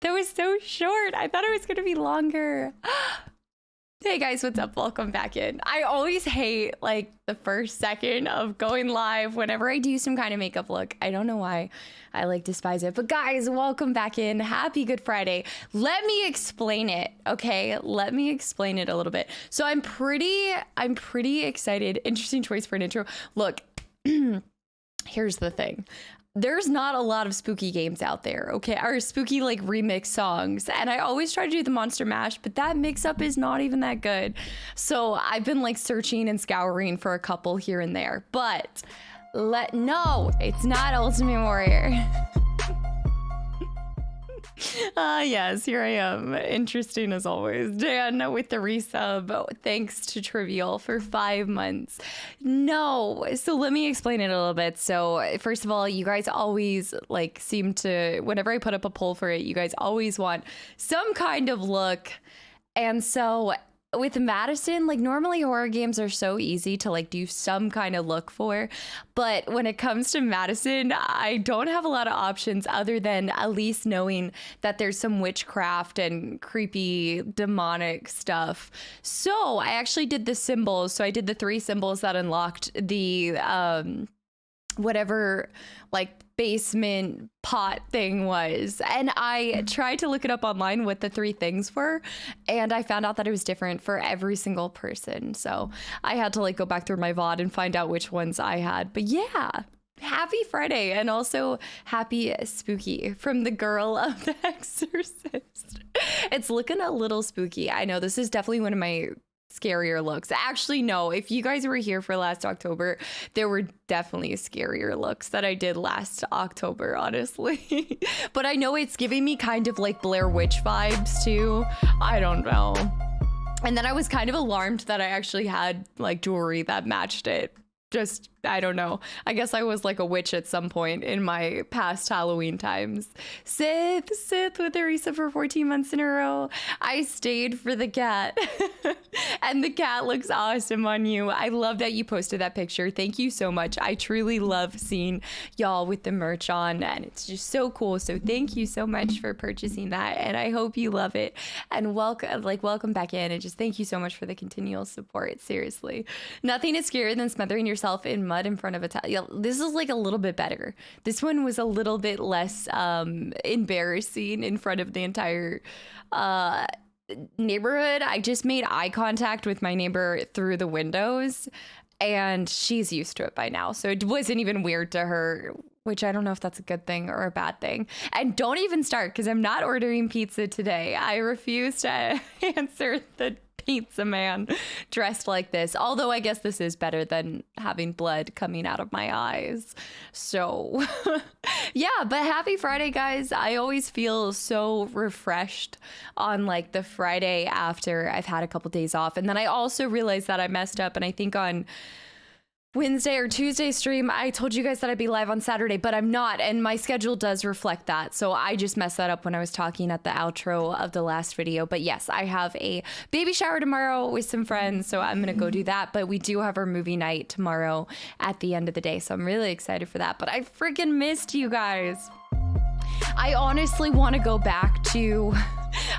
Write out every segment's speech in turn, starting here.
That was so short. I thought it was going to be longer. Hey guys, what's up? Welcome back in. I always hate like the first second of going live whenever I do some kind of makeup look. I don't know why. I like despise it. But guys, welcome back in. Happy Good Friday. Let me explain it, okay? Let me explain it a little bit. So I'm pretty excited. Interesting choice for an intro. Look, here's the thing. There's not a lot of spooky games out there, okay? Or spooky like remix songs. And I always try to do the Monster Mash, but that mix up is not even that good. So I've been like searching and scouring for a couple here and there, but no, it's not Ultimate Warrior. Yes, here I am. Interesting as always. Dan with the resub. Thanks to Trivial for 5 months. No, so let me explain it a little bit. So first of all, you guys always like seem to, whenever I put up a poll for it, you guys always want some kind of look. And so with MADiSON, like normally horror games are so easy to like do some kind of look for, but when it comes to MADiSON, I don't have a lot of options other than at least knowing that there's some witchcraft and creepy demonic stuff. So I actually did the symbols. So I did the 3 symbols that unlocked the whatever like basement pot thing was, and I tried to look it up online what the 3 things were, and I found out that it was different for every single person. So I had to like go back through my VOD and find out which ones I had. But yeah, happy Friday, and also happy spooky from the girl of The Exorcist. It's looking a little spooky. I know this is definitely one of my scarier looks. Actually, no, if you guys were here for last October, there were definitely scarier looks that I did last October, honestly. But I know it's giving me kind of like Blair Witch vibes too. I don't know. And then I was kind of alarmed that I actually had like jewelry that matched it. Just, I don't know. I guess I was like a witch at some point in my past Halloween times. Sith with a resub for 14 months in a row. I stayed for the cat. And the cat looks awesome on you. I love that you posted that picture. Thank you so much. I truly love seeing y'all with the merch on, and it's just so cool. So thank you so much for purchasing that, and I hope you love it. And welcome back in, and just thank you so much for the continual support. Seriously. Nothing is scarier than smothering yourself in mud in front of a tile. This is like a little bit better. This one was a little bit less embarrassing in front of the entire neighborhood. I just made eye contact with my neighbor through the windows, and she's used to it by now, so it wasn't even weird to her, which I don't know if that's a good thing or a bad thing. And don't even start, because I'm not ordering pizza today. I refuse to answer the pizza man dressed like this, although I guess this is better than having blood coming out of my eyes. So yeah, but happy Friday, guys. I always feel so refreshed on like the Friday after I've had a couple days off. And then I also realized that I messed up, and I think on Wednesday or Tuesday stream, I told you guys that I'd be live on Saturday, but I'm not, and my schedule does reflect that. So I just messed that up when I was talking at the outro of the last video. But yes, I have a baby shower tomorrow with some friends, so I'm gonna go do that. But we do have our movie night tomorrow at the end of the day, so I'm really excited for that. But I freaking missed you guys. I honestly want to go back to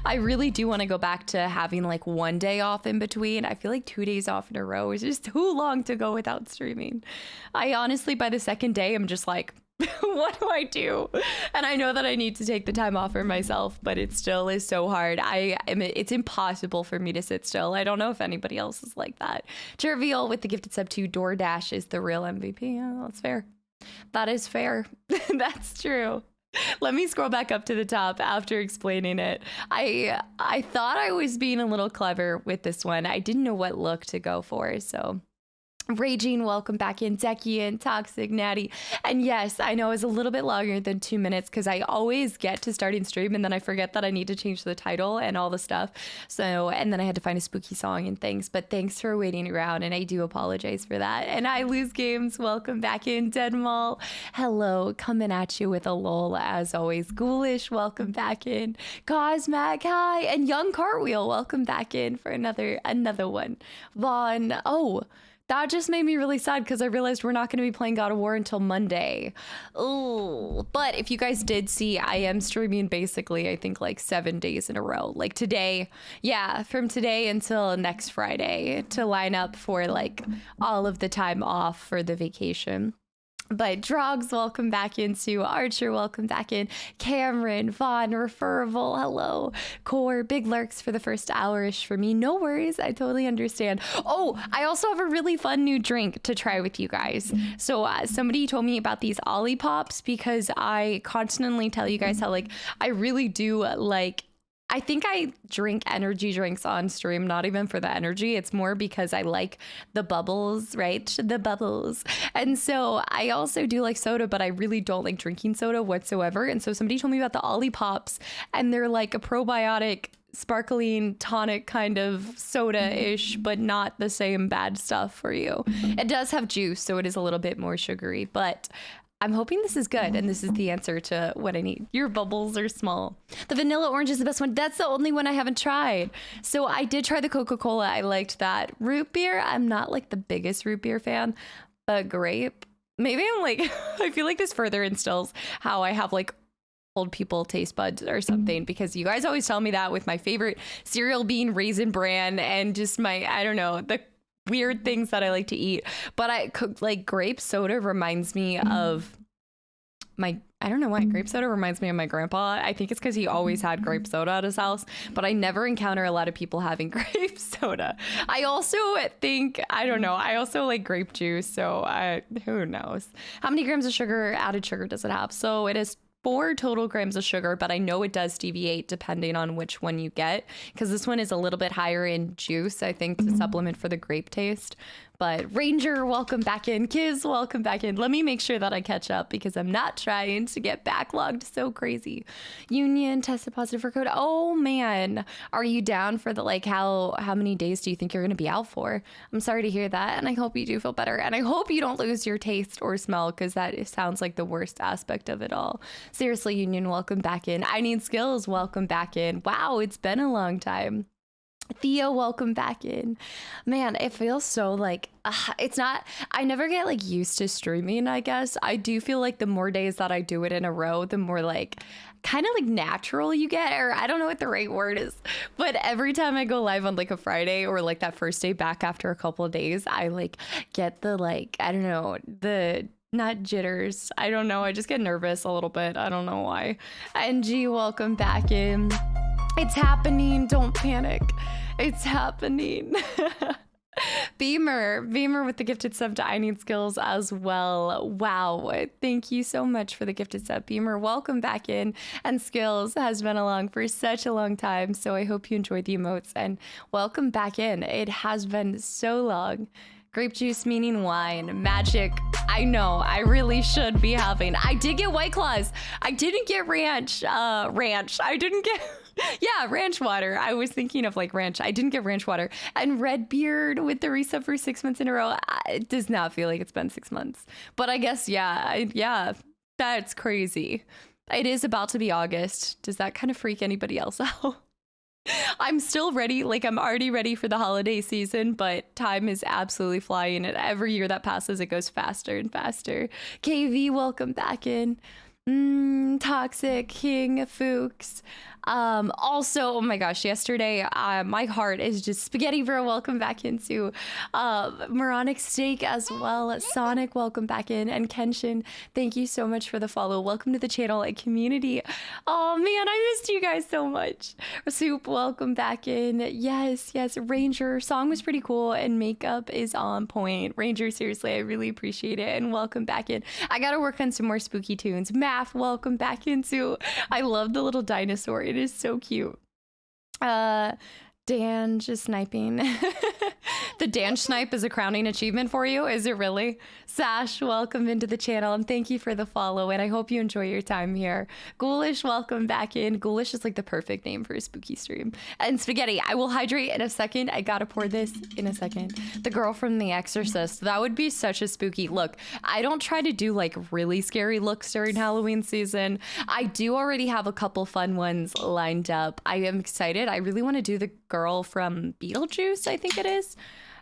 I really do want to go back to having like 1 day off in between. I feel like 2 days off in a row is just too long to go without streaming. I honestly, by the second day, I'm just like, what do I do? And I know that I need to take the time off for myself, but it still is so hard. It's impossible for me to sit still. I don't know if anybody else is like that. Trivial with the gifted sub to DoorDash is the real MVP. Yeah, that's fair. That is fair. That's true. Let me scroll back up to the top after explaining it. I thought I was being a little clever with this one. I didn't know what look to go for, so Raging, welcome back in. Dekian, Toxic, Natty. And yes, I know it's a little bit longer than 2 minutes because I always get to starting stream and then I forget that I need to change the title and all the stuff. So, and then I had to find a spooky song and things. But thanks for waiting around, and I do apologize for that. And I Lose Games, welcome back in. Deadmall, hello, coming at you with a lol as always. Ghoulish, welcome back in. Cosmac, hi. And Young Cartwheel, welcome back in for another one. Vaughn, oh, That just made me really sad because I realized we're not going to be playing God of War until Monday. Oh, but if you guys did see, I am streaming basically, I think like 7 days in a row. Like today, yeah, from today until next Friday to line up for like all of the time off for the vacation. But Drogs, welcome back in. Sue Archer, welcome back in. Cameron, Vaughn, Referable, hello. Core, Big Lurks for the first hour-ish for me. No worries, I totally understand. Oh, I also have a really fun new drink to try with you guys. So somebody told me about these Ollipops because I constantly tell you guys how like I really do like I think I drink energy drinks on stream, not even for the energy. It's more because I like the bubbles, right? The bubbles. And so I also do like soda, but I really don't like drinking soda whatsoever. And so somebody told me about the Ollipops, and they're like a probiotic sparkling tonic kind of soda-ish, but not the same bad stuff for you. It does have juice, so it is a little bit more sugary, but I'm hoping this is good, and this is the answer to what I need. Your bubbles are small. The vanilla orange is the best one. That's the only one I haven't tried. So I did try the Coca-Cola. I liked that. Root beer, I'm not like the biggest root beer fan, but grape, maybe I'm like, I feel like this further instills how I have like old people taste buds or something, because you guys always tell me that with my favorite cereal being Raisin Bran and just my, I don't know, the weird things that I like to eat. But I cook like grape soda reminds me of my, I don't know why grape soda reminds me of my grandpa. I think it's because he always had grape soda at his house, but I never encounter a lot of people having grape soda. I also think, I don't know, I also like grape juice, so who knows. How many grams of sugar, added sugar, does it have? So it is 4 total grams of sugar, but I know it does deviate depending on which one you get, because this one is a little bit higher in juice, I think, to supplement for the grape taste. But Ranger, welcome back in. Kiz, welcome back in. Let me make sure that I catch up because I'm not trying to get backlogged so crazy. Union tested positive for COVID. Oh man, are you down for the like how many days do you think you're going to be out for? I'm sorry to hear that, and I hope you do feel better, and I hope you don't lose your taste or smell, because that sounds like the worst aspect of it all. Seriously, Union, welcome back in. I Need Skills, welcome back in. Wow, it's been a long time. Theo, welcome back in. Man, it feels so like it's not, I never get like used to streaming, I guess. I do feel like the more days that I do it in a row, the more like kind of like natural you get, or I don't know what the right word is, but every time I go live on like a Friday or like that first day back after a couple of days, I like get the like, I don't know, the not jitters. I don't know. I just get nervous a little bit. I don't know why. NG, welcome back in. It's happening. Don't panic. It's happening. Beamer with the gifted sub to I Need Skills as well. Wow. Thank you so much for the gifted sub, Beamer. Welcome back in. And Skills has been along for such a long time, so I hope you enjoyed the emotes, and welcome back in. It has been so long. Grape juice meaning wine. Magic. I know. I really should be having. I did get White Claws. I didn't get ranch. I didn't get... Yeah, ranch water. I was thinking of like ranch. I didn't get ranch water. And Red Beard with the resub for 6 months in a row. It does not feel like it's been 6 months. But I guess, yeah, that's crazy. It is about to be August. Does that kind of freak anybody else out? I'm still ready. Like, I'm already ready for the holiday season, but time is absolutely flying. And every year that passes, it goes faster and faster. KV, welcome back in. Toxic, King, Fuchs. Also, oh my gosh, yesterday, my heart is just spaghetti, bro. Welcome back into Moronic Steak as well. Sonic, welcome back in. And Kenshin, thank you so much for the follow. Welcome to the channel and community. Oh man, I missed you guys so much. Soup, welcome back in. Yes. Ranger, song was pretty cool and makeup is on point. Ranger, seriously, I really appreciate it. And welcome back in. I gotta work on some more spooky tunes. Math, welcome back into. I love the little dinosaur. It is so cute. Dan just sniping. The Dan snipe is a crowning achievement for you. Is it really? Sash, welcome into the channel and thank you for the follow, and I hope you enjoy your time here. Ghoulish, welcome back in. Ghoulish is like the perfect name for a spooky stream. And Spaghetti, I will hydrate in a second. I gotta pour this in a second. The girl from The Exorcist. That would be such a spooky look. I don't try to do like really scary looks during Halloween season. I do already have a couple fun ones lined up. I am excited. I really want to do the girl from Beetlejuice, I think it is.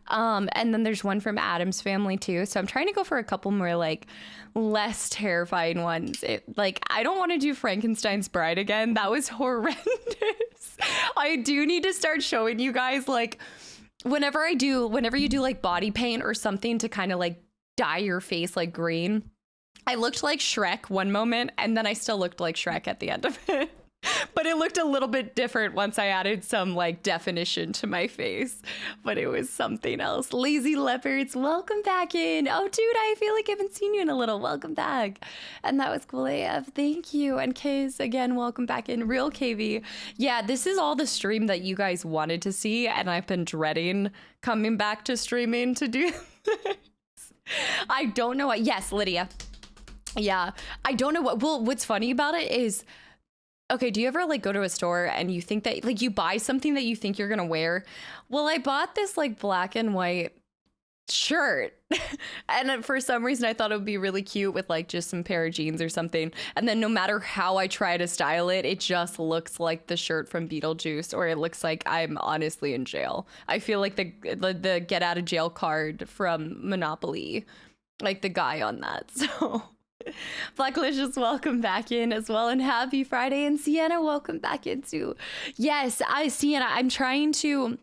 And then there's one from Adam's family too. So I'm trying to go for a couple more like less terrifying ones. I don't want to do Frankenstein's Bride again. That was horrendous. I do need to start showing you guys like whenever you do like body paint or something to kind of like dye your face like green. I looked like Shrek one moment and then I still looked like Shrek at the end of it. But it looked a little bit different once I added some like definition to my face. But it was something else. Lazy Leopards, welcome back in. Oh, dude, I feel like I haven't seen you in a little. Welcome back. And that was cool AF. Thank you. And Kiz, again, welcome back in. Real KV. Yeah, this is all the stream that you guys wanted to see. And I've been dreading coming back to streaming to do this. I don't know what. Yes, Lydia. Yeah, I don't know what. Well, what's funny about it is, okay, do you ever like go to a store and you think that like you buy something that you think you're gonna wear? Well, I bought this like black and white shirt and for some reason I thought it would be really cute with like just some pair of jeans or something. And then no matter how I try to style it, it just looks like the shirt from Beetlejuice, or it looks like I'm honestly in jail. I feel like the get out of jail card from Monopoly, like the guy on that. So Blacklicious, welcome back in as well, and happy Friday. And Sienna, welcome back in too. Yes, Sienna, I'm trying to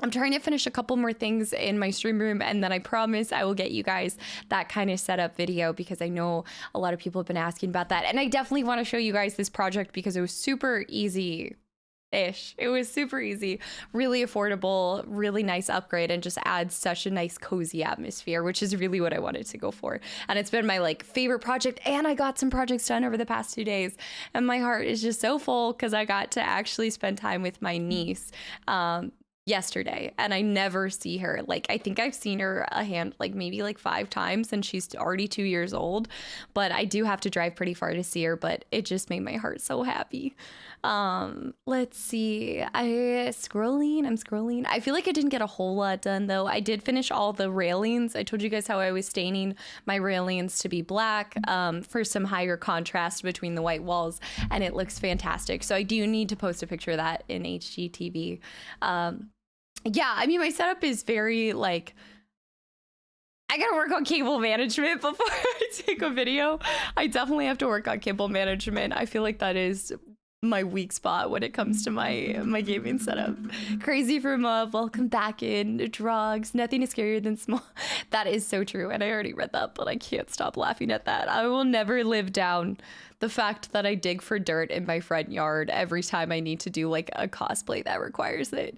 finish a couple more things in my stream room, and then I promise I will get you guys that kind of setup video, because I know a lot of people have been asking about that. And I definitely want to show you guys this project because it was super easy. It was super easy, really affordable, really nice upgrade, and just adds such a nice cozy atmosphere, which is really what I wanted to go for. And it's been my like favorite project, and I got some projects done over the past 2 days, and my heart is just so full because I got to actually spend time with my niece yesterday, and I never see her. Like, I think I've seen her maybe 5 times, and she's already 2 years old, but I do have to drive pretty far to see her. But it just made my heart so happy. Let's see, I'm scrolling. I feel like I didn't get a whole lot done though. I did finish all the railings. I told you guys how I was staining my railings to be black for some higher contrast between the white walls, and it looks fantastic. So I do need to post a picture of that in HGTV. Yeah, I mean, my setup is very like, I gotta work on cable management before I take a video. I definitely have to work on cable management. I feel like that is my weak spot when it comes to my gaming setup. Crazy for Mub, welcome back in. Drogs, nothing is scarier than small. That is so true, and I already read that, but I can't stop laughing at that. I will never live down the fact that I dig for dirt in my front yard every time I need to do like a cosplay that requires it.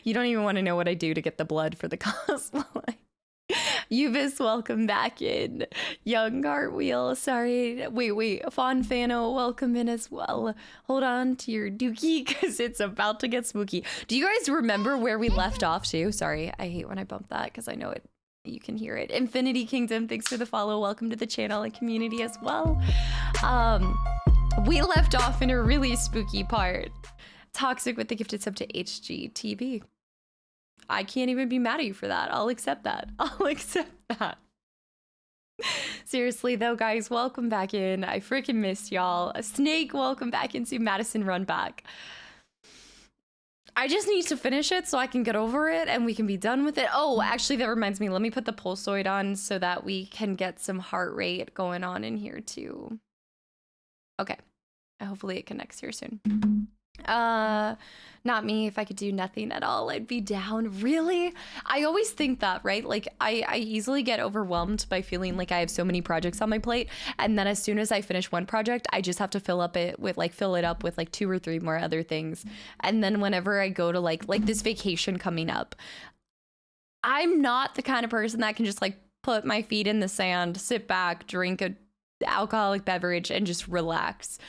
You don't even want to know what I do to get the blood for the cosplay. Uvis, welcome back in. Young Cartwheel, sorry. Wait. Fonfano, welcome in as well. Hold on to your dookie because it's about to get spooky. Do you guys remember where we left off to? Sorry, I hate when I bump that because I know it. You can hear it. Infinity Kingdom, thanks for the follow. Welcome to the channel and community as well. We left off in a really spooky part. Toxic with the gifted sub to HGTV. I can't even be mad at you for that. I'll accept that. Seriously though, guys, welcome back in. I freaking missed y'all. Snake, welcome back into MADiSON Run Back. I just need to finish it so I can get over it and we can be done with it. Oh, actually, that reminds me. Let me put the pulsoid on so that we can get some heart rate going on in here too. Okay. Hopefully it connects here soon. Not me. If I could do nothing at all, I'd be down. Really? I always think that, right? Like I easily get overwhelmed by feeling like I have so many projects on my plate, and then as soon as I finish one project, I just have to fill it up with like 2 or 3 more other things. And then whenever I go to like this vacation coming up, I'm not the kind of person that can just like put my feet in the sand, sit back, drink a alcoholic beverage and just relax.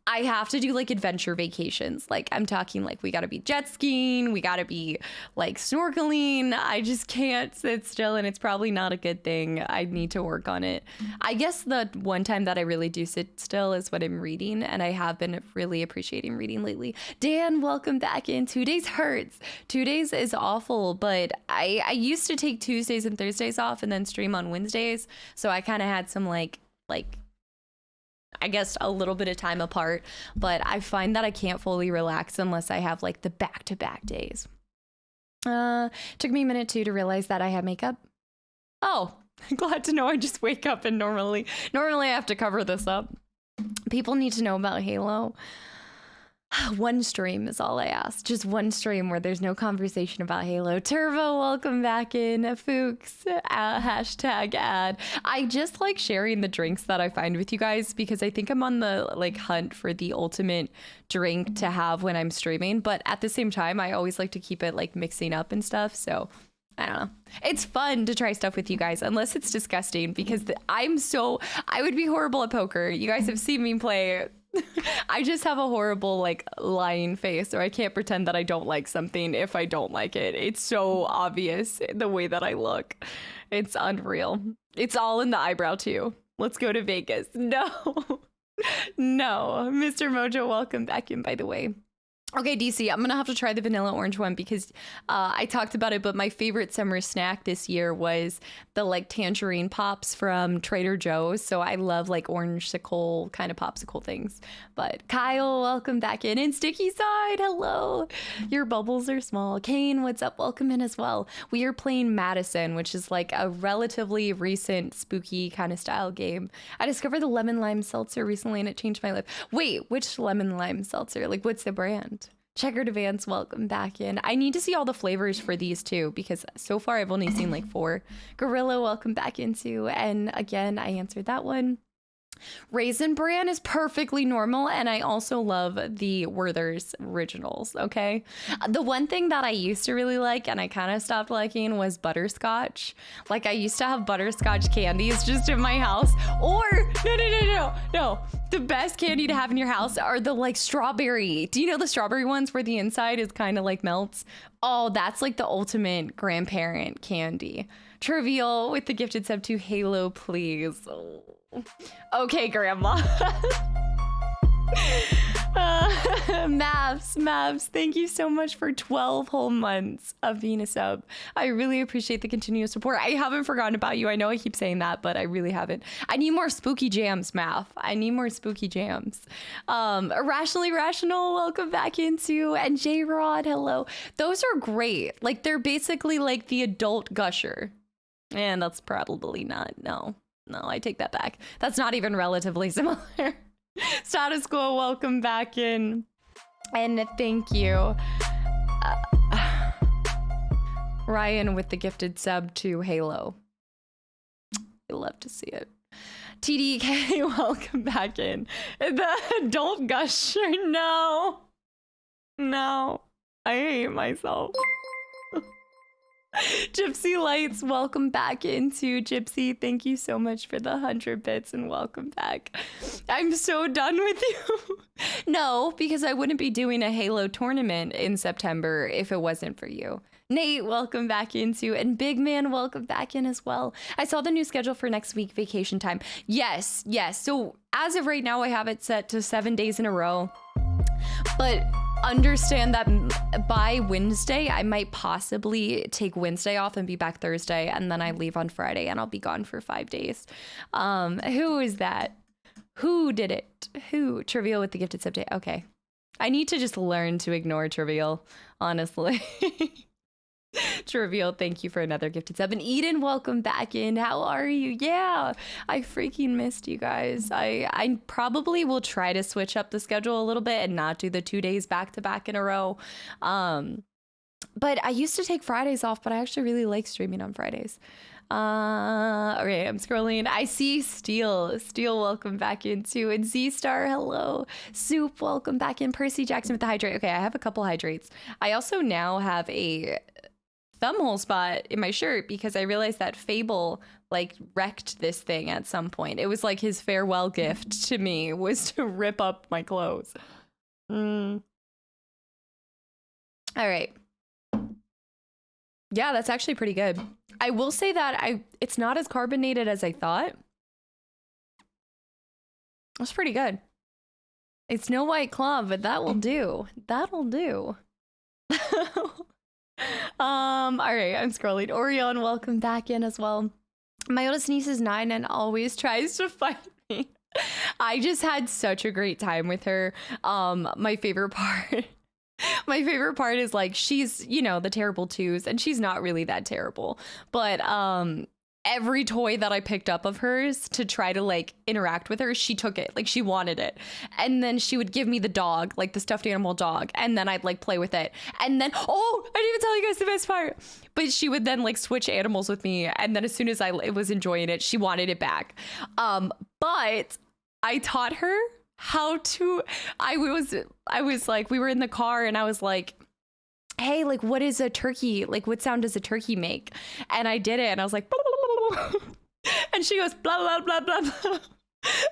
I have to do like adventure vacations. Like I'm talking like we gotta be jet skiing, we gotta be like snorkeling. I just can't sit still, and it's probably not a good thing. I need to work on it. I guess the one time that I really do sit still is when I'm reading, and I have been really appreciating reading lately. Dan, welcome back in. 2 days hurts. 2 days is awful, but I used to take Tuesdays and Thursdays off and then stream on Wednesdays. So I kind of had some like I guess a little bit of time apart, but I find that I can't fully relax unless I have like the back-to-back days. Took me a minute too to realize that I had makeup. Oh, glad to know I just wake up and normally I have to cover this up. People need to know about Halo. One stream is all I ask. Just one stream where there's no conversation about Halo. Turbo, welcome back in. Fuchs, hashtag ad. I just like sharing the drinks that I find with you guys because I think I'm on the like hunt for the ultimate drink to have when I'm streaming. But at the same time, I always like to keep it like mixing up and stuff. So I don't know. It's fun to try stuff with you guys, unless it's disgusting because I would be horrible at poker. You guys have seen me play. I just have a horrible like lying face, or I can't pretend that I don't like something if I don't like it. It's so obvious the way that I look. It's unreal. It's all in the eyebrow too. Let's go to Vegas. No, no. Mr. Mojo, welcome back in, by the way. Okay, DC, I'm gonna have to try the vanilla orange one because I talked about it, but my favorite summer snack this year was the like tangerine pops from Trader Joe's. So I love like orange-sicle kind of popsicle things. But Kyle, welcome back in. And Sticky Side, hello. Your bubbles are small. Kane, what's up? Welcome in as well. We are playing MADiSON, which is like a relatively recent spooky kind of style game. I discovered the lemon lime seltzer recently and it changed my life. Wait, which lemon lime seltzer? Like what's the brand? Checkered Advance, welcome back in. I need to see all the flavors for these too, because so far I've only seen like 4. Gorilla, welcome back into. And again, I answered that one. Raisin Bran is perfectly normal, and I also love the Werther's Originals, okay? The one thing that I used to really like, and I kind of stopped liking, was butterscotch. Like, I used to have butterscotch candies just in my house. Or, no. The best candy to have in your house are the, like, strawberry. Do you know the strawberry ones where the inside is kind of, like, melts? Oh, that's, like, the ultimate grandparent candy. Trivial with the gifted sub to Halo, please. Oh. Okay, Grandma. Mavs, thank you so much for 12 whole months of being a sub. I really appreciate the continuous support. I haven't forgotten about you. I know I keep saying that, but I really haven't. I need more spooky jams, Mav. I need more spooky jams. Irrationally Rational, welcome back into. And J-Rod, hello. Those are great. Like, they're basically like the adult gusher. And that's probably not, no, I take that back. That's not even relatively similar. Status Quo, welcome back in. And thank you. Ryan with the gifted sub to Halo. I love to see it. TDK, welcome back in. The adult gusher, no. I hate myself. Gypsy Lights, welcome back into. Gypsy, thank you so much for the 100 bits and welcome back. I'm so done with you. No, because I wouldn't be doing a Halo tournament in September if it wasn't for you. Nate, welcome back into. And Big Man, welcome back in as well. I saw the new schedule for next week, vacation time. Yes. So as of right now, I have it set to 7 days in a row. But understand that by Wednesday, I might possibly take Wednesday off and be back Thursday, and then I leave on Friday and I'll be gone for 5 days. Who is that? Who did it? Who? Trivial with the gifted sub day. Okay. I need to just learn to ignore Trivial, honestly. Trivial, thank you for another gifted sub. And Eden, welcome back in. How are you? Yeah, I freaking missed you guys. I probably will try to switch up the schedule a little bit and not do the 2 days back to back in a row. But I used to take Fridays off, but I actually really like streaming on Fridays. Okay, I'm scrolling. I see Steel, welcome back in too. And Z-Star, hello. Soup, welcome back in. Percy Jackson with the hydrate. Okay, I have a couple hydrates. I also now have a thumbhole spot in my shirt because I realized that Fable like wrecked this thing at some point. It was like his farewell gift to me was to rip up my clothes. All right. Yeah, that's actually pretty good. I will say that it's not as carbonated as I thought. That's pretty good. It's no White Claw, but that will do. That'll do. All right, I'm scrolling. Orion, welcome back in as well. My oldest niece is 9 and always tries to fight me. I just had such a great time with her. My favorite part My favorite part is like she's, you know, the terrible twos, and she's not really that terrible. But every toy that I picked up of hers to try to like interact with her, she took it. Like she wanted it. And then she would give me the dog, like the stuffed animal dog, and then I'd like play with it. And then, oh, I didn't even tell you guys the best part. But she would then like switch animals with me, and then as soon as I was enjoying it, she wanted it back. But I taught her how to, I was like, we were in the car and I was like, hey, like, what is a turkey? Like, what sound does a turkey make? And I did it, and I was like, blah, blah, blah, blah. And she goes, blah, blah, blah, blah, blah.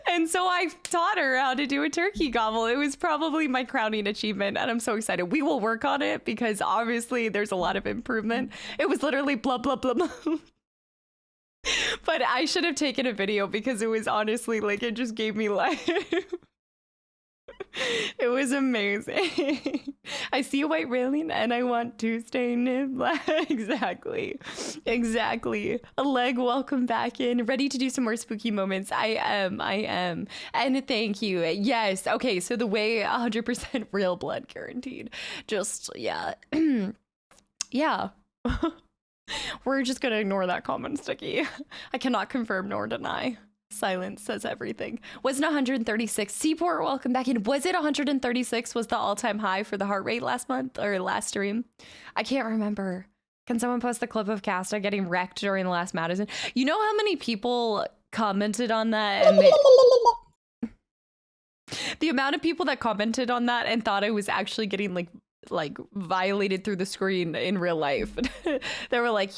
And so I taught her how to do a turkey gobble. It was probably my crowning achievement, and I'm so excited. We will work on it because obviously there's a lot of improvement. It was literally blah, blah, blah, blah. But I should have taken a video because it was honestly like, it just gave me life. It was amazing. I see a white railing and I want to stain it black. Exactly. A leg, welcome back in. Ready to do some more spooky moments. I am. And thank you. Yes. Okay. So the way 100% real blood guaranteed. Just, yeah. Yeah. We're just going to ignore that comment, Sticky. I cannot confirm nor deny. Silence says everything. Wasn't 136. Seaport, welcome back in. Was it 136 was the all-time high for the heart rate last month or last stream? I can't remember. Can someone post the clip of Casta getting wrecked during the last MADiSON? You know how many people commented on that? And the amount of people that commented on that and thought I was actually getting like violated through the screen in real life. They were like,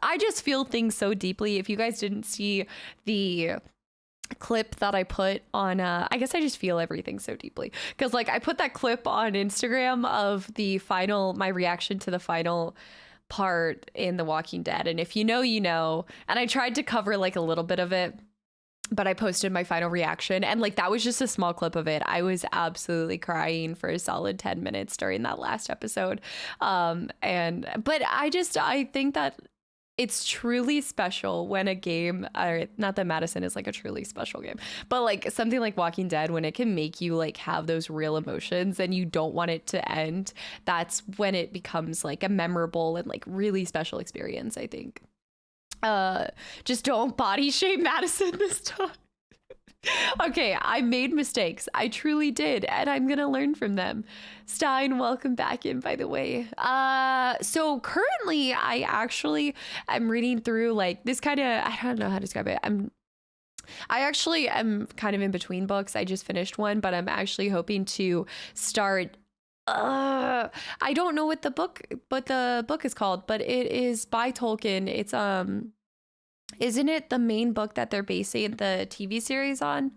I just feel things so deeply. If you guys didn't see the clip that I put on, I guess I just feel everything so deeply. Cause like I put that clip on Instagram of my reaction to the final part in The Walking Dead. And if you know, you know, and I tried to cover like a little bit of it, but I posted my final reaction, and like that was just a small clip of it. I was absolutely crying for a solid 10 minutes during that last episode. But I think that it's truly special when a game, or not that MADiSON is like a truly special game, but like something like Walking Dead, when it can make you like have those real emotions and you don't want it to end, that's when it becomes like a memorable and like really special experience, I think. Just don't body shame MADiSON this time. Okay, I made mistakes. I truly did, and I'm gonna learn from them. Stein, welcome back in, by the way. So currently I actually am reading through like this kind of, I don't know how to describe it. I actually am kind of in between books. I just finished one, but I'm actually hoping to start I don't know what the book is called, but it is by Tolkien. It's isn't it the main book that they're basing the TV series on?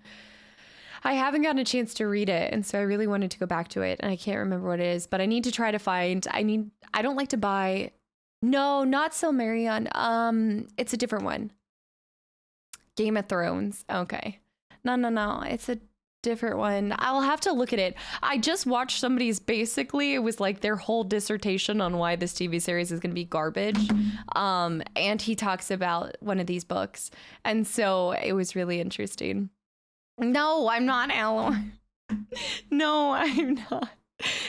I haven't gotten a chance to read it, and so I really wanted to go back to it, and I can't remember what it is, but I need to try to find. I don't like to buy. No, not Silmarillion. It's a different one. Game of Thrones. Okay. No. It's a different one. I'll have to look at it. I just watched somebody's, basically it was like their whole dissertation on why this TV series is going to be garbage. And he talks about one of these books, and so it was really interesting. No, I'm not Aloy. No, I'm not.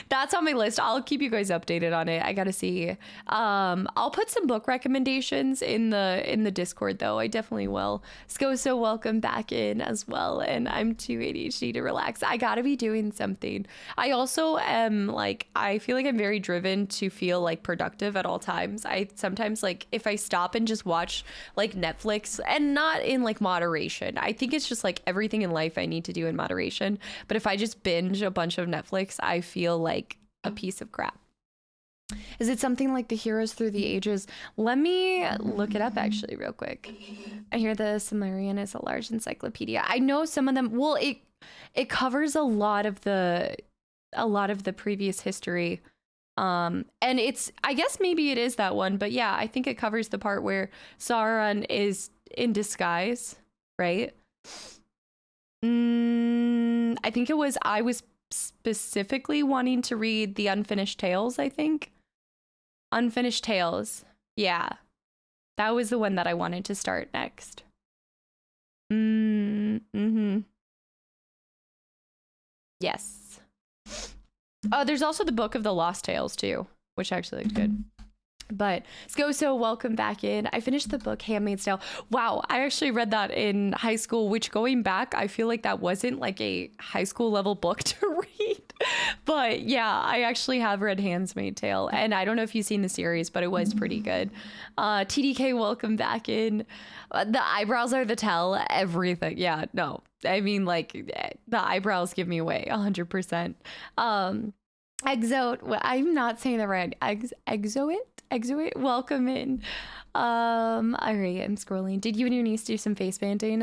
That's on my list. I'll keep you guys updated on it. I gotta see. I'll put some book recommendations in the Discord though. I definitely will. So welcome back in as well. And I'm too ADHD to relax. I gotta be doing something. I also am like, I feel like I'm very driven to feel like productive at all times. I sometimes like if I stop and just watch like Netflix, and not in like moderation. I think it's just like everything in life I need to do in moderation. But if I just binge a bunch of Netflix, I feel like a piece of crap. Is it something like The Heroes Through the Ages? Let me look it up actually real quick. I hear the Silmarillion is a large encyclopedia. I know some of them. Well, it covers a lot of the previous history. And it's, I guess maybe it is that one, but yeah, I think it covers the part where Sauron is in disguise, right? I think I was specifically wanting to read the Unfinished Tales, I think. Unfinished Tales. Yeah. That was the one that I wanted to start next. Mm-hmm. Yes. There's also the Book of the Lost Tales too, which actually looked good. But Scoso, welcome back in. I finished the book Handmaid's Tale. Wow, I actually read that in high school, which going back, I feel like that wasn't like a high school level book to read. But yeah, I actually have read Handmaid's Tale, and I don't know if you've seen the series, but it was pretty good. TDK, welcome back in. The eyebrows are the tell, everything. Yeah, no, I mean, like, the eyebrows give me away 100%. Exo, I'm not saying that right. Exoit, welcome in. All right, I'm scrolling. Did you and your niece do some face painting?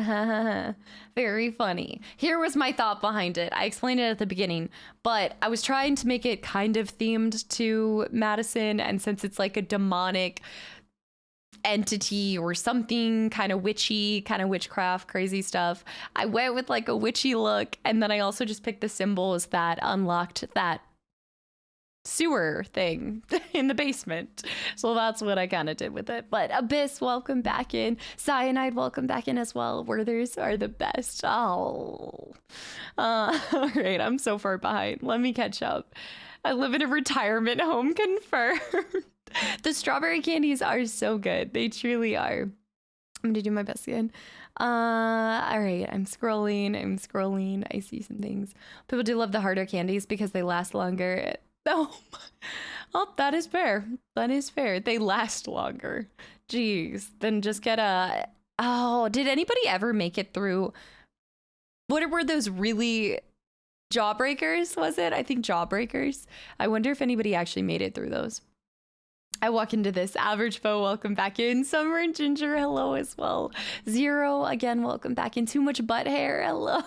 Very funny. Here was my thought behind it. I explained it at the beginning, but I was trying to make it kind of themed to MADiSON, and since it's like a demonic entity or something kind of witchy, kind of witchcraft, crazy stuff, I went with like a witchy look, and then I also just picked the symbols that unlocked that sewer thing in the basement. So that's what I kind of did with it. But Abyss, welcome back in. Cyanide, welcome back in as well. Werthers are the best. Oh. All right, I'm so far behind. Let me catch up. I live in a retirement home, confirmed. The strawberry candies are so good. They truly are. I'm gonna do my best again. All right, I'm scrolling. I see some things. People do love the harder candies because they last longer. Oh, that is fair. That is fair. They last longer. Jeez. Then just get a... Oh, did anybody ever make it through... What were those really... Jawbreakers, was it? I think Jawbreakers. I wonder if anybody actually made it through those. I walk into this. Average Foe, welcome back in. Summer and Ginger, hello as well. Zero, again, welcome back in. Too much butt hair, hello.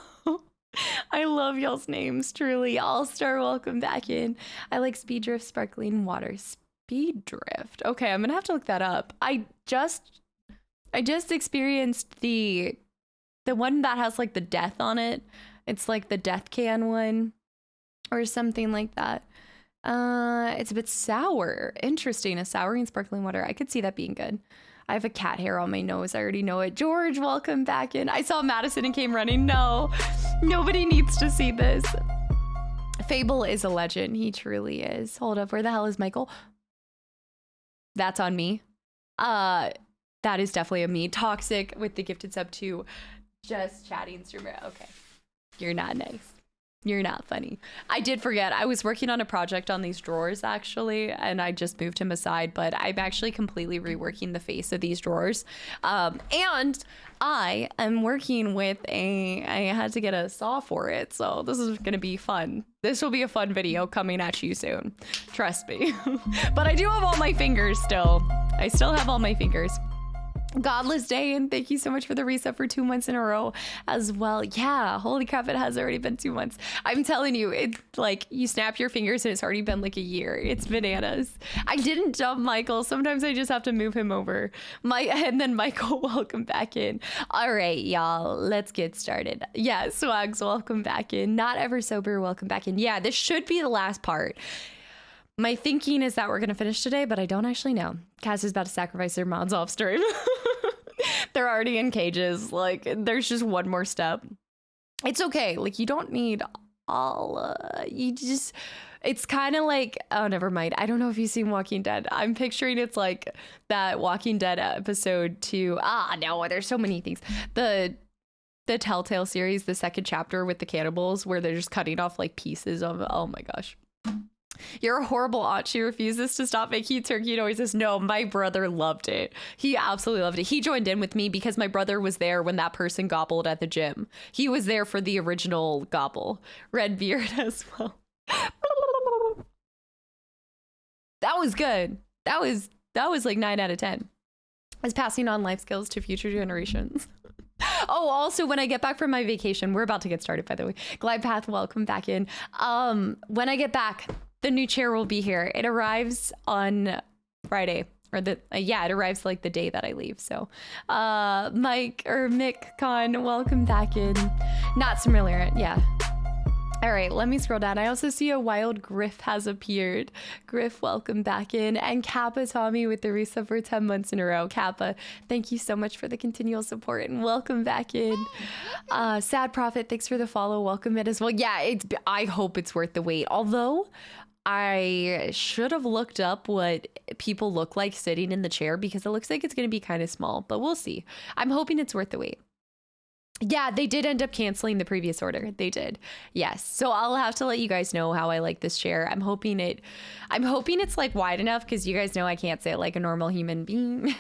I love y'all's names, truly. All-Star, welcome back in. I like Speed Drift Sparkling Water. Speed Drift. Okay, I'm gonna have to look that up. I just experienced the one that has like the death on it. It's like the death can one or something like that. It's a bit sour. Interesting. A souring sparkling water. I could see that being good. I have a cat hair on my nose. I already know it. George, welcome back in. I saw MADiSON and came running. No, nobody needs to see this. Fable is a legend. He truly is. Hold up. Where the hell is Michael? That's on me. That is definitely a me. Toxic with the gifted sub to just chatting streamer. Okay. You're not nice. You're not funny. I did forget. I was working on a project on these drawers, actually, and I just moved him aside, but I'm actually completely reworking the face of these drawers. And I am working with I had to get a saw for it, so this is going to be fun. This will be a fun video coming at you soon. Trust me. But I do have all my fingers still. I still have all my fingers. Godless Day, and thank you so much for the reset for 2 months in a row as well. Yeah, holy crap, it has already been 2 months. I'm telling you, it's like you snap your fingers and it's already been like a year. It's bananas. I didn't dump Michael. Sometimes I just have to move him over. And then Michael, welcome back in. All right, y'all, let's get started. Yeah, Swags, welcome back in. Not Ever Sober, welcome back in. Yeah, this should be the last part. My thinking is that we're going to finish today, but I don't actually know. Cass is about to sacrifice their mods off stream. They're already in cages. Like, there's just one more step. It's okay. Like, you don't need all... It's kind of like... Oh, never mind. I don't know if you've seen Walking Dead. I'm picturing it's like that Walking Dead episode 2. No, there's so many things. The Telltale series, the second chapter with the cannibals, where they're just cutting off, like, pieces of... Oh, my gosh. You're a horrible aunt. She refuses to stop making turkey noises. No, my brother loved it. He absolutely loved it. He joined in with me because my brother was there when that person gobbled at the gym. He was there for the original gobble. Redbeard as well. That was good. That was like 9 out of 10. I was passing on life skills to future generations. Oh, also, when I get back from my vacation, we're about to get started, by the way. Glide Path, welcome back in. When I get back, the new chair will be here. It arrives on Friday, or it arrives like the day that I leave. So, Mick Con, welcome back in. Not familiar, yeah. All right, let me scroll down. I also see a wild Griff has appeared. Griff, welcome back in. And Kappa Tommy with the resub for 10 months in a row. Kappa, thank you so much for the continual support and welcome back in. Sad Prophet, thanks for the follow. Welcome in as well. Yeah, I hope it's worth the wait. Although I should have looked up what people look like sitting in the chair because it looks like it's going to be kind of small, but we'll see. I'm hoping it's worth the wait. Yeah, they did end up canceling the previous order. They did. Yes. So I'll have to let you guys know how I like this chair. I'm hoping it's like wide enough because you guys know I can't sit like a normal human being.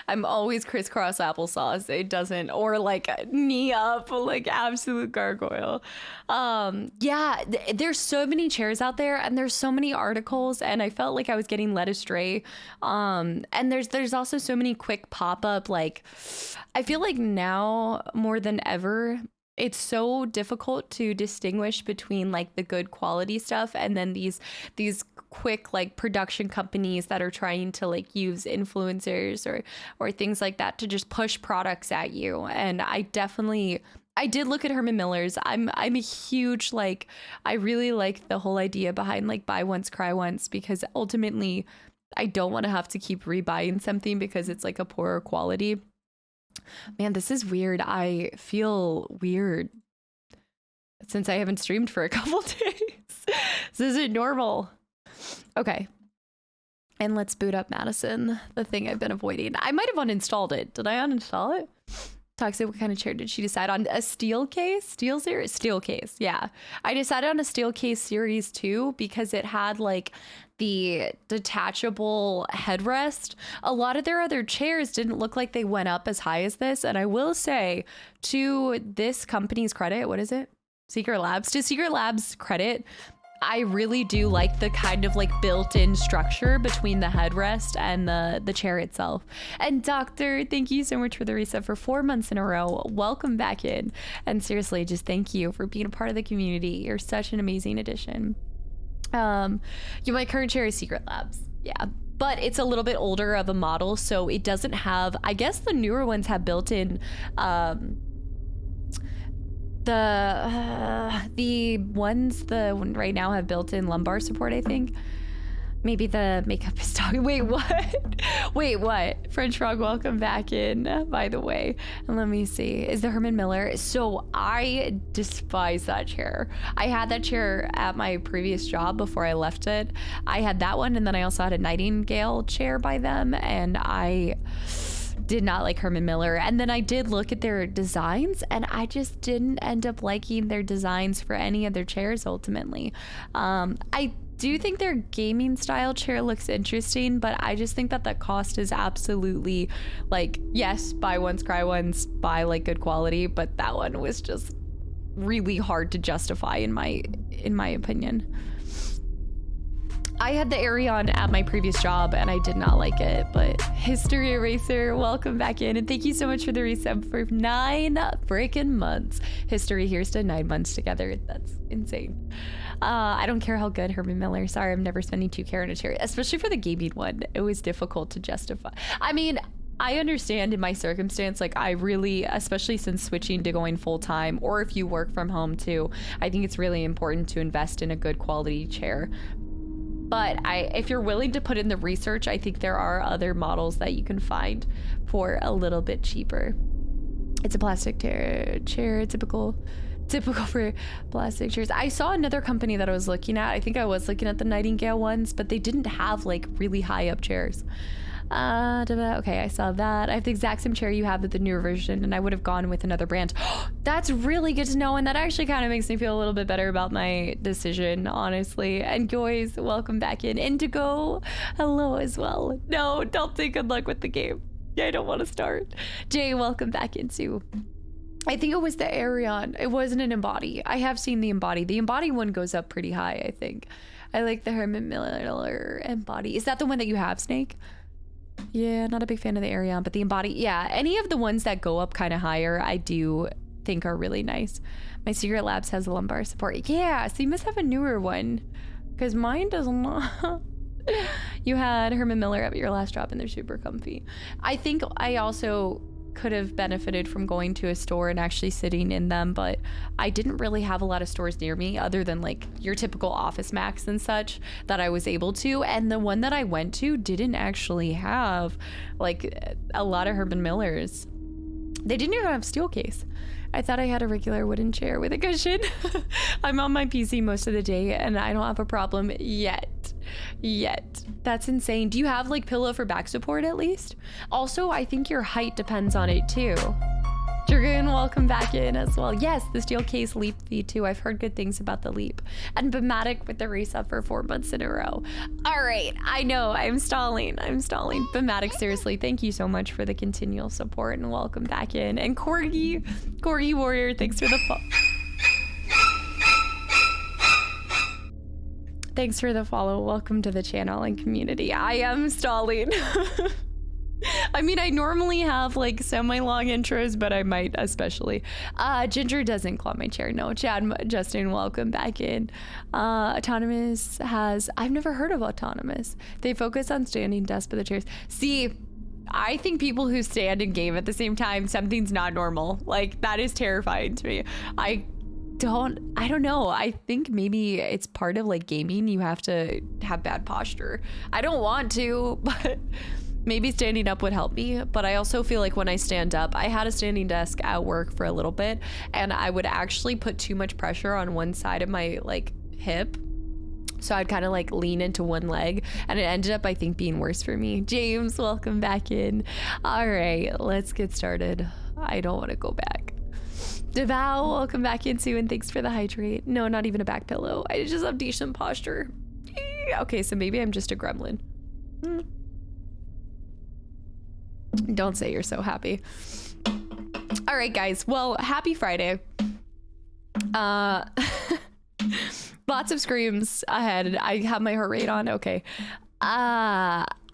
I'm always crisscross applesauce. It doesn't, or like knee up, like absolute gargoyle. Yeah, there's so many chairs out there and there's so many articles and I felt like I was getting led astray. And there's also so many quick pop-up, like I feel like now more than ever, it's so difficult to distinguish between like the good quality stuff and then these quick like production companies that are trying to like use influencers or things like that to just push products at you. And I did look at Herman Miller's. I'm a huge, like, I really like the whole idea behind like buy once, cry once, because ultimately I don't want to have to keep rebuying something because it's like a poorer quality. Man, this is weird. I feel weird since I haven't streamed for a couple days. This isn't normal. Okay. And let's boot up MADiSON, the thing I've been avoiding. I might have uninstalled it. Did I uninstall it? Toxic, what kind of chair did she decide on? A steel case? Steel series? Steel case, yeah. I decided on a steel case series 2 because it had like the detachable headrest. A lot of their other chairs didn't look like they went up as high as this. And I will say, to this company's credit, what is it? Secret Labs. To Secret Labs' credit, I really do like the kind of like built-in structure between the headrest and the chair itself. And Doctor, thank you so much for the reset for 4 months in a row. Welcome back in. And seriously, just thank you for being a part of the community. You're such an amazing addition. My current chair is Secret Labs. Yeah. But it's a little bit older of a model, so it doesn't have, I guess the newer ones have built-in the ones right now have built-in lumbar support, I think. Maybe the makeup is talking. Wait, what? Wait, what? French Frog, welcome back in, by the way. And let me see. Is the Herman Miller? So I despise that chair. I had that chair at my previous job before I left it. I had that one, and then I also had a Nightingale chair by them, and I did not like Herman Miller. And then I did look at their designs and I just didn't end up liking their designs for any of their chairs ultimately. I do think their gaming style chair looks interesting, but I just think that the cost is absolutely like, yes, buy once, cry once, buy like good quality, but that one was just really hard to justify in my opinion. I had the Arion at my previous job and I did not like it, but History Eraser, welcome back in. And thank you so much for the resub for 9 freaking months. History, here's to 9 months together. That's insane. I don't care how good Herman Miller. Sorry, I'm never spending 2K on a chair, especially for the gaming one. It was difficult to justify. I mean, I understand in my circumstance, like I really, especially since switching to going full time, or if you work from home too, I think it's really important to invest in a good quality chair. But if you're willing to put in the research, I think there are other models that you can find for a little bit cheaper. It's a plastic chair, typical for plastic chairs. I saw another company that I was looking at. I think I was looking at the Nightingale ones, but they didn't have like really high up chairs. Okay, I saw that. I have the exact same chair you have with the newer version, and I would have gone with another brand. That's really good to know, and that actually kind of makes me feel a little bit better about my decision, honestly. And guys, welcome back in. Indigo, hello as well. No, don't say good luck with the game. Yeah, I don't want to start. Jay, welcome back in too. I think it was the Arion. It wasn't an Embody. I have seen the Embody. The Embody one goes up pretty high, I think. I like the Herman Miller Embody. Is that the one that you have, Snake? Yeah, not a big fan of the Arion, but the Embody, yeah, any of the ones that go up kind of higher, I do think are really nice. My Secret Labs has lumbar support. Yeah, so you must have a newer one, because mine does not. You had Herman Miller at your last drop, and they're super comfy. I think I also could have benefited from going to a store and actually sitting in them, but I didn't really have a lot of stores near me other than like your typical Office Max and such that I was able to. And the one that I went to didn't actually have like a lot of Herman Millers. They didn't even have steel case. I thought I had a regular wooden chair with a cushion. I'm on my PC most of the day and I don't have a problem yet. That's insane. Do you have like pillow for back support at least? Also, I think your height depends on it too. Dragoon, welcome back in as well. Yes, the steel case Leap V2. I've heard good things about the Leap. And Bematic with the reset for 4 months in a row. All right, I know, I'm stalling. Bematic, seriously, thank you so much for the continual support and welcome back in. And Corgi Warrior, thanks for the Thanks for the follow. Welcome to the channel and community. I am stalling. I mean, I normally have like semi-long intros, but I might especially. Ginger doesn't claw my chair. No, Justin, welcome back in. Autonomous has, I've never heard of Autonomous. They focus on standing desks for the chairs. See, I think people who stand and game at the same time, something's not normal. Like, that is terrifying to me. I don't know. I think maybe it's part of like gaming. You have to have bad posture. I don't want to, but maybe standing up would help me. But I also feel like when I stand up, I had a standing desk at work for a little bit and I would actually put too much pressure on one side of my like hip. So I'd kind of like lean into one leg and it ended up, I think, being worse for me. James, welcome back in. All right, let's get started. I don't want to go back. Devow, welcome back in too, and thanks for the hydrate. No, not even a back pillow. I just have decent posture. Okay, so maybe I'm just a gremlin. Don't say you're so happy. All right, guys. Well, happy Friday. Lots of screams ahead. I have my heart rate on. Okay.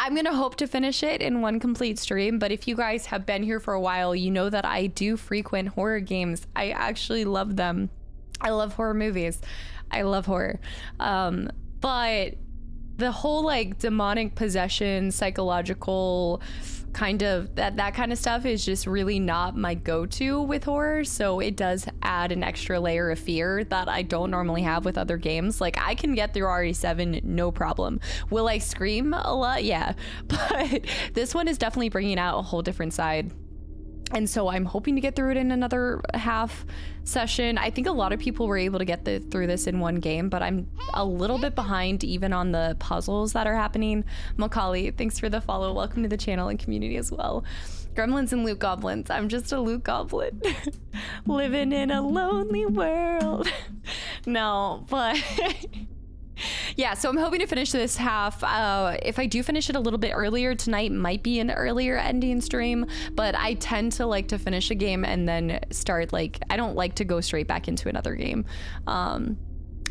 I'm gonna hope to finish it in one complete stream, but if you guys have been here for a while, you know that I do frequent horror games. I actually love them. I love horror movies. I love horror. But the whole like demonic possession, psychological kind of that kind of stuff is just really not my go-to with horror, so it does add an extra layer of fear that I don't normally have with other games. Like, I can get through RE7 no problem. Will I scream a lot? Yeah, but this one is definitely bringing out a whole different side. And so I'm hoping to get through it in another half session. I think a lot of people were able to get through this in one game, but I'm a little bit behind even on the puzzles that are happening. Macaulay, thanks for the follow. Welcome to the channel and community as well. Gremlins and loot goblins. I'm just a loot goblin. Living in a lonely world. No, but... Yeah, so I'm hoping to finish this half. If I do finish it a little bit earlier, tonight might be an earlier ending stream, but I tend to like to finish a game and then start, like, I don't like to go straight back into another game.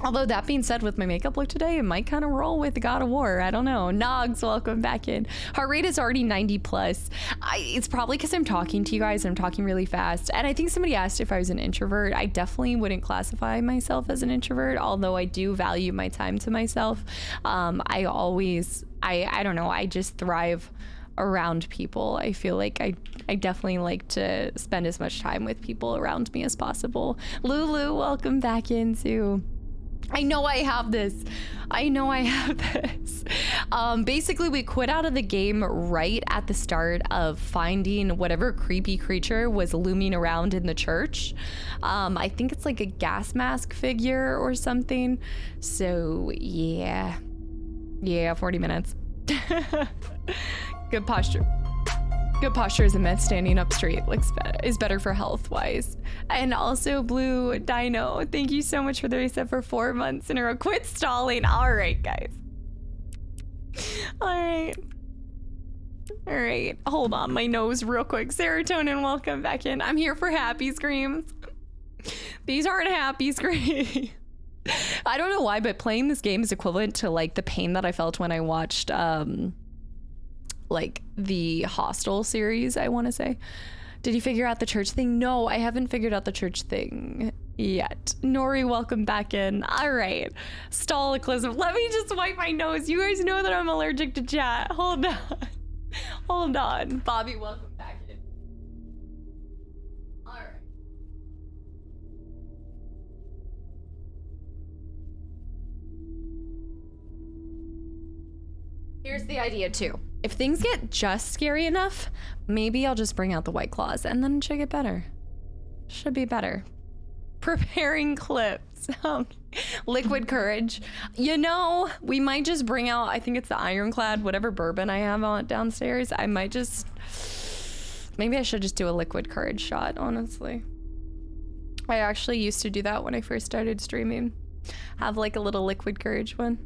Although that being said, with my makeup look today, it might kind of roll with God of War. I don't know. Nogs, welcome back in. Heart rate is already 90 plus. It's probably because I'm talking to you guys and I'm talking really fast. And I think somebody asked if I was an introvert. I definitely wouldn't classify myself as an introvert, although I do value my time to myself. I don't know, I just thrive around people. I feel like I definitely like to spend as much time with people around me as possible. Lulu, welcome back in too. I know I have this. Basically, we quit out of the game right at the start of finding whatever creepy creature was looming around in the church. I think it's like a gas mask figure or something. So yeah, 40 minutes. Good posture. Good posture is a myth. Standing up straight is better for health wise. And also Blue Dino, thank you so much for the reset for 4 months in a row. Quit stalling. All right, guys. All right. Hold on my nose real quick. Serotonin, welcome back in. I'm here for happy screams. These aren't happy screams. I don't know why, but playing this game is equivalent to like the pain that I felt when I watched like the Hostel series, I want to say. Did you figure out the church thing? No, I haven't figured out the church thing yet. Nori, welcome back in. All right, Kastaclysm. Let me just wipe my nose. You guys know that I'm allergic to chat. Hold on. Bobby, welcome back in. Here's the idea too. If things get just scary enough, maybe I'll just bring out the White Claws and then it should get better. Should be better. Preparing clips. Liquid courage. You know, we might just bring out, I think it's the Ironclad, whatever bourbon I have on downstairs. I might just, maybe I should just do a liquid courage shot, honestly. I actually used to do that when I first started streaming. Have like a little liquid courage one.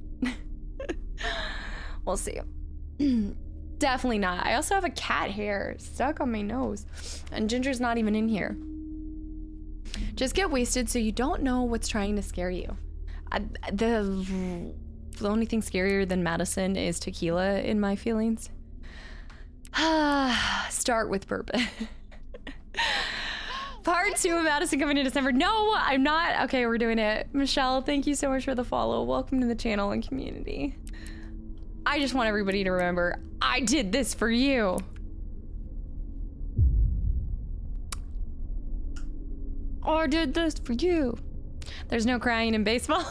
We'll see. Definitely not. I also have a cat hair stuck on my nose. And Ginger's not even in here. Just get wasted so you don't know what's trying to scare you. The only thing scarier than MADiSON is tequila in my feelings. Start with bourbon. Part 2 of MADiSON coming in December. No, I'm not. Okay, we're doing it. Michelle, thank you so much for the follow. Welcome to the channel and community. I just want everybody to remember, I did this for you. I did this for you. There's no crying in baseball.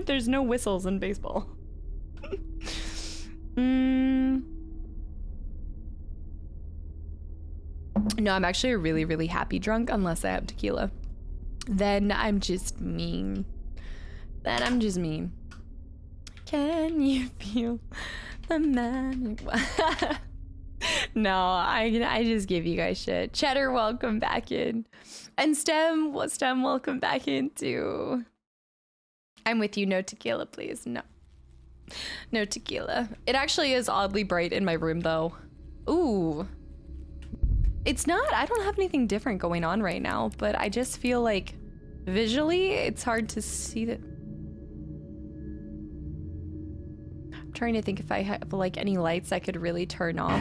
There's no whistles in baseball. No, I'm actually a really, really happy drunk unless I have tequila. Then I'm just mean. Then I'm just mean. Can you feel the magic? No, I just give you guys shit. Cheddar, welcome back in. And Stem, welcome back in too. I'm with you, no tequila, please. No. No tequila. It actually is oddly bright in my room though. Ooh. It's not, I don't have anything different going on right now, but I just feel like visually it's hard to see that. I'm trying to think if I have like any lights I could really turn off.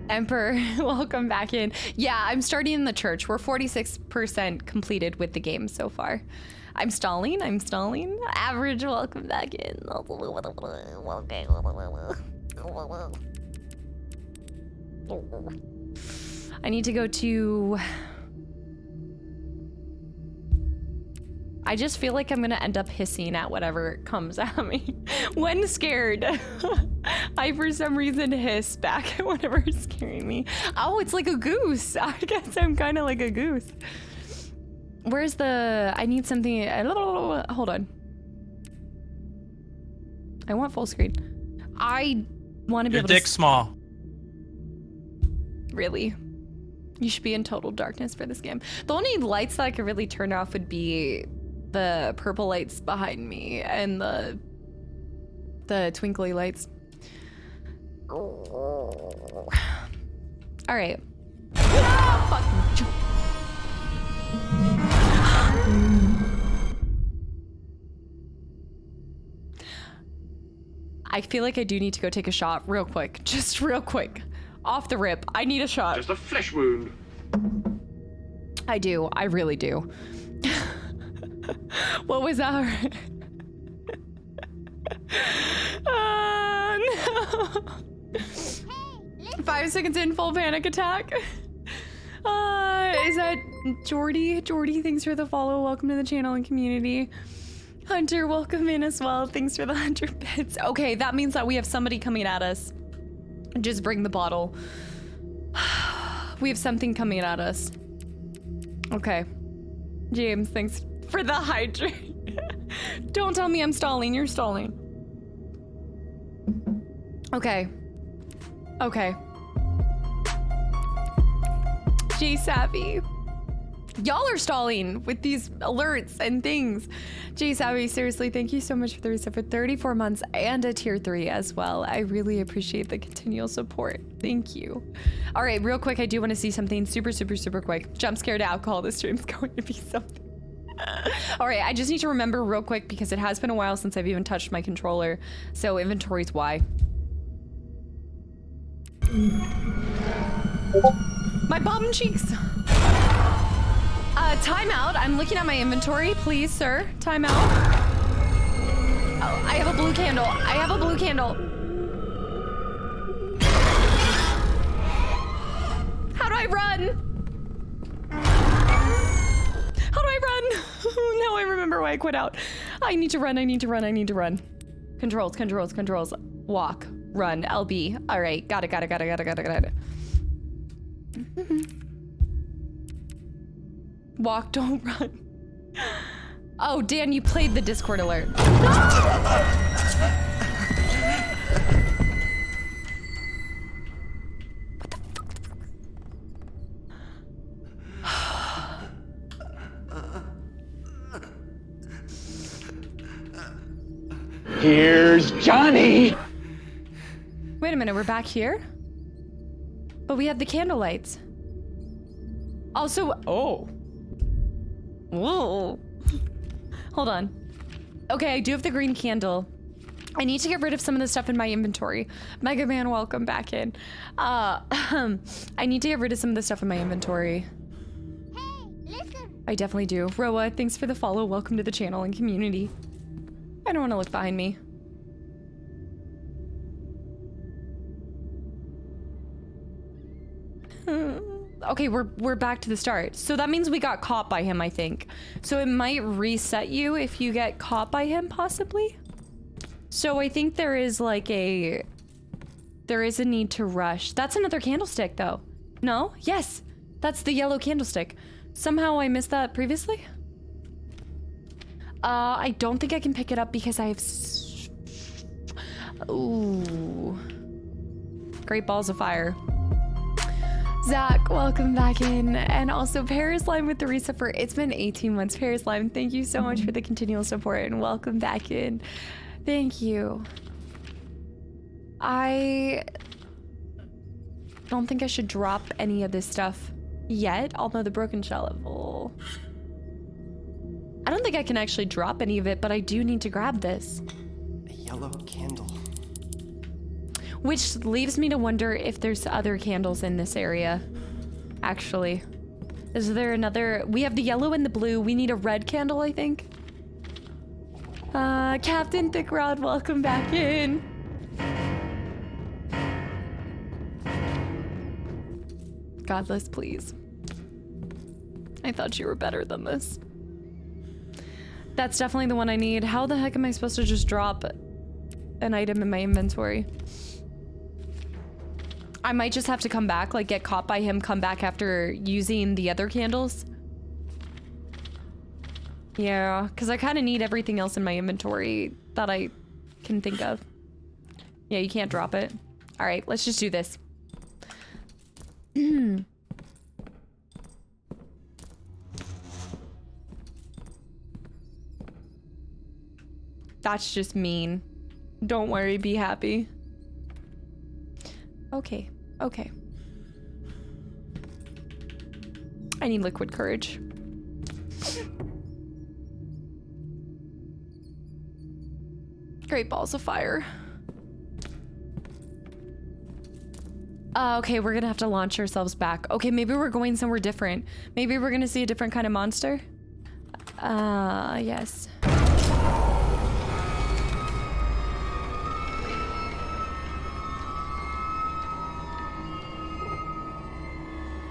Emperor, welcome back in. Yeah, I'm starting in the church. We're 46% completed with the game so far. I'm stalling. Average, welcome back in. I need to go to... I just feel like I'm gonna end up hissing at whatever comes at me. When scared, I for some reason hiss back at whatever's scaring me. Oh, it's like a goose. I guess I'm kind of like a goose. Where's the... I need something... Hold on. I want full screen. I want to be able to... Your dick's small. Really? You should be in total darkness for this game. The only lights that I could really turn off would be the purple lights behind me and the twinkly lights. All right. I feel like I do need to go take a shot real quick. Just real quick. Off the rip. I need a shot. Just a flesh wound. I do. I really do. What was our... no. 5 seconds in, full panic attack. Is that Jordy? Jordy, thanks for the follow. Welcome to the channel and community. Hunter, welcome in as well. Thanks for the 100 bits. Okay, that means that we have somebody coming at us. Just bring the bottle. We have something coming at us. Okay. James, thanks for the hydrate. Don't tell me I'm stalling. You're stalling. Okay. Okay. Jay Savvy. Y'all are stalling with these alerts and things. Jay Savvy, seriously, thank you so much for the reset for 34 months and a tier 3 as well. I really appreciate the continual support. Thank you. All right, real quick, I do want to see something super, super, super quick. Jump scare to alcohol. This stream's going to be something. All right, I just need to remember real quick because it has been a while since I've even touched my controller. So inventory's Y. My bum cheeks. Timeout. I'm looking at my inventory. Please, sir. Timeout. Oh, I have a blue candle. I have a blue candle. How do I run? How do I run? Now I remember. remember why I quit out. I need to run, I need to run, I need to run. Controls, controls, controls. Walk, run, LB. All right, got it. Walk, don't run. Oh, Dan, you played the Discord alert. Here's Johnny! Wait a minute, we're back here? But we had the candle lights. Also, oh. Whoa. Hold on. Okay, I do have the green candle. I need to get rid of some of the stuff in my inventory. Mega Man, welcome back in. I need to get rid of some of the stuff in my inventory. Hey, listen. I definitely do. Roa, thanks for the follow. Welcome to the channel and community. I don't want to look behind me. Okay, we're back to the start. So that means we got caught by him, I think. So it might reset you if you get caught by him, possibly. So I think there is like a need to rush. That's another candlestick though. No? Yes. That's the yellow candlestick. Somehow I missed that previously. I don't think I can pick it up because I have ooh. Great balls of fire. Zach, welcome back in. And also Paraslime with the reset for it's been 18 months. Paraslime, thank you so much for the continual support and welcome back in. Thank you. I don't think I should drop any of this stuff yet, although the broken shell level. I don't think I can actually drop any of it, but I do need to grab this. A yellow candle. Which leaves me to wonder if there's other candles in this area. Actually. Is there another? We have the yellow and the blue. We need a red candle, I think. Captain Thickrod, welcome back in. Godless, please. I thought you were better than this. That's definitely the one I need. How the heck am I supposed to just drop an item in my inventory? I might just have to come back, like get caught by him, come back after using the other candles. Yeah, because I kind of need everything else in my inventory that I can think of. Yeah, you can't drop it. All right, let's just do this. That's just mean. Don't worry, be happy. Okay, okay. I need liquid courage. Great balls of fire. Okay, we're gonna have to launch ourselves back. Okay, maybe we're going somewhere different. Maybe we're gonna see a different kind of monster. Yes.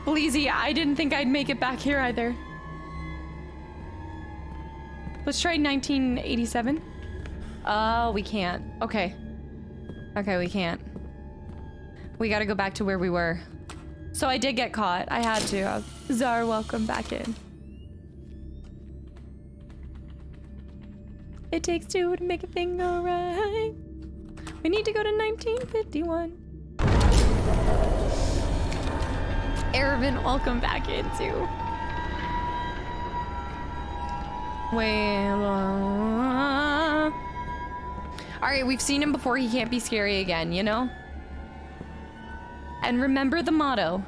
Bleezy, I didn't think I'd make it back here either. Let's try 1987. Oh, we can't. Okay. Okay, we can't. We gotta go back to where we were. So I did get caught. I had to. Zar, welcome back in. It takes two to make a thing go right. We need to go to 1951. Aravind, welcome back in too. Well, all right, we've seen him before. He can't be scary again, you know? And remember the motto.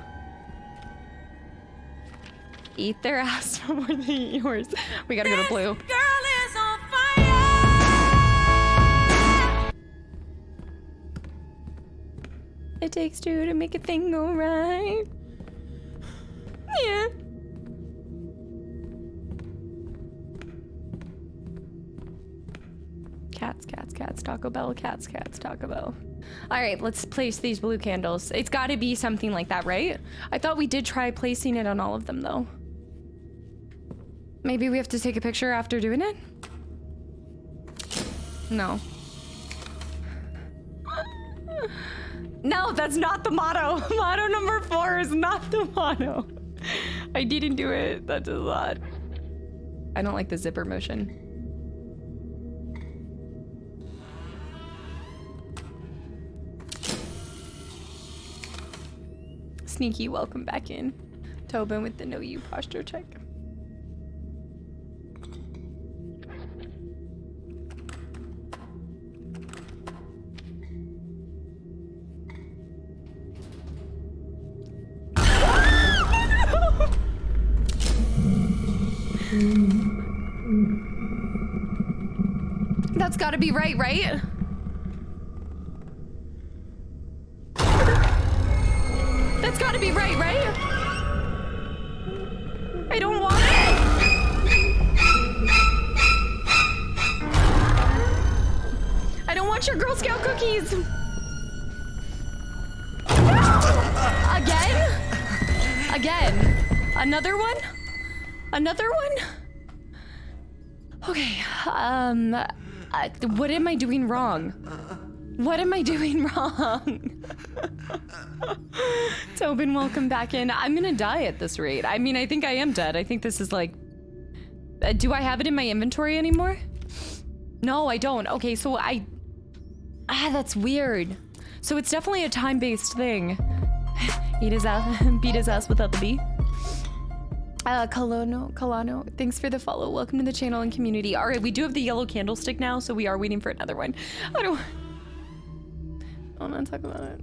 Eat their ass before they eat yours. We gotta go to blue. Girl is on fire. It takes two to make a thing go right. Yeah. Cats, cats, cats, Taco Bell, cats, cats, Taco Bell. All right, let's place these blue candles. It's got to be something like that, right? I thought we did try placing it on all of them, though. Maybe we have to take a picture after doing it? No. No, that's not the motto. Motto number 4 is not the motto. I didn't do it. That is odd. I don't like the zipper motion. Sneaky, welcome back in. Tobin with the no you posture check. That's gotta be right, right? That's gotta be right, right? I don't want it! I don't want your Girl Scout cookies! Again? Again? Another one? Another one? Okay, what am I doing wrong? What am I doing wrong? Tobin, welcome back in. I'm gonna die at this rate. I mean, I think I am dead. I think this is like... do I have it in my inventory anymore? No, I don't. Okay, so that's weird. So it's definitely a time-based thing. Eat his ass, beat his ass without the B. Colano, thanks for the follow. Welcome to the channel and community. All right, we do have the yellow candlestick now, so we are waiting for another one. I don't want to talk about it.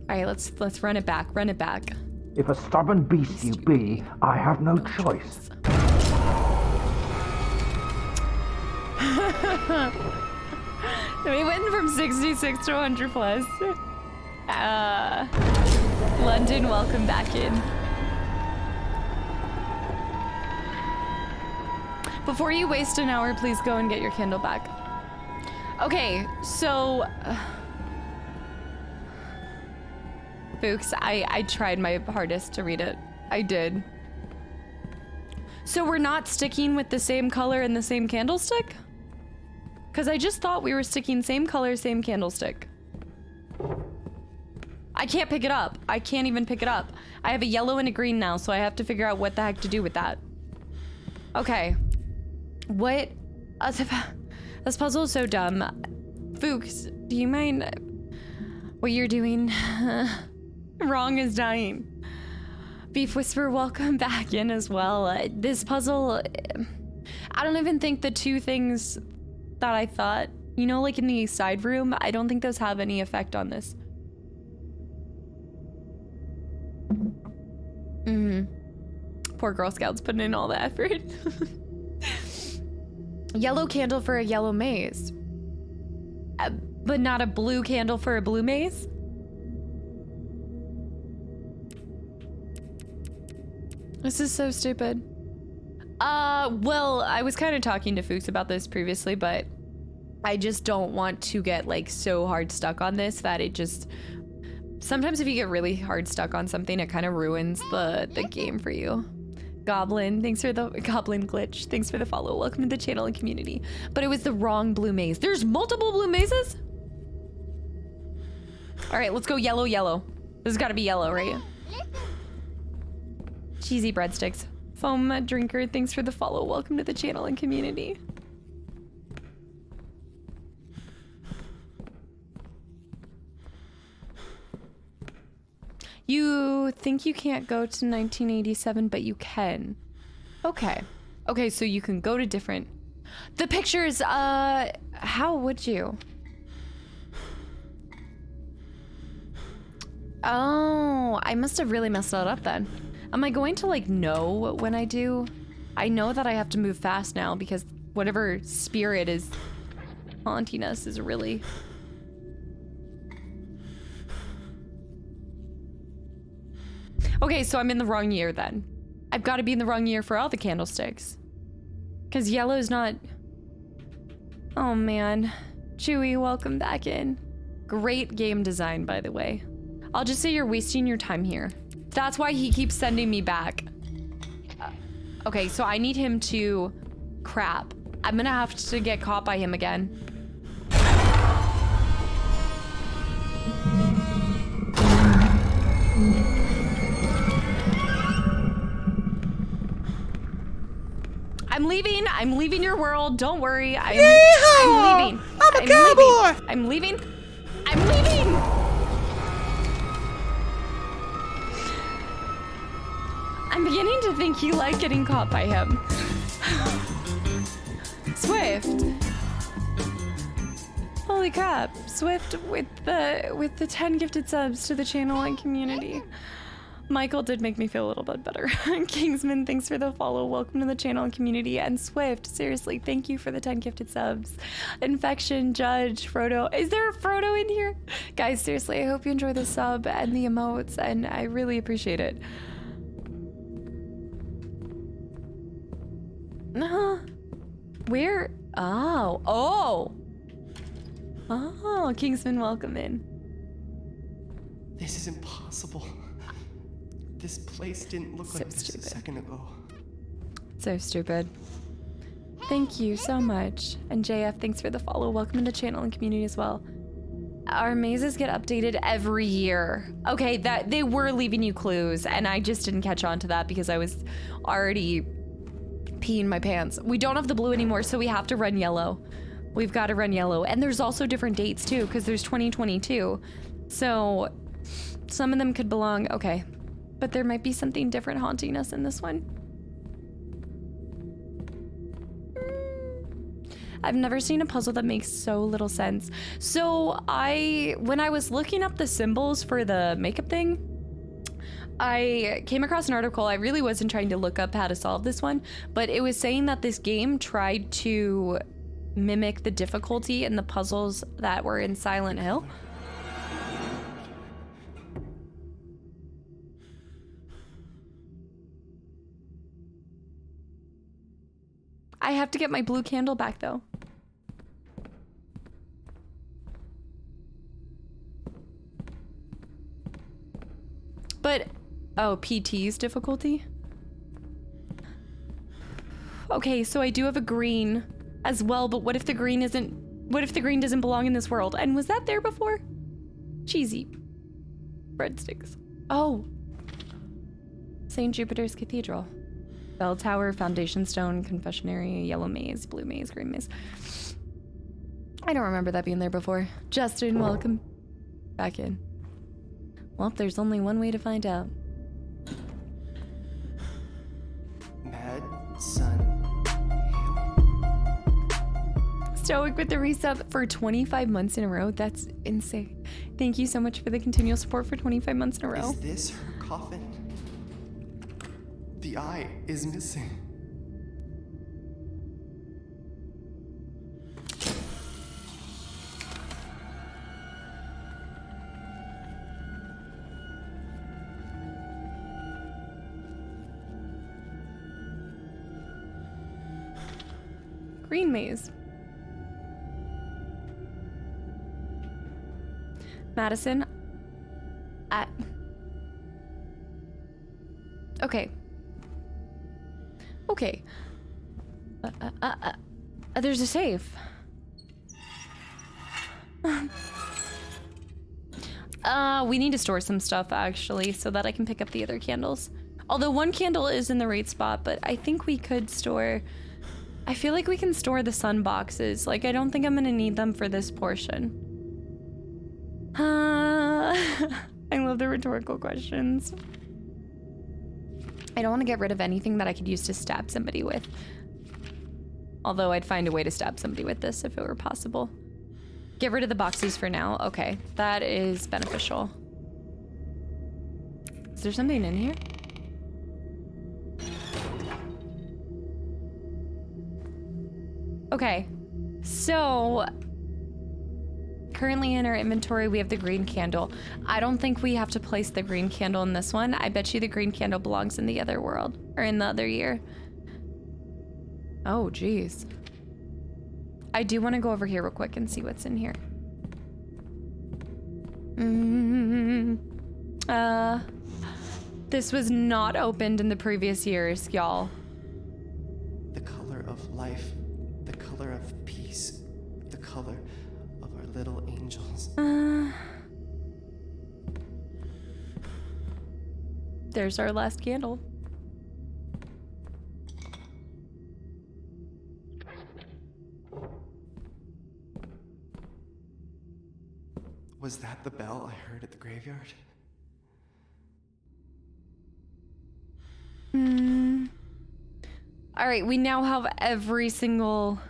All right, let's run it back. Run it back. If a stubborn beast you be, I have no choice. We went from 66 to 100 plus. London, welcome back in. Before you waste an hour, please go and get your candle back. Okay, so... Fuchs, I tried my hardest to read it. I did. So we're not sticking with the same color and the same candlestick? Because I just thought we were sticking same color, same candlestick. I can't pick it up. I can't even pick it up. I have a yellow and a green now, so I have to figure out what the heck to do with that. Okay. What? This puzzle is so dumb. Fuchs, do you mind what you're doing? Wrong is dying. Beef Whisperer, welcome back in as well. This puzzle, I don't even think the two things that I thought, you know, like in the side room, I don't think those have any effect on this. Poor Girl Scouts putting in all the effort. Yellow candle for a yellow maze. But not a blue candle for a blue maze? This is so stupid. Well, I was kind of talking to Fuchs about this previously, but I just don't want to get like so hard stuck on this that it just... Sometimes if you get really hard stuck on something, it kind of ruins the game for you. Goblin, thanks for the Goblin Glitch. Thanks for the follow. Welcome to the channel and community. But it was the wrong blue maze. There's multiple blue mazes? All right, let's go yellow, yellow. This has got to be yellow, right? Cheesy breadsticks. Foam Drinker, thanks for the follow. Welcome to the channel and community. You think you can't go to 1987, but you can. Okay. Okay, so you can go to different... The pictures, how would you? Oh, I must have really messed that up then. Am I going to like know when I do? I know that I have to move fast now because whatever spirit is haunting us is really... Okay, so I'm in the wrong year then. I've got to be in the wrong year for all the candlesticks. Because yellow's not... Oh man. Chewy, welcome back in. Great game design, by the way. I'll just say you're wasting your time here. That's why he keeps sending me back. Okay, so I need him to... Crap. I'm gonna have to get caught by him again. I'm leaving. I'm leaving your world. Don't worry. I'm leaving. I'm a cowboy. I'm leaving. I'm leaving. I'm beginning to think you like getting caught by him. Swift. Holy crap. Swift with the 10 gifted subs to the channel and community. Michael did make me feel a little bit better. Kingsman, thanks for the follow. Welcome to the channel and community. And Swift, seriously, thank you for the 10 gifted subs. Infection, Judge, Frodo. Is there a Frodo in here? Guys, seriously, I hope you enjoy the sub and the emotes, and I really appreciate it. Where? Oh, Kingsman, welcome in. This is impossible. This place didn't look So like this stupid. a second ago. So stupid. Thank you so much. And JF, thanks for the follow. Welcome to the channel and community as well. Our mazes get updated every year. Okay, that they were leaving you clues, and I just didn't catch on to that because I was already peeing my pants. We don't have the blue anymore, so we have to run yellow. We've got to run yellow. And there's also different dates too, because there's 2022. So some of them could belong, okay. But there might be something different haunting us in this one. I've never seen a puzzle that makes so little sense. So when I was looking up the symbols for the makeup thing, I came across an article. I really wasn't trying to look up how to solve this one, but it was saying that this game tried to mimic the difficulty in the puzzles that were in Silent Hill. I have to get my blue candle back though. But, oh, PT's difficulty? Okay, so I do have a green as well, but what if the green doesn't belong in this world? And was that there before? Cheesy. Breadsticks. Oh. St. Jupiter's Cathedral. Bell Tower, Foundation Stone, Confessionary, Yellow Maze, Blue Maze, Green Maze. I don't remember that being there before. Justin, welcome back in. Well, there's only one way to find out. MADiSON. Stoic with the resub for 25 months in a row. That's insane. Thank you so much for the continual support for 25 months in a row. Is this her coffin? The eye is missing. Green Maze. MADiSON. Okay. Okay. There's a safe. We need to store some stuff actually so that I can pick up the other candles. Although one candle is in the right spot, but I think we could store... I feel like we can store the sun boxes. Like, I don't think I'm gonna need them for this portion. I love the rhetorical questions. I don't want to get rid of anything that I could use to stab somebody with. Although I'd find a way to stab somebody with this if it were possible. Get rid of the boxes for now. Okay, that is beneficial. Is there something in here? Okay, so currently in our inventory we have the green candle. I don't think we have to place the green candle in this one. I bet you the green candle belongs in the other world, or in the other year. Oh, geez. I do want to go over here real quick and see what's in here. This was not opened in the previous years, y'all. of life, the color of peace, the color of our little angels. There's our last candle. Was that the bell I heard at the graveyard? All right, we now have every single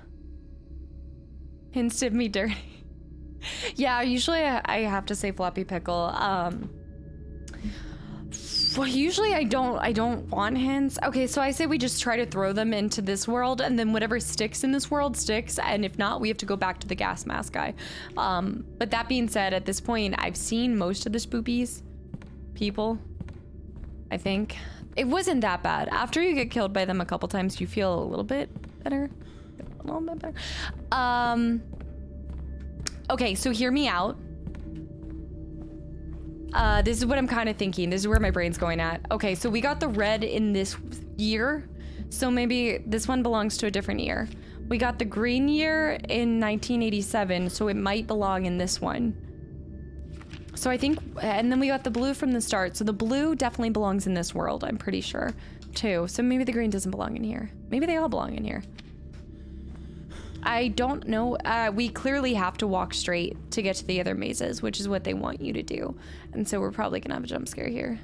hint of me dirty. Yeah, usually I have to say floppy pickle. Well, usually I don't want hints. Okay, so I say we just try to throw them into this world, and then whatever sticks in this world sticks, and if not, we have to go back to the gas mask guy. But that being said, at this point, I've seen most of the spoopies people, I think. It wasn't that bad. After you get killed by them a couple times, you feel a little bit better. A little bit better. Okay, so hear me out. This is what I'm kind of thinking. This is where my brain's going at. Okay, so we got the red in this year. So maybe this one belongs to a different year. We got the green year in 1987, so it might belong in this one. So I think, and then we got the blue from the start. So the blue definitely belongs in this world, I'm pretty sure, too. So maybe the green doesn't belong in here. Maybe they all belong in here. I don't know. We clearly have to walk straight to get to the other mazes, which is what they want you to do. And so we're probably gonna have a jump scare here.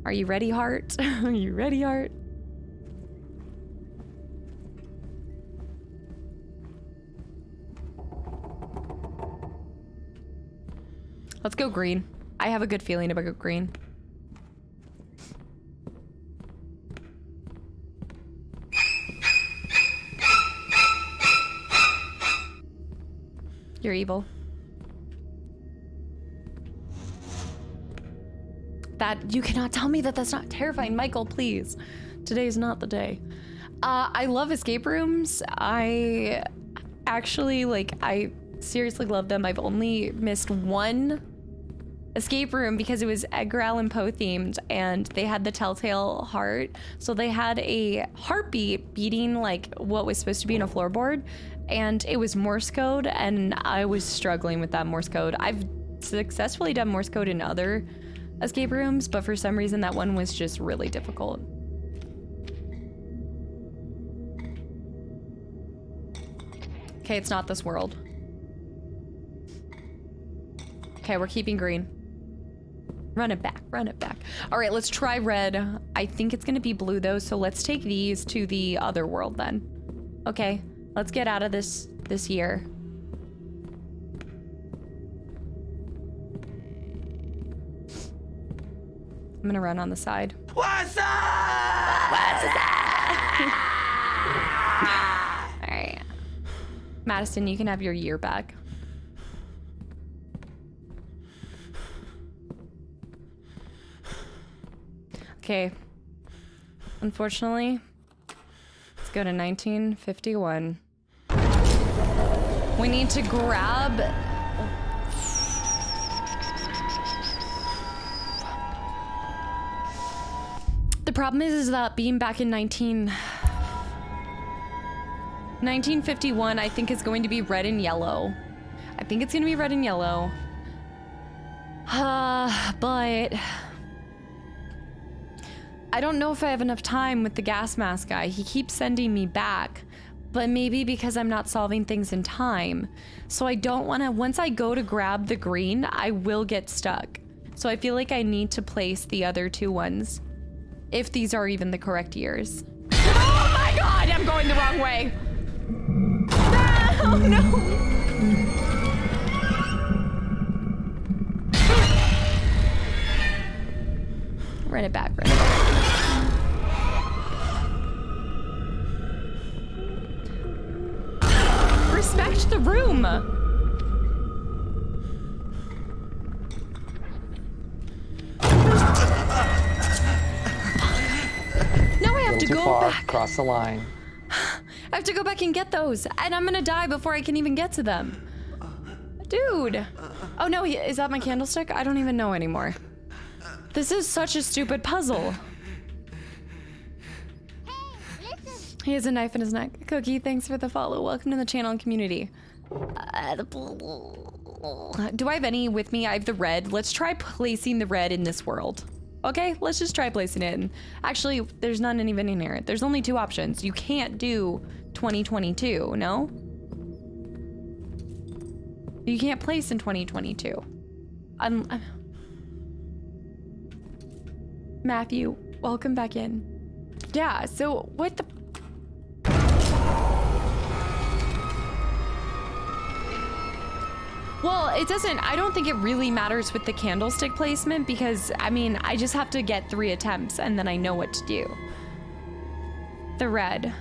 Are you ready, heart? Are you ready, heart? Let's go green. I have a good feeling about green. You're evil. That, you cannot tell me that that's not terrifying, Michael, please. Today is not the day. I love escape rooms. I actually, I seriously love them. I've only missed one escape room because it was Edgar Allan Poe themed, and they had the telltale heart. So they had a heartbeat beating what was supposed to be in a floorboard, and it was Morse code, and I was struggling with that Morse code. I've successfully done Morse code in other escape rooms, but for some reason that one was just really difficult. Okay, it's not this world. Okay, we're keeping green. Run it back, run it back. All right, let's try red. I think it's gonna be blue though, so let's take these to the other world then. Okay, let's get out of this year. I'm gonna run on the side. What's up? What's up? All right. Madison, you can have your year back. Okay. Unfortunately, let's go to 1951. We need to grab... The problem is that being back in 1951, I think is going to be red and yellow. I think it's gonna be red and yellow. But I don't know if I have enough time with the gas mask guy. He keeps sending me back, but maybe because I'm not solving things in time. So I don't wanna, once I go to grab the green, I will get stuck. So I feel like I need to place the other two ones, if these are even the correct years. Oh my God, I'm going the wrong way. Oh no. Run it back, run it back. Respect the room. Now I have to go back. Cross the line. I have to go back and get those, and I'm gonna die before I can even get to them. Dude. Oh no, is that my candlestick? I don't even know anymore. This is such a stupid puzzle. He has a knife in his neck. Cookie, thanks for the follow. Welcome to the channel and community. Do I have any with me? I have the red. Let's try placing the red in this world. Okay, let's just try placing it in. Actually, there's none even in here. There's only two options. You can't do 2022, no? You can't place in 2022. Matthew, welcome back in. Yeah, so what the... Well, it doesn't, I don't think it really matters with the candlestick placement because, I mean, I just have to get 3 attempts and then I know what to do. The red.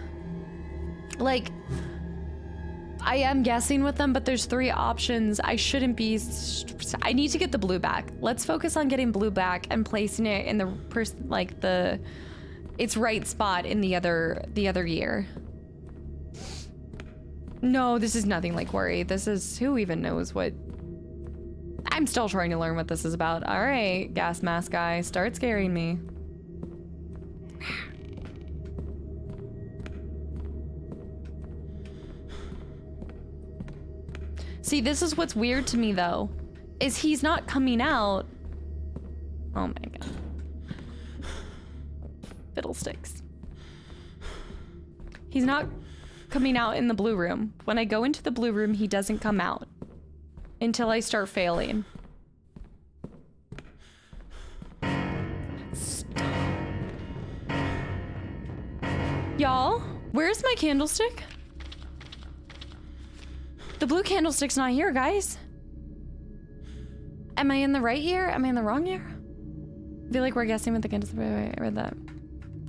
Like, I am guessing with them, but there's 3 options. I shouldn't be, I need to get the blue back. Let's focus on getting blue back and placing it in the, its right spot in the other year. No, this is nothing like worry. This is, who even knows what... I'm still trying to learn what this is about. All right, gas mask guy, start scaring me. See, this is what's weird to me though, is he's not coming out. Oh my god. Fiddlesticks. He's not coming out in the blue room. When I go into the blue room, he doesn't come out until I start failing. Y'all, where's my candlestick? The blue candlestick's not here, guys. Am I in the right year? Am I in the wrong year? I feel like we're guessing with the candlestick. Wait, I read that.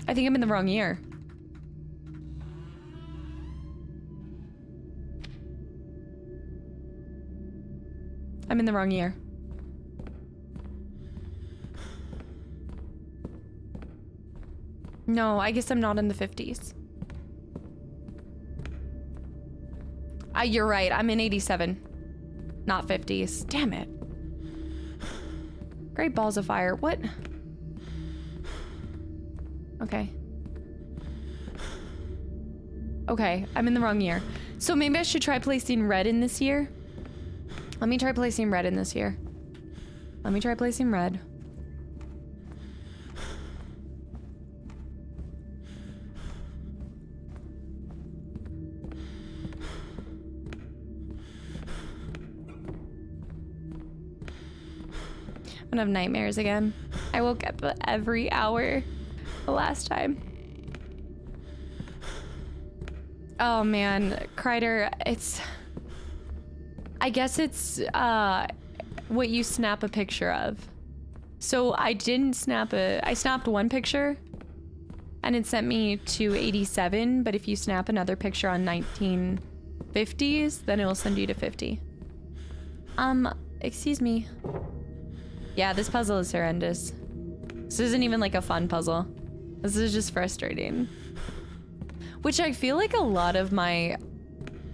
I think I'm in the wrong year. I'm in the wrong year. No, I guess I'm not in the 50s. You're right, I'm in 87. Not 50s. Damn it. Great balls of fire. What? Okay. Okay, I'm in the wrong year. So maybe I should try placing red in this year. Let me try placing red in this year. Let me try placing red. I'm gonna have nightmares again. I woke up every hour the last time. Oh man, Kreider, it's... I guess it's what you snap a picture of. So I didn't snap I snapped one picture and it sent me to 87, but if you snap another picture on 1950s, then it will send you to 50. Excuse me. Yeah, this puzzle is horrendous. This isn't even like a fun puzzle. This is just frustrating. Which I feel like a lot of my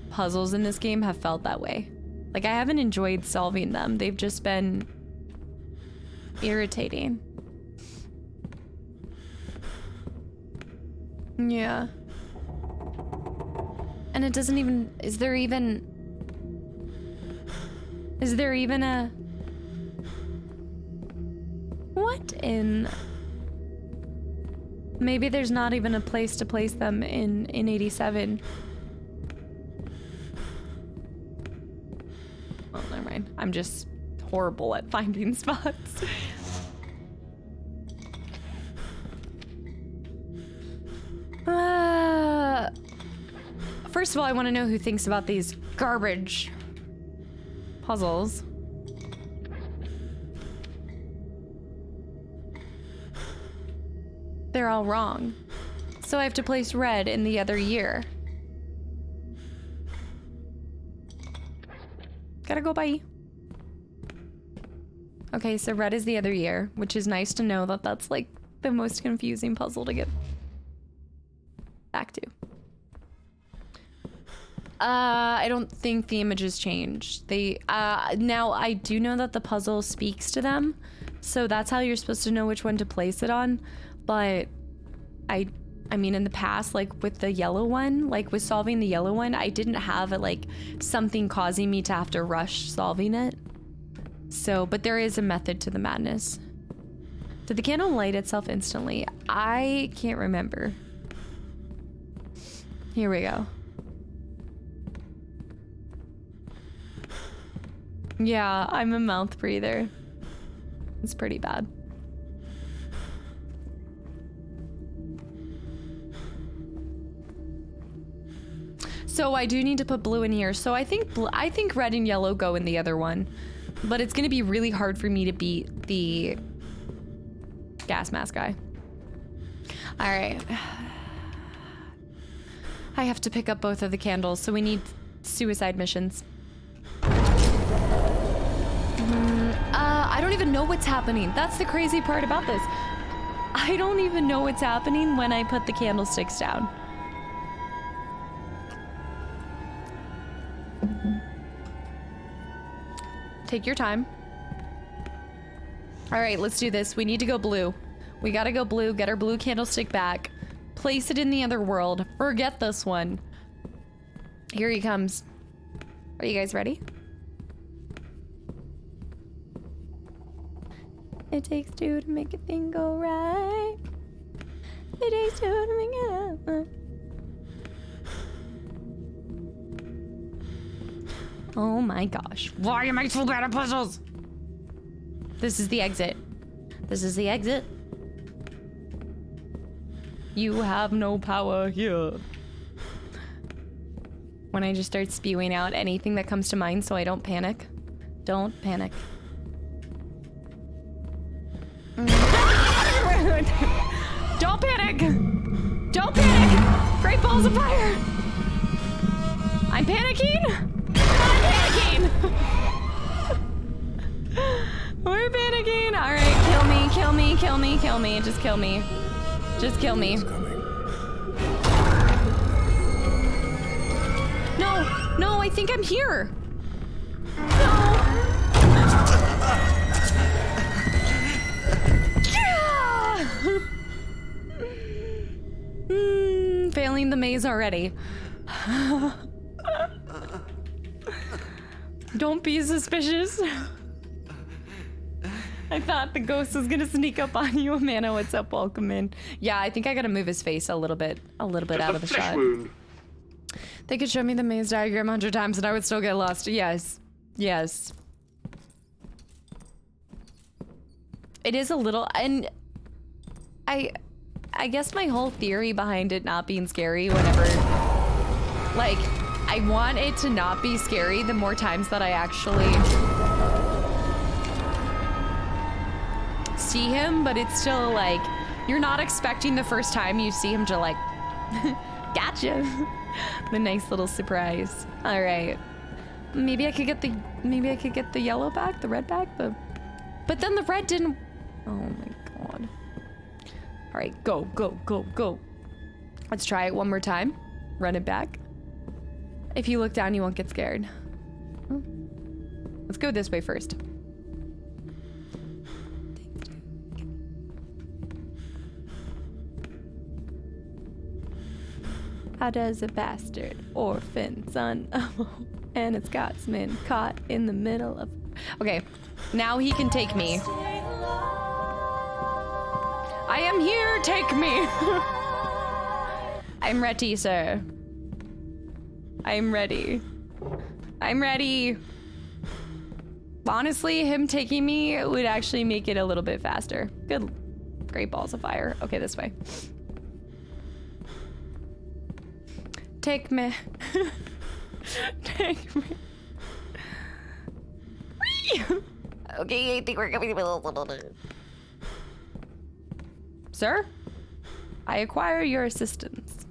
puzzles in this game have felt that way. Like, I haven't enjoyed solving them. They've just been irritating. Yeah. And it doesn't even... Is there even a... What in... Maybe there's not even a place to place them in 87. Oh, never mind. I'm just horrible at finding spots. First of all, I want to know who thinks about these garbage puzzles. They're all wrong. So I have to place red in the other year. Gotta go by. Okay, so red is the other year, which is nice to know that that's like the most confusing puzzle to get back to. I don't think the images changed. They, now I do know that the puzzle speaks to them, so that's how you're supposed to know which one to place it on, but I I mean, in the past, like with the yellow one, like with solving the yellow one, I didn't have like something causing me to have to rush solving it. So, but there is a method to the madness. Did the candle light itself instantly? I can't remember. Here we go. Yeah, I'm a mouth breather. It's pretty bad. So I do need to put blue in here. So I think red and yellow go in the other one. But it's gonna be really hard for me to beat the gas mask guy. All right. I have to pick up both of the candles, so we need suicide missions. I don't even know what's happening. That's the crazy part about this. I don't even know what's happening when I put the candlesticks down. Take your time. All right, let's do this. We need to go blue. We gotta go blue, get our blue candlestick back, place it in the other world. Forget this one. Here he comes. Are you guys ready? It takes two to make a thing go right. It takes two to make it happen. Oh my gosh. Why am I so bad at puzzles? This is the exit. This is the exit. You have no power here. When I just start spewing out anything that comes to mind so I don't panic. Don't panic. Don't panic! Don't panic! Great balls of fire! I'm panicking! I'm panicking! We're panicking! Alright, kill me, kill me, kill me, kill me. Just kill me. Just kill me. No! No, I think I'm here! No! Failing the maze already. Don't be suspicious. I thought the ghost was gonna sneak up on you. Amanda, what's up? Welcome in. Yeah, I think I gotta move his face a little bit out of the shot. Wound. They could show me the maze diagram 100 times and I would still get lost. Yes. Yes. It is a little, and I guess my whole theory behind it not being scary whenever, like, I want it to not be scary the more times that I actually see him, but it's still like, you're not expecting the first time you see him to like, gotcha. The nice little surprise. All right. Maybe I could get the yellow back, the red back, but then the red didn't, oh my God. All right, go, go, go, go. Let's try it one more time. Run it back. If you look down, you won't get scared. Let's go this way first. How does a bastard orphan son and its Scotsman caught in the middle of... Okay, now he can take me. I am here, take me. I'm ready, sir. I'm ready. I'm ready. Honestly, him taking me would actually make it a little bit faster. Good. Great balls of fire. Okay, this way. Take me. Take me. Okay, I think we're coming a little bit. Sir, I acquire your assistance.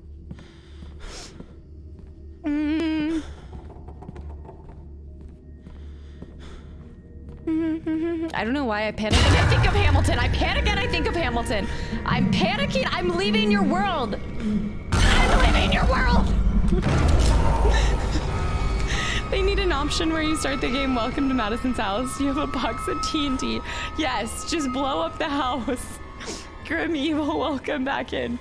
I don't know why I panic and I think of Hamilton. I panic and I think of Hamilton. I'm panicking. I'm leaving your world. I'm leaving your world. They need an option where you start the game, welcome to Madison's house. You have a box of TNT. Yes, just blow up the house. Grim Evil, welcome back in.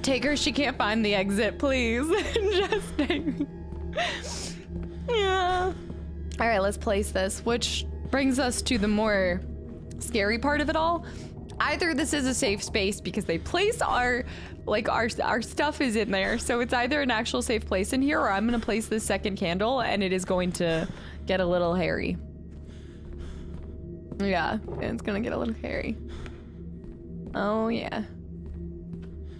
Take her, she can't find the exit, please. Just take me. Yeah. All right, let's place this, which brings us to the more scary part of it all. Either this is a safe space because they place our stuff is in there, so it's either an actual safe place in here, or I'm gonna place this second candle and it is going to get a little hairy. Yeah, it's gonna get a little hairy. Oh yeah.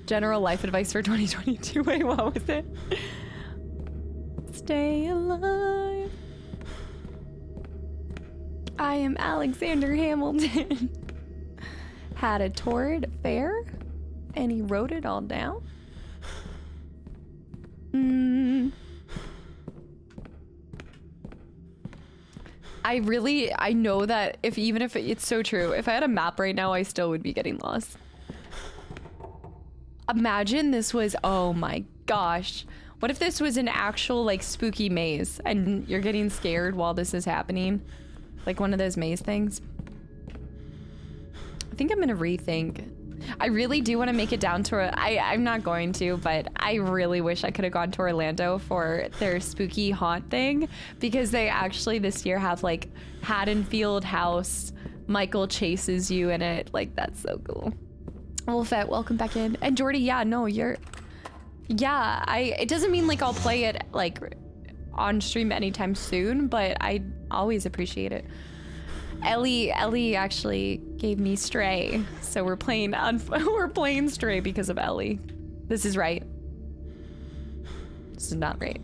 General life advice for 2022. Wait, what was it? Stay alive. I am Alexander Hamilton. Had a torrid affair, and he wrote it all down. I know that even if it's so true, if I had a map right now, I still would be getting lost. Imagine this was, oh my gosh. What if this was an actual like spooky maze and you're getting scared while this is happening? Like one of those maze things. I think I'm gonna rethink. I really do want to make it down to I'm not going to, but I really wish I could have gone to Orlando for their spooky haunt thing, because they actually this year have like Haddonfield House. Michael chases you in it. Like, that's so cool. Wolfette, welcome back in. And Jordy, yeah, no, it doesn't mean like I'll play it like on stream anytime soon, but I always appreciate it. Ellie actually gave me Stray, so we're playing Stray because of Ellie. This is right. This is not right.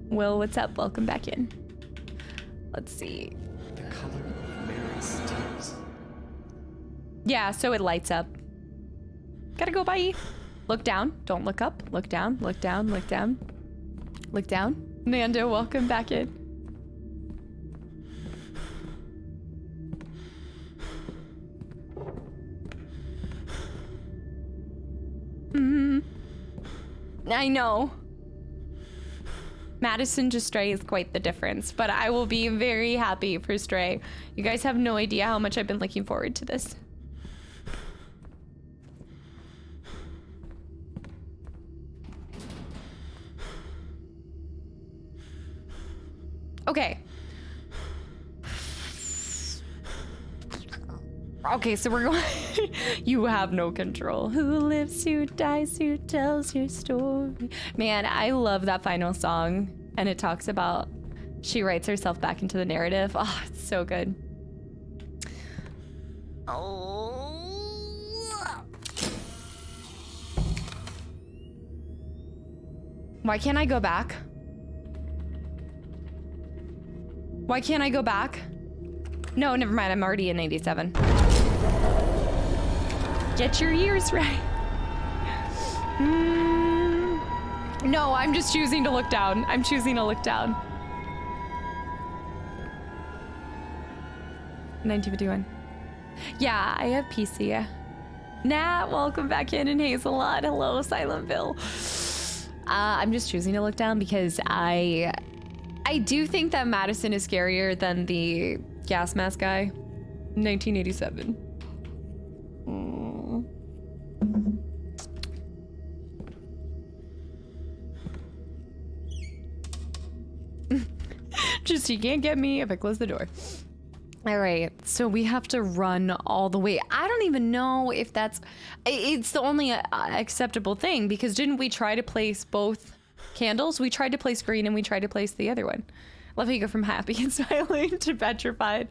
Will, what's up? Welcome back in. Let's see. The color of Mary's tears. Yeah, so it lights up. Gotta go, bye. Look down, don't look up. Look down, look down, look down. Look down. Nando, welcome back in. I know. MADiSON to Stray is quite the difference, but I will be very happy for Stray. You guys have no idea how much I've been looking forward to this. Okay. Okay, so we're going. You have no control. Who lives, who dies, who tells your story? Man, I love that final song. And it talks about she writes herself back into the narrative. Oh, it's so good. Oh. Why can't I go back? Why can't I go back? No, never mind. I'm already in 87. Get your ears right. No, I'm just choosing to look down. I'm choosing to look down. 1951. Yeah, I have PC. Nat, welcome back in, and Hazelot. Hello, Silentville. I'm just choosing to look down because I do think that MADiSON is scarier than the gas mask guy. 1987. Just, you can't get me if I close the door. All right, so we have to run all the way. I don't even know if it's the only acceptable thing, because didn't we try to place both candles? We tried to place green and we tried to place the other one. Love how you go from happy and smiling to petrified.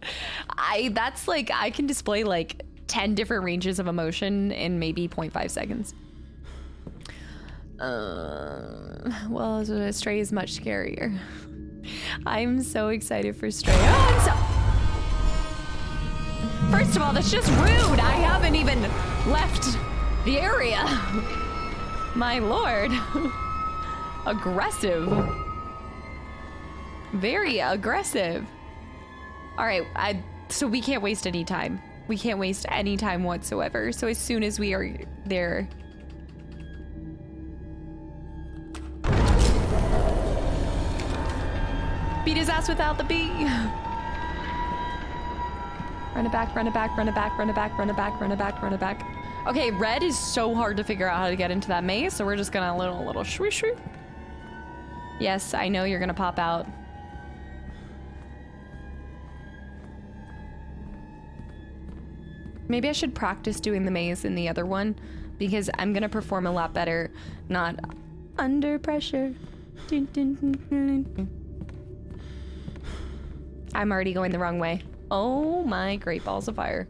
That's like, I can display like 10 different ranges of emotion in maybe 0.5 seconds. Well, Stray is much scarier. I'm so excited for Stray. First of all, that's just rude. I haven't even left the area. My lord. Aggressive. Very aggressive. All right, so we can't waste any time. We can't waste any time whatsoever. So as soon as we are there. Beat his ass without the beat. Run it back, run it back, run it back, run it back, run it back, run it back, run it back. Okay, red is so hard to figure out how to get into that maze, so we're just gonna little shwee shwee. Yes, I know you're gonna pop out. Maybe I should practice doing the maze in the other one because I'm gonna perform a lot better, not under pressure. Dun, dun, dun, dun, dun. I'm already going the wrong way. Oh my great balls of fire.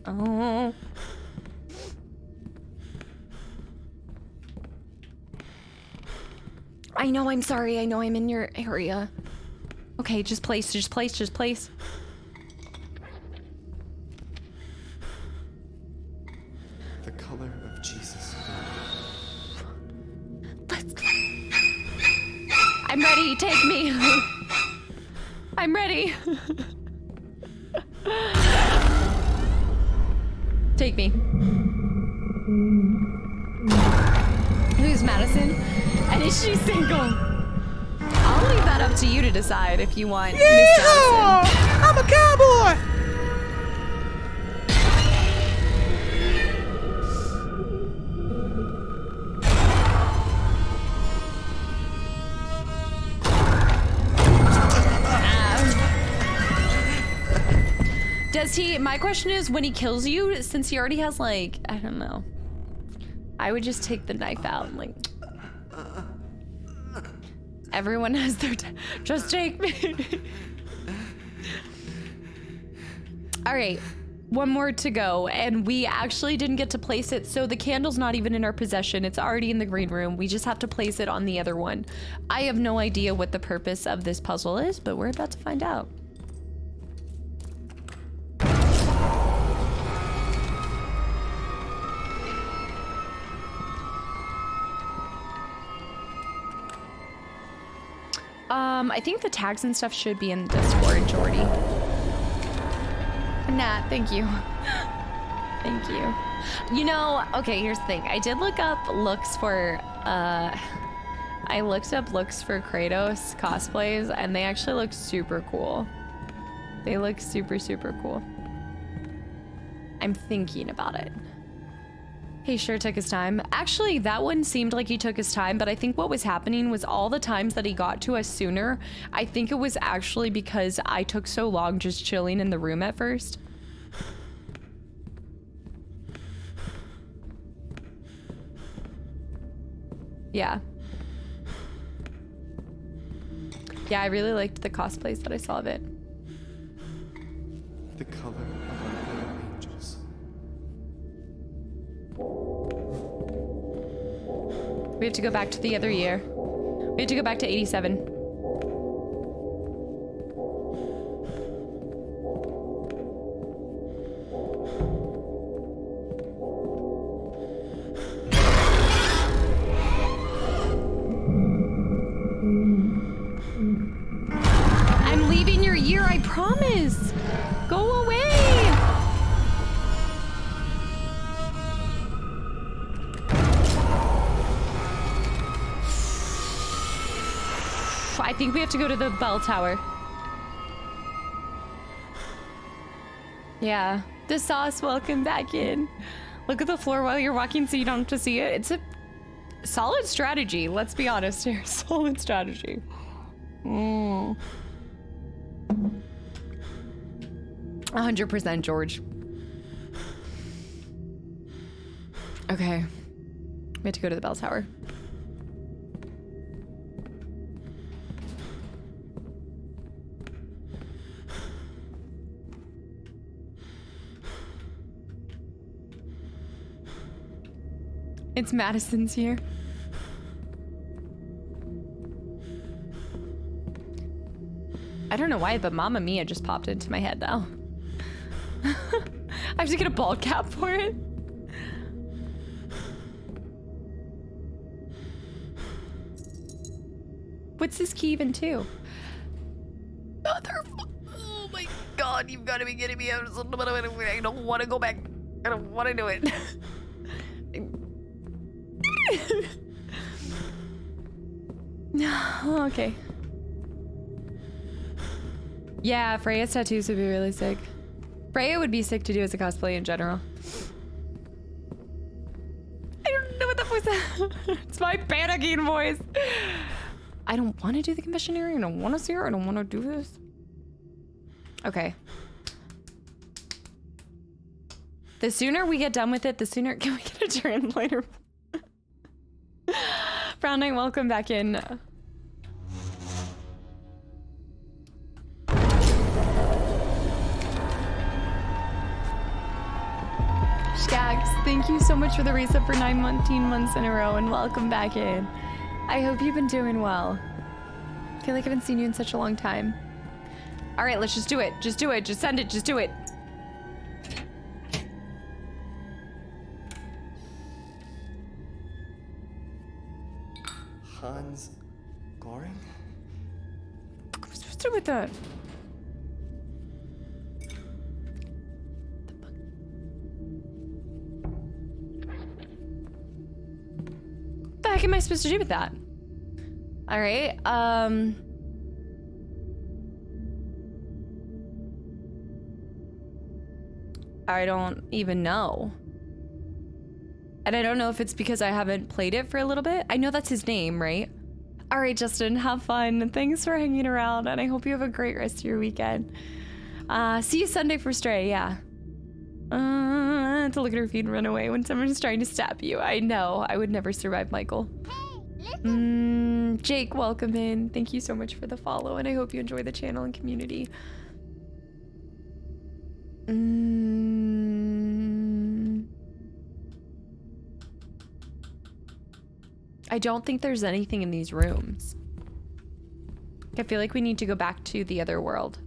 Oh. I know, I'm sorry. I know I'm in your area. Okay, just place. The color of Jesus. I'm ready. Take me. I'm ready. Take me. Who's Madison? And is she single? I'll leave that up to you to decide if you want Miss Madison. I'm a cowboy! Does he, my question is, when he kills you, since he already has like, I don't know. I would just take the knife out and like, everyone has their, just take me. All right, one more to go. And we actually didn't get to place it. So the candle's not even in our possession. It's already in the green room. We just have to place it on the other one. I have no idea what the purpose of this puzzle is, but we're about to find out. I think the tags and stuff should be in Discord, Jordy. Nat, thank you. Thank you. You know, okay, here's the thing. I did look up looks for, I looked up looks for Kratos cosplays, and they actually look super cool. They look super, super cool. I'm thinking about it. He sure took his time. Actually, that one seemed like he took his time, but I think what was happening was all the times that he got to us sooner, I think it was actually because I took so long just chilling in the room at first. Yeah. Yeah, I really liked the cosplays that I saw of it. The color of our little angels. We have to go back to the other year. We have to go back to 87. I'm leaving your year, I promise. Go away. I think we have to go to the bell tower. Yeah. The sauce, welcome back in. Look at the floor while you're walking so you don't have to see it. It's a solid strategy. Let's be honest here. Solid strategy. 100% George. Okay. We have to go to the bell tower. It's Madison's here. I don't know why, but Mamma Mia just popped into my head now. I have to get a ball cap for it. What's this key even to? Oh my god, you've got to be kidding me. I don't want to go back. I don't want to do it. Okay. Yeah, Freya's tattoos would be really sick. Freya would be sick to do as a cosplay in general. I don't know what that voice is. It's my panicking voice. I don't want to do the confessionary. I don't want to see her. I don't want to do this. Okay. The sooner we get done with it, the sooner can we get a translator. Brown Knight, welcome back in. Skax, thank you so much for the reset for 19 months in a row and welcome back in. I hope you've been doing well. I feel like I haven't seen you in such a long time. All right, let's just do it. Just do it. Just send it. Just do it. Hans Goring? What am I supposed to do with that? What the heck am I supposed to do with that? All right, I don't even know. And I don't know if it's because I haven't played it for a little bit. I know that's his name, right? All right, Justin, have fun. Thanks for hanging around, and I hope you have a great rest of your weekend. See you Sunday for Stray, yeah. To look at her feet and run away when someone's trying to stab you. I know, I would never survive, Michael. Jake, welcome in. Thank you so much for the follow, and I hope you enjoy the channel and community. I don't think there's anything in these rooms. I feel like we need to go back to the other world.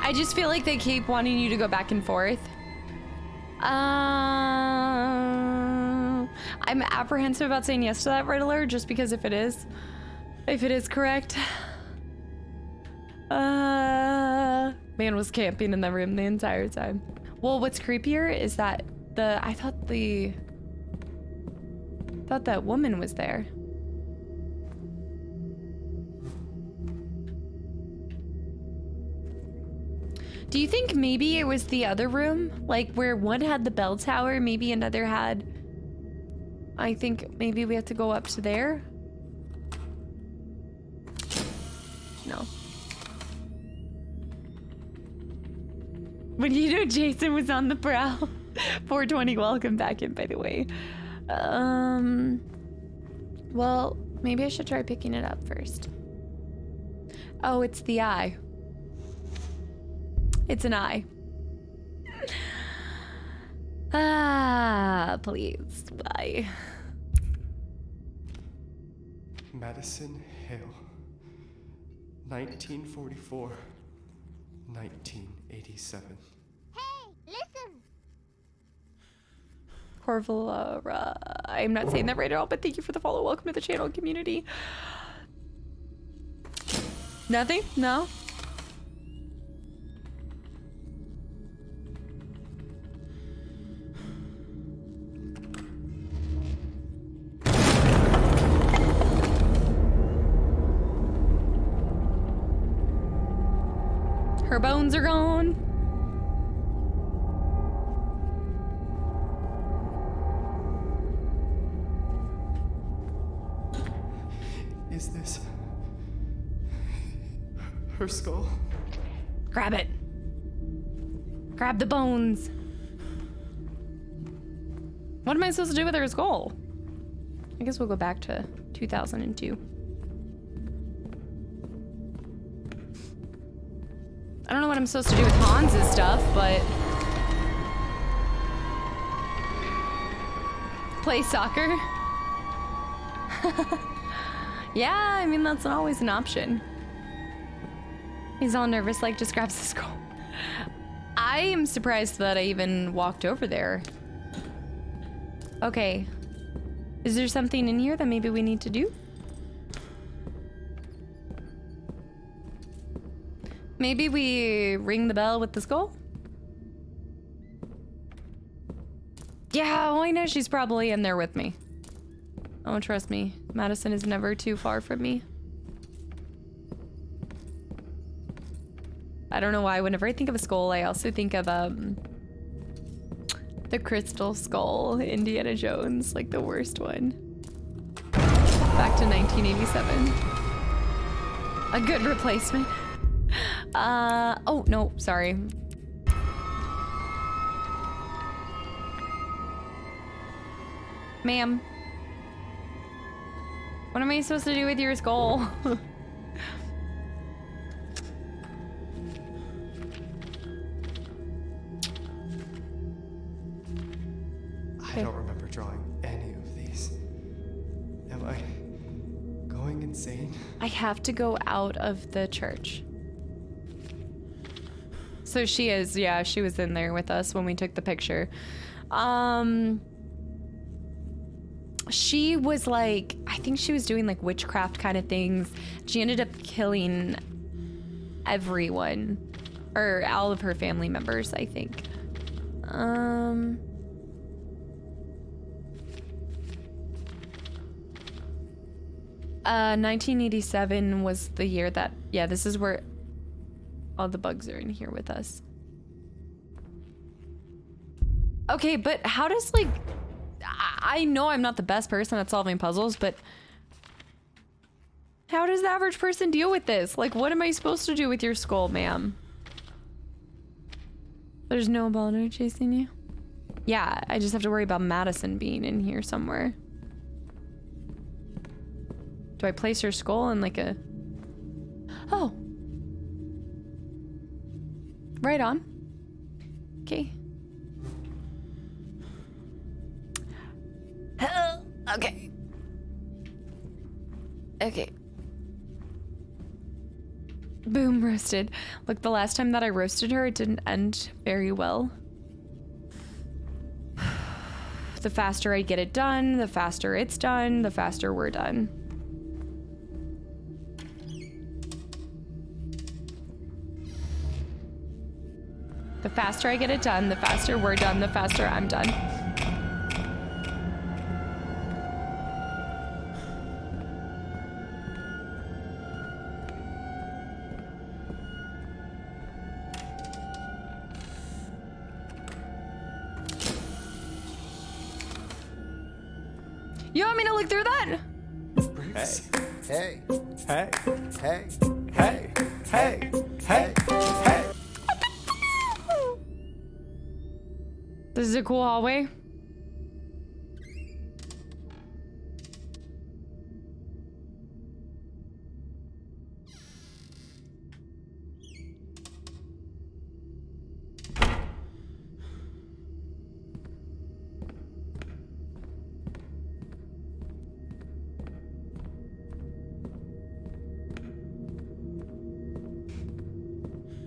I just feel like they keep wanting you to go back and forth. I'm apprehensive about saying yes to that riddler just because if it is correct. Man was camping in the room the entire time. Well, what's creepier is that I thought that woman was there. Do you think maybe it was the other room? Like where one had the bell tower, maybe another had... I think maybe we have to go up to there? No. When you know Jason was on the prowl. 420, welcome back in, by the way. Well, maybe I should try picking it up first. Oh, it's the eye. It's an eye. Please, bye. Madison Hale. 1944. 1987. Hey, listen. Corvalora. I'm not saying that right at all, but thank you for the follow. Welcome to the channel and community. Nothing? No? Her bones are gone. Is this her skull? Grab it. Grab the bones. What am I supposed to do with her skull? I guess we'll go back to 2002. I don't know what I'm supposed to do with Hans's stuff, but... Play soccer? Yeah, I mean, that's always an option. He's all nervous, like, just grabs the skull. I am surprised that I even walked over there. Okay. Is there something in here that maybe we need to do? Maybe we ring the bell with the skull? Yeah, well, I know she's probably in there with me. Oh, trust me. Madison is never too far from me. I don't know why. Whenever I think of a skull, I also think of the crystal skull, Indiana Jones, like the worst one. Back to 1987. A good replacement. Oh no, sorry. Ma'am. What am I supposed to do with your skull? I don't remember drawing any of these. Am I going insane? I have to go out of the church. So she is, yeah, she was in there with us when we took the picture. She was like, I think she was doing like witchcraft kind of things. She ended up killing everyone, or all of her family members, I think. 1987 was the year that, yeah, this is where all the bugs are in here with us. Okay, but how does, like, I know I'm not the best person at solving puzzles, but how does the average person deal with this? Like, what am I supposed to do with your skull, ma'am? There's no boulder chasing you? Yeah, I just have to worry about Madison being in here somewhere. Do I place her skull in like a... Oh. Right on. Okay. Okay. Okay. Boom, roasted. Look, the last time that I roasted her, it didn't end very well. The faster I get it done, the faster it's done, the faster we're done. The faster I get it done, the faster we're done, the faster I'm done. You want me to look through that? Hey, hey, Hey. hey, hey, hey, hey. This is a cool hallway.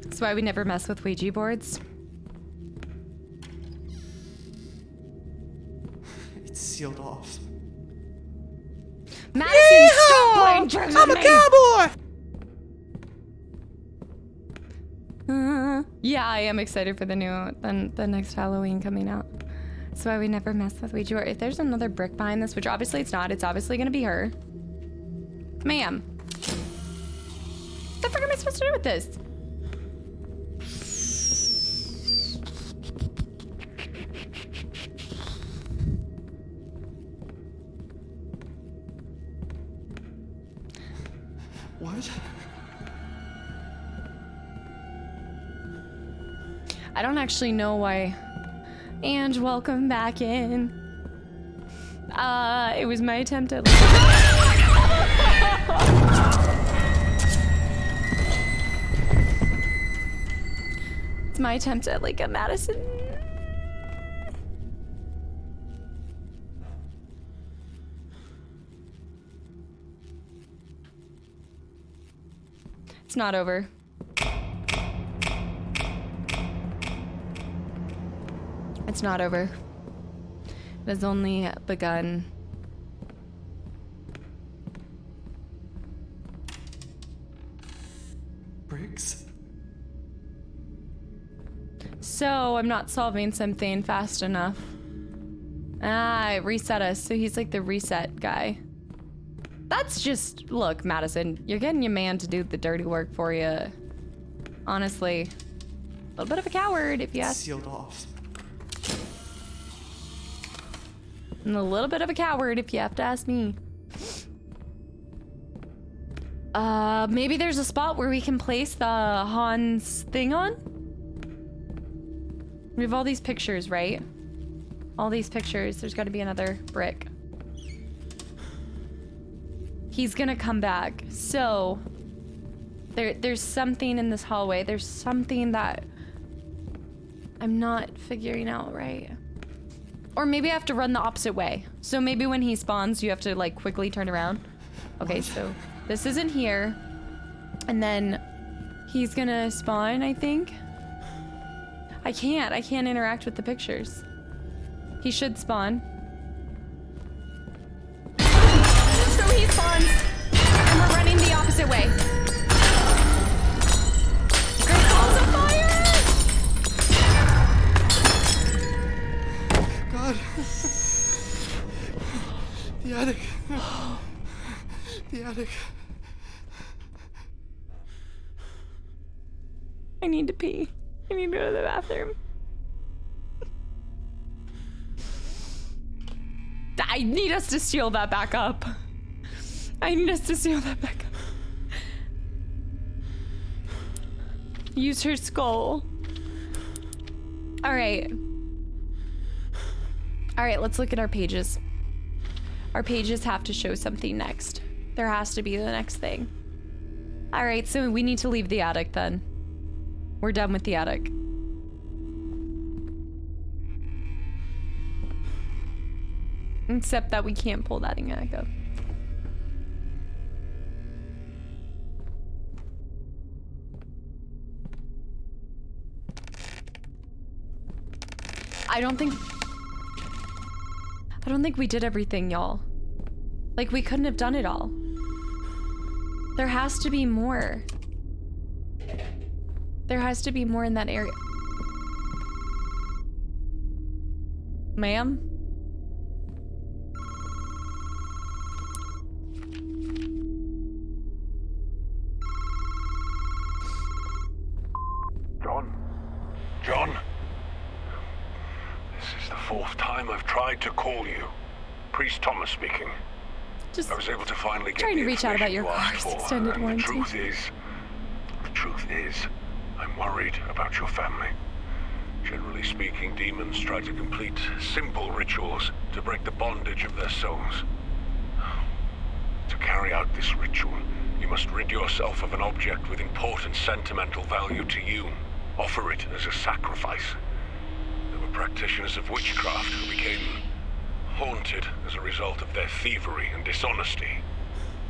That's why we never mess with Ouija boards. It's sealed off. Madison, stop playing tricks with me! Cowboy! Yeah, I am excited for the next Halloween coming out. That's why we never mess with Ouija board. If there's another brick behind this, which obviously it's not, it's obviously gonna be her. Ma'am. What the frick am I supposed to do with this? What? I don't actually know why. And welcome back in. It was my attempt at It's my attempt at like a Madison. It's not over. It's not over. It has only begun. Briggs? So I'm not solving something fast enough. Ah, it reset us. So he's like the reset guy. That's just, look, MADiSON, you're getting your man to do the dirty work for you. Honestly, a little bit of a coward if you ask. Sealed off. And a little bit of a coward if you have to ask me. Maybe there's a spot where we can place the Hans thing on? We have all these pictures, right? All these pictures. There's got to be another brick. He's gonna come back. So, there's something in this hallway. There's something that I'm not figuring out right. Or maybe I have to run the opposite way. So maybe when he spawns, you have to like quickly turn around. Okay, so this isn't here. And then he's gonna spawn, I think. I can't interact with the pictures. He should spawn. So he spawns, and we're running the opposite way. Great balls of fire! God. The attic. The attic. I need to pee. I need to go to the bathroom. I need us to steal that back up. I need us to steal that back up. Use her skull. All right. All right, let's look at our pages. Our pages have to show something next. There has to be the next thing. All right, so we need to leave the attic then. We're done with the attic. Except that we can't pull that thing back up. I don't think we did everything, y'all. Like, we couldn't have done it all. There has to be more. There has to be more in that area. Ma'am? John? This is the fourth time I've tried to call you. Priest Thomas speaking. Just I was able to finally get trying the to reach out about information your you asked car's for, extended and warranty. The truth is, I'm worried about your family. Generally speaking, demons try to complete simple rituals to break the bondage of their souls. To carry out this ritual, you must rid yourself of an object with important sentimental value to you. Offer it as a sacrifice. There were practitioners of witchcraft who became haunted as a result of their thievery and dishonesty.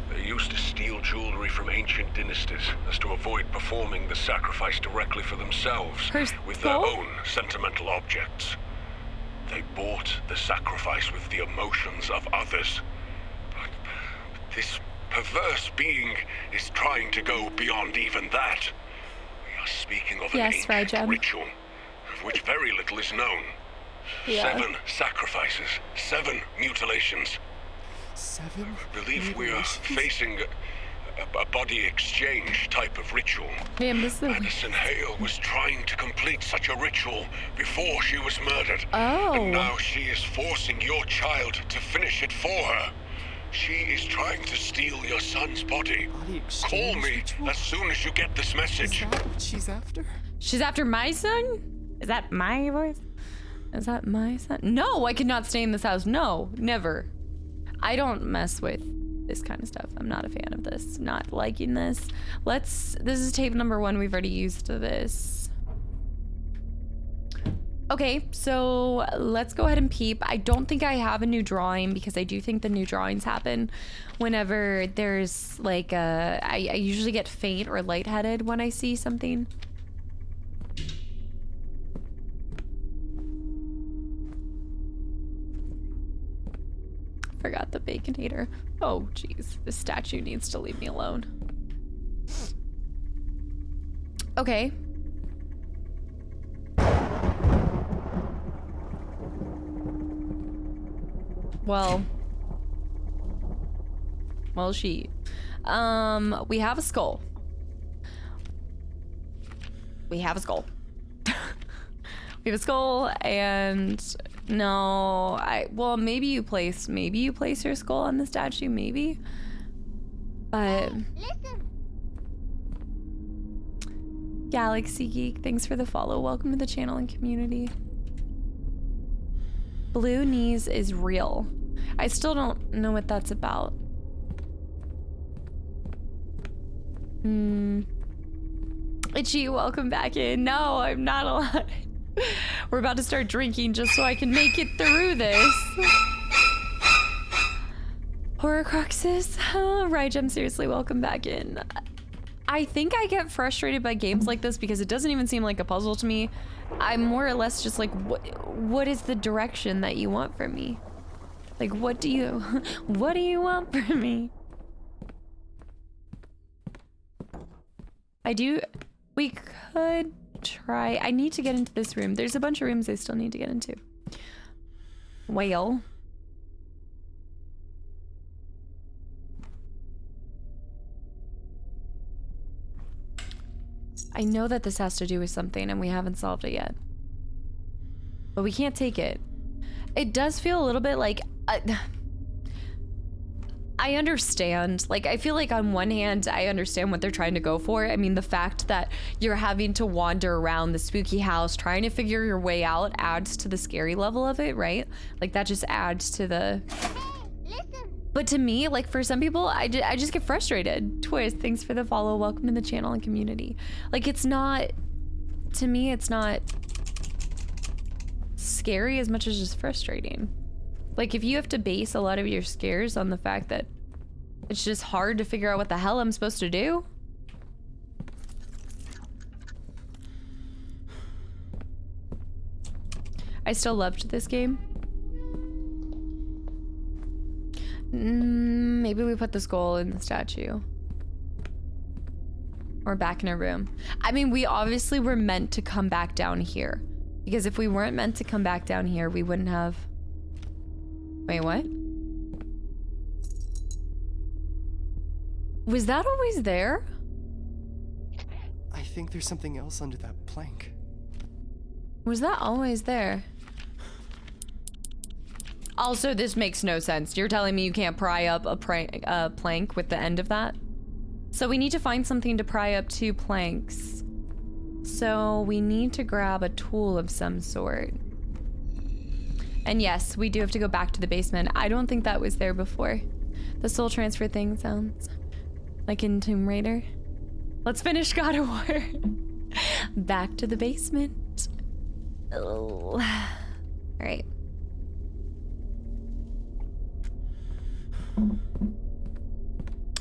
They used to steal jewelry from ancient dynasties as to avoid performing the sacrifice directly for themselves with their own sentimental objects. They bought the sacrifice with the emotions of others. But this perverse being is trying to go beyond even that. We are speaking of an ancient ritual, of which very little is known. 7 sacrifices, 7 mutilations. 7? I believe we are facing a body exchange type of ritual. Damn, this is MADiSON Hale was trying to complete such a ritual before she was murdered. Oh. And now she is forcing your child to finish it for her. She is trying to steal your son's body. Call me ritual? as soon as you get this message. Is that what she's after? She's after my son? Is that my voice? Is that my son? No, I could not stay in this house. No, never. I don't mess with this kind of stuff. I'm not a fan of this. Not liking this. This is tape number 1. We've already used this. Okay, so let's go ahead and peep. I don't think I have a new drawing because I do think the new drawings happen whenever there's like I usually get faint or lightheaded when I see something. Forgot the Baconator. Oh, jeez. This statue needs to leave me alone. Okay. Well, she. We have a skull. We have a skull. We have a skull, and no, well, maybe you place your skull on the statue, maybe. But Listen. Galaxy Geek, thanks for the follow. Welcome to the channel and community. Blue Knees is real. I still don't know what that's about. Itchy, welcome back in. No, I'm not alive. We're about to start drinking just so I can make it through this. Horcruxes. Rygem, seriously, welcome back in. I think I get frustrated by games like this because it doesn't even seem like a puzzle to me. I'm more or less just like, what is the direction that you want from me? Like, what do you want from me? We could try. I need to get into this room. There's a bunch of rooms I still need to get into. Whale. I know that this has to do with something and we haven't solved it yet. But we can't take it. It does feel a little bit like... I understand. Like, I feel like on one hand, I understand what they're trying to go for. I mean, the fact that you're having to wander around the spooky house, trying to figure your way out adds to the scary level of it, right? Like, that just adds to the... But to me, like for some people, I just get frustrated. Twist, thanks for the follow. Welcome to the channel and community. Like, it's not, to me, it's not scary as much as just frustrating. Like, if you have to base a lot of your scares on the fact that it's just hard to figure out what the hell I'm supposed to do. I still loved this game. Maybe we put the skull in the statue. Or back in a room. I mean, we obviously were meant to come back down here. Because if we weren't meant to come back down here, we wouldn't have... Wait, what? Was that always there? I think there's something else under that plank. Was that always there? Also, this makes no sense. You're telling me you can't pry up a plank with the end of that? So we need to find something to pry up 2 planks. So we need to grab a tool of some sort. And yes, we do have to go back to the basement. I don't think that was there before. The soul transfer thing sounds like in Tomb Raider. Let's finish God of War. Back to the basement. Oh. All right.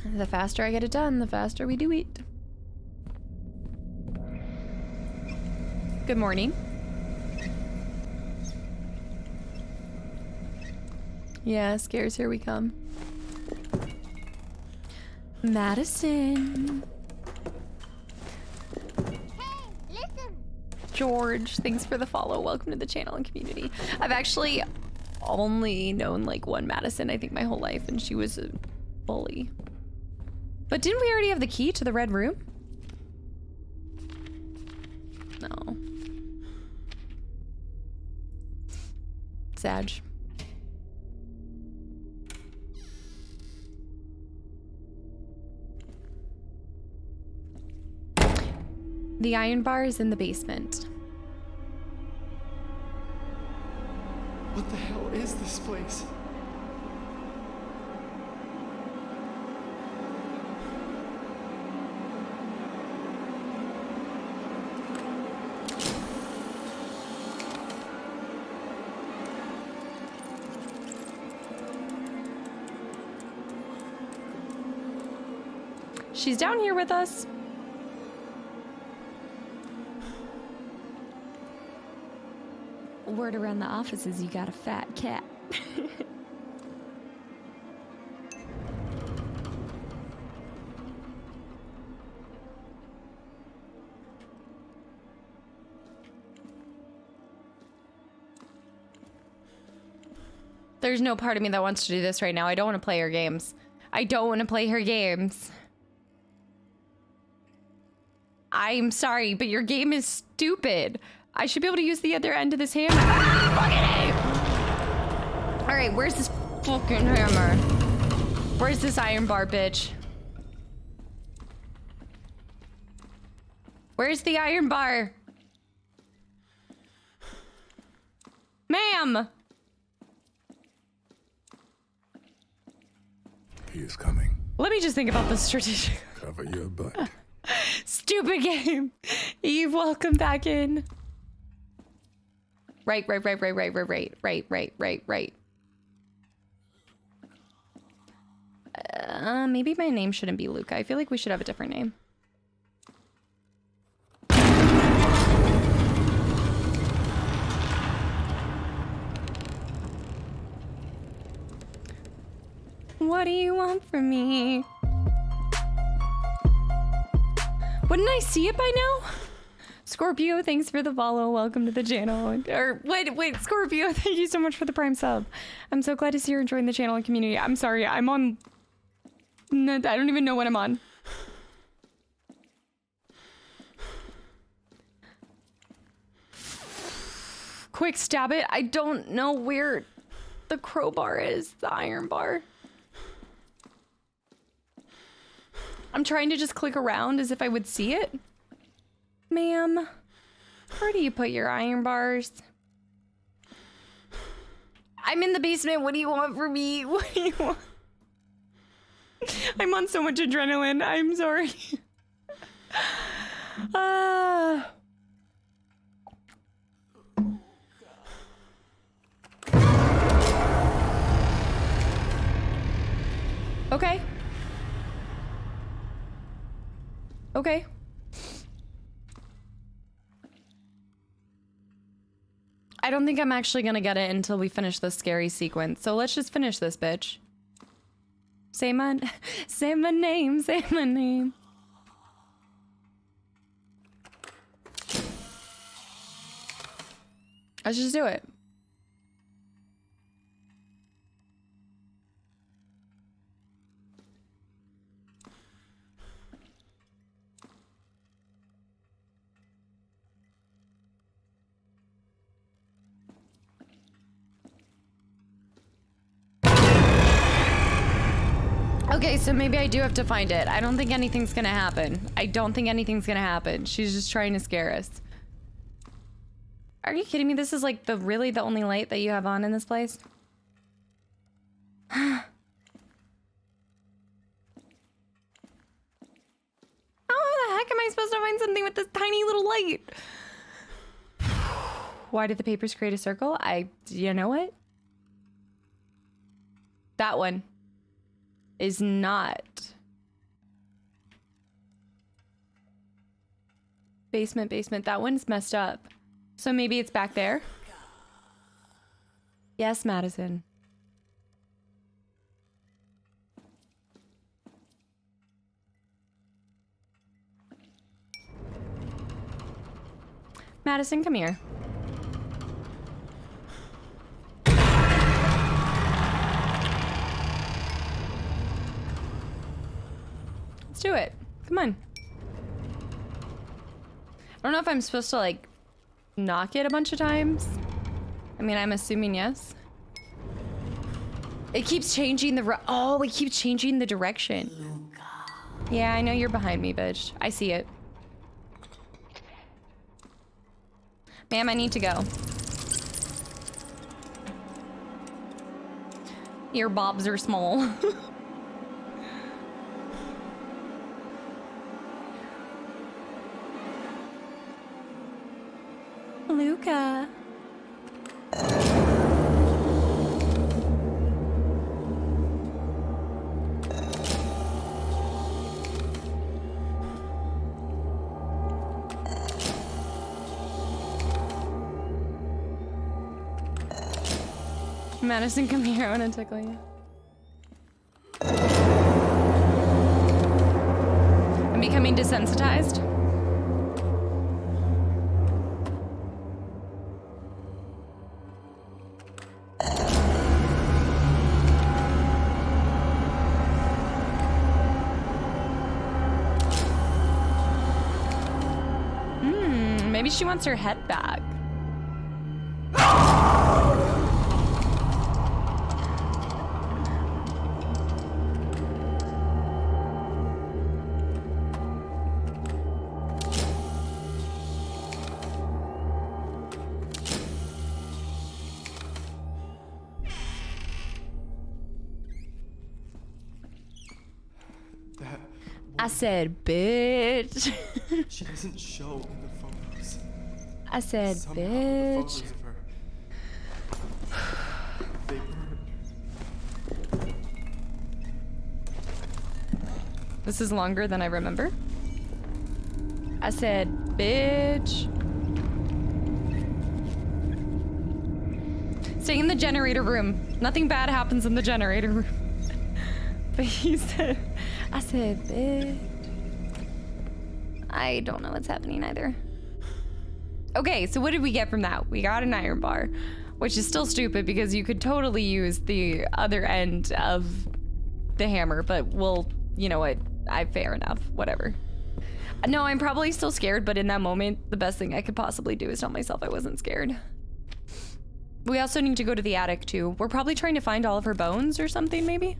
The faster I get it done, the faster we do it. Good morning. Yeah, scares, here we come. MADiSON. Hey, listen. George, thanks for the follow. Welcome to the channel and community. I've actually only known like one MADiSON, I think, my whole life, and she was a bully. But didn't we already have the key to the red room? No. Sag. The iron bar is in the basement. What the hell is this place? She's down here with us. Word around the office is you got a fat cat. There's no part of me that wants to do this right now. I don't want to play her games. I don't want to play her games. I'm sorry, but your game is stupid. I should be able to use the other end of this hammer. All right, where's this fucking hammer? Where's this iron bar, bitch? Where's the iron bar? Ma'am! He is coming. Let me just think about this strategic. Cover your butt. Stupid game. Eve, welcome back in. Right. Maybe my name shouldn't be Luca. I feel like we should have a different name. What do you want from me? Wouldn't I see it by now? Scorpio, thanks for the follow. Welcome to the channel. Or wait, Scorpio, thank you so much for the Prime sub. I'm so glad to see you're enjoying the channel and community. I'm sorry, I'm on... No, I don't even know what I'm on. Quick stab it. I don't know where the crowbar is, the iron bar. I'm trying to just click around as if I would see it. Ma'am, where do you put your iron bars? I'm in the basement. What do you want from me? What do you want? I'm on so much adrenaline. I'm sorry. Okay. Okay. I don't think I'm actually gonna get it until we finish this scary sequence. So let's just finish this, bitch. Say my name, say my name. Let's just do it. Okay, so maybe I do have to find it. I don't think anything's gonna happen. I don't think anything's gonna happen. She's just trying to scare us. Are you kidding me? This is like really the only light that you have on in this place? How the heck am I supposed to find something with this tiny little light? Why did the papers create a circle? You know what? That one is not. Basement. That one's messed up. So maybe it's back there? Yes, Madison. Madison, come here. Let's do it. Come on. I don't know if I'm supposed to, like, knock it a bunch of times. I mean, I'm assuming yes. It keeps changing the... Oh, it keeps changing the direction. Luca. Yeah, I know you're behind me, bitch. I see it. Ma'am, I need to go. Your bobs are small. Luca. Madison, come here. I want to tickle you. I'm becoming desensitized. Maybe she wants her head back. That I said, bitch. she doesn't show in the photos. I said, Somehow the bitch. photos of her, they burned. This is longer than I remember. I said, bitch. Stay in the generator room. Nothing bad happens in the generator room. But he said, I said, bitch. I don't know what's happening either. Okay, so what did we get from that? We got an iron bar, which is still stupid because you could totally use the other end of the hammer, but we'll, you know what? Fair enough, whatever. No, I'm probably still scared, but in that moment, the best thing I could possibly do is tell myself I wasn't scared. We also need to go to the attic too. We're probably trying to find all of her bones or something, maybe?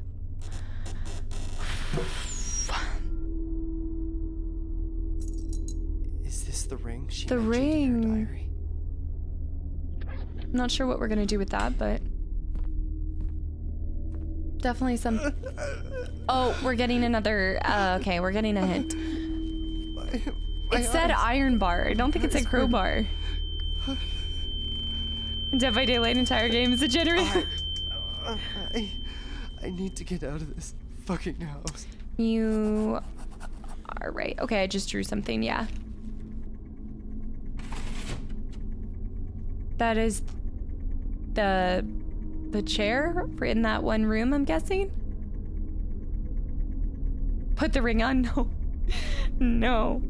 Is this the ring she The mentioned in her ring. diary? I'm not sure what we're gonna do with that, but definitely some. Oh, we're getting another. Okay, we're getting a hint. It said iron bar. I don't think it said crowbar. Dead by Daylight entire game is a generator. I need to get out of this fucking house. You are right. Okay, I just drew something. Yeah. That is the chair in that one room, I'm guessing. Put the ring on. No. No.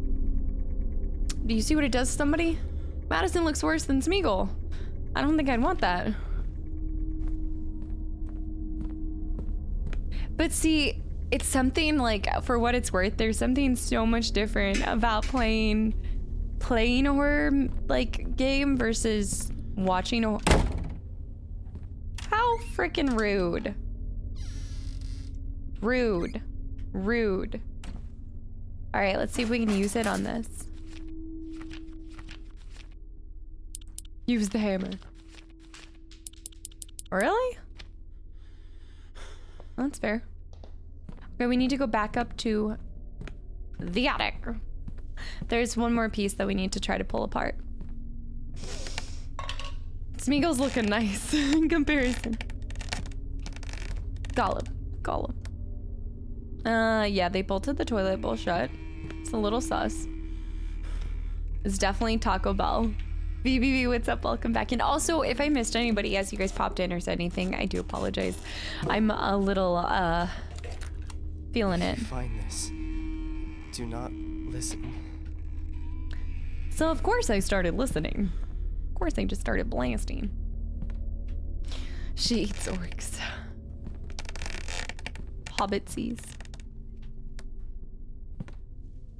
Do you see what it does to somebody? Madison looks worse than Smeagol. I don't think I'd want that. But see, it's something like, for what it's worth, there's something so much different about playing a horror like game versus watching a. How freaking rude. Rude. Rude. All right, let's see if we can use it on this. Use the hammer. Really? That's fair. Okay, we need to go back up to the attic. There's one more piece that we need to try to pull apart. Smeagol's looking nice in comparison. Gollum. Yeah, they bolted the toilet bowl shut. It's a little sus. It's definitely Taco Bell. BBB, what's up? Welcome back. And also, if I missed anybody as you guys popped in or said anything, I do apologize. I'm a little, feeling it. Find this. Do not listen. So, of course, I started listening. Of course, I just started blasting. She eats orcs. Hobbitsies.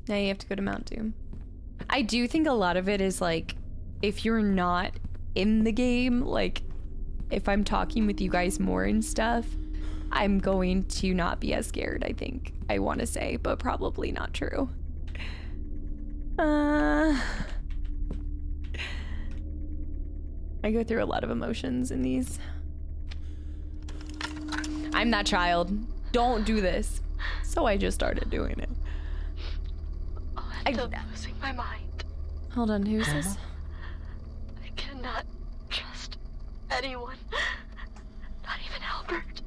Now you have to go to Mount Doom. I do think a lot of it is like, if you're not in the game, like if I'm talking with you guys more and stuff, I'm going to not be as scared, I think. I want to say, but probably not true. I go through a lot of emotions in these. I'm that child. Don't do this. So I just started doing it. I'm losing my mind. Hold on, who's this? I cannot trust anyone. Not even Albert.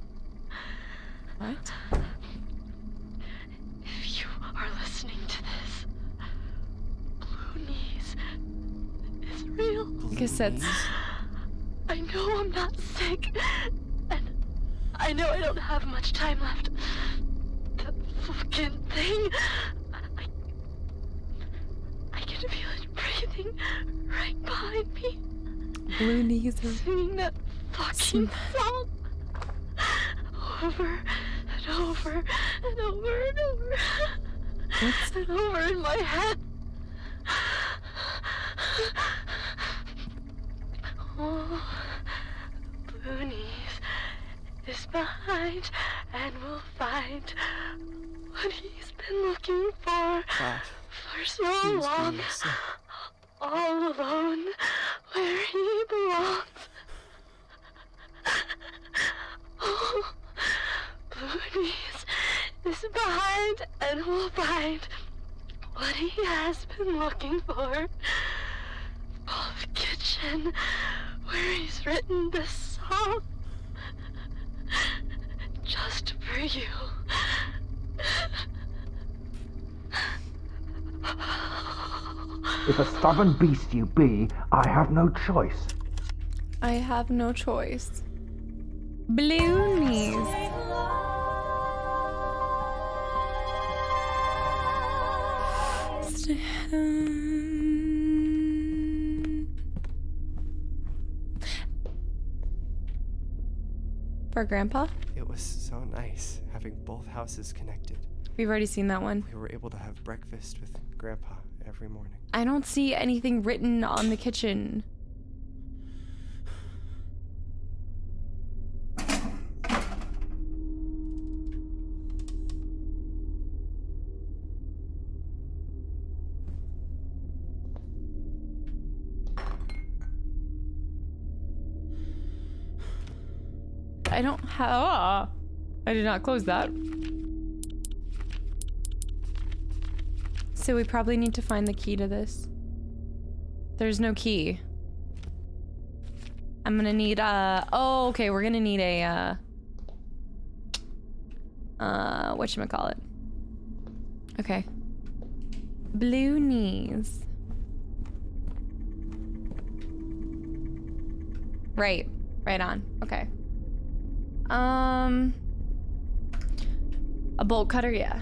What? If you are listening to this, Blue Knees is real. I guess that's... I know I'm not sick, and I know I don't have much time left. That fucking thing. I can feel it breathing right behind me. Blue Knees are... Singing that fucking song. Over and over and over and over. What's... And over in my head. Oh, Boonies is behind and will find what he's been looking for so long. All alone, where he belongs. Oh, Boonies is behind and will find what he has been looking for. Oh, the kitchen, where he's written this song just for you. If a stubborn beast you be, I have no choice. I have no choice. Bloonies. For Grandpa? It was so nice having both houses connected. We've already seen that one. We were able to have breakfast with Grandpa every morning. I don't see anything written on the kitchen. I don't have. Oh, I did not close that. So we probably need to find the key to this. There's no key. I'm gonna need oh, okay, we're gonna need a whatchamacallit. Okay. Blue knees. Right on. Okay. A bolt cutter, yeah.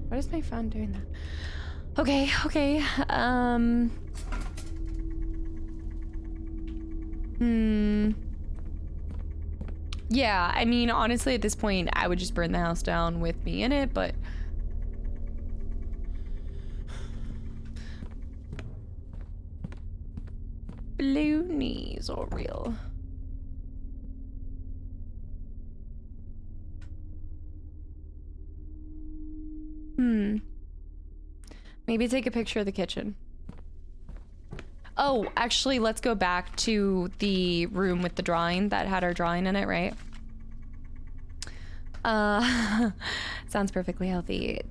What is my phone doing that? Okay. Yeah, I mean, honestly, at this point, I would just burn the house down with me in it, but... Blue knees are real. Maybe take a picture of the kitchen. Oh, actually, let's go back to the room with the drawing that had our drawing in it, right? Sounds perfectly healthy.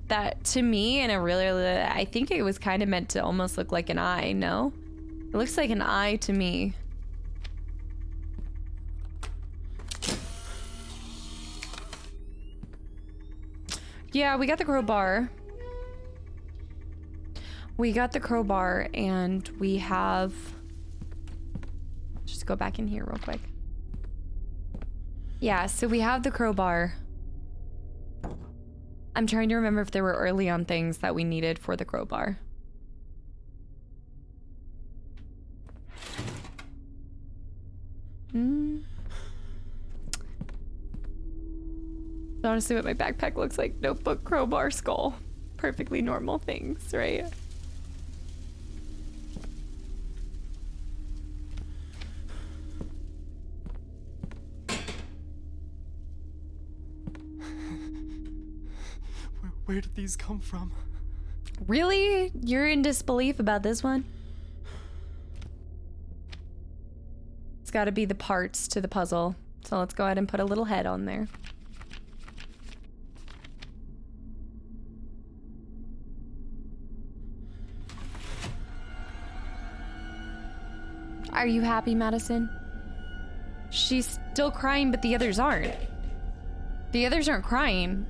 That, to me, and I think it was kind of meant to almost look like an eye, no? It looks like an eye to me. Yeah, we got the crowbar. And we have... Just go back in here real quick. Yeah, so we have the crowbar. I'm trying to remember if there were early on things that we needed for the crowbar. Honestly, what my backpack looks like: notebook, crowbar, skull. Perfectly normal things, right? Where did these come from? Really? You're in disbelief about this one? It's got to be the parts to the puzzle. So let's go ahead and put a little head on there. Are you happy, Madison? She's still crying, but the others aren't. The others aren't crying.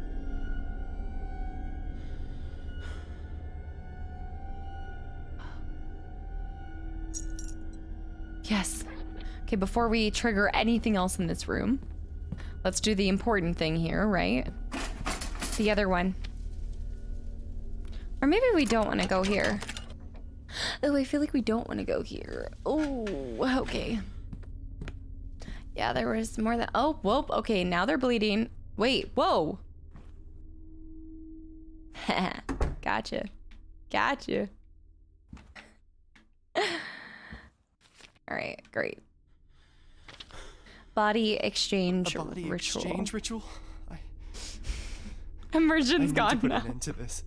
Yes. Okay, before we trigger anything else in this room, let's do the important thing here, right? The other one. Or maybe we don't want to go here. Oh, I feel like we don't want to go here. Oh, okay. Yeah, there was more than... Oh, whoa. Okay, now they're bleeding. Wait, whoa. Gotcha. All right, great. Body exchange A body ritual. exchange ritual? I Immersion's need to gone put now. an end to this.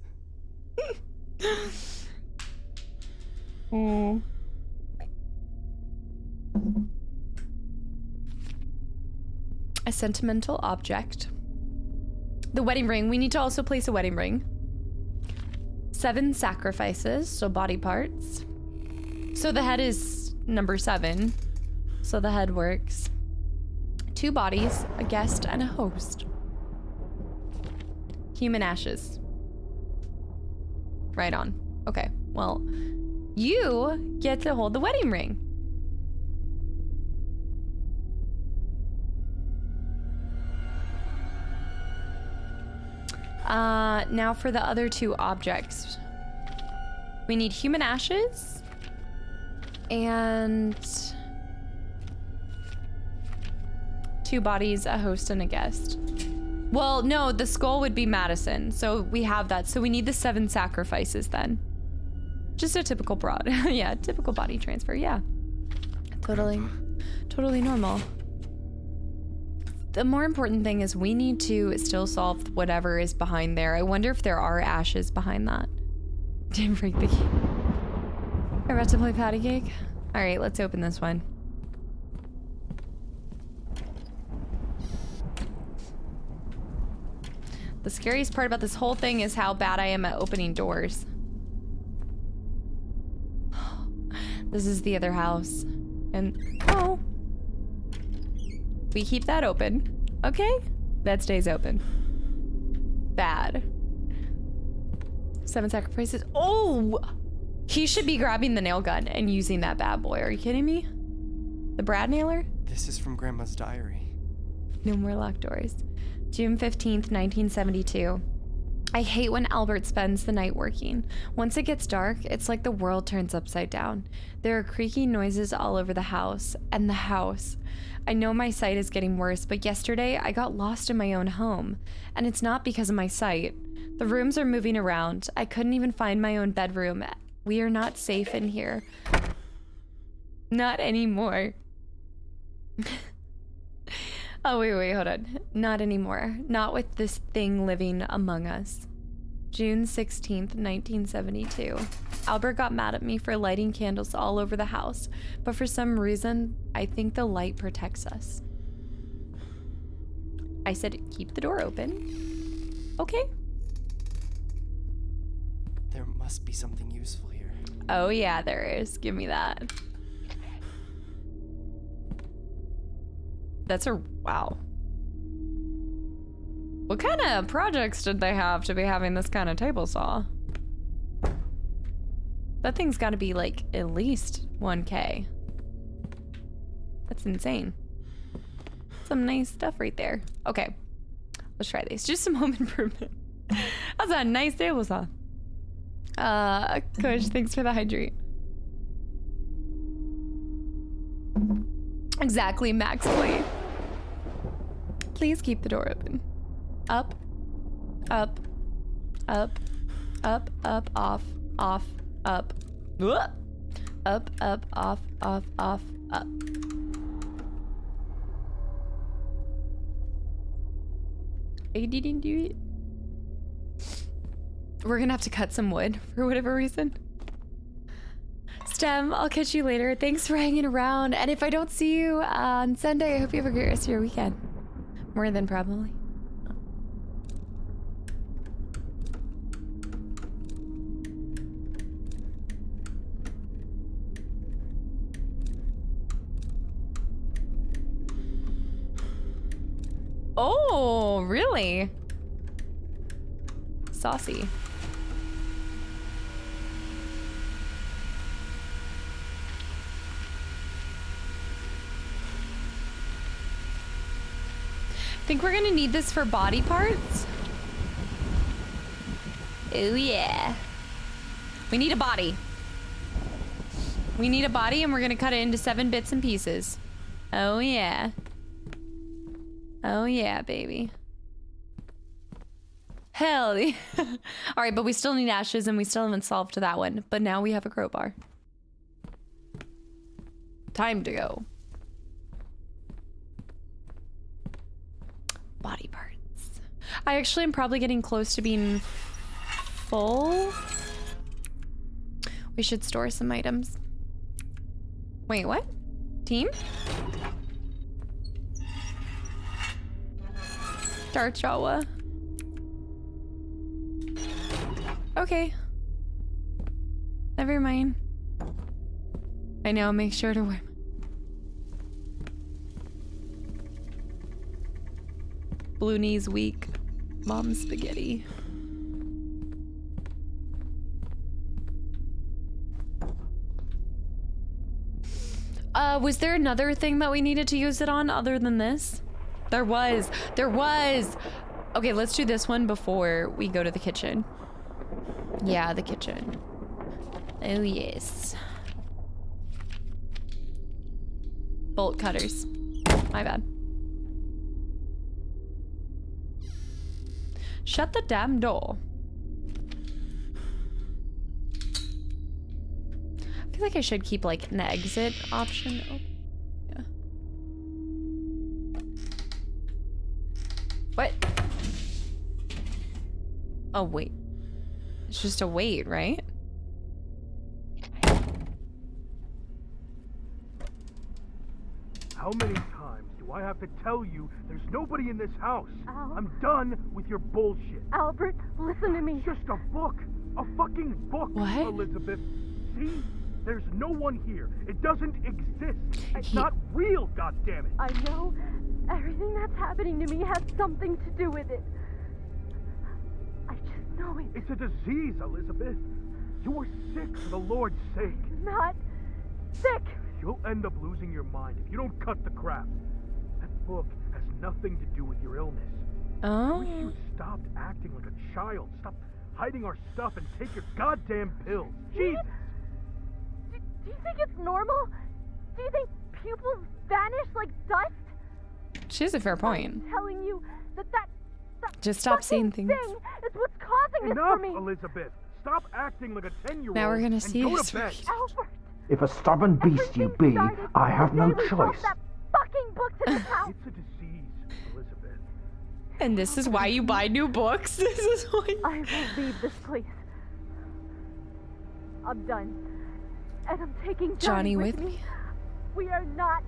A sentimental object. The wedding ring. We need to also place a wedding ring. 7 sacrifices, so body parts. So the head is number 7. So the head works. 2 bodies, a guest, and a host. Human ashes. Right on. Okay, well, you get to hold the wedding ring. Now for the other 2 objects. We need human ashes and 2 bodies, a host, and a guest. Well, no, the skull would be MADiSON, so we have that. So we need the 7 sacrifices then. Just a typical yeah, typical body transfer, yeah. Totally normal. The more important thing is we need to still solve whatever is behind there. I wonder if there are ashes behind that. Didn't break the key. We're about to play patty cake. All right, let's open this one. The scariest part about this whole thing is how bad I am at opening doors. This is the other house. And, oh. We keep that open. Okay. That stays open. Bad. 7 sacrifices. Oh! He should be grabbing the nail gun and using that bad boy. Are you kidding me? The Brad nailer? This is from Grandma's diary. No more locked doors. June 15th, 1972. I hate when Albert spends the night working. Once it gets dark, it's like the world turns upside down. There are creaking noises all over the house. And the house. I know my sight is getting worse, but yesterday I got lost in my own home. And it's not because of my sight. The rooms are moving around. I couldn't even find my own bedroom. We are not safe in here. Not anymore. Oh, wait, hold on. Not anymore. Not with this thing living among us. June 16th, 1972. Albert got mad at me for lighting candles all over the house, but for some reason, I think the light protects us. I said, keep the door open. Okay. There must be something useful here. Oh yeah, there is. Give me that. That's a, wow. What kind of projects did they have to be having this kind of table saw? That thing's gotta be like at least 1K. That's insane. Some nice stuff right there. Okay, let's try these. Just some home improvement. That's a nice table saw. Coach, thanks for the hydrate. Exactly, Max Play. Please keep the door open. Up, up, up, up, up, off, off, up. Up, up, off, off, off, up. I didn't do it. We're gonna have to cut some wood for whatever reason. Stem, I'll catch you later. Thanks for hanging around. And if I don't see you on Sunday, I hope you have a great rest of your weekend. More than probably. Oh, really? Saucy. Think we're gonna need this for body parts? Oh yeah. We need a body. We need a body and we're gonna cut it into 7 bits and pieces. Oh yeah. Oh yeah, baby. Hell yeah. All right, but we still need ashes and we still haven't solved that one. But now we have a crowbar. Time to go. Body parts. I actually am probably getting close to being full. We should store some items. Wait, what? Team? Dark Jawa. Okay. Never mind. I now make sure to wear. Blue knees weak. Mom spaghetti. Was there another thing that we needed to use it on other than this? There was. Okay, let's do this one before we go to the kitchen. Yeah, the kitchen. Oh, yes. Bolt cutters. My bad. Shut the damn door. I feel like I should keep like an exit option open. Yeah. What? Oh, wait. It's just a wait, right? How many times do I have to tell you there's nobody in this house? Al. I'm done with your bullshit. Albert, listen to me. It's just a book. A fucking book, What? Elizabeth. See? There's no one here. It doesn't exist. It's not real, goddammit. I know everything that's happening to me has something to do with it. I just know it. It's a disease, Elizabeth. You were sick for the Lord's sake. Not sick. You'll end up losing your mind if you don't cut the crap. That book has nothing to do with your illness. I wish Oh. you stopped acting like a child. Stop hiding our stuff and take your goddamn pills. Jesus. Do you think it's normal? Do you think pupils vanish like dust? She has a fair point. I'm telling you that Just stop seeing fucking things. thing is what's causing this Enough, for me. Elizabeth. Stop acting like a 10-year-old. Now we're gonna and see go his to bed. face. Albert, If a stubborn beast you everything be, started I have the no day we brought choice. that fucking book to this house. It's a disease, Elizabeth. And this is why you buy new books. This is why. I will leave this place. I'm done. And I'm taking Johnny with with me? We are not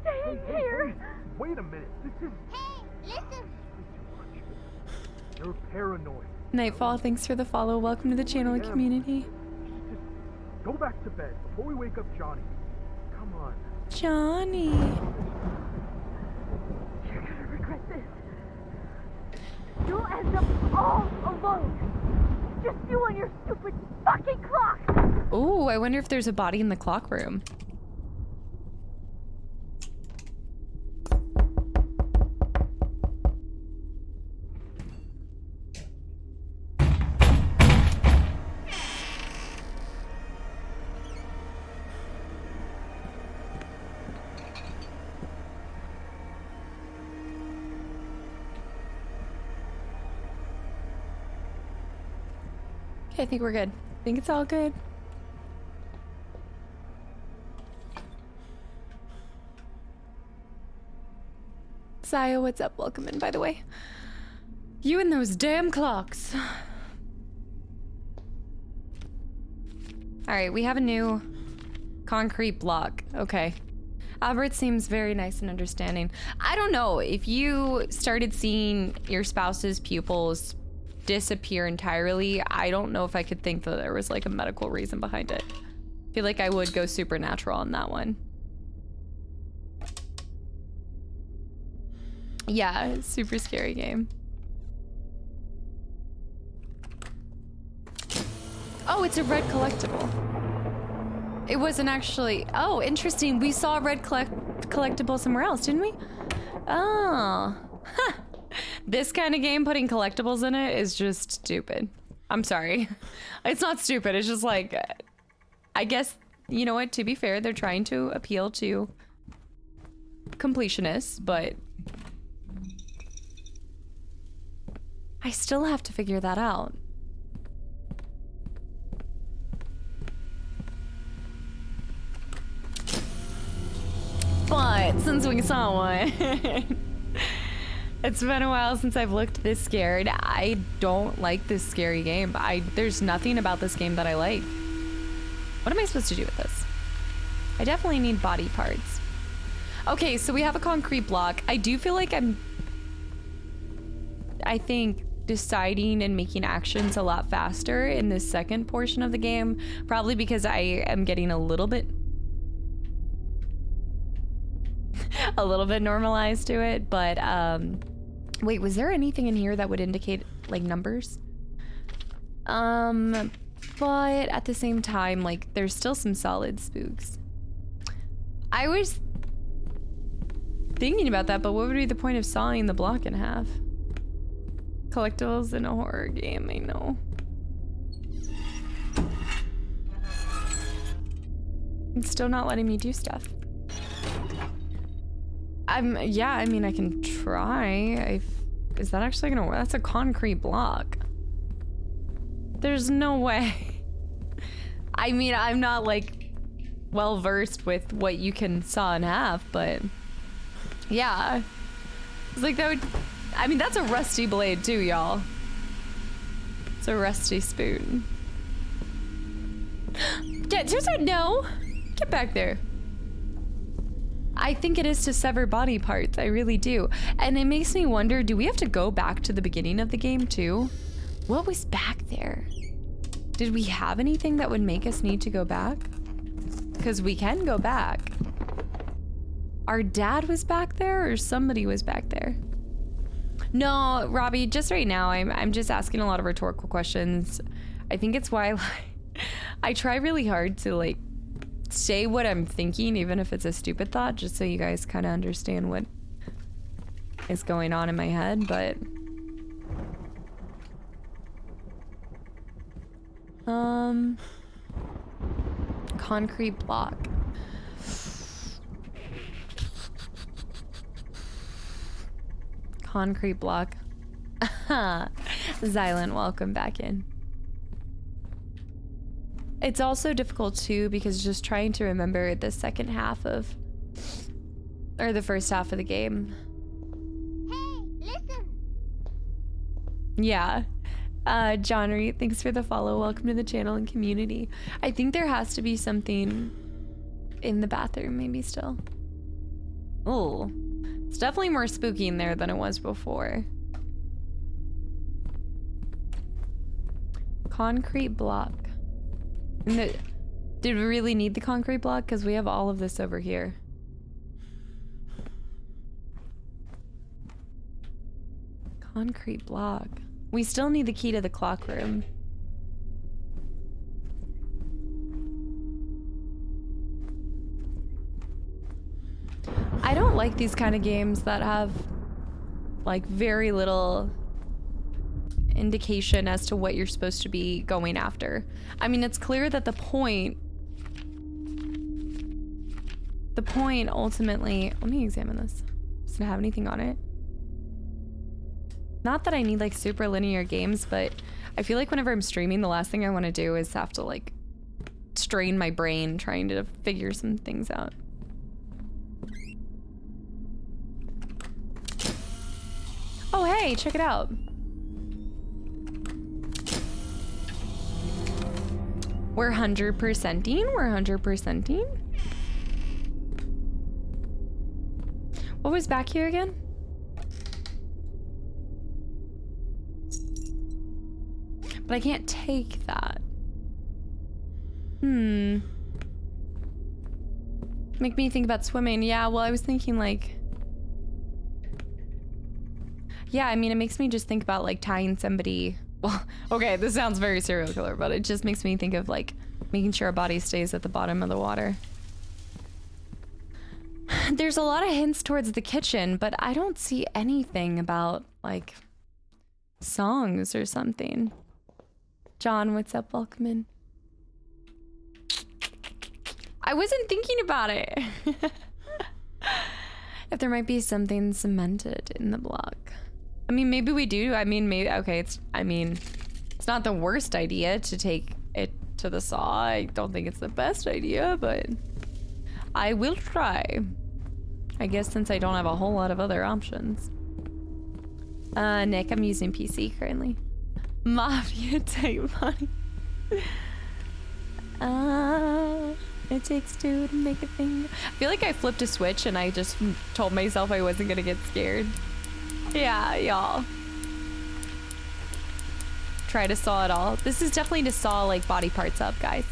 staying here. Hey, wait a minute. This is Hey, listen. too much. You're paranoid. Nightfall, thanks for the follow. Welcome to the channel and community. Just go back to bed before we wake up Johnny. Come on. Johnny. You're gonna regret this. You'll end up all alone. Just you and your stupid fucking clock. Oh, I wonder if there's a body in the clock room. Okay, I think we're good. I think it's all good. Saya, what's up? Welcome in, by the way. You and those damn clocks. All right, we have a new concrete block. Okay. Albert seems very nice and understanding. I don't know, if you started seeing your spouse's pupils disappear entirely, I don't know if I could think that there was like a medical reason behind it. I feel like I would go supernatural on that one. Yeah, super scary game. Oh, it's a red collectible. It wasn't actually... Oh, interesting. We saw a red collectible somewhere else, didn't we? Oh. Huh. This kind of game, putting collectibles in it is just stupid. I'm sorry. It's not stupid. It's just like... I guess, you know what? To be fair, they're trying to appeal to completionists, but... I still have to figure that out. saw one. It's been a while since I've looked this scared. I don't like this scary game. There's nothing about this game that I like. What am I supposed to do with this? I definitely need body parts. Okay, so we have a concrete block. I do feel like I think deciding and making actions a lot faster in this second portion of the game, probably because I am getting a little bit normalized to it. But wait, was there anything in here that would indicate like numbers? But at the same time, like there's still some solid spooks. I was thinking about that, but what would be the point of sawing the block in half? Collectibles in a horror game, I know. It's still not letting me do stuff. Yeah, I mean, I can try. Is that actually gonna work? That's a concrete block. There's no way. I mean, I'm not like well versed with what you can saw in half, but yeah. It's like that would, I mean, that's a rusty blade too, y'all. It's a rusty spoon. No! Get back there. I think it is to sever body parts, I really do. And it makes me wonder, do we have to go back to the beginning of the game too? What was back there? Did we have anything that would make us need to go back? Because we can go back. Our dad was back there or somebody was back there? No, Robbie, just right now, I'm just asking a lot of rhetorical questions. I think it's why I try really hard to like say what I'm thinking, even if it's a stupid thought, just so you guys kind of understand what is going on in my head, but concrete block. Concrete block. Xylent, welcome back in. It's also difficult too because just trying to remember the second half of, or the first half of the game. Hey, listen. Yeah. John Reed, thanks for the follow. Welcome to the channel and community. I think there has to be something in the bathroom maybe still. Oh, it's definitely more spooky in there than it was before. Concrete block. Did we really need the concrete block? Because we have all of this over here. Concrete block. We still need the key to the clock room. I don't like these kind of games that have like very little indication as to what you're supposed to be going after. I mean, it's clear that the point ultimately, let me examine this. Does it have anything on it? Not that I need like super linear games, but I feel like whenever I'm streaming, the last thing I want to do is have to like strain my brain trying to figure some things out. Oh, hey, check it out. We're 100%ing. We're 100%ing. What was back here again? But I can't take that. Make me think about swimming. Yeah, well, I was thinking like... Yeah, I mean, it makes me just think about like tying somebody... Well, okay, this sounds very serial killer, but it just makes me think of like making sure a body stays at the bottom of the water. There's a lot of hints towards the kitchen, but I don't see anything about like songs or something. John, what's up? Welcome in. I wasn't thinking about it. If there might be something cemented in the block. I mean, maybe we do. I mean, maybe, okay, it's not the worst idea to take it to the saw. I don't think it's the best idea, but I will try. I guess since I don't have a whole lot of other options. Nick, I'm using PC currently. Mafia type money. It takes two to make a thing. I feel like I flipped a switch and I just told myself I wasn't gonna get scared. Yeah, y'all. Try to saw it all. This is definitely to saw like body parts up, guys.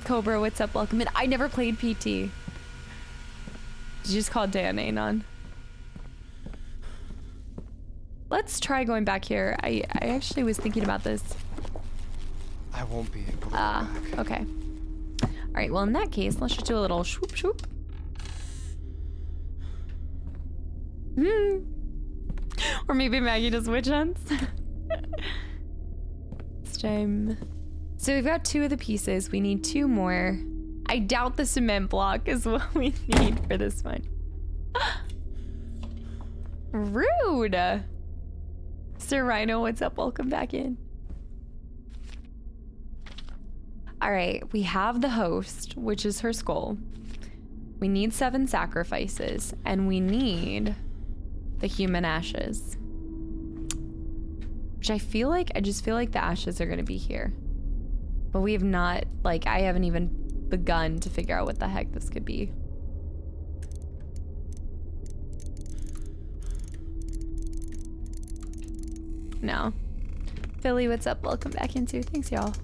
Cobra, what's up? Welcome in. I never played PT. Did you just call Dan Anon? Let's try going back here. I actually was thinking about this. I won't be able to go back. Okay. All right, well, in that case, let's just do a little swoop swoop. Or maybe Maggie does witch hunts. It's time. So we've got 2 of the pieces. We need 2 more. I doubt the cement block is what we need for this one. Rude. Sir Rhino, what's up? Welcome back in. All right, we have the host, which is her skull. We need 7 sacrifices, and we need the human ashes. Which I just feel like the ashes are gonna be here. But we have not, like, I haven't even begun to figure out what the heck this could be. No. Philly, what's up? Welcome back in too. Thanks, y'all.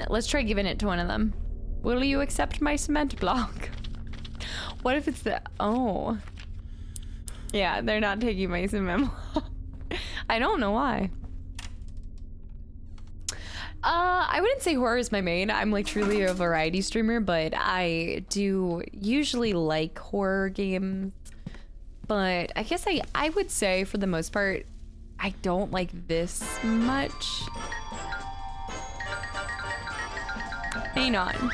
Let's try giving it to one of them. Will you accept my cement block? What if it's the... Oh. Yeah, they're not taking my cement block. I don't know why. I wouldn't say horror is my main. I'm like truly a variety streamer, but I do usually like horror games. But I guess I would say for the most part, I don't like this much. Anon.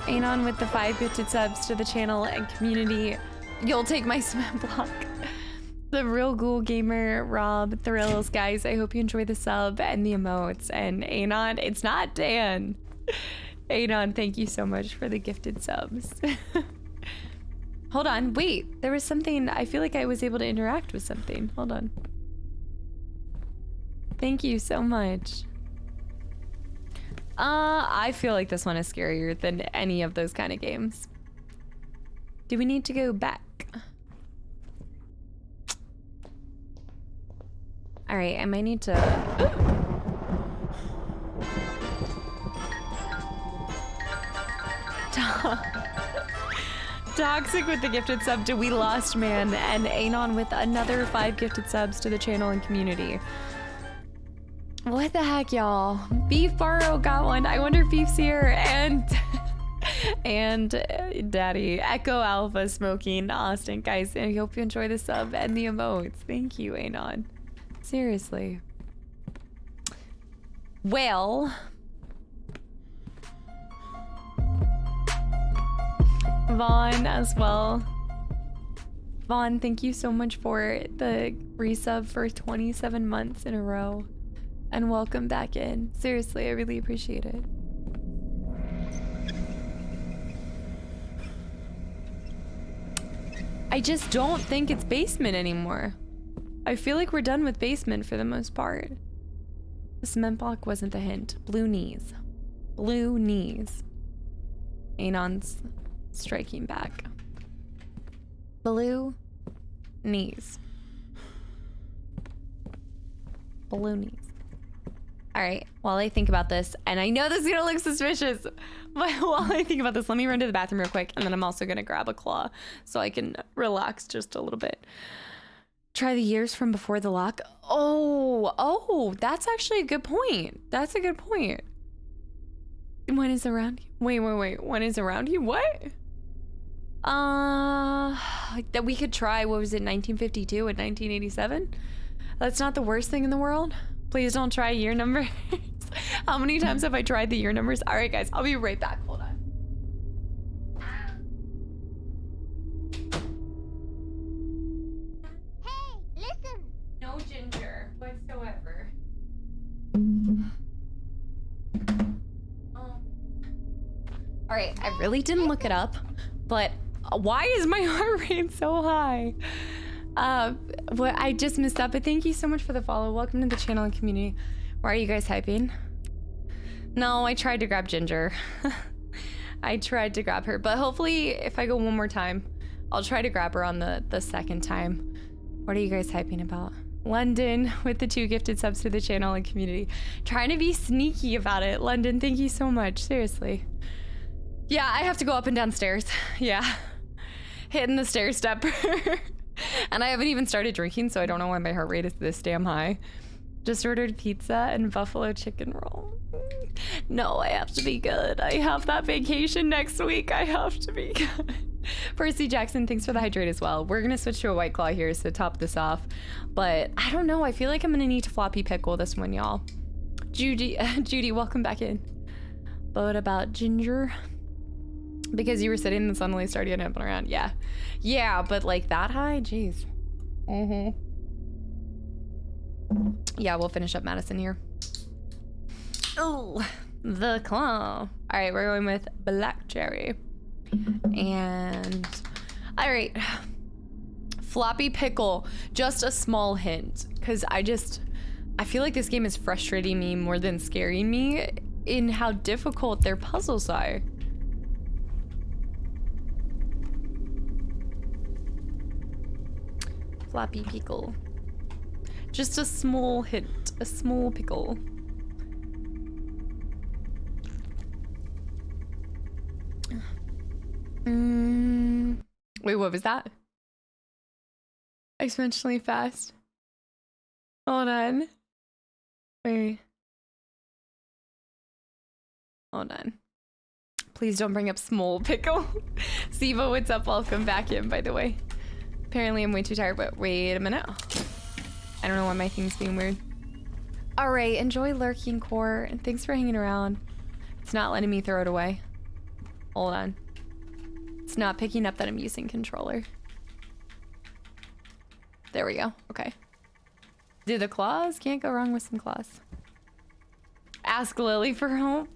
Anon with the 5 gifted subs to the channel and community. You'll take my cement block. The Real Ghoul Gamer, Rob, Thrills, guys, I hope you enjoy the sub and the emotes. And Anon, it's not Dan. Anon, thank you so much for the gifted subs. Hold on, wait, there was something, I feel like I was able to interact with something. Hold on. Thank you so much. I feel like this one is scarier than any of those kind of games. Do we need to go back? All right, I might need to... Toxic with the gifted sub to We Lost Man, and Anon with another 5 gifted subs to the channel and community. What the heck, y'all? Beef Barrow got one. I wonder if Beef's here. And Daddy Echo Alpha smoking Austin, guys. I hope you enjoy the sub and the emotes. Thank you, Anon. Seriously. Well, Vaughn as well. Vaughn, thank you so much for the resub for 27 months in a row. And welcome back in. Seriously, I really appreciate it. I just don't think it's basement anymore. I feel like we're done with basement for the most part. The cement block wasn't the hint. Blue knees. Blue knees. Anon's striking back. Blue knees. Blue knees. All right, while I think about this, and I know this is gonna look suspicious, but while I think about this, let me run to the bathroom real quick, and then I'm also gonna grab a claw so I can relax just a little bit. Try the years from before the lock. Oh, that's actually a good point. That's a good point. When is around you? Wait. When is around you? What? That we could try, what was it, 1952 and 1987? That's not the worst thing in the world. Please don't try year numbers. How many times have I tried the year numbers? All right, guys, I'll be right back. Hold on. Hey, listen! No ginger whatsoever. All right, I really didn't look it up, but why is my heart rate so high? What I just missed up, but thank you so much for the follow. Welcome to the channel and community. Why are you guys hyping? No, I tried to grab Ginger. I tried to grab her, but hopefully if I go one more time, I'll try to grab her on the second time. What are you guys hyping about? London with the 2 gifted subs to the channel and community. Trying to be sneaky about it. London, thank you so much. Seriously. Yeah, I have to go up and down stairs. Yeah. Hitting the stair stepper. And I haven't even started drinking, so I don't know why my heart rate is this damn high. Just ordered pizza and buffalo chicken roll. No, I have to be good. I have that vacation next week. I have to be good. Percy Jackson, thanks for the hydrate as well. We're gonna switch to a White Claw here, so top this off. But I don't know, I feel like I'm gonna need to floppy pickle this one, y'all. Judy, welcome back in. But what about Ginger? Because you were sitting and suddenly started getting up and around. Yeah. Yeah, but like that high? Jeez. Yeah, we'll finish up MADiSON here. Oh, the claw. All right, we're going with Black Cherry. And all right, floppy pickle. Just a small hint, because I feel like this game is frustrating me more than scaring me in how difficult their puzzles are. Floppy pickle. Just a small hint, a small pickle. Wait, what was that? Exponentially fast. Hold on. Wait. Hold on. Please don't bring up small pickle. Siva, what's up? Welcome back in, by the way. Apparently I'm way too tired, but wait a minute. I don't know why my thing's being weird. All right, enjoy Lurking Core, and thanks for hanging around. It's not letting me throw it away. Hold on. It's not picking up that I'm using controller. There we go. Okay. Do the claws? Can't go wrong with some claws. Ask Lily for help.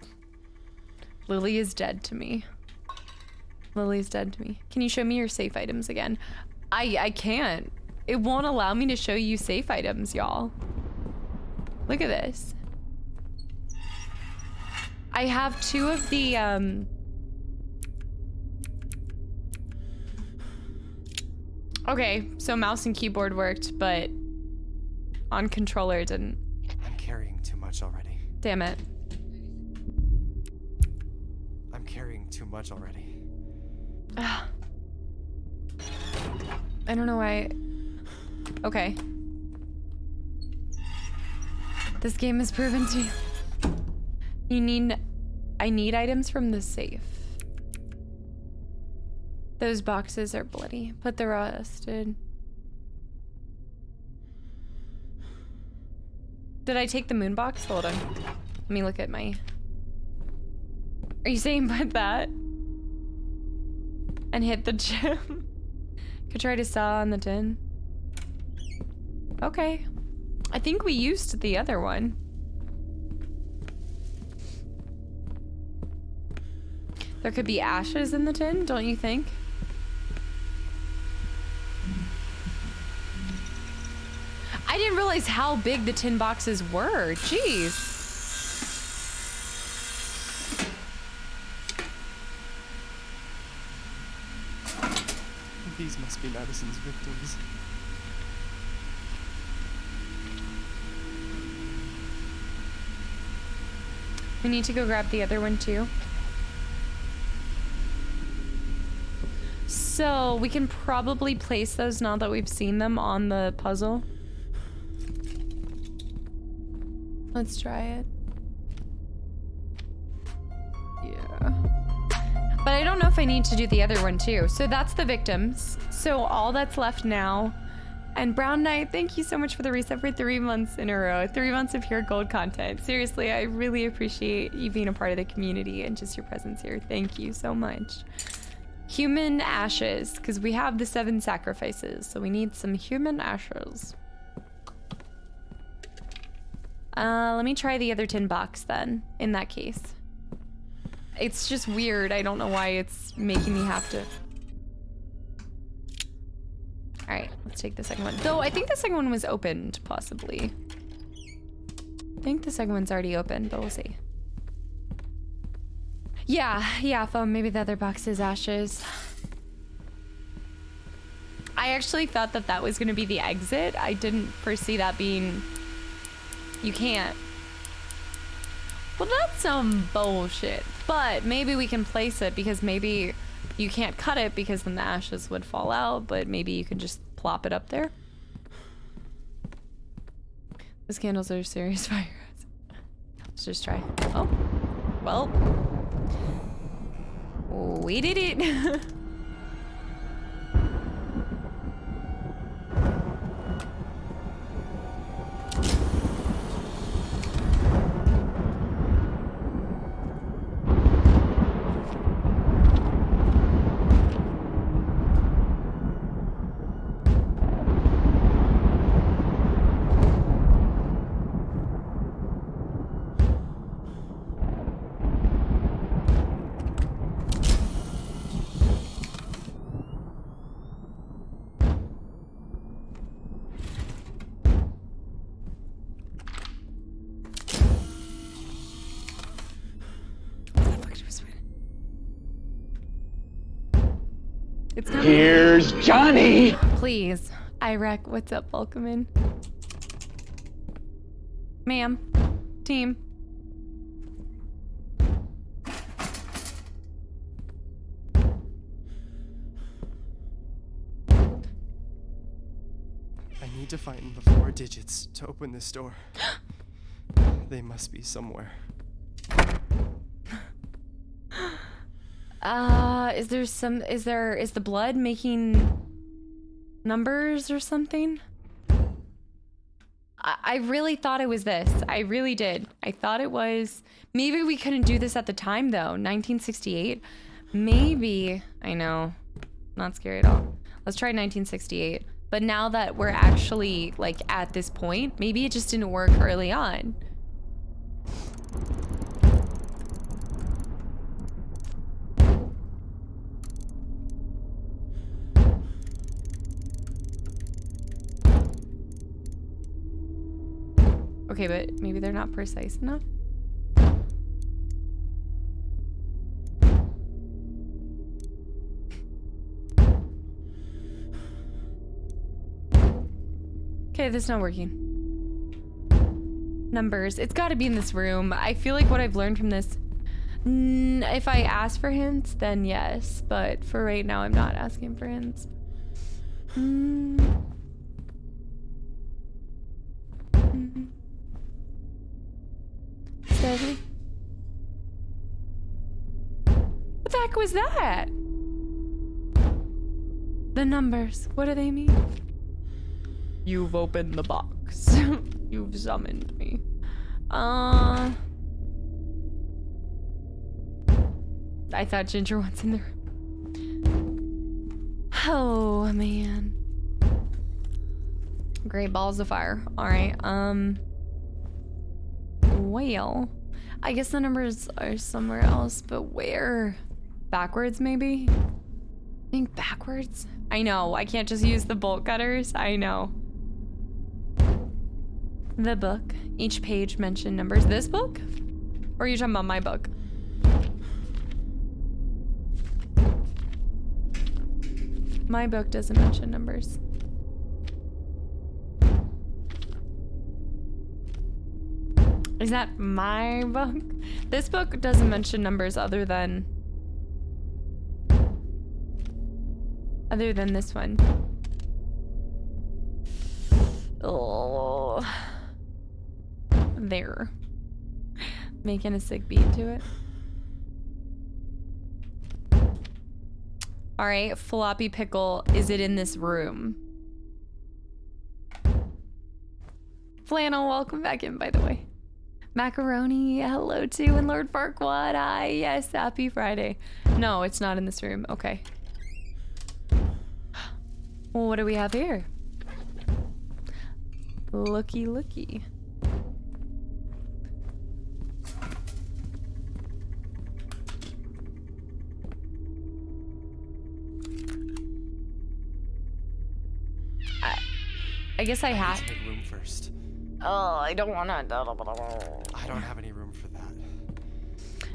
Lily is dead to me. Lily's dead to me. Can you show me your safe items again? I can't. It won't allow me to show you safe items, y'all. Look at this. I have 2 of the, Okay, so mouse and keyboard worked, but on controller it didn't. I'm carrying too much already. Damn it. I'm carrying too much already. I don't know why. Okay. This game has proven to you. I need items from the safe. Those boxes are bloody. Put the rest in. Did I take the moon box? Hold on. Let me look at my... Are you saying put that? And hit the gem? Could try to saw on the tin. Okay. I think we used the other one. There could be ashes in the tin, don't you think? I didn't realize how big the tin boxes were. Jeez. These must be MADiSON's victims. We need to go grab the other one too. So we can probably place those now that we've seen them on the puzzle. Let's try it. Yeah. But I don't know if I need to do the other one too. So that's the victims. So all that's left now. And Brown Knight, thank you so much for the reset for 3 months in a row. 3 months of pure gold content. Seriously, I really appreciate you being a part of the community and just your presence here. Thank you so much. Human ashes, because we have the 7 sacrifices. So we need some human ashes. Let me try the other tin box then, in that case. It's just weird. I don't know why it's making me have to. All right, let's take the second one. Though I think the second one was opened, possibly. I think the second one's already open, but we'll see. Yeah, phone. Maybe the other box is ashes. I actually thought that that was gonna be the exit. I didn't foresee that being. You can't. Well, that's some bullshit. But maybe we can place it because maybe you can't cut it because then the ashes would fall out, but maybe you can just plop it up there. Those candles are serious fire. Let's just try. Oh, well. We did it. It's coming. Here's Johnny! Please. Iraq, what's up, Volkaman? Ma'am. Team. I need to find the 4 digits to open this door. They must be somewhere. Is the blood making numbers or something? I really thought it was this. I really did. I thought it was. Maybe we couldn't do this at the time though. 1968. Maybe. I know. Not scary at all. Let's try 1968. But now that we're actually like at this point, maybe it just didn't work early on. Okay, but maybe they're not precise enough. Okay, this is not working. Numbers. It's got to be in this room. I feel like what I've learned from this... if I ask for hints, then yes. But for right now, I'm not asking for hints. 7. What the heck was that? The numbers. What do they mean? You've opened the box. You've summoned me. I thought Ginger was in the room. Oh, man. Great balls of fire. All right. Well, I guess the numbers are somewhere else, but where? Backwards, maybe? I think backwards? I know, I can't just use the bolt cutters. I know. The book. Each page mentioned numbers. This book? Or are you talking about my book? My book doesn't mention numbers. Is that my book? This book doesn't mention numbers other than this one. Oh, there. Making a sick beat to it. All right, floppy pickle. Is it in this room? Flannel, welcome back in, by the way. Macaroni, hello too, and Lord Farquaad, hi, yes, happy Friday. No, it's not in this room, okay. Well, what do we have here? Looky, looky. I guess I I have. need to make room first. Oh, I don't want to. I don't have any room for that.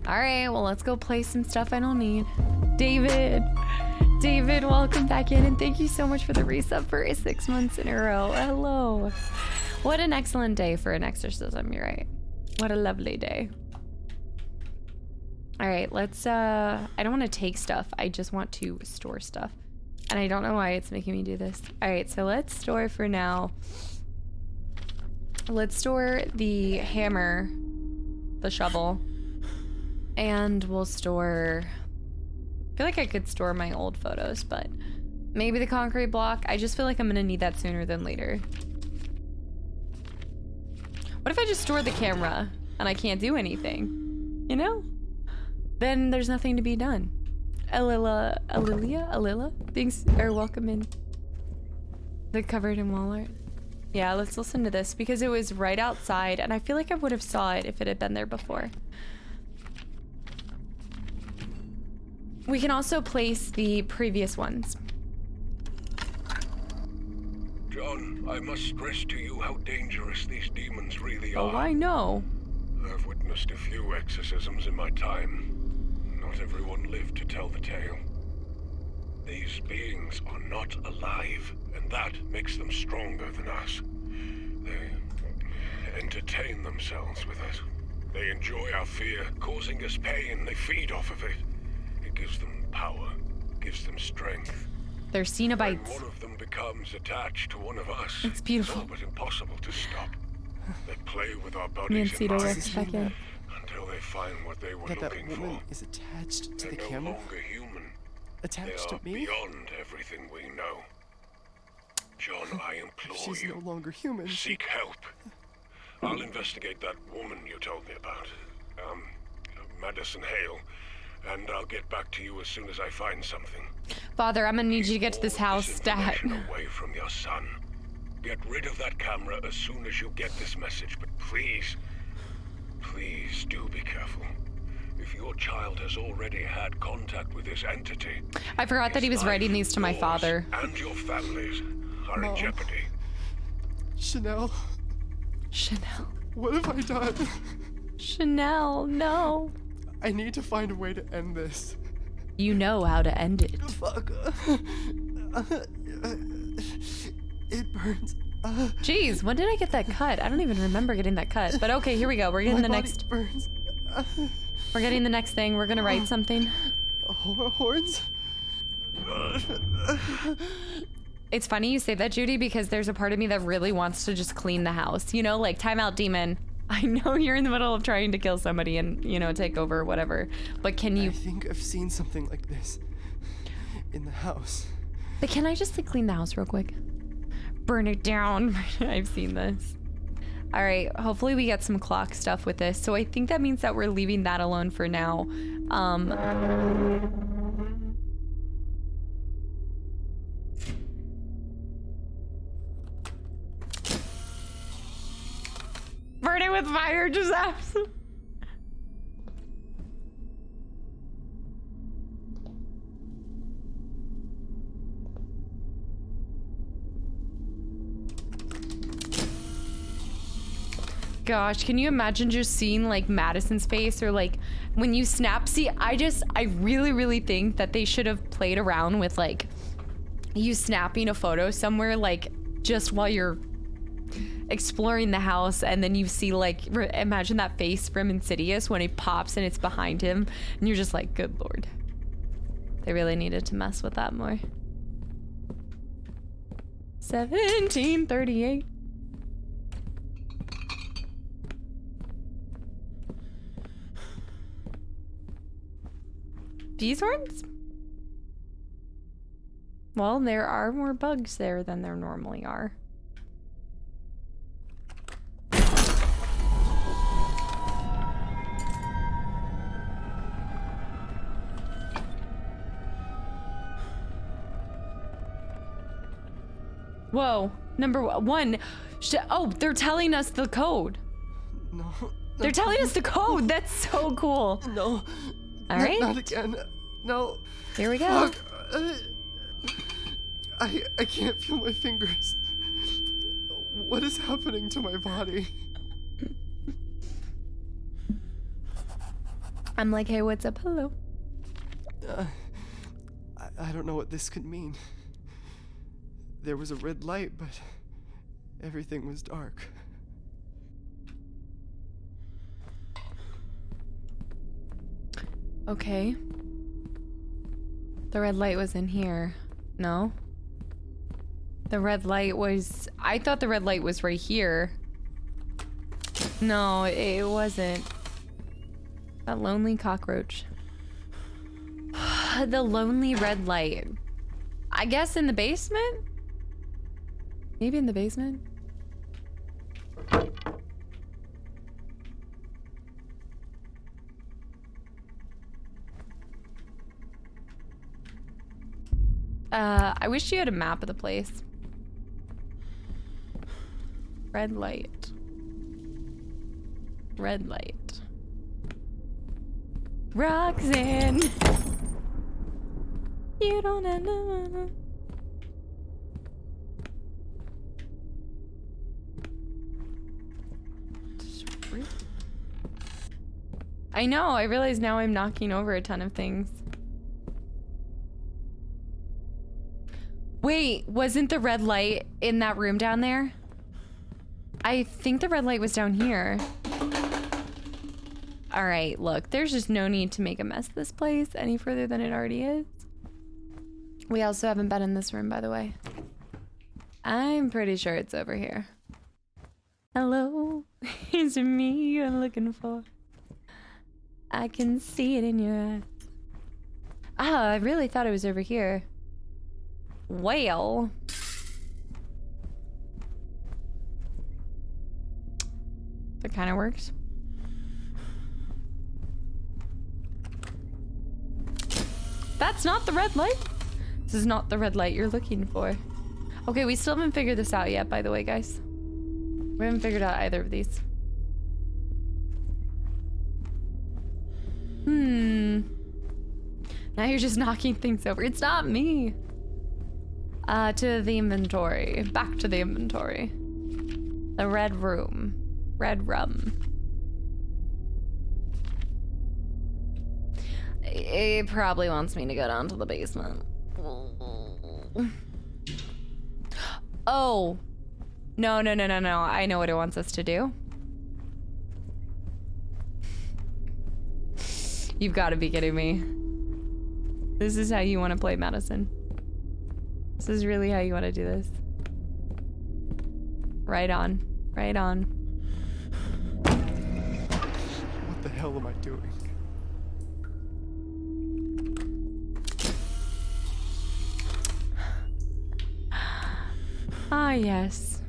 All right, well, let's go play some stuff I don't need. David, welcome back in, and thank you so much for the resub for 6 months in a row. Hello. What an excellent day for an exorcism, you're right. What a lovely day. All right, let's, I don't want to take stuff. I just want to store stuff. And I don't know why it's making me do this. All right, so let's store for now. Let's store the hammer, the shovel, and we'll store... I feel like I could store my old photos, but maybe the concrete block. I just feel like I'm gonna need that sooner than later. What if I just store the camera and I can't do anything? You know? Then there's nothing to be done. Alila, welcome in. The covered in wall art. Yeah, let's listen to this because it was right outside and I feel like I would have saw it if it had been there before. We can also place the previous ones. John, I must stress to you how dangerous these demons really are. Oh, I know. I've witnessed a few exorcisms in my time. Not everyone lived to tell the tale. These beings are not alive, and that makes them stronger than us. They entertain themselves with us. They enjoy our fear, causing us pain. They feed off of it. It gives them power, gives them strength. They're Cenobites. When one of them becomes attached to one of us, it's beautiful. It's all but impossible to stop. They play with our Me and bodies Cito works back in. until they find what they were That looking woman for. is attached to They're the no camera? longer human. Attached They to are me? beyond everything we know. John, I implore She's you. no longer human. Seek help. I'll investigate that woman you told me about. MADiSON Hale. And I'll get back to you as soon as I find something. Father, I'm gonna need you to get to this Keep all house stat. information away from your son. Get rid of that camera as soon as you get this message, but please, please do be careful. If your child has already had contact with this entity, I forgot that he was writing these to my father. And your families are Mom. in jeopardy. Chanel, what have I done? Chanel, no. I need to find a way to end this. You know how to end it. Fuck. It burns. Jeez, when did I get that cut? I don't even remember getting that cut. But okay, here we go. We're getting My the body next. burns. We're getting the next thing. We're gonna write something. Horns? It's funny you say that, Judy, because there's a part of me that really wants to just clean the house. You know, like, time out, demon. I know you're in the middle of trying to kill somebody and, you know, take over or whatever. But can you... I think I've seen something like this in the house. But can I just, like, clean the house real quick? Burn it down. I've seen this. All right, hopefully we get some clock stuff with this. So I think that means that we're leaving that alone for now. Burn it with fire, Giuseppe. Gosh, can you imagine just seeing like MADiSON's face or like when you snap? See, I really think that they should have played around with like you snapping a photo somewhere like just while you're exploring the house, and then you see like imagine that face from Insidious when he pops and it's behind him and you're just like, good lord, they really needed to mess with that more. 1738. These horns? Well, there are more bugs there than there normally are. Whoa, number one. Oh, they're telling us the code. No. They're telling us the code. That's so cool. No. All right. Not again. No. Here we go. Fuck. I can't feel my fingers. What is happening to my body? I'm like, hey, what's up? Hello. I don't know what this could mean. There was a red light, but everything was dark. Okay. The red light was in here. No? The red light was... I thought the red light was right here. No, it wasn't. That lonely cockroach. The lonely red light. I guess in the basement? Maybe in the basement? I wish you had a map of the place. Red light. Red light. Roxanne! You don't know. I know, I realize now I'm knocking over a ton of things. Wait, wasn't the red light in that room down there? I think the red light was down here. All right, look, there's just no need to make a mess of this place any further than it already is. We also haven't been in this room, by the way. I'm pretty sure it's over here. Hello, is it me you're looking for? I can see it in your eyes. Ah, I really thought it was over here. Well. That kind of works. That's not the red light. This is not the red light you're looking for. Okay, we still haven't figured this out yet, by the way, guys. We haven't figured out either of these. Now you're just knocking things over. It's not me. To the inventory. Back to the inventory. The red room. Red rum. It probably wants me to go down to the basement. Oh. No. I know what it wants us to do. You've got to be kidding me. This is how you want to play MADiSON. This is really how you want to do this. Right on. Right on. What the hell am I doing? Ah, yes.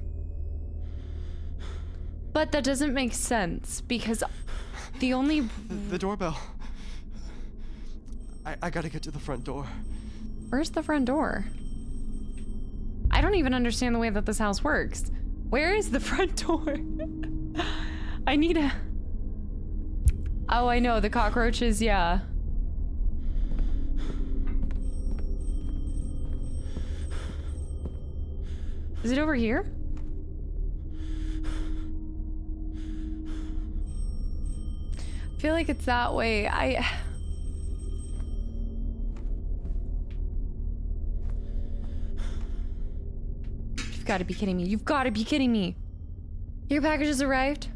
But that doesn't make sense because the only... The doorbell. I gotta get to the front door. Where's the front door? I don't even understand the way that this house works. Where is the front door? I need a... Oh, I know, the cockroaches, yeah. Is it over here? I feel like it's that way. You've got to be kidding me. You've got to be kidding me. Your package has arrived?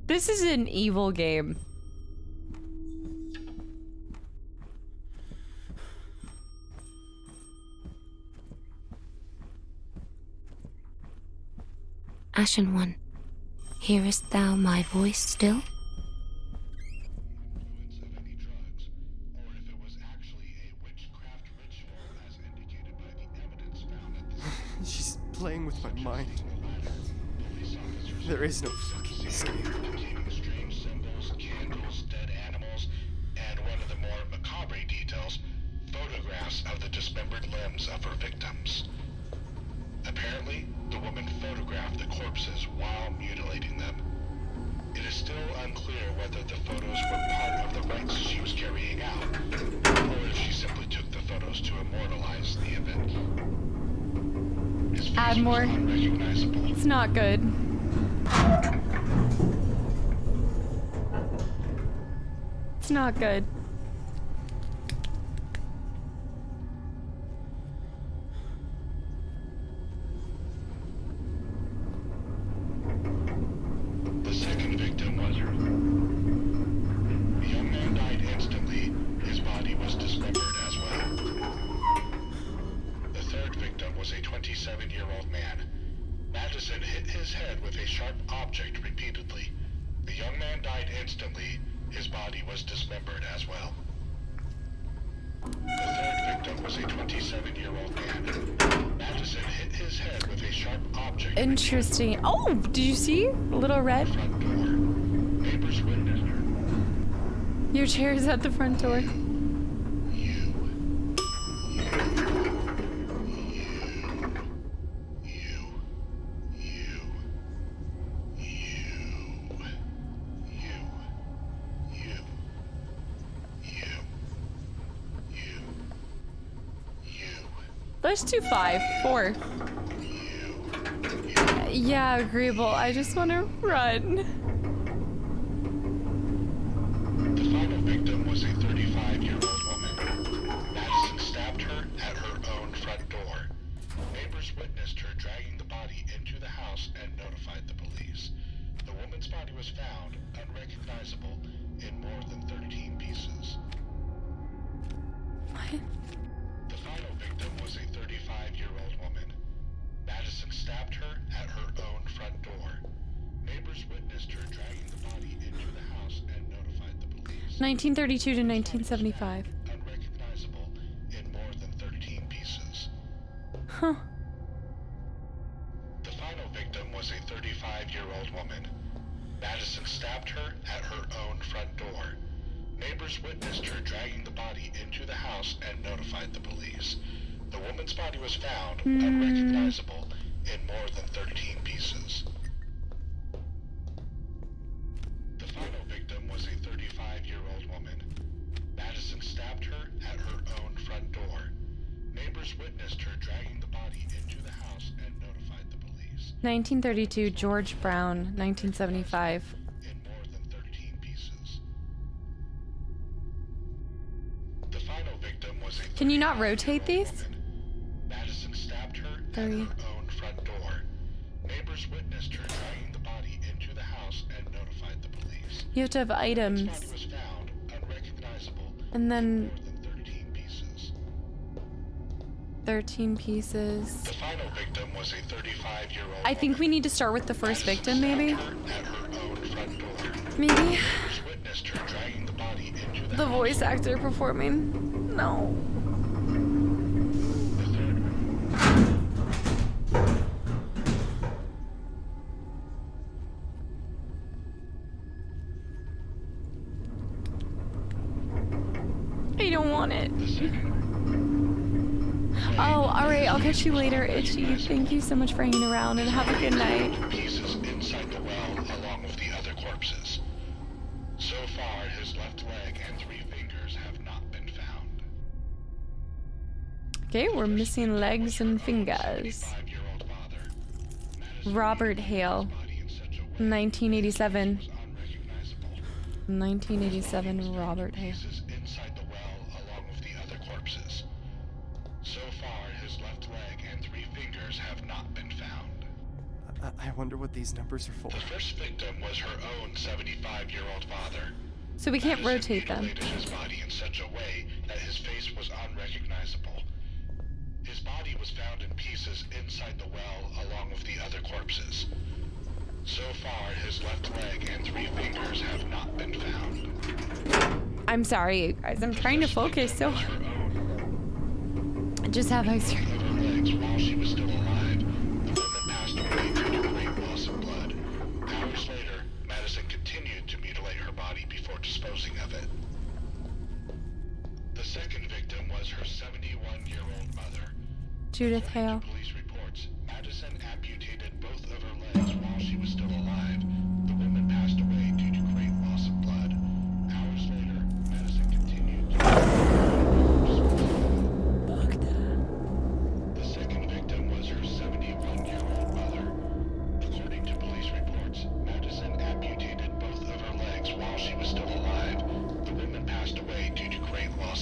This is an evil game. Ashen One, hearest thou my voice still? She's playing with my mind. There is no fucking escape. Strange symbols, candles, dead animals, and one of the more macabre details, photographs of the dismembered limbs of her victims. Apparently, the woman photographed the corpses while mutilating them. It is still unclear whether the photos were part of the rites she was carrying out, or if she simply took the photos to immortalize the event. add more. It's not good. It's not good. The second victim was her. The young man died instantly. His body was dismembered as well. The third victim was a 27-year-old man. MADiSON hit his head with a sharp object repeatedly. The young man died instantly. His body was dismembered as well. The third victim was a 27-year-old man. MADiSON hit his head with a sharp object. Interesting. Oh, did you see? A little red. Front door. Neighbors witnessed her. Your chair is at the front door. Let's do 5. 4. Yeah, agreeable. I just want to run. The final victim was a 35-year-old woman. MADiSON stabbed her at her own front door. Neighbors witnessed her dragging the body into the house and notified the police. The woman's body was found unrecognizable in more than 13 pieces. What? The final victim was a 35-year-old woman. MADiSON stabbed her at her own front door. Neighbors witnessed her dragging the body into the house and notified the police. 1932 to 1975. Unrecognizable in more than 13 pieces. Huh. The final victim was a 35-year-old woman. MADiSON stabbed her at her own front door. Neighbors witnessed her dragging the body into the house and notified the police. The woman's body was found unrecognizable in more than 13 pieces. The final victim was a 35-year-old woman. MADiSON stabbed her at her own front door. Neighbors witnessed her dragging the body into the house and notified the police. 1932, George Brown. 1975. In more than 13 pieces. The final victim was a Can you not rotate these? woman. MADiSON stabbed her at 3. her own front door. Neighbors witnessed her dragging the body into the house and notified the police. You have to have His items. body was found unrecognizable And then more than 13 pieces. 13 pieces. The final victim was a 35-year-old I think we need to start with the first victim, maybe? At her own front door. Maybe? Neighbors witnessed her dragging the body into the The house. voice actor performing. No. The third I don't want it. The second. Oh, alright. I'll catch you later, Itchy. Thank you so much for hanging around and have a good night. Pieces inside the well along with the other corpses. So far, his left leg and 3 fingers have not been found. Okay, we're missing legs and fingers. 75-year-old father. MADiSON Robert Hale. body in such a way 1987. was unrecognizable. 1987, Robert Hale. Pieces inside the well along with the other corpses. So far, his left leg and 3 fingers have not been found. I wonder what these numbers are for. The first victim was her own 75-year-old father. So we can't MADiSON rotate them. mutilated his body in such a way that his face was unrecognizable. His body was found in pieces inside the well along with the other corpses. So far, his left leg and 3 fingers have not been found. I'm sorry, guys. I'm trying to focus, so Was her own. I just have ice cream. Of her legs while she was still alive, the woman passed away due to great loss of blood. Hours later, MADiSON continued to mutilate her body before disposing of it. The second victim was her 71-year-old mother. Judith Hale. Police reports, MADiSON amputated both of her legs while she was still alive. The woman passed away due to great loss of blood. Hours later, MADiSON continued to... The second victim was her 71-year-old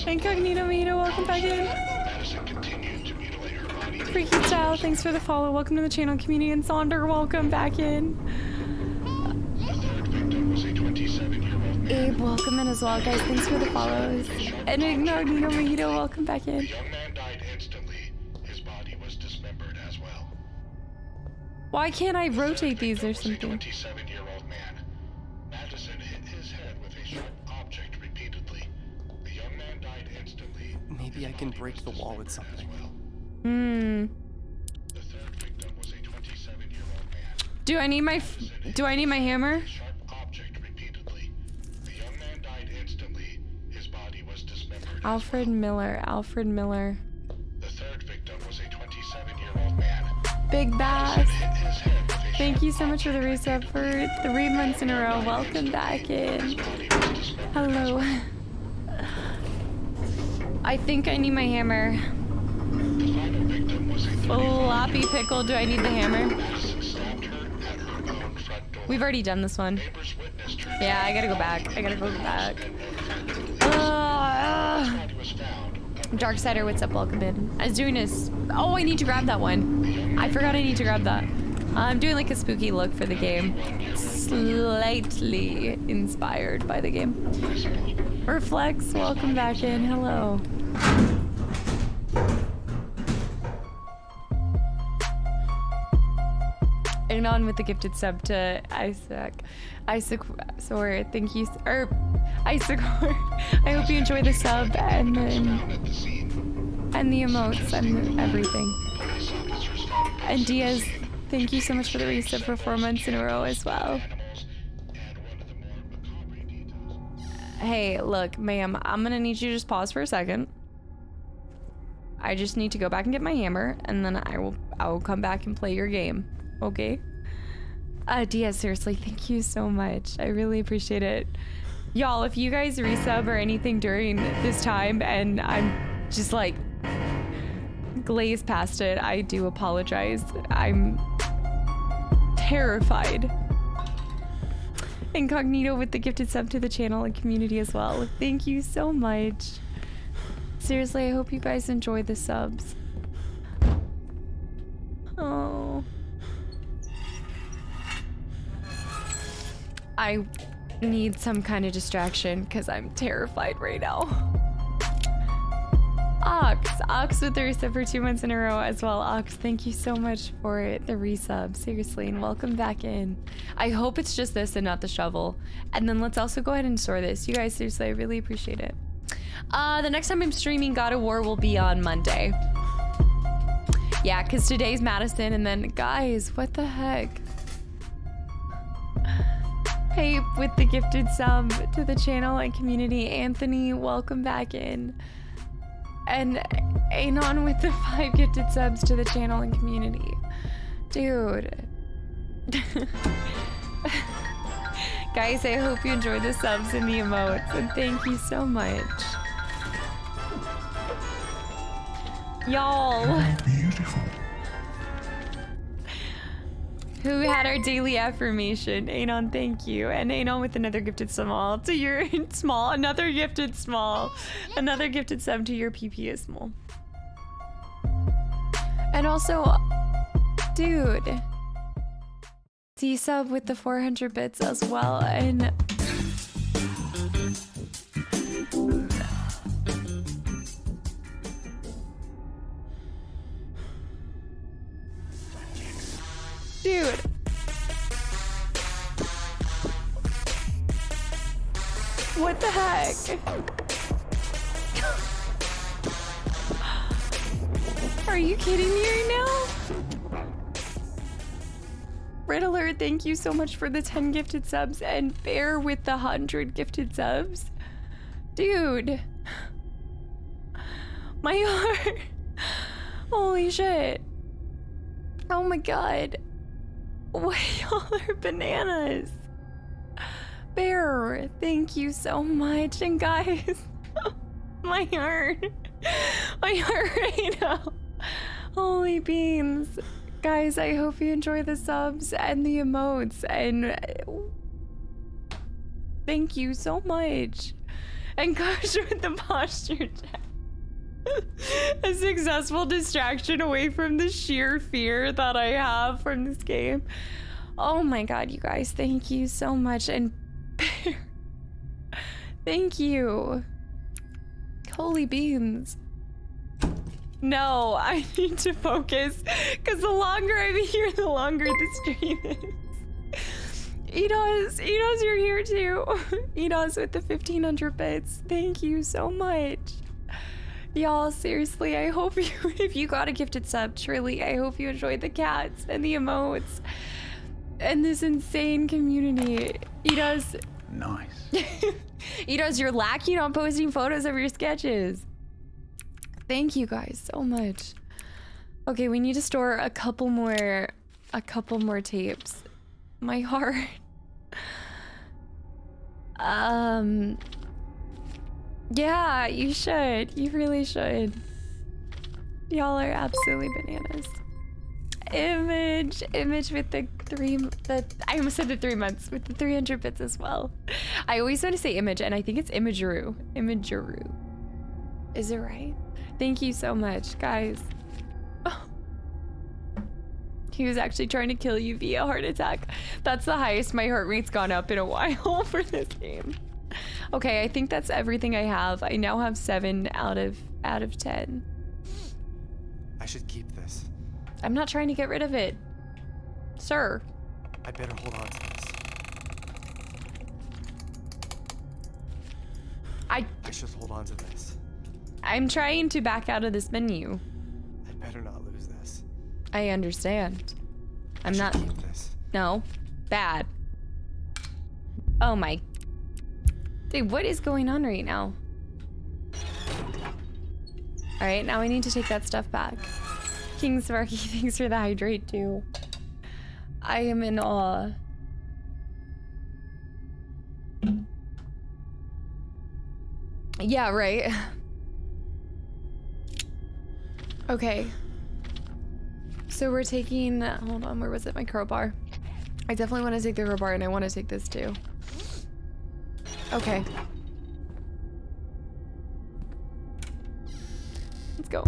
Incognito Mito, welcome back in. Freaky Style, thanks for the follow. Welcome to the channel, community. And Sonder, welcome back in. Abe, welcome in as well, guys. Thanks for the follows. And Incognito Mito, welcome back in. Why can't I rotate these or something? MADiSON hit his head with a sharp object repeatedly. The young man died instantly. Maybe I can break the wall with something. Hmm. The third victim was a 27-year-old man. Do I need my hammer? Sharp object repeatedly. The young man died instantly. His body was dismembered. Alfred Miller. The third victim was a 27-year-old man. Big Bass. Thank you so much for the resub for 3 months in a row. Welcome back in. Hello. I think I need my hammer. Floppy pickle, do I need the hammer? We've already done this one. Yeah, I gotta go back. Darksider, what's up? Welcome in. I was doing this. Oh, I need to grab that one. I forgot I need to grab that. I'm doing like a spooky look for the game. Slightly inspired by the game. Reflex, welcome back in. Hello. And on with the gifted sub to Isaac. Sorry, thank you. Isaac. I hope you enjoy the sub and the emotes and everything. And Diaz, thank you so much for the resub for 4 months in a row as well. Hey, look, ma'am, I'm gonna need you to just pause for a second. I just need to go back and get my hammer, and then I will come back and play your game. Okay? Diaz, seriously, thank you so much. I really appreciate it. Y'all, if you guys resub or anything during this time and I'm just like glazed past it, I do apologize. I'm terrified. Incognito with the gifted sub to the channel and community as well. Thank you so much. Seriously, I hope you guys enjoy the subs. Oh. I need some kind of distraction because I'm terrified right now. Ox with the resub for 2 months in a row as well. Ox, thank you so much for the resub. Seriously, and welcome back in. I hope it's just this and not the shovel. And then let's also go ahead and store this. You guys, seriously, I really appreciate it. The next time I'm streaming God of War will be on Monday. Yeah, because today's MADiSON, and then, guys, what the heck? Hey, with the gifted sub to the channel and community. Anthony, welcome back in. And Anon with the 5 gifted subs to the channel and community. Dude. Guys, I hope you enjoyed the subs and the emotes, and thank you so much. Y'all. Beautiful. Who had our daily affirmation? Anon, thank you. And Anon with another gifted small to your small. Another gifted small. Another gifted sub to your PP is small. And also, dude, D-sub with the 400 bits as well. And dude. What the heck? Are you kidding me right now? Riddler, thank you so much for the 10 gifted subs, and Bear with the 100 gifted subs. Dude. My heart. Holy shit. Oh my god. Why y'all are bananas. Bear, thank you so much. And guys, my heart right now. Holy beans. Guys, I hope you enjoy the subs and the emotes, and thank you so much. And coach with the posture check. A successful distraction away from the sheer fear that I have from this game. Oh my god, you guys, thank you so much. And thank you. Holy beans. No, I need to focus because the longer I'm here, the longer the stream is. Edos, you're here too. Edos with the 1500 bits. Thank you so much. Y'all, seriously, I hope you, if you got a gifted sub, truly, I hope you enjoyed the cats and the emotes and this insane community. Edos. Nice. Edos, you're lacking on posting photos of your sketches. Thank you guys so much. Okay, we need to store a couple more tapes. My heart. Yeah, you should. You really should. Y'all are absolutely bananas. Image with the I almost said the 3 months with the 300 bits as well. I always want to say image, and I think it's imageru. Imageru. Is it right? Thank you so much, guys. Oh. He was actually trying to kill you via heart attack. That's the highest my heart rate's gone up in a while for this game. Okay, I think that's everything I have. I now have 7 out of 10. I should keep this. I'm not trying to get rid of it, sir. I better hold on to this. I should hold on to this. I'm trying to back out of this menu. I better not lose this. I understand. I'm not. Keep this. No. Bad. Oh my. Dude, what is going on right now? Alright, now I need to take that stuff back. King Sparky, thanks for the hydrate too. I am in awe. Yeah, right. Okay. So we're taking, hold on, where was it? My crowbar. I definitely want to take the crowbar and I want to take this too. Okay. Let's go.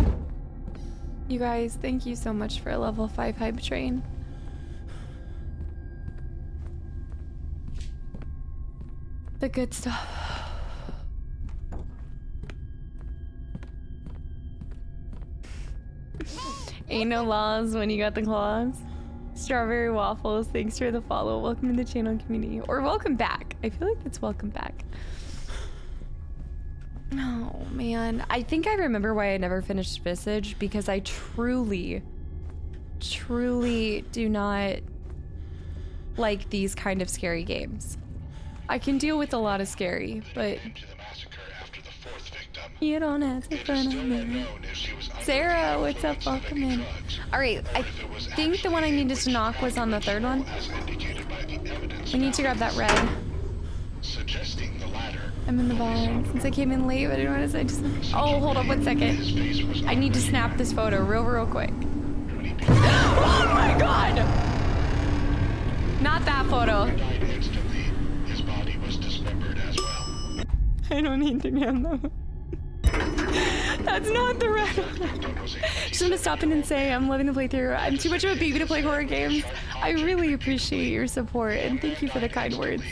You guys, thank you so much for a level 5 hype train. The good stuff. Ain't no laws when you got the claws. Strawberry waffles, thanks for the follow. Welcome to the channel community. Or welcome back. I feel like it's welcome back. Oh man, I think I remember why I never finished Visage, because I truly do not like these kind of scary games. I can deal with a lot of scary, but you don't have to front of me. Sarah, what's up? Welcome in. Alright, I think the one I needed to knock was on the third one. We need to grab that red. I'm in the barn. Since I came in late, I didn't want to say just... Oh, hold up 1 second. I need to snap this photo real quick. Oh my god! Not that photo. I don't need to get them. That's not the red one. Just want to stop in and say I'm loving the playthrough. I'm too much of a baby to play horror games. I really appreciate your support and thank you for the kind words.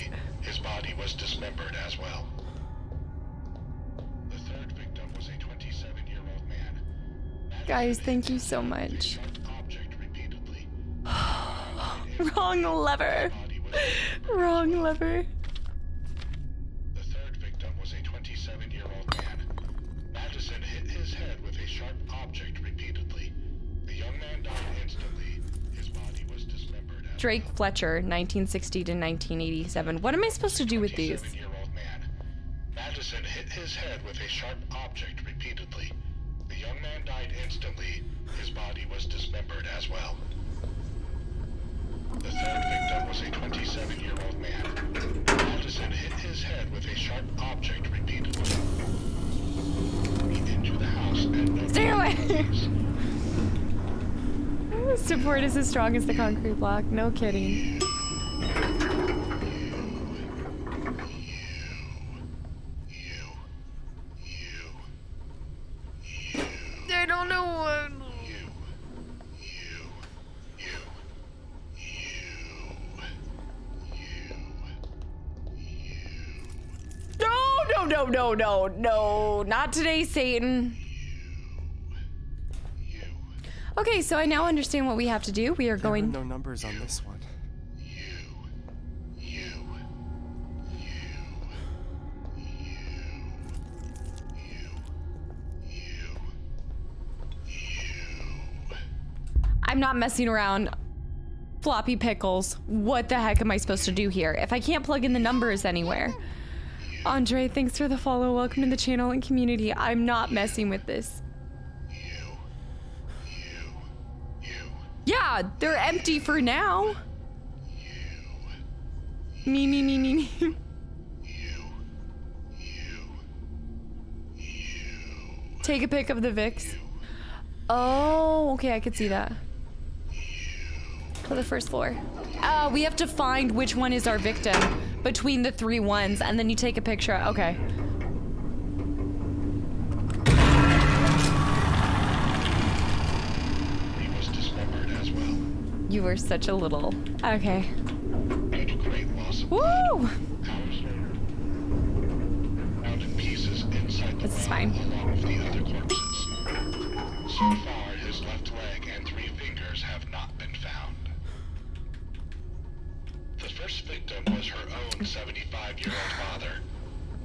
His body was dismembered as well. The third victim was a 27-year-old man. Guys, thank you so much. Wrong lever. Wrong lever. The third victim was a 27-year-old man. MADiSON hit his head with a sharp object repeatedly. The young man died instantly. His body was dismembered. Drake Fletcher, 1960 to 1987. What am I supposed to do with these? MADiSON hit his head with a sharp object repeatedly. The young man died instantly. His body was dismembered as well. The third victim was a 27-year-old man. MADiSON hit his head with a sharp object repeatedly. He entered the house and no. Stay away! Support is as strong as the concrete block. No kidding. No. Not today, Satan. Okay, so I now understand what we have to do. We are There going... are no numbers on this one. I'm not messing around. Floppy pickles. What the heck am I supposed to do here if I can't plug in the numbers anywhere? Andre, thanks for the follow. Welcome to the channel and community. I'm not messing with this. Yeah, they're empty for now. Me. Take a pic of the Vicks. Oh, okay, I could see that. For the first floor. We have to find which one is our victim between the 3 ones, and then you take a picture. Okay. He was dismembered as well. You were such a little. Okay. Due to great loss of Woo! blood, hours later, found in pieces inside the This is well fine. along with the other corpses. So far, his left leg and 3 fingers have not been found. The first victim was her own 75-year-old father.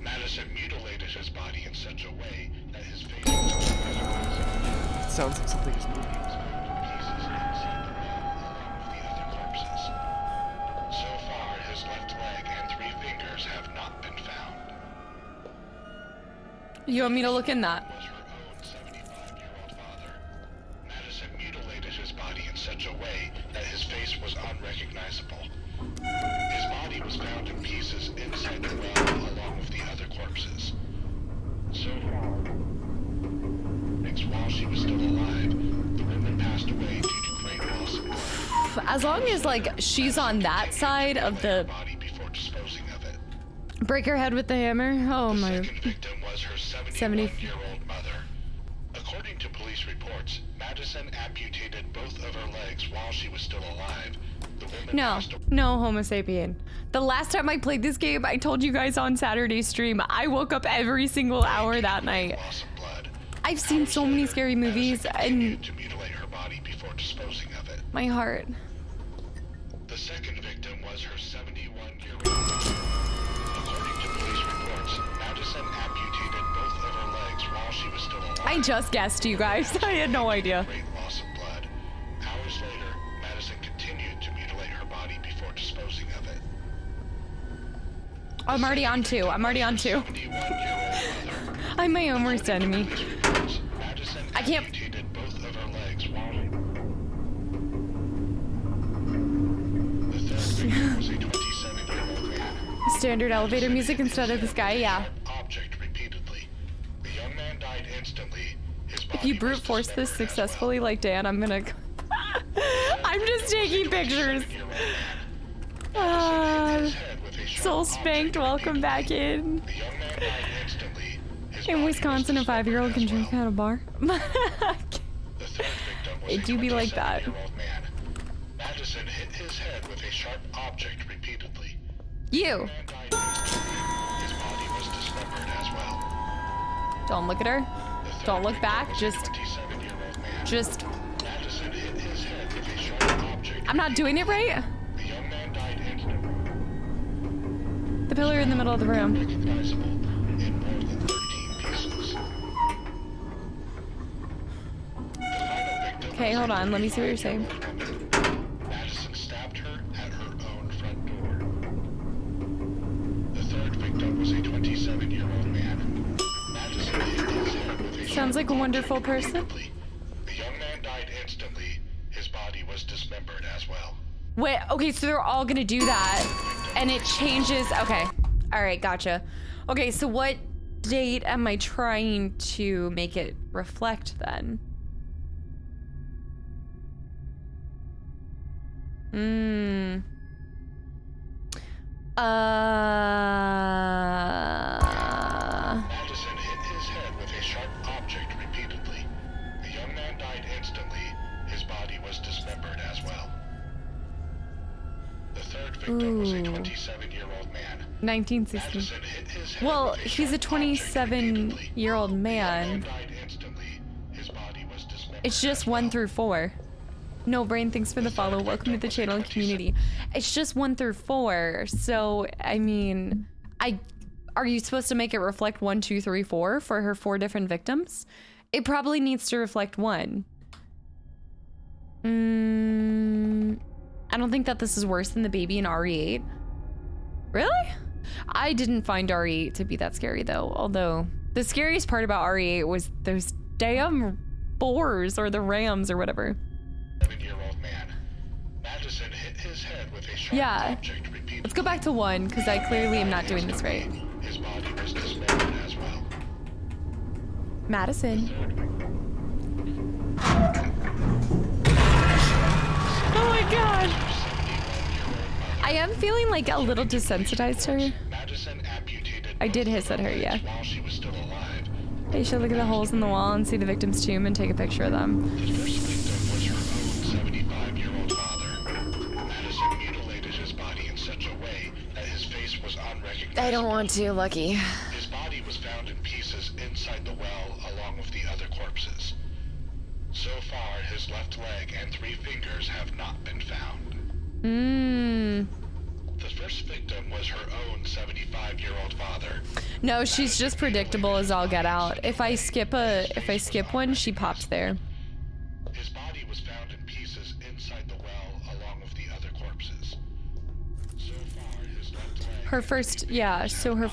MADiSON mutilated his body in such a way that his face was unrecognizable. It sounds like something is moving. Pieces inside the well along with the other corpses. So far, his left leg and 3 fingers have not been found. You want me to look in that? Was her own 75-year-old father. MADiSON mutilated his body in such a way that his face was unrecognizable. His body was found in pieces inside the well along with the other corpses. So far, while she was still alive, the woman passed away due to great loss of blood. As long as, like, she's on that side of the... Body before disposing of it. Break her head with the hammer? Oh The my... second victim was her 71-year-old mother. According to police reports, MADiSON amputated both of her legs while she was still alive. The woman passed away. No, Homo sapien. The last time I played this game, I told you guys on Saturday stream, I woke up every single hour that night. Loss of blood. I've seen so many scary movies, and Continued to mutilate her body before disposing of it. my heart. The second victim was her 71-year-old mother. According to police reports, MADiSON amputated both of her legs while she was still alive. I just guessed, you guys. I had no idea. Great loss of blood. Hours later, MADiSON continued to mutilate her body before disposing of it. I'm already on 2. I'm already on 2. 71-year-old mother. I'm my own worst enemy. Police reports, MADiSON I can't- amputated both of her legs while the third victim was a 27-year-old man. Standard elevator music instead of this guy, yeah. Object repeatedly. The young man died instantly. His If you body brute was force this dismembered as successfully like Dan, I'm gonna... I'm just taking pictures. Soul Spanked, welcome back in. The young man died instantly. His In body Wisconsin, a was 5-year-old can dismembered drink as at a bar. well. The third victim was It do be like that. 27-year-old man. MADiSON hit his head with a sharp object repeatedly. You. The man died instantly. His body was dismembered as well. Don't look at her. The third Don't look victim back. was a Just 27-year-old man. Just... MADiSON hit his head with a sharp object. I'm not doing it right. The young man died instantly. The pillar in the middle of the room. Recognizable in more than 13 pieces. The final victim Okay, hold on. Let me see what you're saying. MADiSON stabbed her at her own front door. The third victim was a 27-year-old man. MADiSON hit his head with a Sounds like a wonderful person. repeatedly. The young man died instantly. His body was dismembered as well. Wait, okay, so they're all gonna do that, and it changes. Okay, all right, gotcha. Okay, so what date am I trying to make it reflect then? MADiSON hit his head with a sharp object repeatedly. The young man died instantly. His body was dismembered as well. victim was a 27-year-old man. 1960. MADiSON hit his head Well, with a he's a sharp object 27-year-old man. died instantly. His body was dismembered. It's just 1 through 4. No Brain, thanks for the follow. Welcome to the channel and community. It's just 1 through 4. So, I mean, are you supposed to make it reflect 1, 2, 3, 4 for her 4 different victims? It probably needs to reflect 1. I don't think that this is worse than the baby in RE8. Really? I didn't find RE8 to be that scary though. Although the scariest part about RE8 was those damn boars or the rams or whatever. 7-year-old man. MADiSON hit his head with a sharp object repeatedly. Let's go back to 1 because I clearly am not doing this right. His body was dismembered as well. MADiSON. Oh my god. I am feeling like a little desensitized to her. I did hiss at her, yeah. You should look at the holes in the wall and see the victim's tomb and take a picture of them. The first victim was her own 75-year-old father. MADiSON mutilated his body in such a way that his face was unrecognizable. I don't want to, Lucky. His body was found in pieces inside the well along with the other corpses. So far, his left leg and 3 fingers have not been found. The first victim was her own 75-year-old father. No, she's just predictable as all get out. If I skip one, she pops there. His body was found in pieces inside the well along with the other corpses. So far, his left leg. Her first, yeah, so her,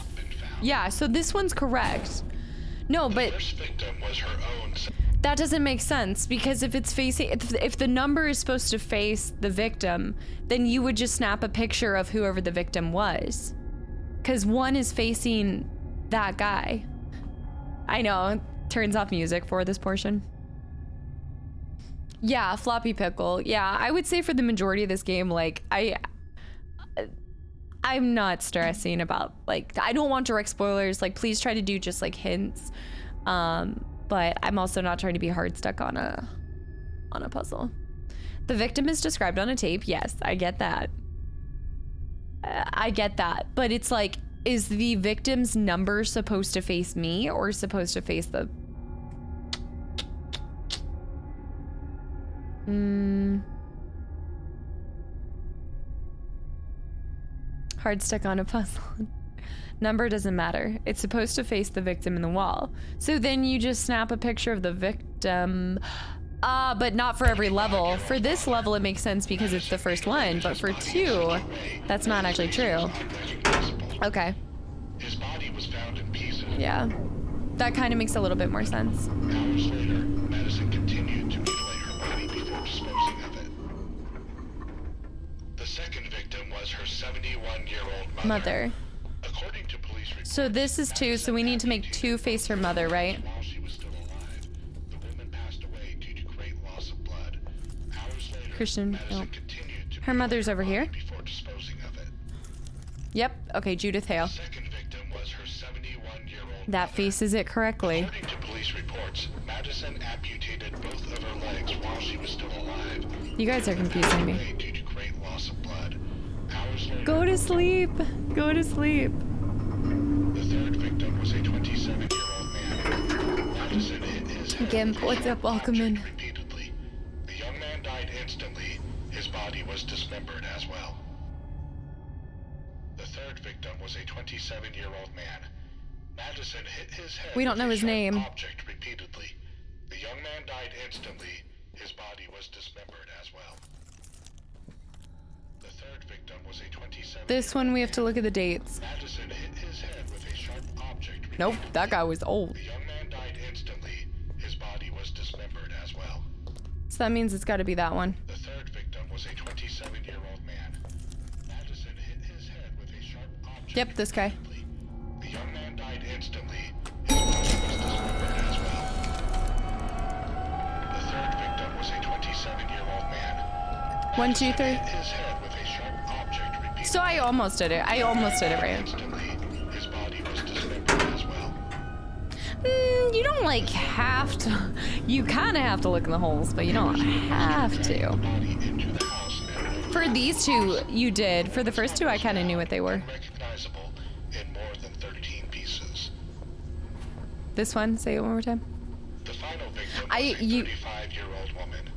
yeah, so this one's correct. No, but the first victim was her own. That doesn't make sense because if it's facing, if the number is supposed to face the victim, then you would just snap a picture of whoever the victim was. Because 1 is facing that guy. I know, turns off music for this portion. Yeah, floppy pickle. Yeah, I would say for the majority of this game, like, I'm not stressing about, like, I don't want direct spoilers. Like, please try to do just, like, hints. But I'm also not trying to be hard stuck on a puzzle. The victim is described on a tape. Yes, I get that. I get that. But it's like, is the victim's number supposed to face me or supposed to face the... Hard stuck on a puzzle. Number doesn't matter. It's supposed to face the victim in the wall. So then you just snap a picture of the victim. But not for every level. For this level, it makes sense because it's the first one. But for 2, that's not actually true. Okay. His body was found in pieces. Yeah. That kind of makes a little bit more sense. Hours later, MADiSON continued to mutilate her body before disposing of it. The second victim was her 71-year-old mother. According to police reports, So this is 2, so we need to make 2 face her mother, right? while she was still alive, the woman passed away due to great loss of blood. Hours later, Christian, MADiSON no. continued to Her mother's over here. before disposing of it. Yep. Okay, Judith Hale. The second victim was her 71-year-old That faces it correctly. According to police reports, MADiSON amputated both of her legs while she was still alive. You guys are confusing me. Due to great loss of blood. Hours later, Go to sleep. Go to sleep. the third victim was a 27-year-old man. MADiSON hit his head Gimp, with a what's sharp up? Welcome in. object repeatedly. The young man died instantly. His body was dismembered as well. The third victim was a 27-year-old man. MADiSON hit his head We don't with know a his sharp name. object repeatedly. The young man died instantly. His body was dismembered as well. The third victim was a 27. This one we have to look at the dates. MADiSON hit his head with a sharp object. Nope, repeatedly. that guy was old. The young man died instantly. His body was dismembered as well. So that means it's got to be that one. The third victim was a 27-year-old man. MADiSOn hit his head with a sharp object. Yep, this guy. repeatedly. The young man died instantly. His body was dismembered as well. The third victim was a 27-year-old man. 1, 2, 3. Hit his head with a sharp object repeatedly. So I almost did it. I almost did it right. Instantly, his body was dismembered as well. You don't like have to. You kind of have to look in the holes, but you don't have to. Body into the house and For these two, you did. For the first two, I kind of knew what they were. Unrecognizable in more than 13 pieces. This one, say it one more time. The final victim was a 35-year-old woman.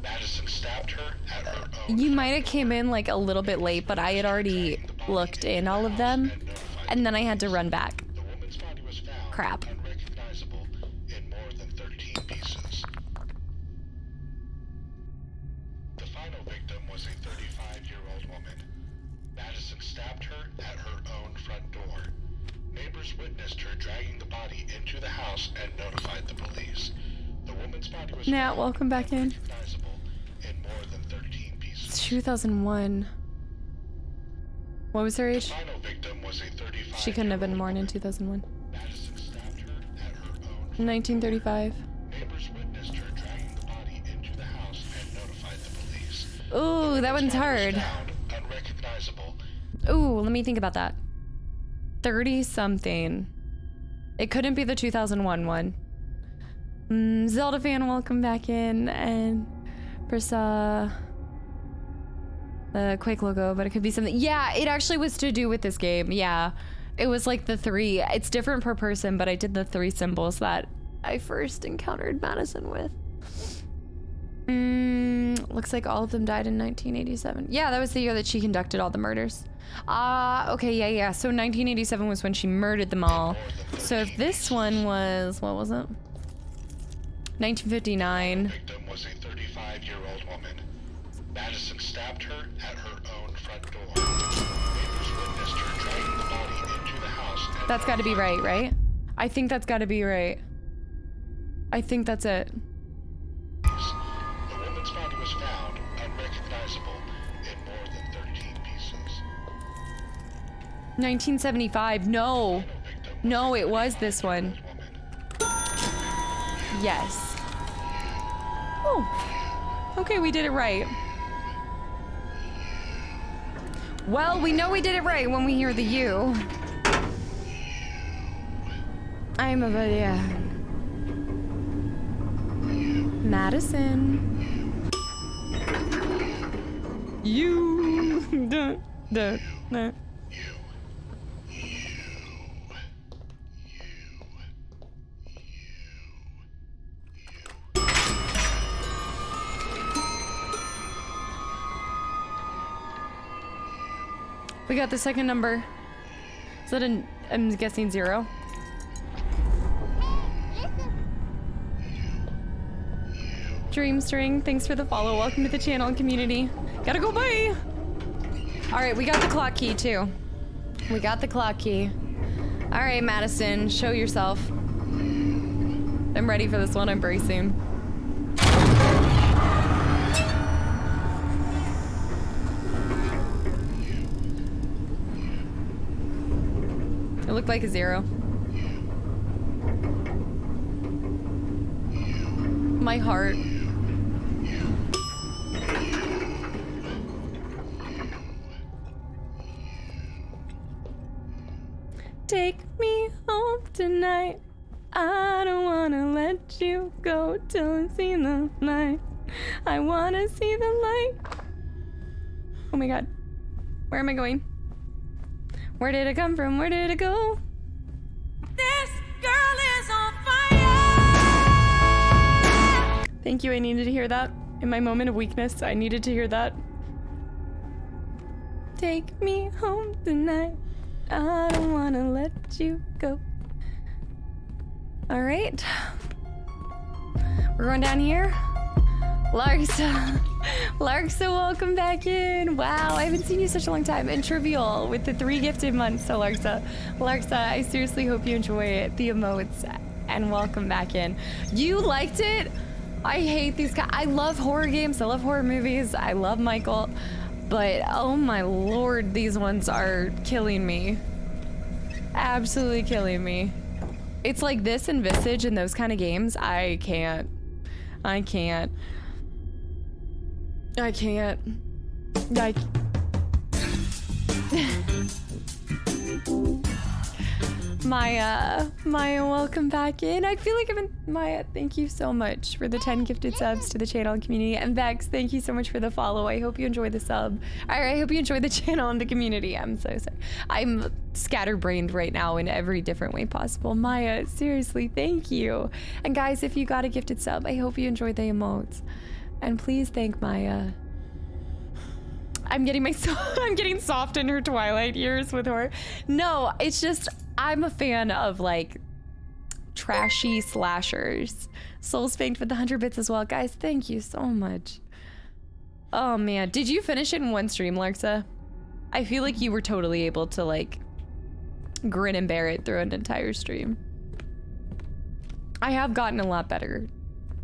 MADiSON stabbed her at her own. You might have came in like a little bit late, but I had already looked in all of them, and then I had to run back. The woman's body was found Crap. unrecognizable in more than 13 pieces. The final victim was a 35-year-old woman. MADiSON stabbed her at her own front door. Neighbors witnessed her dragging the body into the house and notified the police. The woman's body was Nat, found welcome back in. unrecognizable in more than 13 pieces. It's 2001. What was her age? The final victim was a 35-year-old She couldn't have been born in 2001. MADiSON stabbed her at her own. 1935. Neighbors witnessed her dragging the body into the house and notified the police. Ooh, that one's hard. Found unrecognizable. Ooh, let me think about that. 30-something. It couldn't be the 2001 one. Zelda fan, welcome back in. And Versa, the Quake logo, but it could be something. Yeah, it actually was to do with this game. Yeah, it was like the three. It's different per person, but I did the three symbols that I first encountered MADiSON with. Looks like all of them died in 1987. Yeah, that was the year that she conducted all the murders. Okay, yeah. So 1987 was when she murdered them all. So if this one was, what was it? 1959. The victim was a 35-year-old woman. MADiSON stabbed her at her own front door. Neighbors witnessed her dragging the body into the house. That's got to be right? I think that's got to be right. I think that's it. The woman's body was found unrecognizable in more than 13 pieces. 1975. No, it was this one. Yes. Oh, okay, we did it right. Well, we know we did it right when we hear the U. I'm a yeah. MADiSON. You. Duh. We got the second number. Is that I'm guessing 0? Dreamstring, thanks for the follow. Welcome to the channel and community. Gotta go, bye! Alright, we got the clock key too. We got the clock key. Alright, MADiSON, show yourself. I'm ready for this one, I'm bracing. It looked like a 0. My heart. Take me home tonight. I don't wanna let you go till I see the light. I wanna see the light. Oh my god. Where am I going? Where did it come from? Where did it go? This girl is on fire! Thank you, I needed to hear that. In my moment of weakness, I needed to hear that. Take me home tonight. I don't wanna let you go. Alright. We're going down here. Larsa, welcome back in. Wow, I haven't seen you such a long time. And Trivial with the 3 gifted months to Larsa. Larsa, I seriously hope you enjoy the emotes and welcome back in. You liked it? I hate these guys. I love horror games. I love horror movies. I love Michael. But oh my lord, these ones are killing me. Absolutely killing me. It's like this and Visage and those kind of games. I can't. Maya, welcome back in. I feel like I've been... Maya, thank you so much for the 10 gifted subs to the channel and community. And Vex, thank you so much for the follow. I hope you enjoy the sub. I hope you enjoy the channel and the community. I'm so sorry. I'm scatterbrained right now in every different way possible. Maya, seriously, thank you. And guys, if you got a gifted sub, I hope you enjoyed the emotes. And please thank Maya. I'm getting soft in her twilight years with her. No, it's just... I'm a fan of like trashy slashers. Soul Spanked with the 100 bits as well. Guys, thank you so much. Oh man, did you finish it in one stream, Larxa? I feel like you were totally able to like grin and bear it through an entire stream. I have gotten a lot better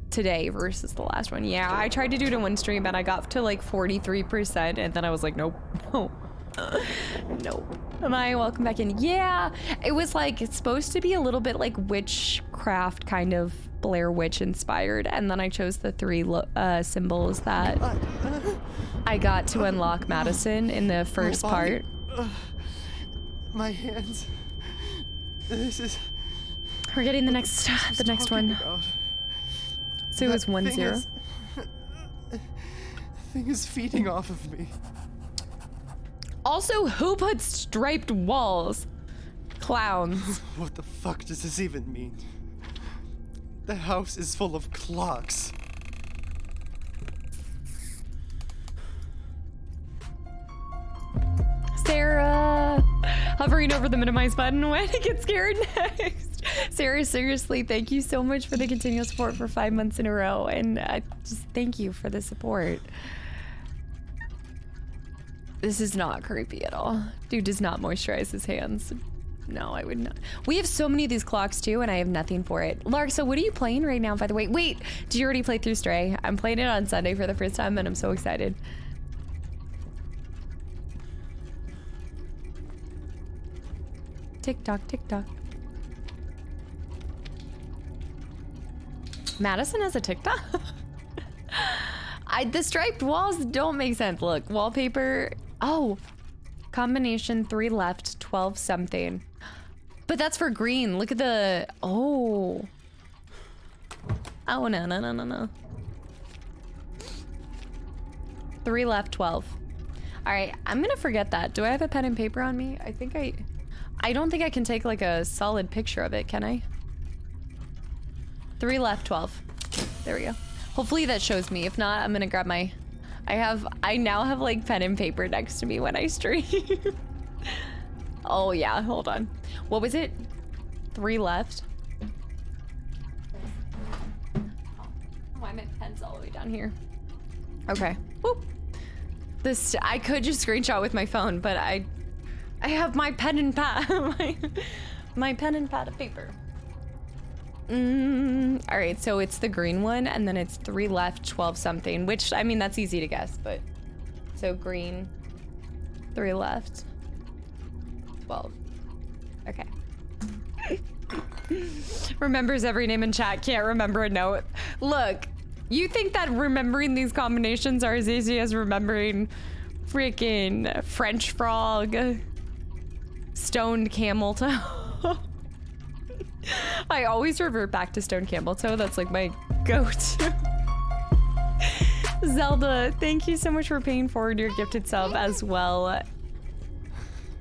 today versus the last one. Yeah, I tried to do it in one stream and I got to like 43% and then I was like, nope. Nope. Maya, welcome back in. Yeah, it was like, it's supposed to be a little bit like witchcraft, kind of Blair Witch inspired, and then I chose the 3 symbols that I got to unlock MADiSON in the first part. My hands. This is... We're getting the next one. About? So it was 1-0. The thing is feeding off of me. Also, who put striped walls? Clowns. What the fuck does this even mean? The house is full of clocks. Sarah, hovering over the minimize button when I get scared next. Sarah, seriously, thank you so much for the continual support for 5 months in a row, and just thank you for the support. This is not creepy at all. Dude does not moisturize his hands. No, I would not. We have so many of these clocks too, and I have nothing for it. Larxa, what are you playing right now, by the way? Wait, did you already play through Stray? I'm playing it on Sunday for the first time, and I'm so excited. Tick tock, tick tock. MADiSON has a TikTok? The striped walls don't make sense. Look, wallpaper. Oh, combination 3 left, 12 something. But that's for green. Look at the, oh. Oh, no. 3 left, 12. All right, I'm gonna forget that. Do I have a pen and paper on me? I don't think I can take like a solid picture of it, can I? 3 left, 12. There we go. Hopefully that shows me. If not, I'm gonna grab my... I now have like pen and paper next to me when I stream. Oh yeah, hold on. What was it? 3 left. Oh, I meant pens all the way down here. Okay. Whoop. I could just screenshot with my phone, but I have my pen and pad. my pen and pad of paper. All right, so it's the green one, and then it's 3 left, 12 something, which, I mean, that's easy to guess, but... So green, 3 left, 12. Okay. Remembers every name in chat, can't remember a note. Look, you think that remembering these combinations are as easy as remembering freaking French frog, stoned camel toe? I always revert back to stone camel toe. That's like my go-to. Zelda, thank you so much for paying forward your gifted sub as well.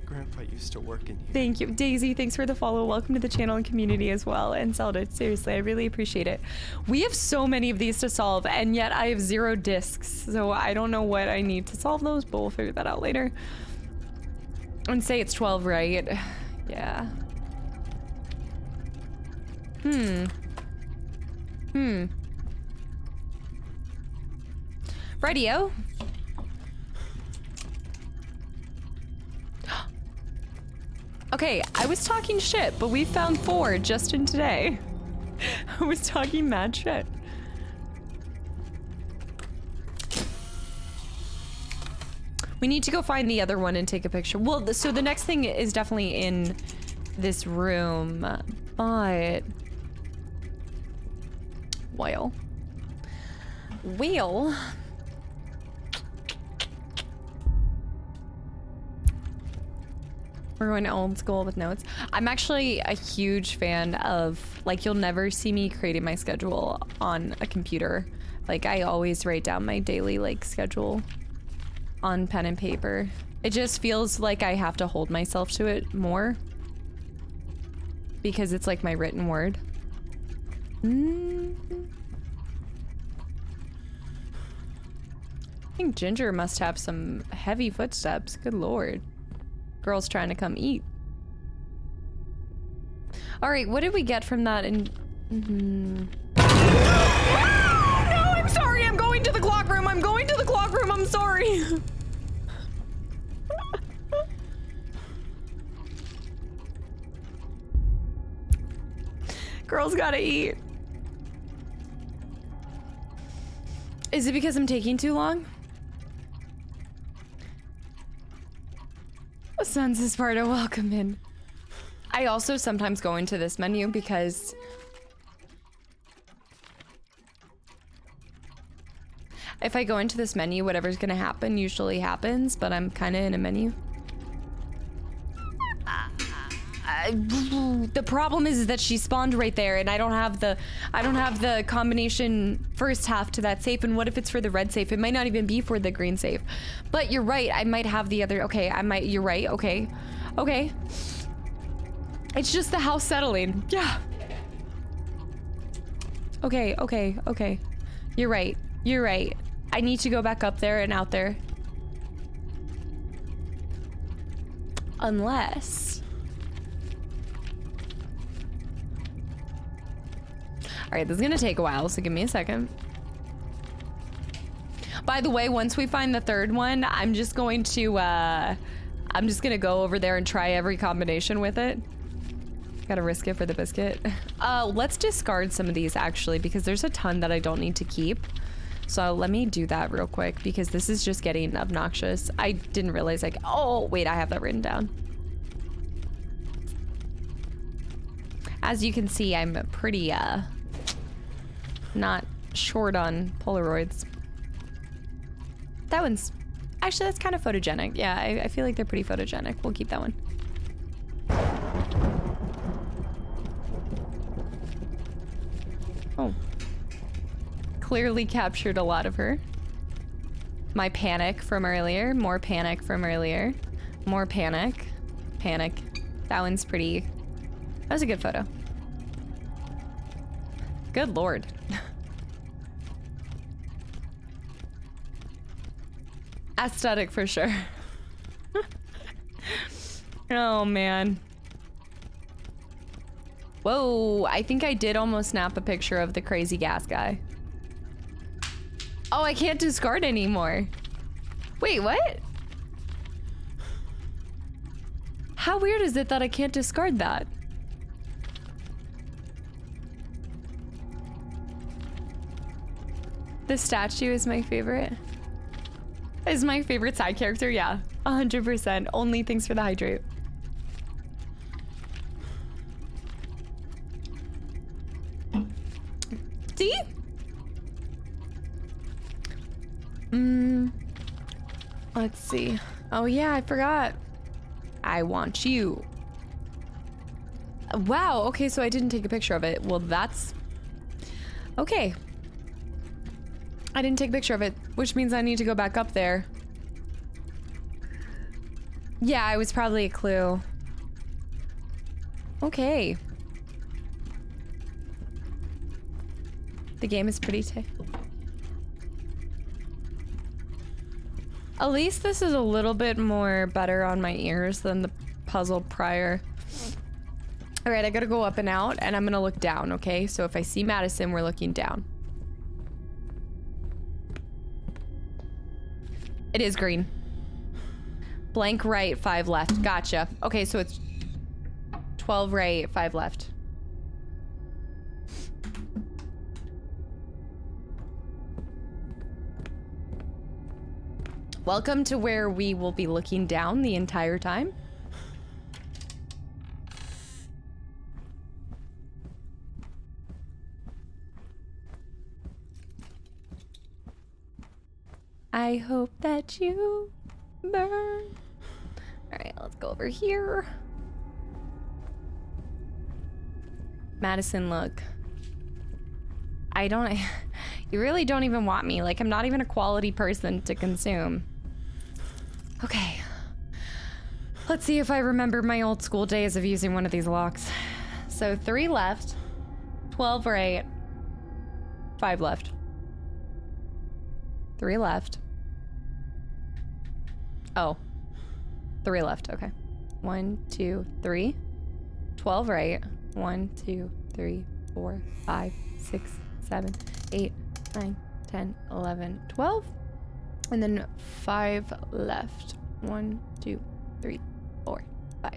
Grandpa used to work in here. Thank you. Daisy, thanks for the follow. Welcome to the channel and community as well. And Zelda, seriously, I really appreciate it. We have so many of these to solve, and yet I have 0 discs. So I don't know what I need to solve those, but we'll figure that out later. And say it's 12, right? Yeah. Radio. Okay, I was talking shit, but we found 4 just in today. I was talking mad shit. We need to go find the other one and take a picture. Well, so the next thing is definitely in this room, but... Well. We're going old school with notes. I'm actually a huge fan of, like, you'll never see me creating my schedule on a computer. Like, I always write down my daily, like, schedule on pen and paper. It just feels like I have to hold myself to it more because it's like my written word. I think Ginger must have some heavy footsteps. Good lord. Girl's trying to come eat. All right, what did we get from that? No, I'm sorry. I'm going to the clock room. I'm going to the clock room. I'm sorry. Girl's gotta eat. Is it because I'm taking too long? Sons is part of welcome in. I also sometimes go into this menu because if I go into this menu, whatever's gonna happen usually happens, but I'm kind of in a menu. The problem is that she spawned right there and I don't have the combination first half to that safe, and what if it's for the red safe? It might not even be for the green safe. But you're right, I might have the other. Okay, you're right. Okay. It's just the house settling. Yeah. Okay. You're right. I need to go back up there and out there. Unless all right, this is gonna take a while, so give me a second. By the way, once we find the third one, I'm just gonna go over there and try every combination with it. Gotta risk it for the biscuit. Let's discard some of these actually, because there's a ton that I don't need to keep. So let me do that real quick because this is just getting obnoxious. I didn't realize oh wait, I have that written down. As you can see, I'm pretty, not short on Polaroids. That one's actually, that's kind of photogenic. Yeah, I feel like they're pretty photogenic. We'll keep that one. Oh, clearly captured a lot of her. My panic from earlier, more panic from earlier, more panic. That one's pretty. That was a good photo. Good lord. Aesthetic for sure. Oh man. Whoa, I think I did almost snap a picture of the crazy gas guy. Oh, I can't discard anymore. Wait, what? How weird is it that I can't discard that? The statue is my favorite. Is my favorite side character, yeah. 100%. Only thanks for the hydrate. See? Let's see. Oh yeah, I forgot. I want you. Wow, okay, so I didn't take a picture of it. Well, that's... Okay. I didn't take a picture of it, which means I need to go back up there. Yeah, it was probably a clue. Okay. The game is pretty At least this is a little bit more better on my ears than the puzzle prior. All right, I gotta go up and out and I'm gonna look down, okay? So if I see MADiSON, we're looking down. It is green. Blank right, 5 left. Gotcha. Okay, so it's 12 right, 5 left. Welcome to where we will be looking down the entire time. I hope that you burn. All right, let's back over here. MADiSON, look. You really don't even want me. Like, I'm not even a quality person to consume. Okay. Let's see if I remember my old school days of using one of these locks. So 3 left, 12 right, 5 left. 3 left. Oh, 3 left, okay. 1, 2, 3. 12 right. 1, 2, 3, 4, 5, 6, 7, 8, 9, 10, 11, 12. And then 5 left. 1, 2, 3, 4, 5.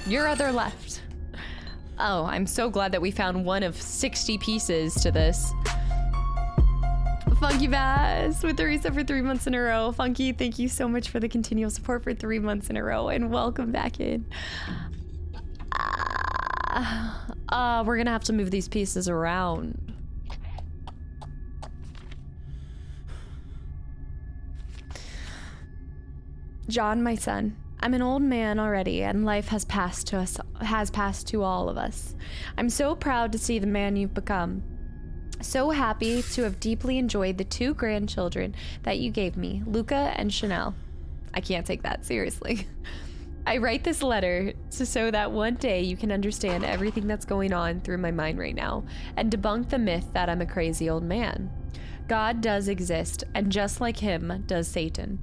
Your other left. Oh, I'm so glad that we found one of 60 pieces to this. Funky Bass with the reset for 3 months in a row. Funky, thank you so much for the continual support for 3 months in a row, and welcome back in. We're gonna have to move these pieces around. John, my son, I'm an old man already, and life has passed to all of us. I'm so proud to see the man you've become. So happy to have deeply enjoyed the 2 grandchildren that you gave me, Luca and Chanel. I can't take that seriously. I write this letter so that one day you can understand everything that's going on through my mind right now and debunk the myth that I'm a crazy old man. God does exist, and just like him does Satan.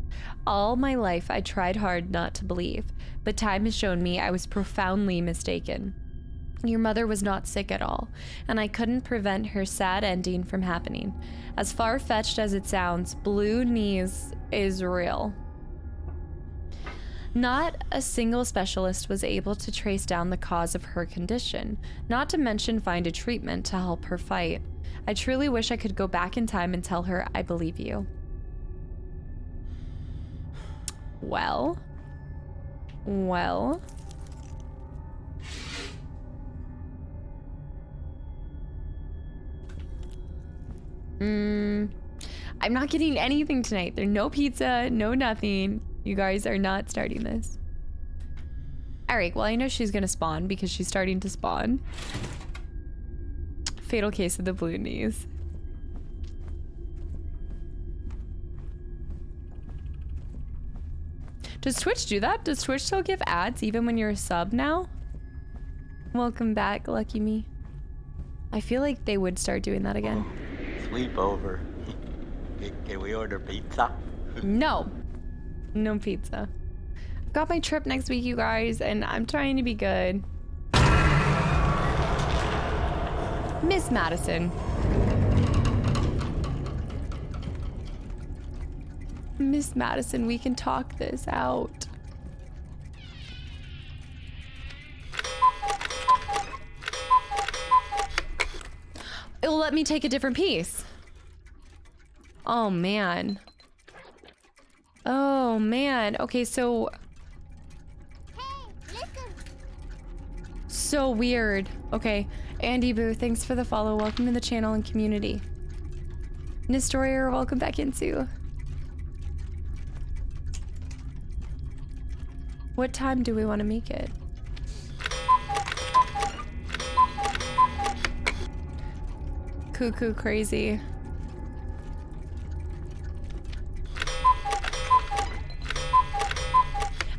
All my life I tried hard not to believe, but time has shown me I was profoundly mistaken. Your mother was not sick at all, and I couldn't prevent her sad ending from happening. As far-fetched as it sounds, blue knees is real. Not a single specialist was able to trace down the cause of her condition, not to mention find a treatment to help her fight. I truly wish I could go back in time and tell her I believe you. Well. I'm not getting anything tonight. There's no pizza, no nothing. You guys are not starting this. Alright, well I know she's gonna spawn because she's starting to spawn. Fatal case of the blue knees. Does Twitch do that? Does Twitch still give ads even when you're a sub now? Welcome back, lucky me. I feel like they would start doing that again. Sleepover. Can we order pizza? No. No pizza. I've got my trip next week, you guys, and I'm trying to be good. Miss MADiSON. Miss MADiSON, we can talk this out. It will let me take a different piece. Oh, man. Oh, man. Okay, so... Hey, listen. So weird. Okay. Andy Boo, thanks for the follow. Welcome to the channel and community. Nestorier, welcome back in too. What time do we want to make it? Cuckoo crazy.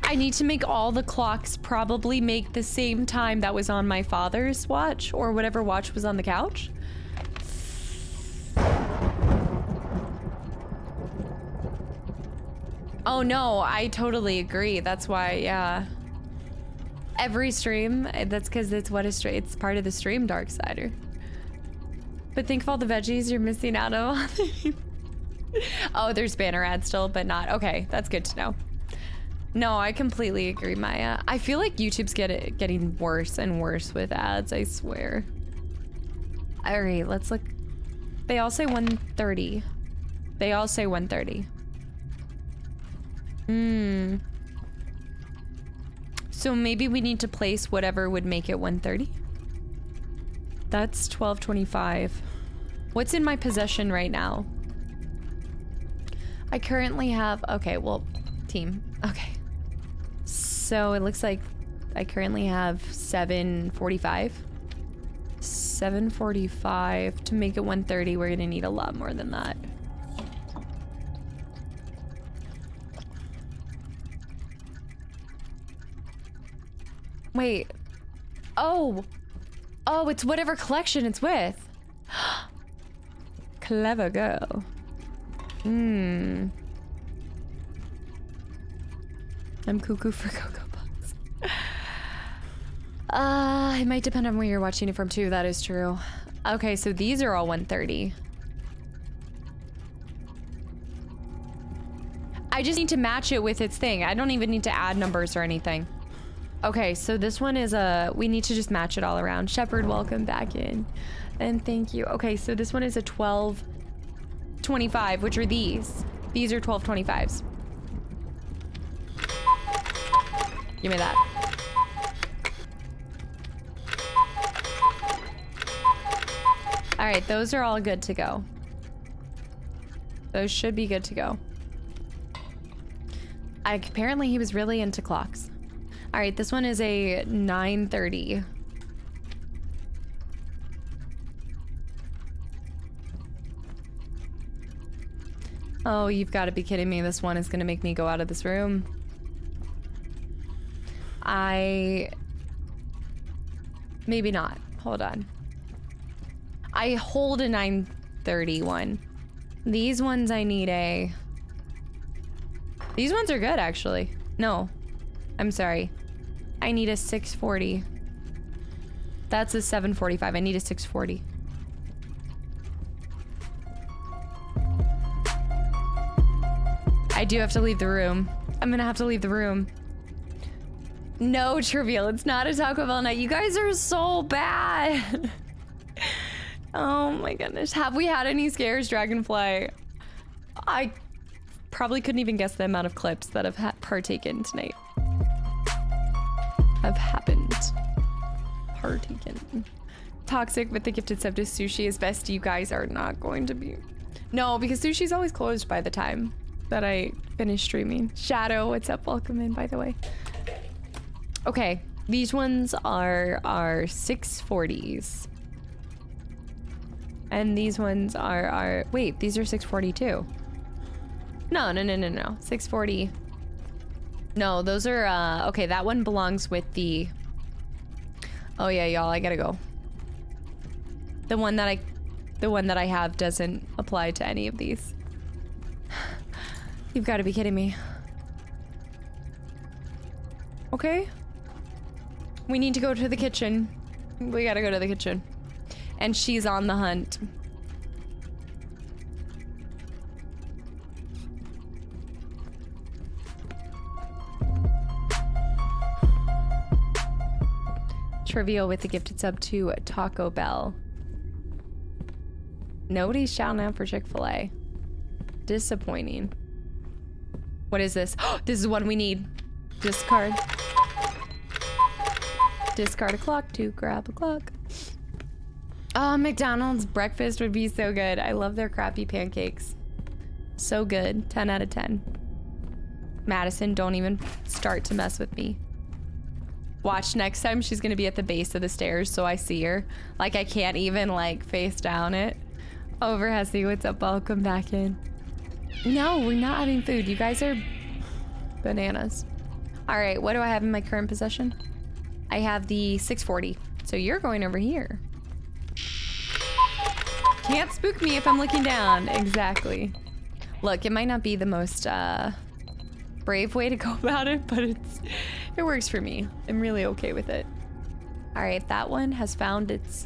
I need to make all the clocks probably make the same time that was on my father's watch or whatever watch was on the couch. Oh no, I totally agree. That's why, yeah. Every stream, that's because it's what it's part of the stream, Darksider. But think of all the veggies you're missing out on. Oh, there's banner ads still, but not. Okay, that's good to know. No, I completely agree, Maya. I feel like YouTube's getting worse and worse with ads, I swear. All right, let's look. They all say 1:30. They all say 1:30. So maybe we need to place whatever would make it 1:30. That's 12:25. What's in my possession right now? I currently have, okay, well, team. Okay. So it looks like I currently have 7:45. 7:45 to make it 1:30. We're gonna need a lot more than that. Wait. Oh, it's whatever collection it's with. Clever girl. I'm cuckoo for Cocoa Puffs. It might depend on where you're watching it from too. That is true. Okay, so these are all 1:30. I just need to match it with its thing. I don't even need to add numbers or anything. Okay, so this one is we need to just match it all around. Shepherd, welcome back in. And thank you. Okay, so this one is a 12.25, which are these. These are 12.25s. Give me that. All right, those are all good to go. Those should be good to go. Apparently he was really into clocks. All right, this one is a 9:30. Oh, you've got to be kidding me. This one is going to make me go out of this room. Maybe not. Hold on. I hold a 9:30 one. These ones I need a... These ones are good, actually. No. I'm sorry. I need a 6:40. That's a 7:45. I need a 6:40. I do have to leave the room. I'm gonna have to leave the room. No, Trivial, it's not a Taco Bell night. You guys are so bad. Oh my goodness. Have we had any scares, Dragonfly? I probably couldn't even guess the amount of clips that have partaken tonight. Have happened. Partaken. Toxic with the gifted sub to Sushi is best. You guys are not going to be. No, because Sushi's always closed by the time that I finish streaming. Shadow, what's up? Welcome in, by the way. Okay, these ones are 640s. And these ones are wait, these are 642. No. 640. No, those are, okay, that one belongs with the... Oh yeah, y'all, I gotta go. The one that I have doesn't apply to any of these. You've got to be kidding me. Okay. We need to go to the kitchen. We gotta go to the kitchen. And she's on the hunt. Trivial with the gifted sub to Taco Bell. Nobody's shouting out for Chick-fil-A. Disappointing. What is this? This is one we need. Discard. Discard a clock to grab a clock. Oh, McDonald's breakfast would be so good. I love their crappy pancakes. So good. 10 out of 10. Madison, don't even start to mess with me. Watch, next time she's gonna be at the base of the stairs so I see her. Like I can't even like face down it. Over Hessie, what's up? Welcome back in. No, we're not having food. You guys are bananas. All right, what do I have in my current possession? I have the 640. So you're going over here. Can't spook me if I'm looking down. Exactly. Look, it might not be the most brave way to go about it, but it works for me. I'm really okay with it. All right, that one has found its...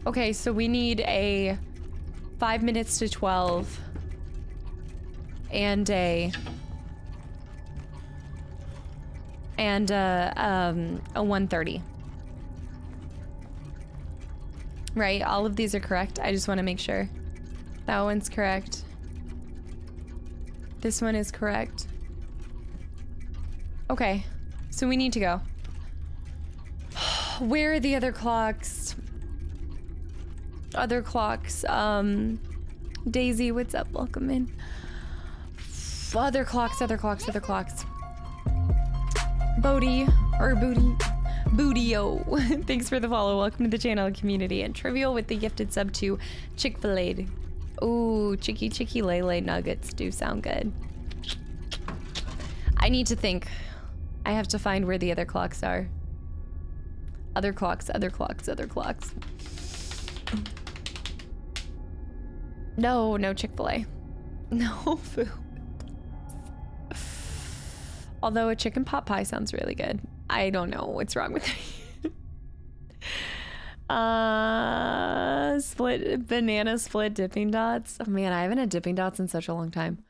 Okay, so we need a 5 minutes to 12 and a 1:30. Right, all of these are correct. I just want to make sure. That one's correct. This one is correct. Okay, so we need to go. Where are the other clocks? Other clocks, Daisy, what's up? Welcome in. Other clocks. Bodie, or Booty. Bootio. Thanks for the follow. Welcome to the channel community. And Trivial with the gifted sub to Chick-fil-A. Ooh, Chicky Lele nuggets do sound good. I need to think. I have to find where the other clocks are. Other clocks. No Chick-fil-A. No food. Although a chicken pot pie sounds really good. I don't know what's wrong with me. Banana split dipping dots. Oh man, I haven't had dipping dots in such a long time.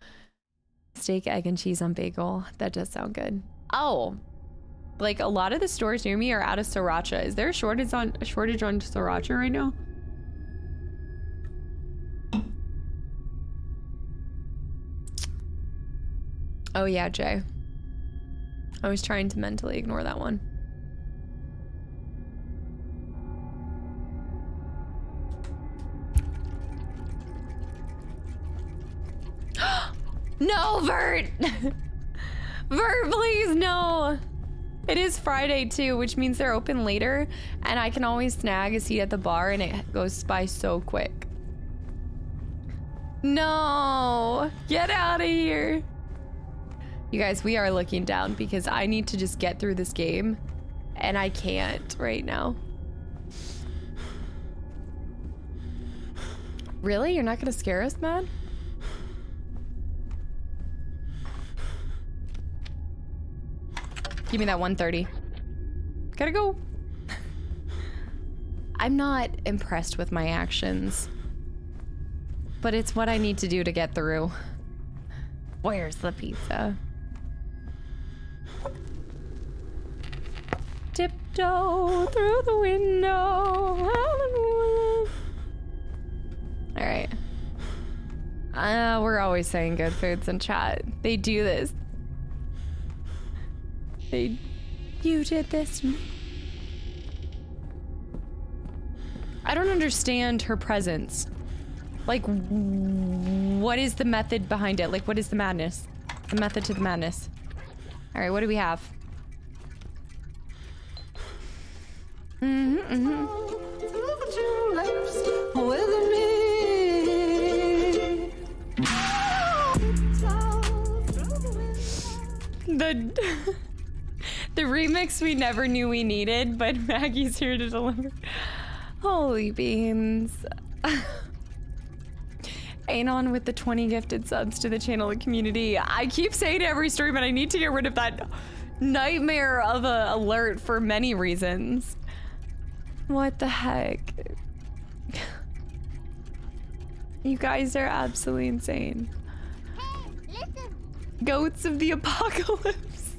Steak, egg, and cheese on bagel. That does sound good. Oh, like a lot of the stores near me are out of sriracha. Is there a shortage on sriracha right now? Oh yeah, Jay. I was trying to mentally ignore that one. No, Vert! Vert, please, no! It is Friday too, which means they're open later, and I can always snag a seat at the bar and it goes by so quick. No! Get out of here! You guys, we are looking down because I need to just get through this game, and I can't right now. Really? You're not gonna scare us, man? Give me that 130. Gotta go. I'm not impressed with my actions, but it's what I need to do to get through. Where's the pizza? Tiptoe through the window. All right. We're always saying good foods in chat. They do this. You did this. I don't understand her presence. Like, what is the method behind it? Like, what is the madness? The method to the madness. All right, what do we have? The remix we never knew we needed, but Maggie's here to deliver. Holy beans. Anon with the 20 gifted subs to the channel and community. I keep saying it every stream, but I need to get rid of that nightmare of a alert for many reasons. What the heck? You guys are absolutely insane. Hey, listen. Goats of the apocalypse.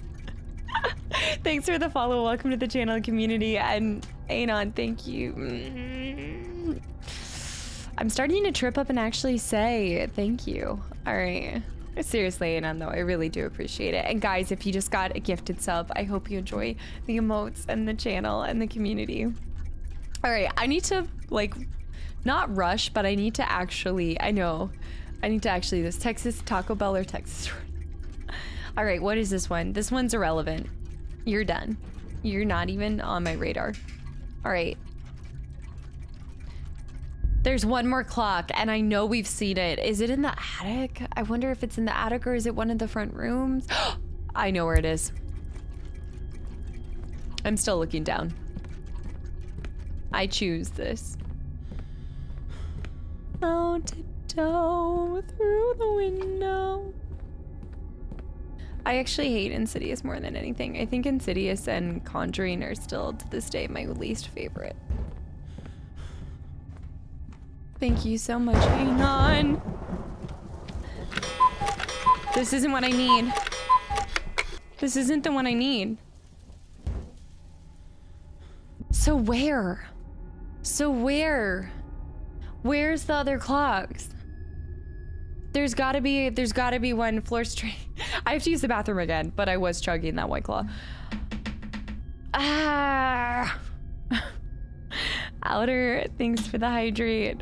Thanks for the follow. Welcome to the channel and community. And Anon, thank you. I'm starting to trip up and actually say thank you. All right. Seriously, Anon, though, I really do appreciate it. And guys, if you just got a gifted sub, I hope you enjoy the emotes and the channel and the community. All right, I need to, like, not rush, but I need to actually, I need to actually, this Texas Taco Bell or Texas. All right, what is this one? This one's irrelevant. You're done. You're not even on my radar. All right. There's one more clock, and I know we've seen it. Is it in the attic? I wonder if it's in the attic or is it one of the front rooms? I know where it is. I'm still looking down. I choose this. Oh, tiptoe through the window. I actually hate Insidious more than anything. I think Insidious and Conjuring are still, to this day, my least favorite. Thank you so much, Anon. This isn't what I need. This isn't the one I need. So where? Where's the other clocks? There's gotta be one floor straight. I have to use the bathroom again, but I was chugging that White Claw. Ah. Outer, thanks for the hydrate.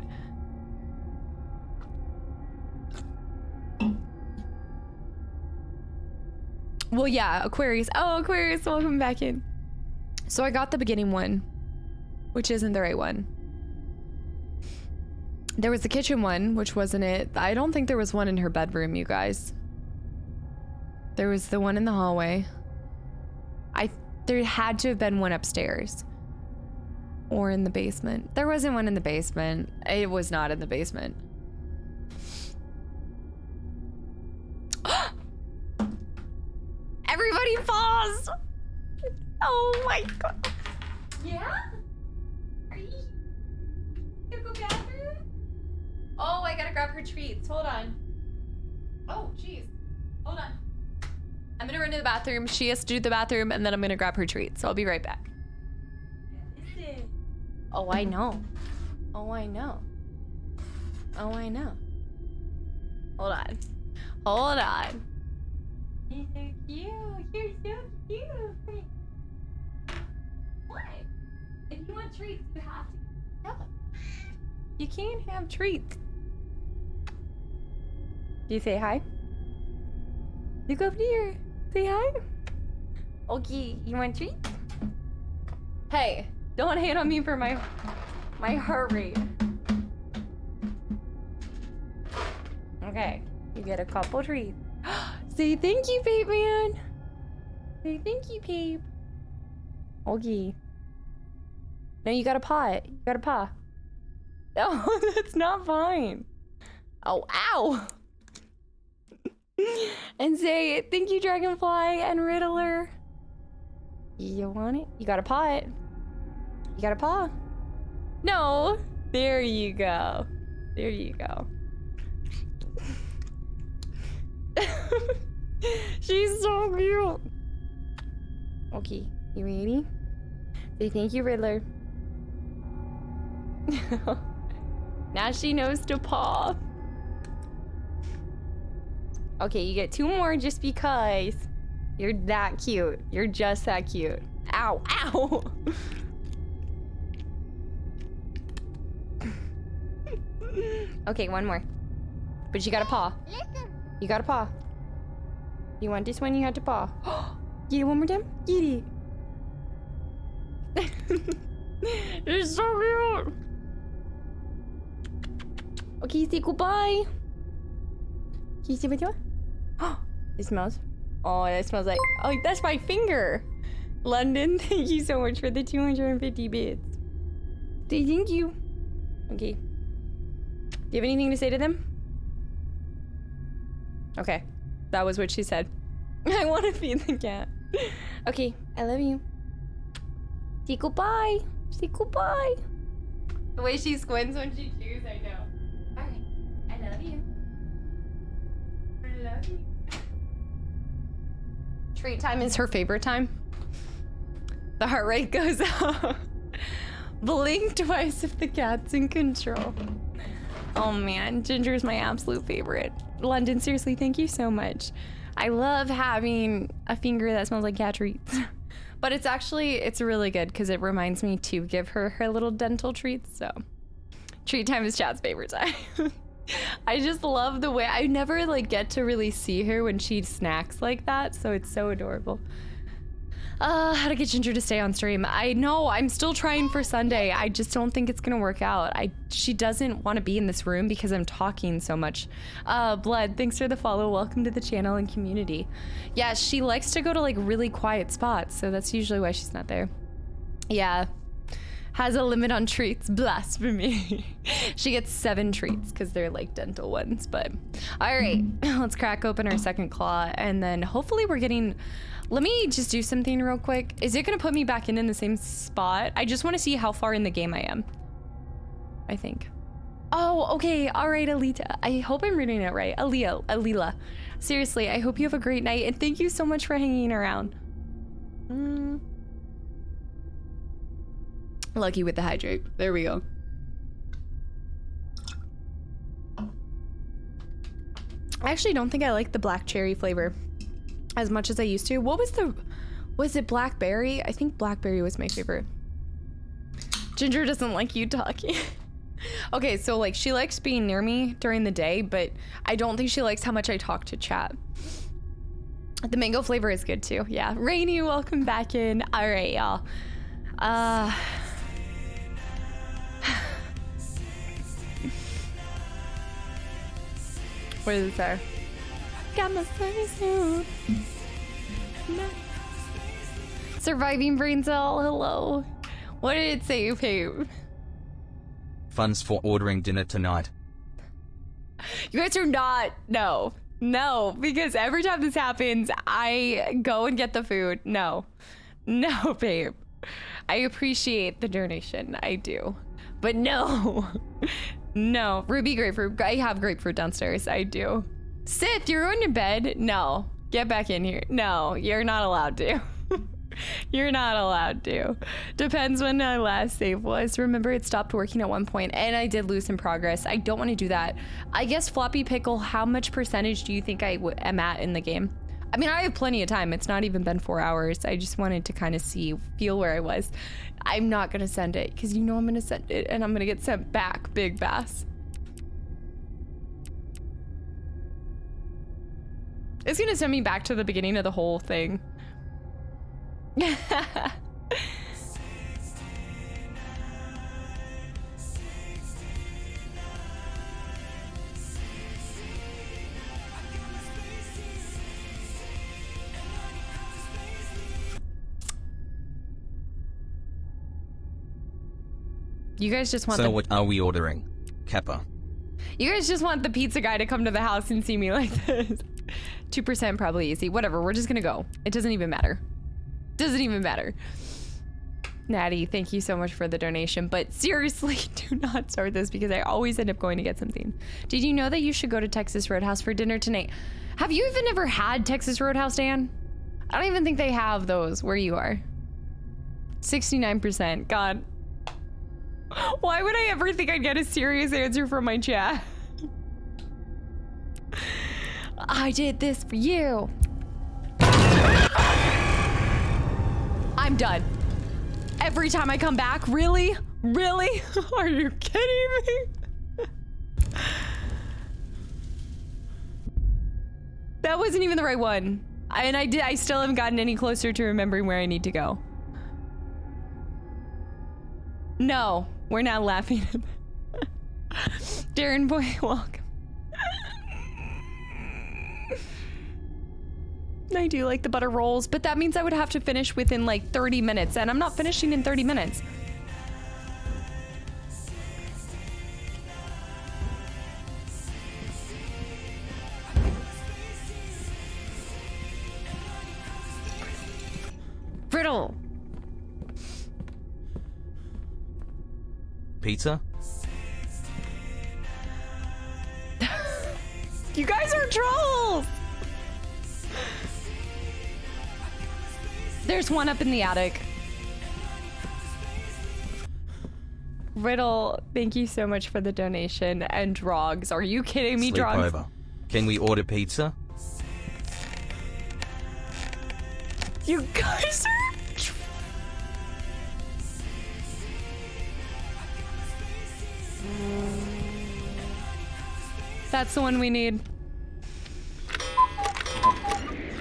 Well, yeah, Aquarius. Oh, Aquarius, welcome back in. So I got the beginning one, which isn't the right one. There was the kitchen one, which wasn't it. I don't think there was one in her bedroom, you guys. There was the one in the hallway. There had to have been one upstairs. Or in the basement. There wasn't one in the basement. It was not in the basement. Everybody paused! Oh my god. Yeah? Are you gonna go bathroom? Oh, I gotta grab her treats. Hold on. Oh, jeez. Hold on. I'm gonna run to the bathroom. She has to do the bathroom, and then I'm gonna grab her treats. So I'll be right back. Oh, I know. Oh, I know. Oh, I know. Hold on. Hold on. You're so cute. You're so cute. What? If you want treats, you have to. No. You can't have treats. Do you say hi? Look up here. Say hi. Okay, you want treats? Hey, don't hate on me for my heart rate. Okay, you get a couple treats. Say thank you, Babe Man. Say thank you, Babe. Okay. No, you got a paw it. You got a paw. No, that's not fine. Oh, ow. And say thank you, Dragonfly and Riddler. You want it? You got a paw it. You got a paw. No. There you go. There you go. She's so cute. Okay, you ready? Say thank you, Riddler. Now she knows to paw. Okay, you get 2 more just because you're that cute. You're just that cute. Ow, ow. Okay, 1 more. But you got a paw. Listen. You got a paw. You want this one? You had to paw. Get it one more time? Get it. You're so cute. Okay, say goodbye. Can you see what you want? It smells. Oh, that smells like. Oh, that's my finger. London, thank you so much for the 250 bits. Say thank you. Okay. Do you have anything to say to them? Okay. That was what she said. I want to feed the cat. Okay, I love you. Say goodbye. Say goodbye. The way she squints when she chews, I know. Alright, I love you. I love you. Treat time is her favorite time. The heart rate goes up. Blink twice if the cat's in control. Oh man, Ginger is my absolute favorite. London, seriously, thank you so much. I love having a finger that smells like cat treats. But it's really good because it reminds me to give her her little dental treats. So treat time is Chad's favorite time. I just love the way I never like get to really see her when she snacks like that. So it's so adorable. How to get Ginger to stay on stream. I know, I'm still trying for Sunday. I just don't think it's gonna work out. She doesn't want to be in this room because I'm talking so much. Blood, thanks for the follow. Welcome to the channel and community. Yeah, she likes to go to like really quiet spots, so that's usually why she's not there. Yeah. Has a limit on treats. Blasphemy. She gets 7 treats because they're like dental ones, but all right, let's crack open our second claw and then hopefully we're getting. Let me just do something real quick. Is it gonna put me back in the same spot? I just want to see how far in the game I am. I think. Oh, okay. All right, Alita. I hope I'm reading it right. Alila. Seriously, I hope you have a great night and thank you so much for hanging around. Lucky with the hydrate. There we go. I actually don't think I like the black cherry flavor as much as I used to. What was it blackberry? I think blackberry was my favorite. Ginger doesn't like you talking. Okay, so like she likes being near me during the day, but I don't think she likes how much I talk to chat. The mango flavor is good too. Yeah. Rainy, welcome back in. All right, y'all. What does it say? Got my suit. Surviving brain cell. Hello. What did it say, Pape? Funds for ordering dinner tonight. You guys are not. No, because every time this happens, I go and get the food. No, babe. I appreciate the donation. I do. But no. No. Ruby grapefruit. I have grapefruit downstairs. I do. Sith, you're going to bed? No. Get back in here. No, you're not allowed to. You're not allowed to. Depends when my last save was. Remember, it stopped working at one point, and I did lose some progress. I don't want to do that. I guess Floppy Pickle, how much percentage do you think I am at in the game? I mean, I have plenty of time. It's not even been 4 hours. I just wanted to kind of feel where I was. I'm not going to send it, because you know I'm going to send it, and I'm going to get sent back, Big Bass. It's going to send me back to the beginning of the whole thing. You guys just want So what are we ordering? Kappa. You guys just want the pizza guy to come to the house and see me like this. 2% probably easy. Whatever, we're just gonna go. It doesn't even matter. Doesn't even matter. Natty, thank you so much for the donation, but seriously, do not start this because I always end up going to get something. Did you know that you should go to Texas Roadhouse for dinner tonight? Have you even ever had Texas Roadhouse, Dan? I don't even think they have those where you are. 69%. God. Why would I ever think I'd get a serious answer from my chat? I did this for you. I'm done. Every time I come back, really? Really? Are you kidding me? That wasn't even the right one. I still haven't gotten any closer to remembering where I need to go. No, we're not laughing at that. Darren boy, welcome. I do like the butter rolls, but that means I would have to finish within like 30 minutes, and I'm not finishing in 30 minutes. Brittle. Pizza? You guys are trolls! There's one up in the attic. Riddle, thank you so much for the donation. And Drogs, are you kidding me, Drogs? Sleepover. Can we order pizza? You guys are... That's the one we need.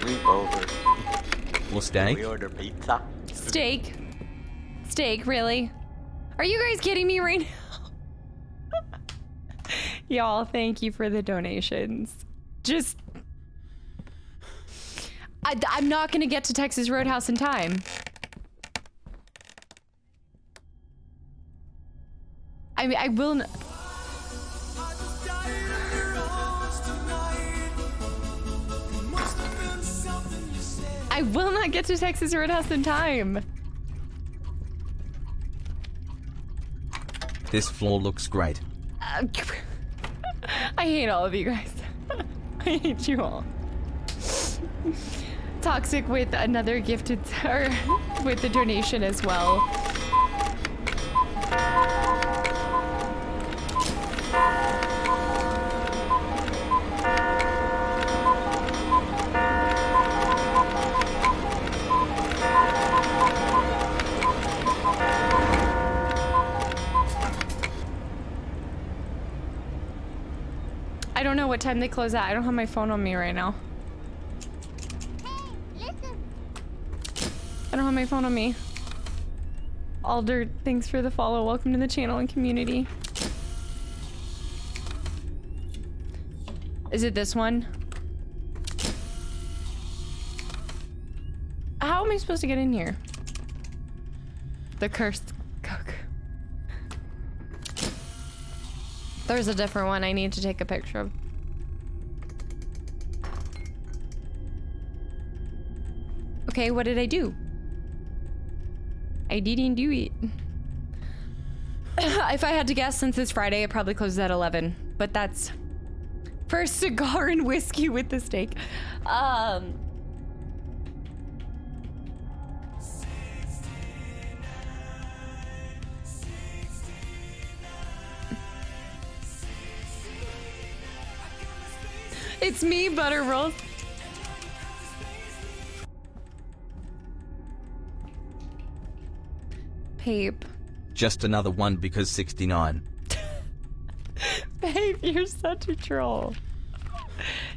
Sleepover. Or steak? We order pizza. Steak. Steak, really? Are you guys kidding me right now? Y'all, thank you for the donations. Just... I'm not gonna get to Texas Roadhouse in time. I mean, I will not... I will not get to Texas Roadhouse in time. This floor looks great. I hate all of you guys. I hate you all. Toxic with another gifted, or with the donation as well. I don't know what time they close at. I don't have my phone on me right now. don't have my phone on me. Alder, thanks for the follow. Welcome to the channel and community. Is it this one? How am I supposed to get in here? The cursed cook. There's a different one I need to take a picture of. Okay, what did I do? I didn't do it. If I had to guess, since it's Friday, it probably closes at 11. But that's for a cigar and whiskey with the steak. It's me, Butter Rolls. Pape. Just another one because 69. Babe, you're such a troll.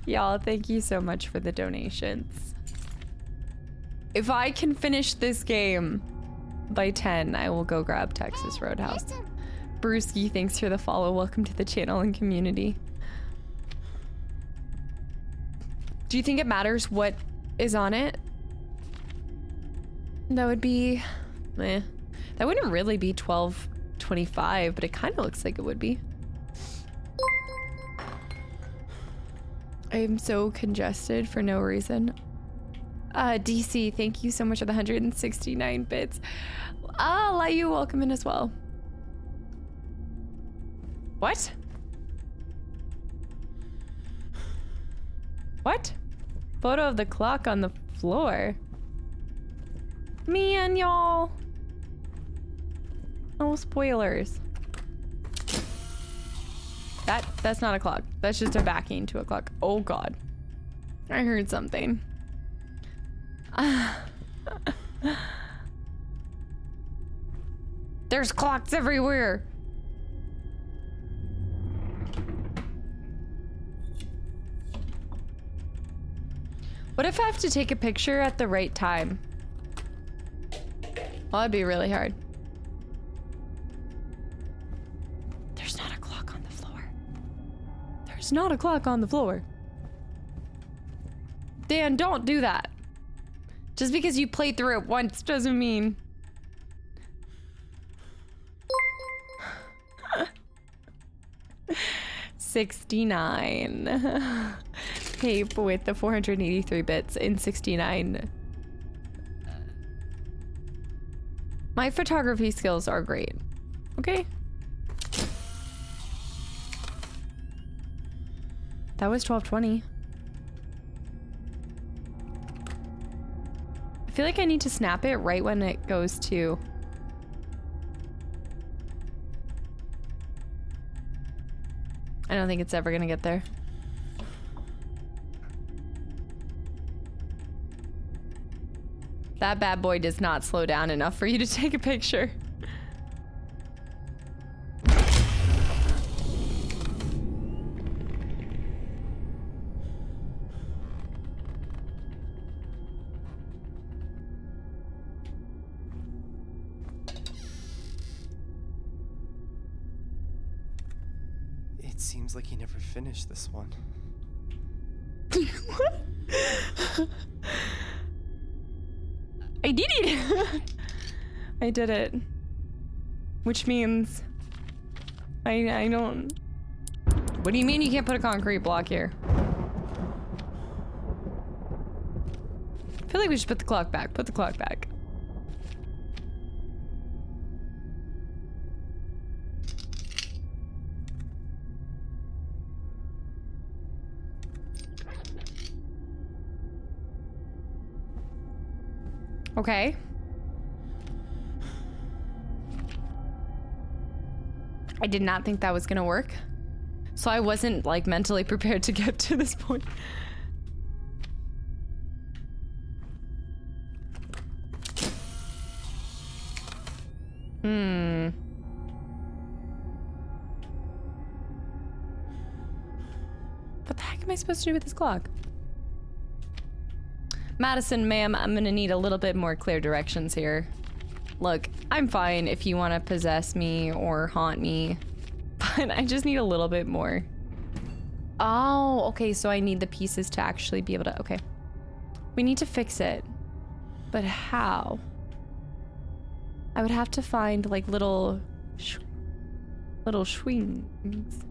Y'all, thank you so much for the donations. If I can finish this game by 10, I will go grab Texas Roadhouse. Brewski, thanks for the follow. Welcome to the channel and community. Do you think it matters what is on it? That would be... That wouldn't really be 12.25, but it kind of looks like it would be. I am so congested for no reason. DC, thank you so much for the 169 bits. Layu, welcome in as well. What? What? Photo of the clock on the floor. Man, y'all. No spoilers. That's not a clock. That's just a backing to a clock. Oh god. I heard something. There's clocks everywhere. What if I have to take a picture at the right time? Well, that'd be really hard. There's not a clock on the floor. There's not a clock on the floor. Dan, don't do that. Just because you played through it once doesn't mean... $69. Pape with the 483 bits in 69. My photography skills are great. Okay. That was 12:20. I feel like I need to snap it right when it goes to... I don't think it's ever gonna get there. That bad boy does not slow down enough for you to take a picture. It seems like he never finished this one. What? I did it! I did it. Which means... I don't... What do you mean you can't put a concrete block here? I feel like we should put the clock back. Put the clock back. Okay. I did not think that was gonna work. So I wasn't like mentally prepared to get to this point. What the heck am I supposed to do with this clock? Madison, ma'am, I'm gonna need a little bit more clear directions here. Look, I'm fine if you want to possess me or haunt me, but I just need a little bit more. Oh, okay, so I need the pieces to actually be able to, okay. We need to fix it, but how? I would have to find like little swings.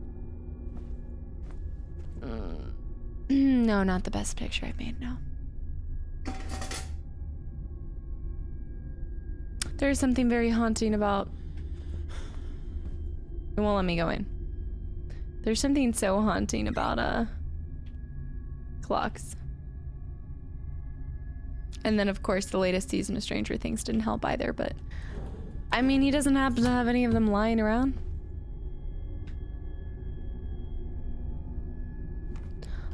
No, not the best picture I made, no. There's something very haunting about... It won't let me go in. There's something so haunting about, clocks. And then, of course, the latest season of Stranger Things didn't help either, but... I mean, he doesn't happen to have any of them lying around.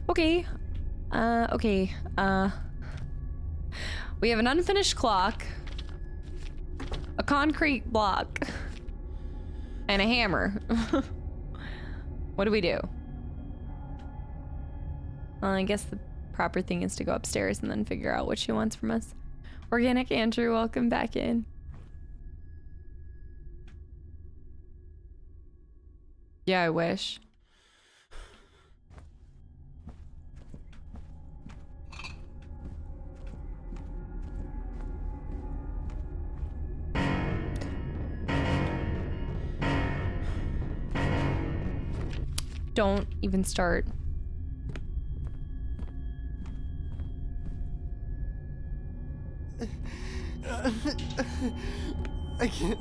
Okay. Okay. We have an unfinished clock, a concrete block, and a hammer. What do we do? Well, I guess the proper thing is to go upstairs and then figure out what she wants from us. Organic Andrew, welcome back in. Yeah, I wish. Don't even start. I can't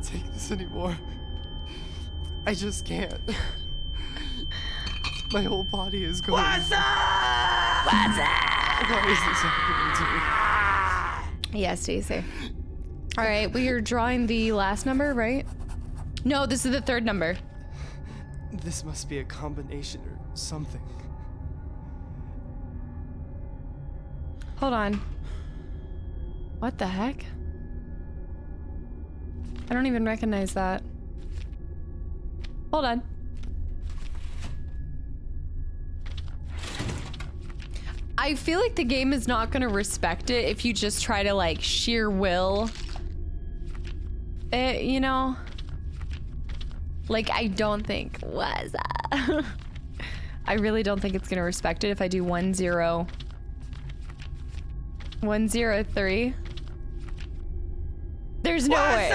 take this anymore. I just can't. My whole body is going. What's up? What's up? Why is this happening to me? Yeah, Stacey. All right, we are drawing the last number, right? No, this is the third number. This must be a combination or something. Hold on. What the heck? I don't even recognize that. Hold on. I feel like the game is not gonna respect it if you just try to like sheer will it, you know? Like, I don't think, what is that? I really don't think it's gonna respect it if I do 103. There's no way.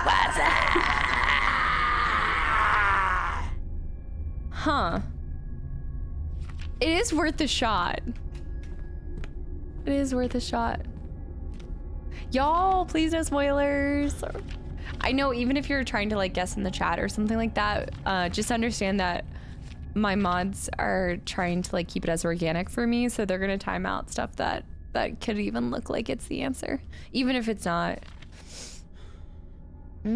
What's up? Huh. It is worth a shot. It is worth a shot. Y'all, please no spoilers. I know even if you're trying to like guess in the chat or something like that, just understand that my mods are trying to like keep it as organic for me, so they're gonna time out stuff that could even look like it's the answer, even if it's not. Yeah,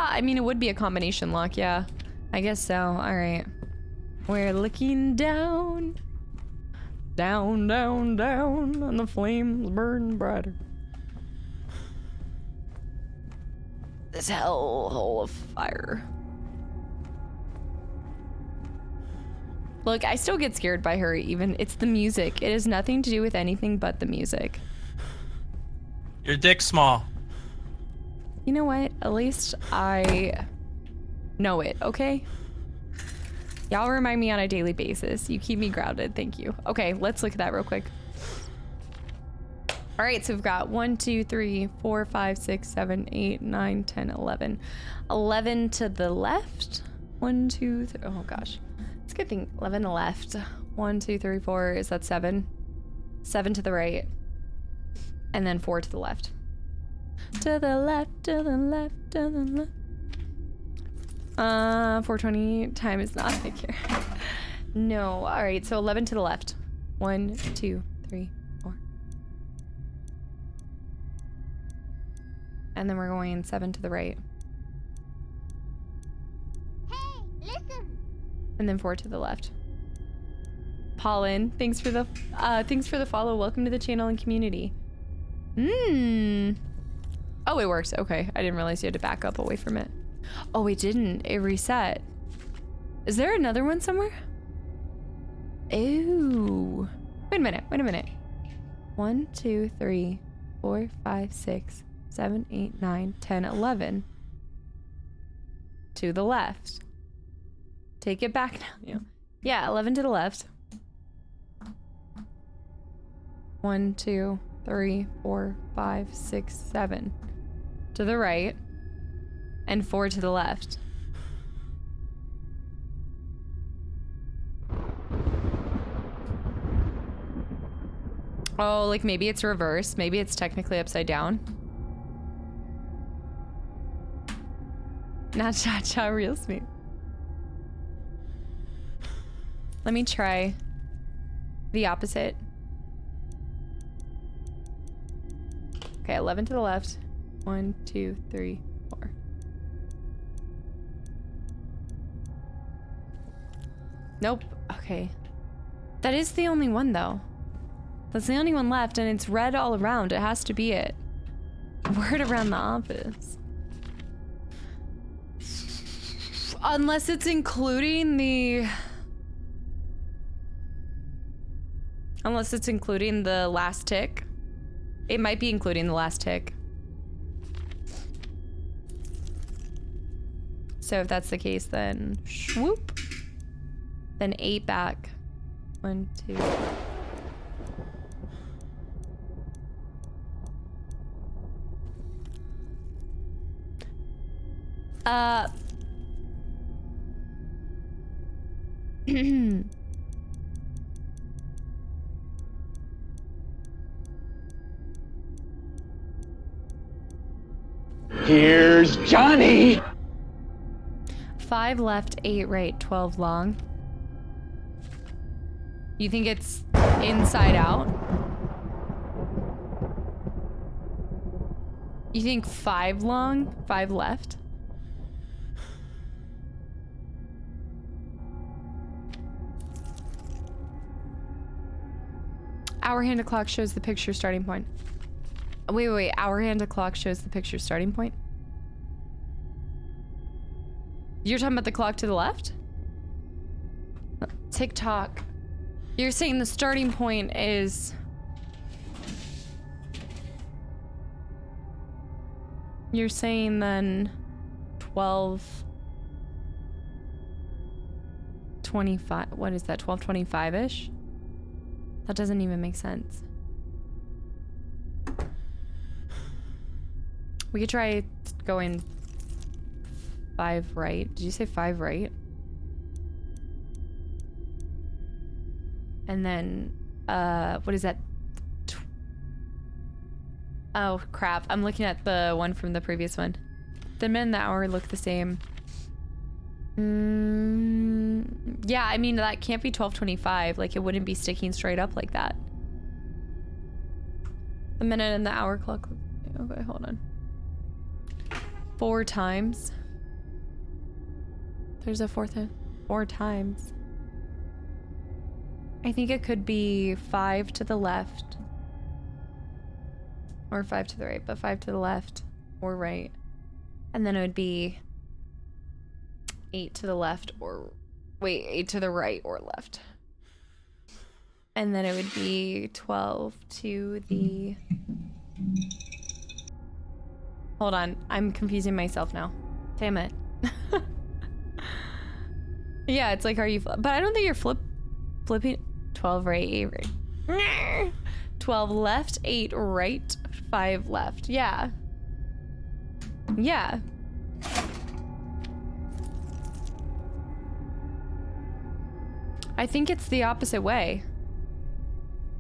I mean it would be a combination lock, yeah. I guess so. All right. We're looking down, down, down, down, and the flames burn brighter. This hellhole of fire. Look, I still get scared by her even. It's the music. It has nothing to do with anything but the music. Your dick's small. You know what? At least I know it, okay? Y'all remind me on a daily basis. You keep me grounded, thank you. Okay, let's look at that real quick. All right, so we've got 1, 2, 3, 4, 5, 6, 7, 8, 9, 10, 11. 11 to the left. 1, 2, 3, oh gosh. It's a good thing, 11 to left. 1, 2, 3, 4, is that 7? 7 to the right. And then 4 to the left. To the left, to the left, to the left. 420 time is not big here. No, all right, so 11 to the left. 1, 2, 3, 4. And then we're going 7 to the right. Hey, listen. And then 4 to the left. Pollen, thanks for the follow. Welcome to the channel and community. Oh, it works. Okay, I didn't realize you had to back up away from it. Oh, it didn't. It reset. Is there another one somewhere? Ooh. Wait a minute. 1, 2, 3, 4, 5, 6, 7, 8, 9, 10, 11. To the left. Take it back now. Yeah, 11 to the left. 1, 2, 3, 4, 5, 6, 7. To the right. And 4 to the left. Oh, like maybe it's reversed. Maybe it's technically upside down. Not cha-cha, real smooth. Let me try the opposite. Okay, 11 to the left. 1, 2, 3, 4. Nope. Okay. That is the only one, though. That's the only one left, and it's red all around. It has to be it. Word around the office. Unless it's including the... Unless it's including the last tick. It might be including the last tick. So if that's the case, then swoop. Then 8 back. 1, 2... Here's Johnny! 5 left, 8 right, 12 long. You think it's inside out? You think 5 long, 5 left? Hour hand of clock shows the picture starting point. Wait. Hour hand of clock shows the picture starting point? You're talking about the clock to the left? TikTok. You're saying the starting point is... You're saying then 12:25. What is that? 12:25-ish? That doesn't even make sense. We could try going 5 right. Did you say 5 right? And then, what is that? Oh, crap. I'm looking at the one from the previous one. The minute and the hour look the same. Yeah, I mean, that can't be 12:25. Like, it wouldn't be sticking straight up like that. The minute and the hour clock. Okay, hold on. 4 times. There's a 4 times. I think it could be 5 to the left. Or 5 to the right, but 5 to the left or right. And then it would be 8 to the left or... Wait, 8 to the right or left. And then it would be 12 to the... Hold on, I'm confusing myself now. Damn it. Yeah, it's like, are you... But I don't think you're flipping... 12 right, 8 right. 12 left, 8 right, 5 left. Yeah. Yeah. I think it's the opposite way.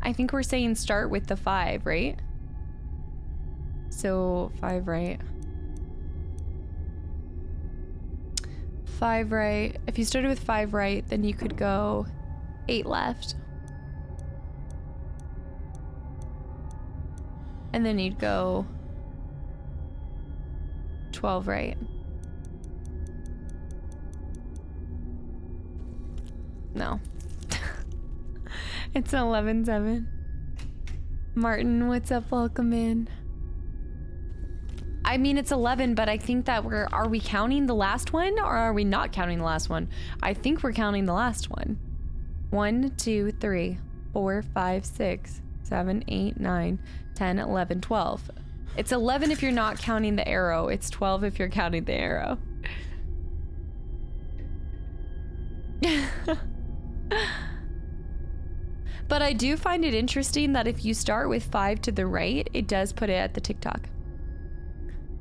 I think we're saying start with the 5, right? So 5 right. 5 right. If you started with 5 right, then you could go 8 left. And then you'd go 12 right. No. It's 11:07. Martin, what's up? Welcome in. I mean, it's 11, but I think that are we counting the last one or are we not counting the last one? I think we're counting the last one. 1, 2, 3, 4, 5, 6, 7, 8, 9, 10, 11, 12. It's 11 if you're not counting the arrow. It's 12 if you're counting the arrow. But I do find it interesting that if you start with 5 to the right, it does put it at the TikTok.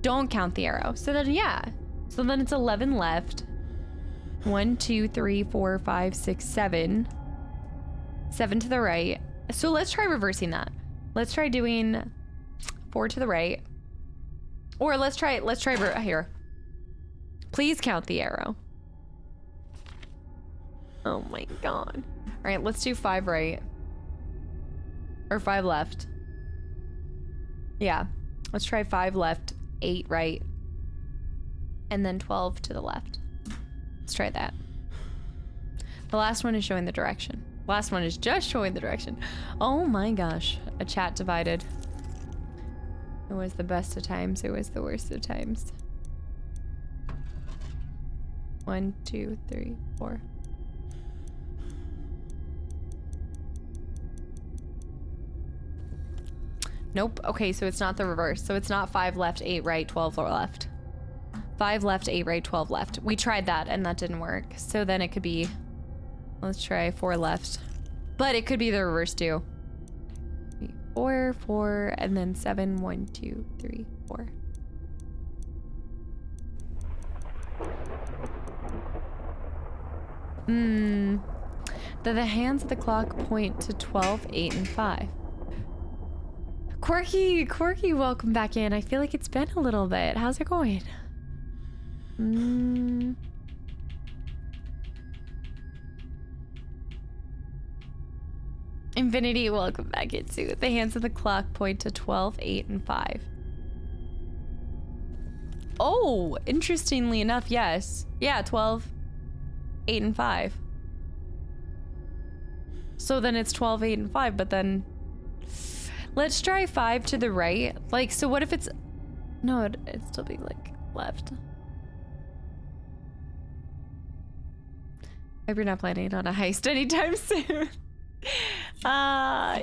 Don't count the arrow. So then, yeah. So then it's 11 left. 1, 2, 3, 4, 5, 6, 7. 7 to the right. So let's try reversing that. Let's try doing 4 to the right. Or let's try here. Please count the arrow. Oh my god. All right, let's do 5 right. Or 5 left. Yeah. Let's try 5 left, 8 right. And then 12 to the left. Let's try that. The last one is showing the direction. Last one is just showing the direction. Oh my gosh. A chat divided. It was the best of times. It was the worst of times. 1, 2, 3, 4. Nope. Okay, so it's not the reverse. So it's not 5 left, 8 right, 12 left. 5 left, 8 right, 12 left. We tried that and that didn't work. So then it could be, let's try 4 left. But it could be the reverse too. 4, 4, and then 7, 1, 2, 3, 4. The hands of the clock point to 12, 8, and 5. Quirky, welcome back in. I feel like it's been a little bit. How's it going? Infinity, welcome back in too. The hands of the clock point to 12, 8, and 5. Oh, interestingly enough, yes. Yeah, 12, 8, and 5. So then it's 12, 8, and 5, but then... Let's try 5 to the right. Like, so what if it's... No, it'd still be, like, left. Hope you're not planning on a heist anytime soon.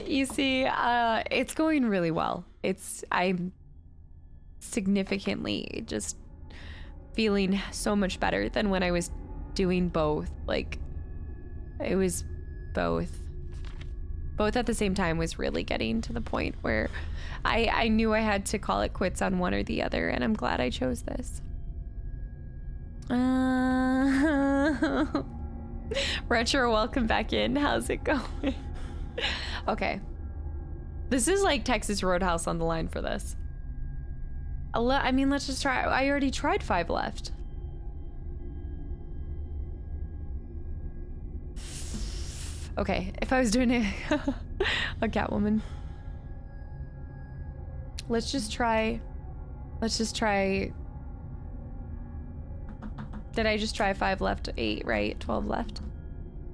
You see, it's going really well. I'm significantly just feeling so much better than when I was doing both. Like, it was both at the same time was really getting to the point where I knew I had to call it quits on one or the other, and I'm glad I chose this. Retro, welcome back in. How's it going? Okay. This is like Texas Roadhouse on the line for this. I mean, let's just try. I already tried 5 left. Okay, if I was doing a Catwoman. Let's just try. Did I just try 5 left, 8 right, 12 left?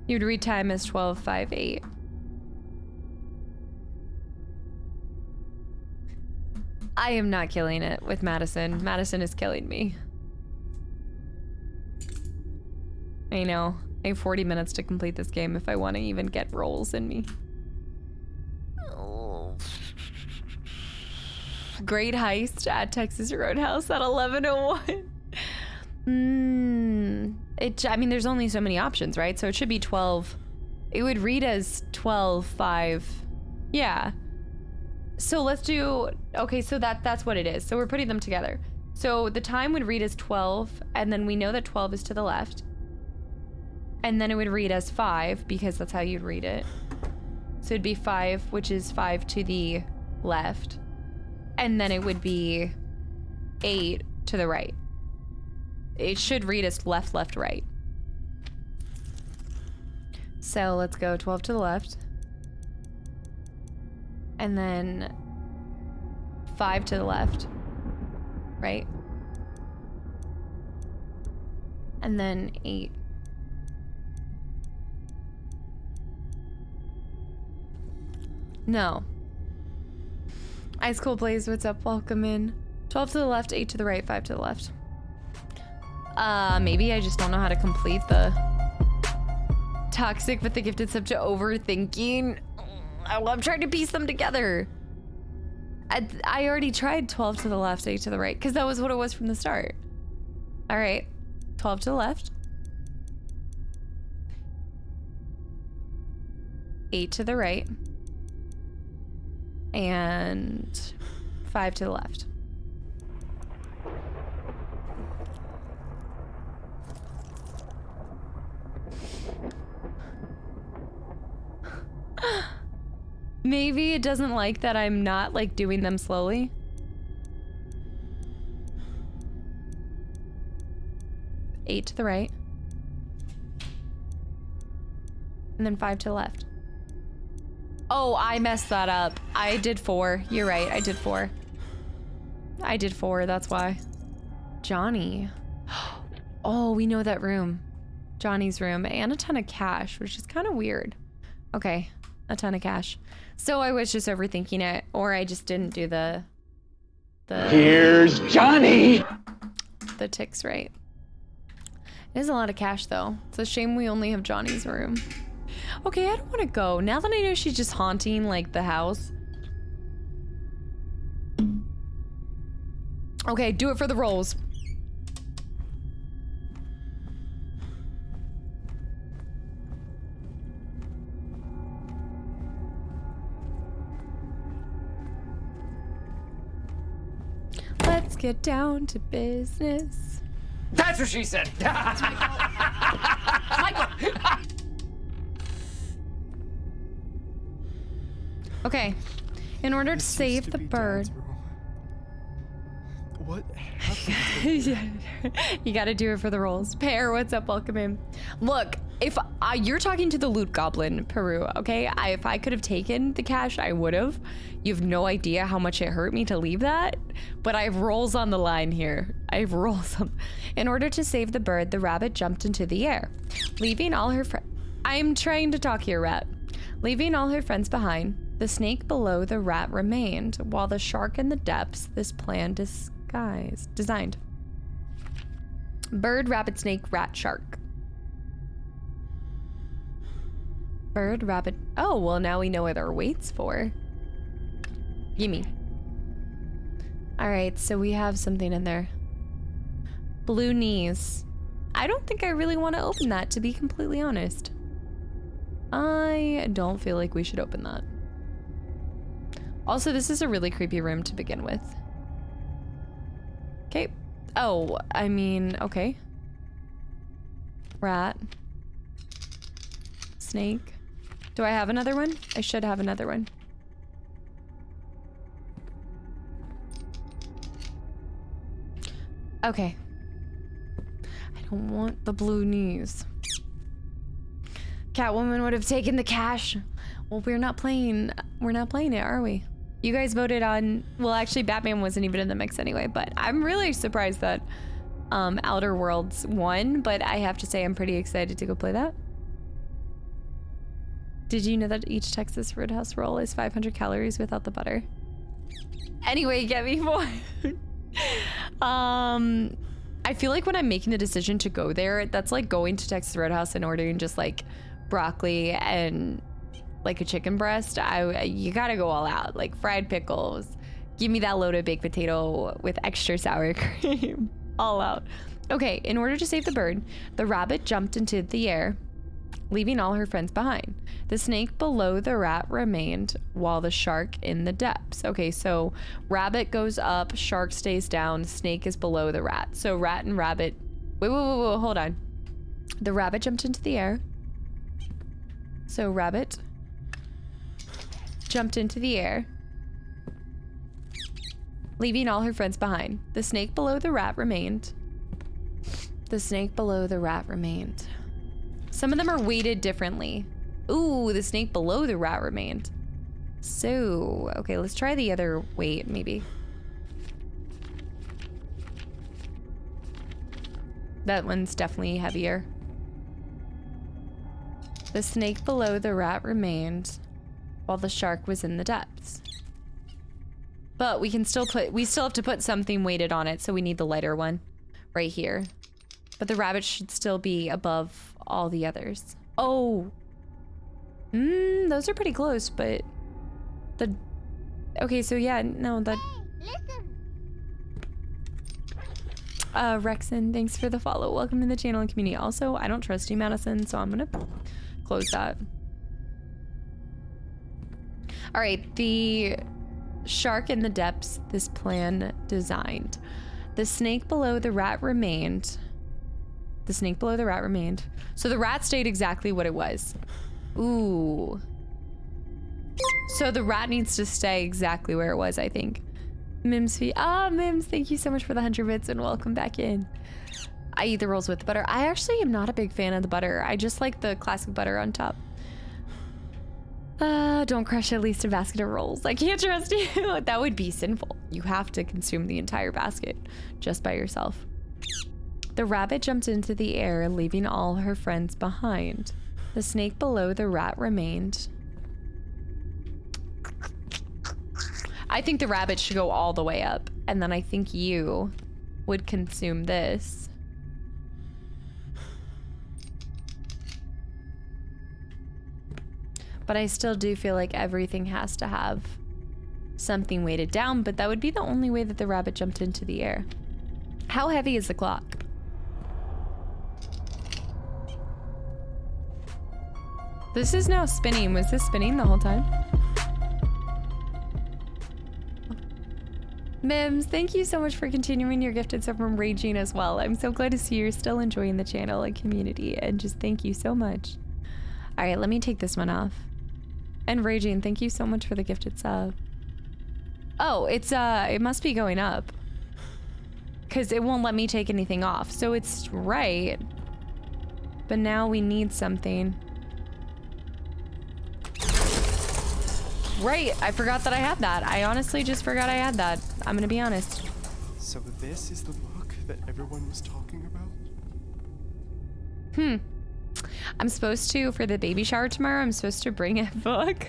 You'd read time as 12, 5, 8. I am not killing it with MADiSON. MADiSON is killing me. I know. I have 40 minutes to complete this game if I want to even get rolls in me. Oh. Great heist at Texas Roadhouse at 11:01. I mean, there's only so many options, right? So it should be 12. It would read as 12, 5. Yeah. So let's do, okay, so that's what it is. So we're putting them together. So the time would read as 12, and then we know that 12 is to the left. And then it would read as 5, because that's how you'd read it. So it'd be 5, which is 5 to the left. And then it would be 8 to the right. It should read as left, left, right. So let's go 12 to the left. And then 5 to the left. Right? And then 8. No. Ice Cold Blaze, what's up? Welcome in. 12 to the left, 8 to the right, 5 to the left. Maybe I just don't know how to complete the toxic with the gifted sub to overthinking. I'm trying to piece them together. I already tried 12 to the left, 8 to the right, because that was what it was from the start. All right, 12 to the left. 8 to the right. And 5 to the left. Maybe it doesn't like that I'm not like doing them slowly. Eight to the right. And then 5 to the left. Oh, I messed that up. I did 4. You're right, I did 4. I did 4, that's why. Johnny. Oh, we know that room. Johnny's room and a ton of cash, which is kind of weird. Okay, a ton of cash. So I was just overthinking it, or I just didn't do the Here's Johnny! The ticks right. It is a lot of cash though. It's a shame we only have Johnny's room. Okay, I don't want to go. Now that I know she's just haunting like the house. Okay, do it for the rolls. Let's get down to business. That's what she said. Michael. Okay, in order to save the bird. What? You gotta do it for the rolls. Pear, what's up? Welcome in. Look, if you're talking to the loot goblin, Peru, okay? If I could have taken the cash, I would have. You have no idea how much it hurt me to leave that, but I have rolls on the line here. I have rolls on. In order to save the bird, the rabbit jumped into the air, leaving all her friends. I'm trying to talk here, rat. Leaving all her friends behind, the snake below the rat remained, while the shark in the depths, this plan designed. Bird, rabbit, snake, rat, shark. Bird, rabbit. Oh, well, now we know what our weight's for. Gimme. All right, so we have something in there. Blue knees. I don't think I really want to open that, to be completely honest. I don't feel like we should open that. Also, this is a really creepy room to begin with. Okay. Oh, I mean, okay. Rat. Snake. Do I have another one? I should have another one. Okay. I don't want the blue knees. Catwoman would have taken the cash. Well, we're not playing it, are we? You guys voted on, well, actually Batman wasn't even in the mix anyway, but I'm really surprised that Outer Worlds won, but I have to say I'm pretty excited to go play that. Did you know that each Texas Roadhouse roll is 500 calories without the butter? Anyway, get me more. I feel like when I'm making the decision to go there, that's like going to Texas Roadhouse and ordering just like broccoli and like a chicken breast. You gotta go all out, like fried pickles. Give me that loaded baked potato with extra sour cream. All out. Okay, in order to save the bird, the rabbit jumped into the air, leaving all her friends behind. The snake below the rat remained, while the shark in the depths. Okay, so rabbit goes up, shark stays down, snake is below the rat. So rat and rabbit. Wait, hold on. The rabbit jumped into the air. So rabbit jumped into the air, leaving all her friends behind. The snake below the rat remained. The snake below the rat remained. Some of them are weighted differently. Ooh, the snake below the rat remained. So, okay, let's try the other weight, maybe. That one's definitely heavier. The snake below the rat remained, while the shark was in the depths. But we still have to put something weighted on it, so we need the lighter one right here. But the rabbit should still be above all the others. Oh. Those are pretty close, but the... Okay, so yeah, no, that... Rexon, thanks for the follow. Welcome to the channel and community. Also, I don't trust you, MADiSON, so I'm gonna close that. All right, the shark in the depths this plan designed. The snake below the rat remained. The snake below the rat remained. So the rat stayed exactly what it was. Ooh. So the rat needs to stay exactly where it was, I think. Mims, Mims, thank you so much for the 100 bits and welcome back in. I eat the rolls with the butter. I actually am not a big fan of the butter. I just like the classic butter on top. Don't crush at least a basket of rolls. I can't trust you. That would be sinful. You have to consume the entire basket just by yourself. The rabbit jumped into the air, leaving all her friends behind. The snake below the rat remained. I think the rabbit should go all the way up, and then I think you would consume this. But I still do feel like everything has to have something weighted down, but that would be the only way that the rabbit jumped into the air. How heavy is the clock? This is now spinning. Was this spinning the whole time? Mims, thank you so much for continuing your gifted sub from Raging as well. I'm so glad to see you're still enjoying the channel and community, and just thank you so much. All right, let me take this one off. And Raging, thank you so much for the gifted sub. Oh, it's it must be going up, because it won't let me take anything off. So it's right, but now we need something. Right, I forgot that I had that. I honestly just forgot I had that. I'm gonna be honest. So this is the book that everyone was talking about? I'm supposed to, for the baby shower tomorrow, I'm supposed to bring a book.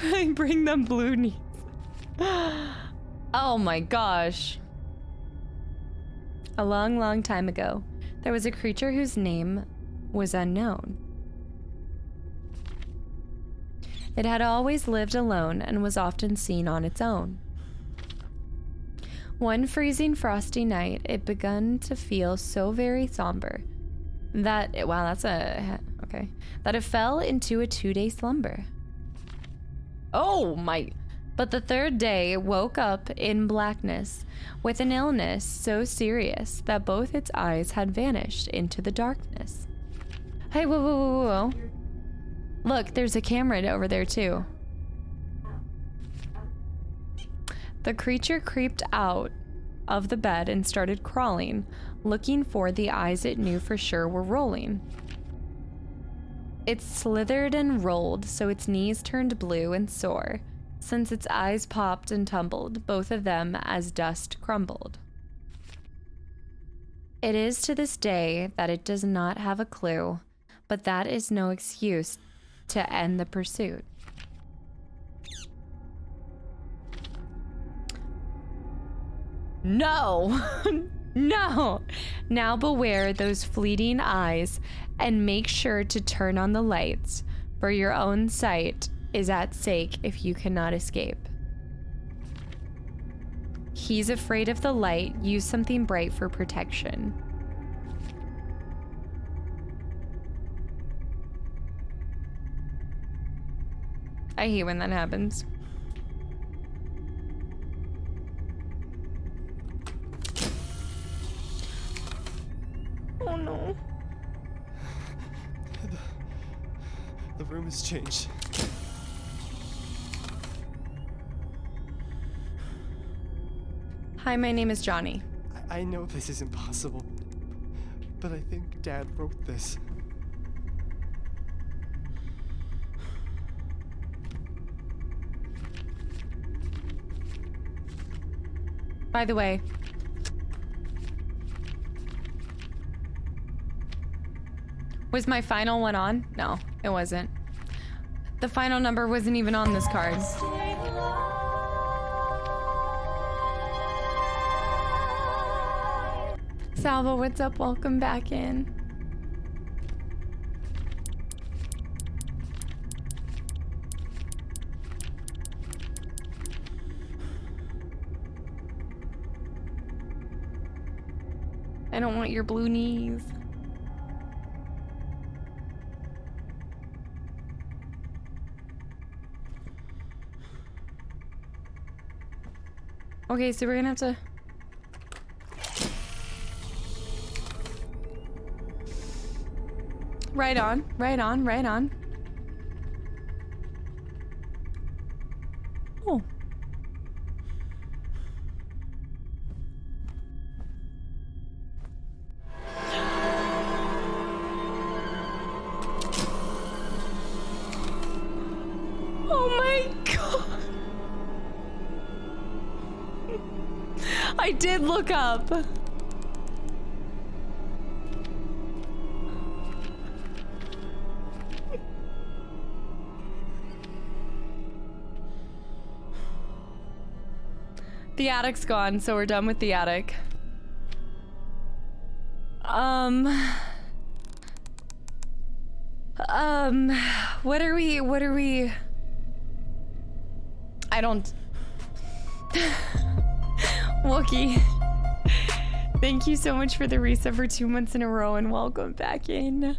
I bring them blue knees. Oh my gosh. A long, long time ago, there was a creature whose name was unknown. It had always lived alone and was often seen on its own. One freezing frosty night, it began to feel so very somber that, that it fell into a 2-day slumber. Oh my, but the third day it woke up in blackness with an illness so serious that both its eyes had vanished into the darkness. Hey, whoa. Look, there's a camera over there too. The creature creeped out of the bed and started crawling, looking for the eyes it knew for sure were rolling. It slithered and rolled so its knees turned blue and sore, since its eyes popped and tumbled, both of them as dust crumbled. It is to this day that it does not have a clue, but that is no excuse to end the pursuit. No! No! Now beware those fleeting eyes and make sure to turn on the lights, for your own sight is at stake if you cannot escape. He's afraid of the light. Use something bright for protection. I hate when that happens. Oh no. The room has changed. Hi, my name is Johnny. I know this is impossible, but I think Dad wrote this. By the way, was my final one on? No, it wasn't. The final number wasn't even on this card. Salvo, what's up? Welcome back in. I don't want your blue knees. Okay, so we're gonna have to... Right on, right on, right on. Oh. Oh my god. I did look up. The attic's gone, so we're done with the attic. What are we? I don't... Wookie. Thank you so much for the resub for 2 months in a row and welcome back in.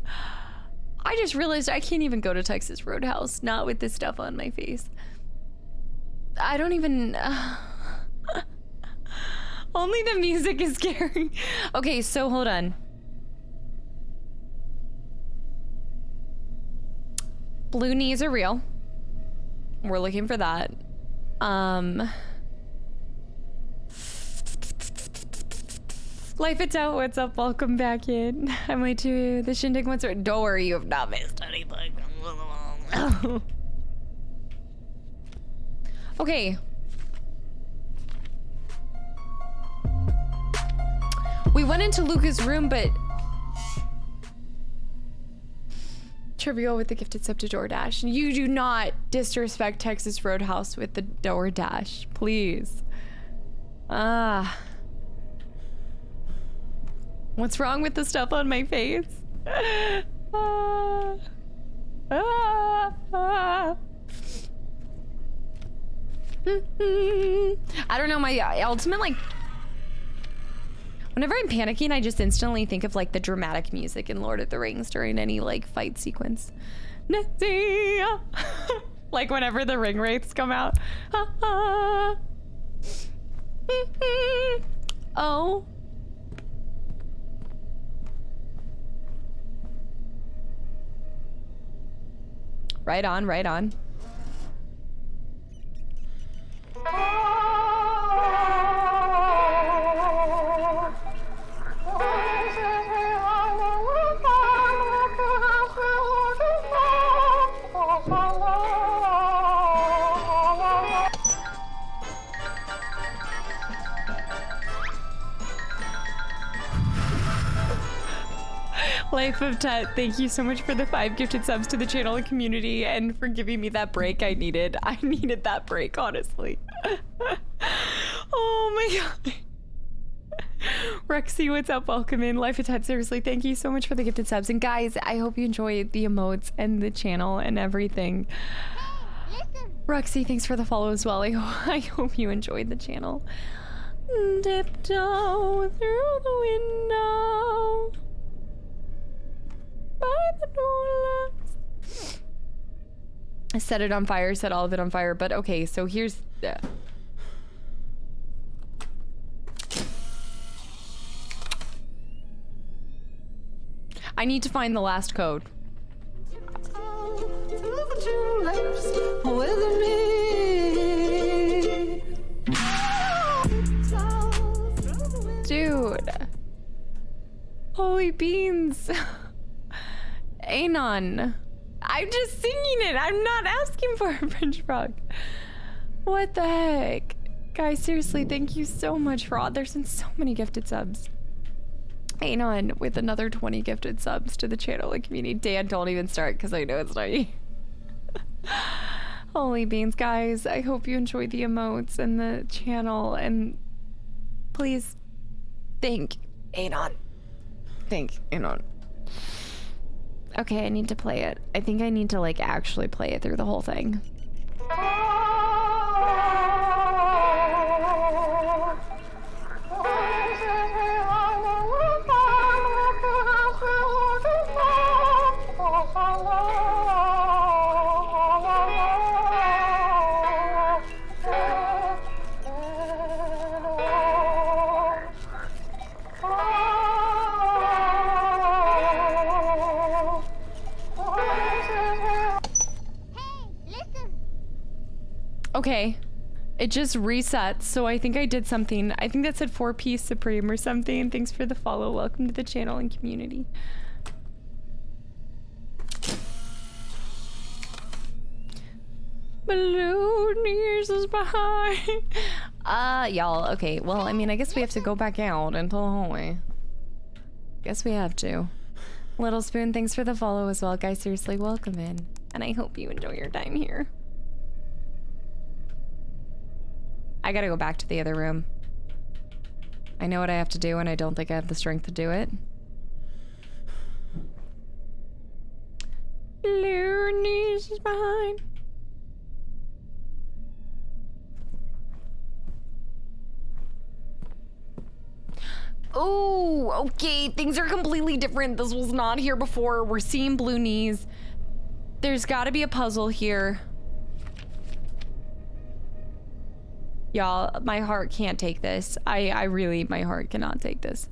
I just realized I can't even go to Texas Roadhouse, not with this stuff on my face. I don't even... Only the music is scary. Okay, so hold on. Blue knees are real. We're looking for that. Life It's Out, what's up? Welcome back in. I'm late to the shindig once. Don't worry, you have not missed anything. Okay. We went into Luca's room, but... Trivial with the gifted sub to DoorDash. You do not disrespect Texas Roadhouse with the DoorDash, please. What's wrong with the stuff on my face? I don't know, my ultimate, like... Whenever I'm panicking, I just instantly think of like the dramatic music in Lord of the Rings during any like fight sequence. Like whenever the ring wraiths come out. Oh. Right on, right on. Life of Tut, thank you so much for the 5 gifted subs to the channel and community and for giving me that break I needed. I needed that break, honestly. Oh my god. Rexy, what's up? Welcome in. Life of Tut, seriously, thank you so much for the gifted subs. And guys, I hope you enjoyed the emotes and the channel and everything. Rexy, thanks for the follow as well. I hope you enjoyed the channel. Tiptoe through the window. By the door locks. I set it on fire, set all of it on fire, but okay, so here's... I need to find the last code. Dude. Holy beans. Anon. I'm just singing it. I'm not asking for a French frog. What the heck? Guys, seriously, thank you so much for all. There's been so many gifted subs. Anon with another 20 gifted subs to the channel and community. Dan, don't even start because I know it's not you. Holy beans, guys. I hope you enjoyed the emotes and the channel, and please thank Anon. Thank Anon. Okay, I need to play it. I think I need to like actually play it through the whole thing. Okay. It just resets, so I think I did something. I think that said 4P Supreme or something. Thanks for the follow. Welcome to the channel and community. Balloonies is behind. Y'all, okay. Well, I mean, I guess we have to go back out into the hallway. Guess we have to. Little Spoon, thanks for the follow as well. Guys, seriously, welcome in. And I hope you enjoy your time here. I gotta go back to the other room. I know what I have to do and I don't think I have the strength to do it. Balloonies is behind. Oh, okay. Things are completely different. This was not here before. We're seeing blue knees. There's got to be a puzzle here. Y'all, my heart can't take this. I really, my heart cannot take this.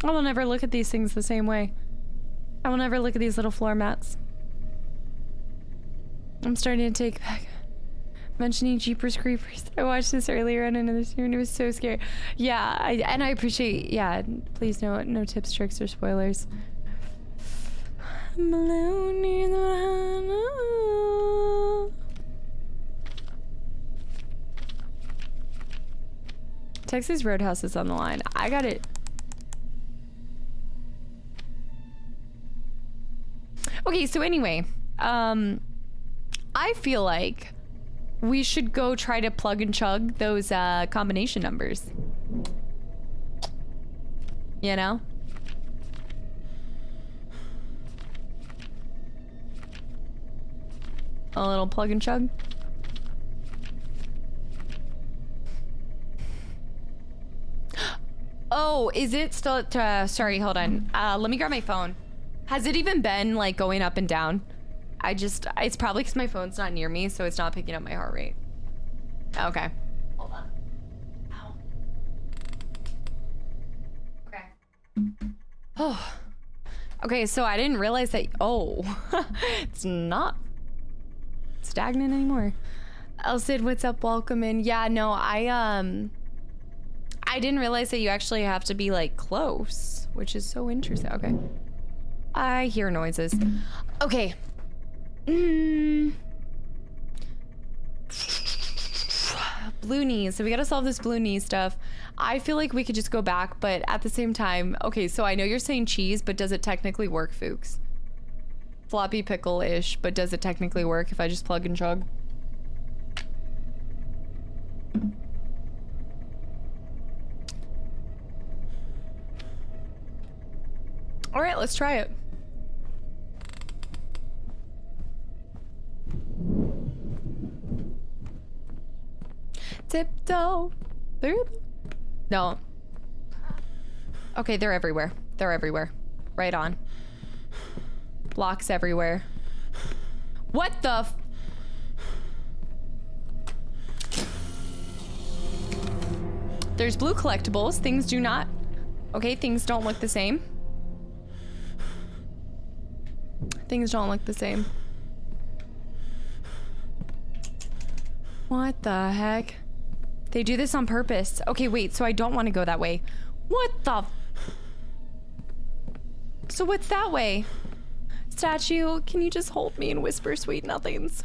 I will never look at these things the same way. I will never look at these little floor mats. I'm starting to take back mentioning Jeepers Creepers. I watched this earlier on into this year and it was so scary. Yeah, I appreciate, yeah, please no tips, tricks, or spoilers. Texas Roadhouse is on the line. I got it. Okay, so anyway, I feel like we should go try to plug and chug those combination numbers. You know? A little plug and chug. Oh, is it still at, sorry, hold on. Let me grab my phone. Has it even been like going up and down? It's probably because my phone's not near me, so it's not picking up my heart rate. Okay. Hold on. Ow. Okay. Oh. Okay, so I didn't realize that, oh, it's not stagnant anymore. Elsid, what's up? Welcome in. Yeah, no, I didn't realize that you actually have to be like close, which is so interesting. Okay. I hear noises. Okay. Blue knees. So we gotta solve this blue knee stuff. I feel like we could just go back, but at the same time, okay, so I know you're saying cheese, but does it technically work, Fuchs? Floppy pickle-ish, but does it technically work if I just plug and chug? All right, let's try it. Tiptoe through. No. Okay, they're everywhere. They're everywhere. Right on. Blocks everywhere. What the f— There's blue collectibles. Things do not. Okay, things don't look the same. Things don't look the same. What the heck? They do this on purpose. Okay, wait, so I don't want to go that way. What the f— So what's that way? Statue, can you just hold me and whisper sweet nothings?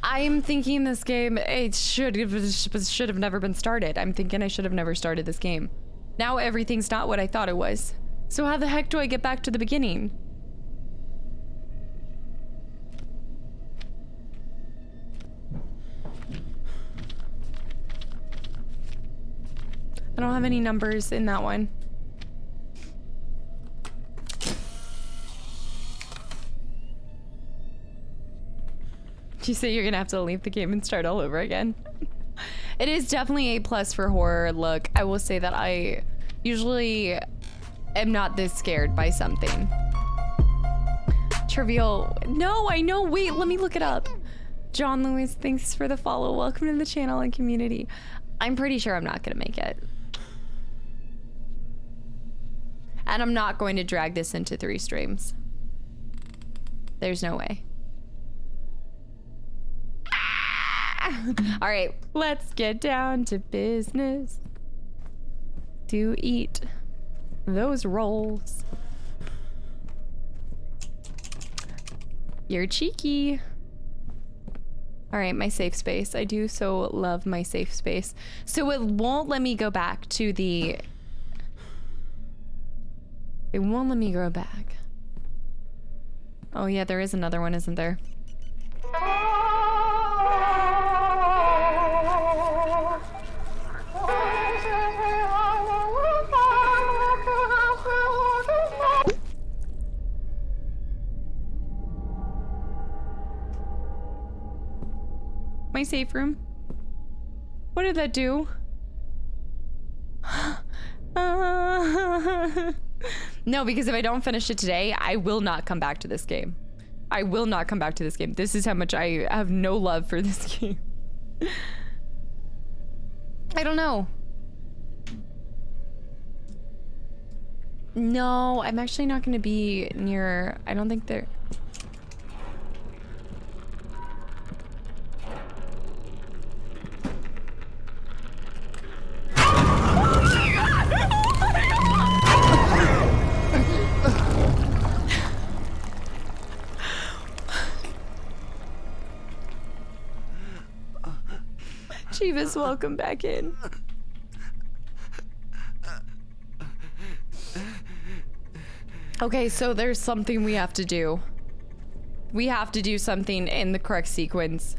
I'm thinking this game, it should have never been started. I'm thinking I should have never started this game. Now everything's not what I thought it was. So how the heck do I get back to the beginning? I don't have any numbers in that one. You say you're gonna have to leave the game and start all over again? It is definitely A+ for horror. Look, I will say that I usually am not this scared by something. Trivial. No, I know. Wait, let me look it up. John Lewis, thanks for the follow. Welcome to the channel and community. I'm pretty sure I'm not gonna make it. And I'm not going to drag this into 3 streams. There's no way. All right, let's get down to business. To eat those rolls. You're cheeky. All right, my safe space. I do so love my safe space. So it won't let me go back to the... It won't let me go back. Oh yeah, there is another one, isn't there? My safe room. What did that do? No, because if I don't finish it today, I will not come back to this game. I will not come back to this game. This is how much I have no love for this game. I don't know. No, I'm actually not going to be near... I don't think they're... Chivas, welcome back in. Okay, so there's something we have to do. We have to do something in the correct sequence.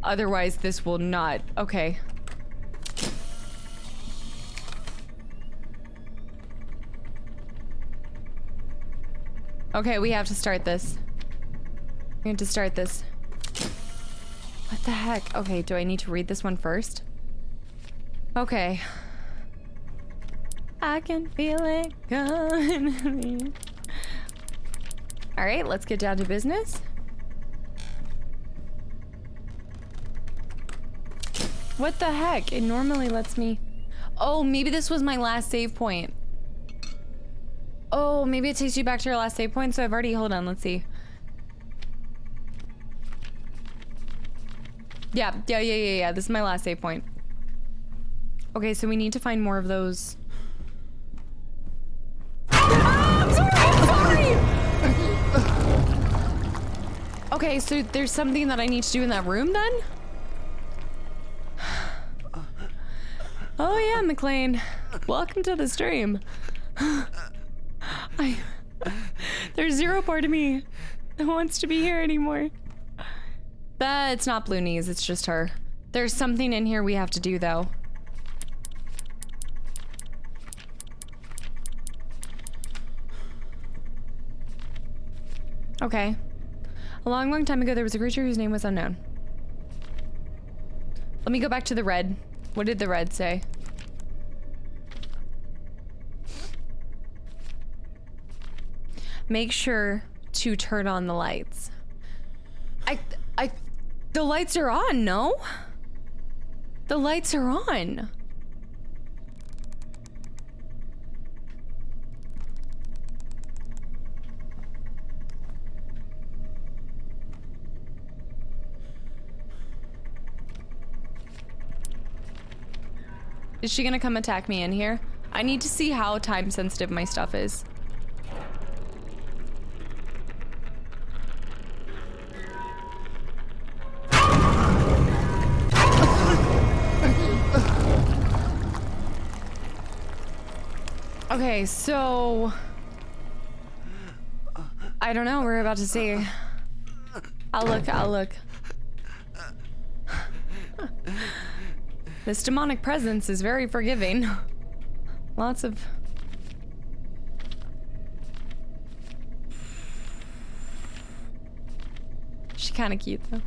Otherwise, this will not... Okay. Okay, we have to start this. We have to start this. What the heck? Okay, do I need to read this one first? Okay. I can feel it coming. All right, let's get down to business. What the heck? It normally lets me... Oh, maybe this was my last save point. Oh, maybe it takes you back to your last save point, so I've already... Hold on, let's see. Yeah, this is my last save point. Okay, so we need to find more of those. I'm sorry! Okay, so there's something that I need to do in that room then? Oh yeah, McLean. Welcome to the stream. There's zero part of me that wants to be here anymore. It's not Blue Knees, it's just her. There's something in here we have to do, though. Okay. A long, long time ago, there was a creature whose name was unknown. Let me go back to the red. What did the red say? Make sure to turn on the lights. The lights are on, no? The lights are on. Is she gonna come attack me in here? I need to see how time sensitive my stuff is. Okay, so I don't know, we're about to see. I'll look. This demonic presence is very forgiving. Lots of... She's kind of cute though.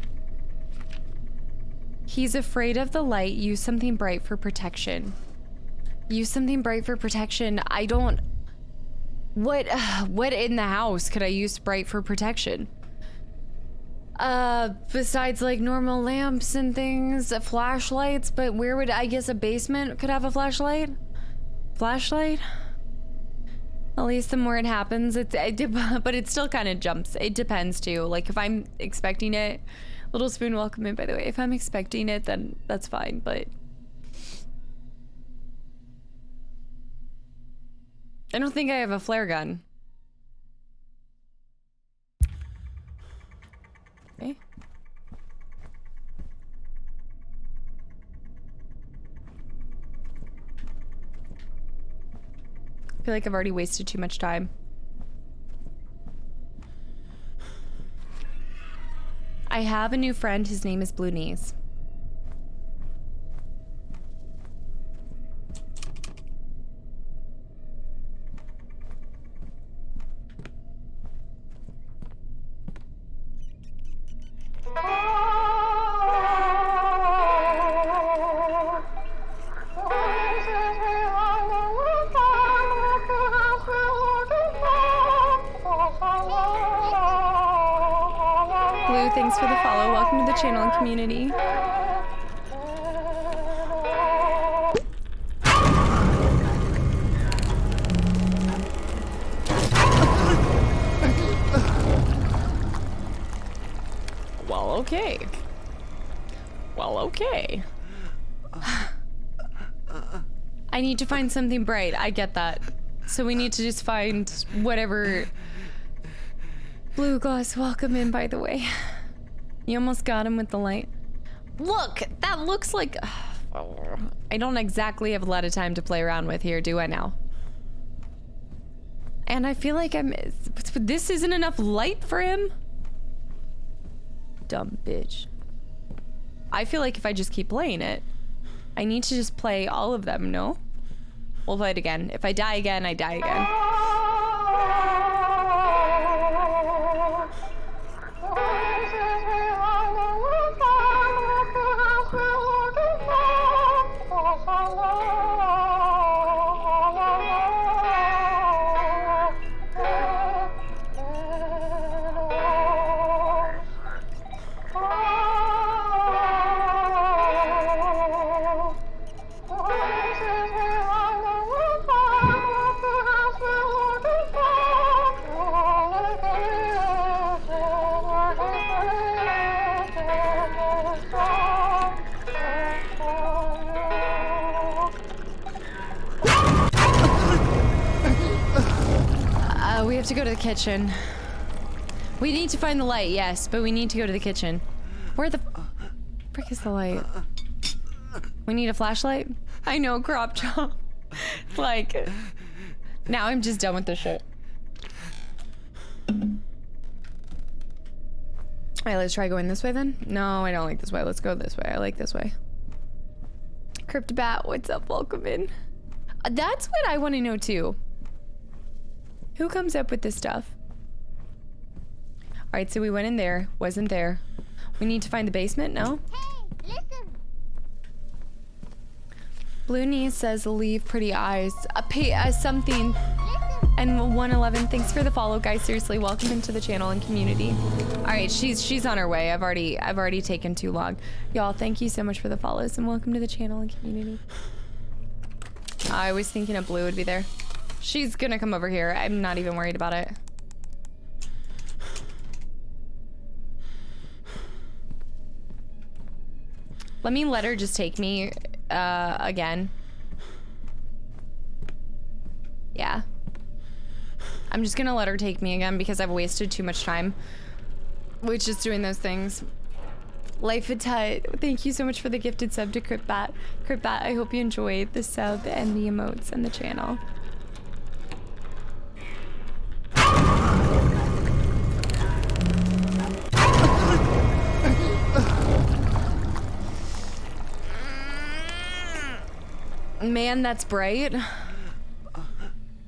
He's afraid of the light. Use something bright for protection. Use something bright for protection. I don't... What in the house could I use bright for protection? Besides like normal lamps and things, flashlights, but where would, I guess a basement could have a flashlight? Flashlight? At least the more it happens, but it still kind of jumps. It depends too. Like if I'm expecting it, Little Spoon, welcome in, by the way. If I'm expecting it, then that's fine, but I don't think I have a flare gun. Okay. I feel like I've already wasted too much time. I have a new friend. His name is Blue Knees. Blue, thanks for the follow. Welcome to the channel and community. Well, okay. Well, okay. I need to find something bright. I get that. So we need to just find whatever. Blue Gloss, welcome in, by the way. You almost got him with the light. Look, that looks like... I don't exactly have a lot of time to play around with here, do I now? And I feel like this isn't enough light for him? Dumb bitch. I feel like if I just keep playing it, I need to just play all of them, no? We'll play it again. If I die again, I die again. We have to go to the kitchen. We need to find the light, yes, but we need to go to the kitchen. Where the frick is the light? We need a flashlight? I know, crop chop. Like, now I'm just done with this shit. Alright, let's try going this way then. No, I don't like this way. Let's go this way. I like this way. Cryptobat, what's up? Welcome in. That's what I want to know too. Who comes up with this stuff? Alright, so we went in there. Wasn't there. We need to find the basement, no? Hey, listen. Blue Knee says leave pretty eyes. Something. And 111, thanks for the follow, guys. Seriously, welcome into the channel and community. Alright, she's on her way. I've already taken too long. Y'all, thank you so much for the follows and welcome to the channel and community. I was thinking a Blue would be there. She's gonna come over here. I'm not even worried about it. Let her just take me again. Yeah. I'm just gonna let her take me again because I've wasted too much time with just doing those things. Life of Tut, thank you so much for the gifted sub to Cryptbat. Cryptbat, I hope you enjoyed the sub and the emotes and the channel. Man, that's bright.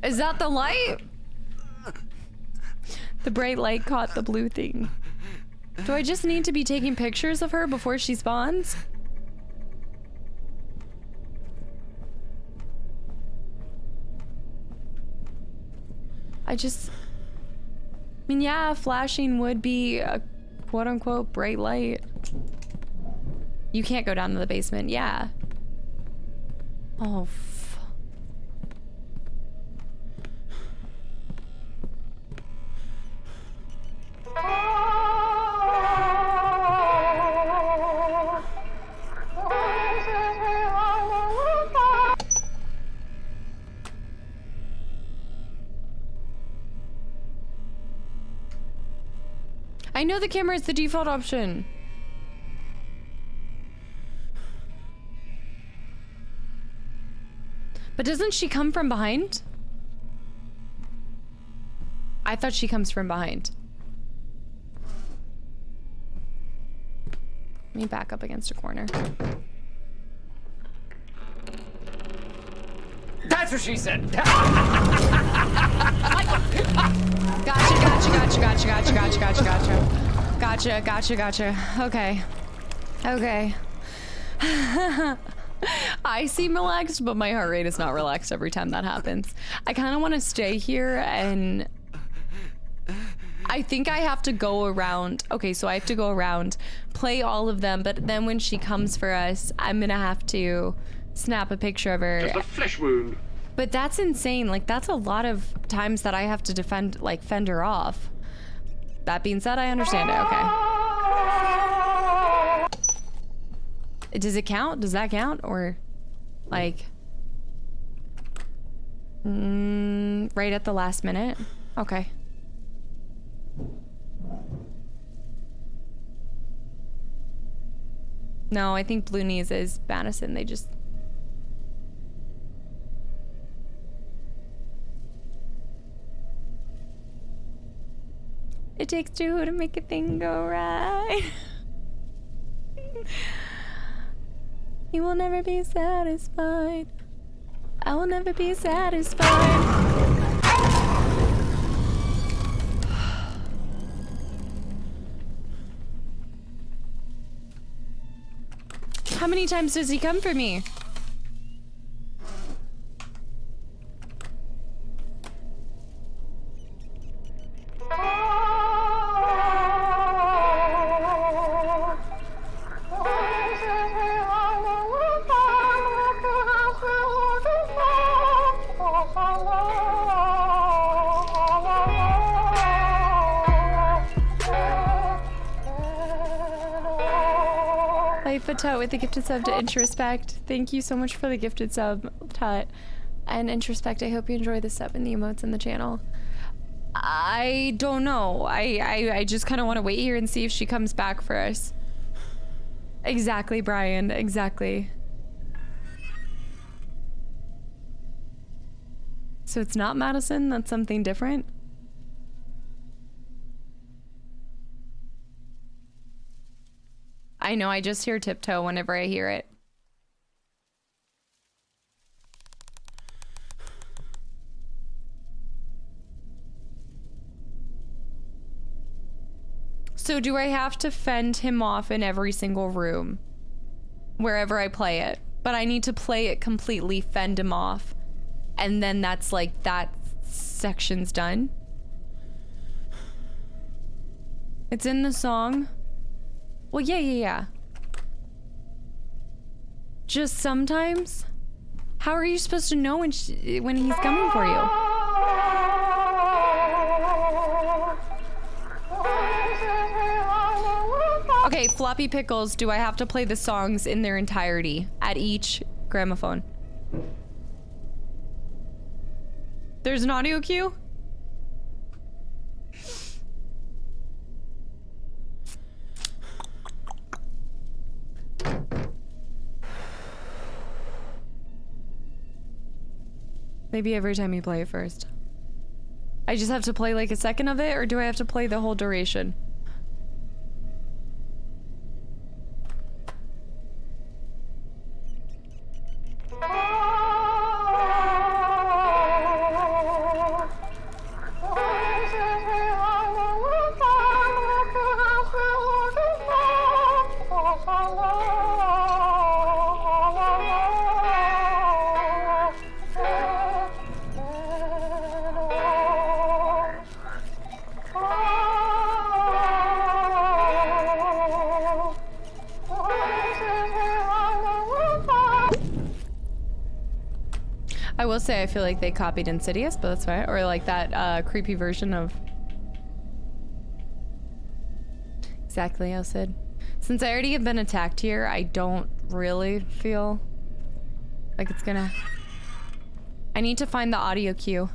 Is that the light? The bright light caught the blue thing. Do I just need to be taking pictures of her before she spawns? I mean, yeah, flashing would be a quote unquote bright light. You can't go down to the basement. Yeah. Oh, I know the camera is the default option. But doesn't she come from behind? I thought she comes from behind. Let me back up against a corner. That's what she said. Gotcha, gotcha, gotcha, gotcha, gotcha, gotcha, gotcha, gotcha. Gotcha, gotcha, gotcha. Okay. Okay. I seem relaxed, but my heart rate is not relaxed every time that happens. I kind of want to stay here, and I think I have to go around. Okay, so I have to go around, play all of them, but then when she comes for us, I'm gonna have to snap a picture of her. Just a flesh wound. But that's insane. Like, that's a lot of times that I have to defend, like, fend her off. That being said, I understand it. Okay. Does it count? Does that count? Or, like, right at the last minute? Okay. No, I think Blue Knees is MADiSON. They just... It takes two to make a thing go right. You will never be satisfied. I will never be satisfied. How many times does he come for me? Tut with the gifted sub to Introspect. Thank you so much for the gifted sub, Tut. And Introspect, I hope you enjoy the sub and the emotes in the channel. I don't know. I just kind of want to wait here and see if she comes back for us. Exactly, Brian. Exactly. So it's not MADiSON? That's something different? I know, I just hear Tiptoe whenever I hear it. So do I have to fend him off in every single room? Wherever I play it. But I need to play it completely, fend him off. And then that's like, that section's done? It's in the song? Well, yeah. Just sometimes? How are you supposed to know when he's coming for you? Okay, Floppy Pickles, do I have to play the songs in their entirety at each gramophone? There's an audio cue? Maybe every time you play it first. I just have to play like a second of it, or do I have to play the whole duration? I will say I feel like they copied Insidious, but that's fine. Or like that creepy version of... Exactly, how Sid. Since I already have been attacked here, I don't really feel like it's gonna... I need to find the audio cue.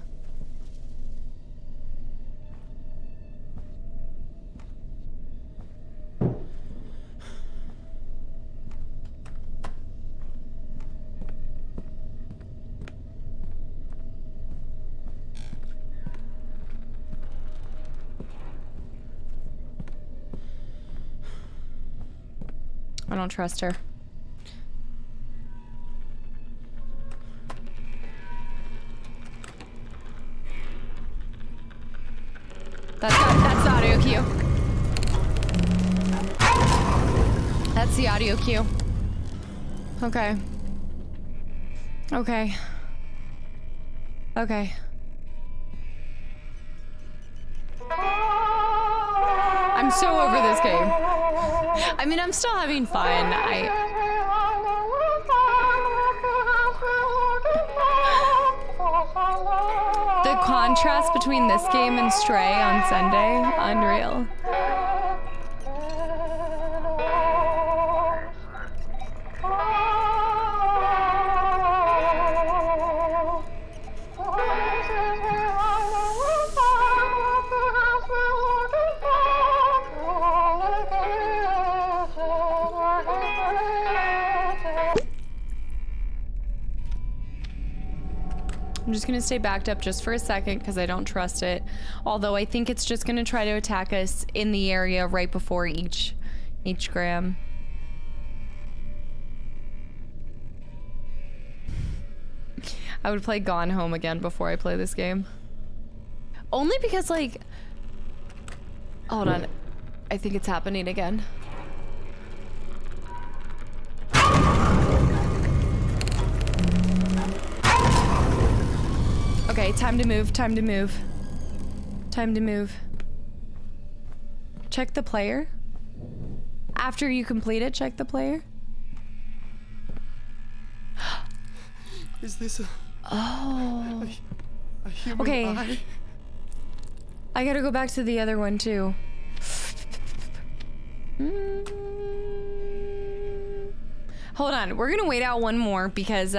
I don't trust her. That's the audio cue. That's the audio cue. Okay. Okay. Okay. I'm so over this game. I mean, I'm still having fun. The contrast between this game and Stray on Sunday, unreal. I'm just gonna stay backed up just for a second because I don't trust it. Although I think it's just gonna try to attack us in the area right before each gram. I would play Gone Home again before I play this game. Only because, like... Hold on. I think it's happening again. Okay, time to move, time to move. Time to move. Check the player. After you complete it, check the player. Is this a... Oh. A human okay. eye? I gotta go back to the other one too. Hold on, we're gonna wait out one more because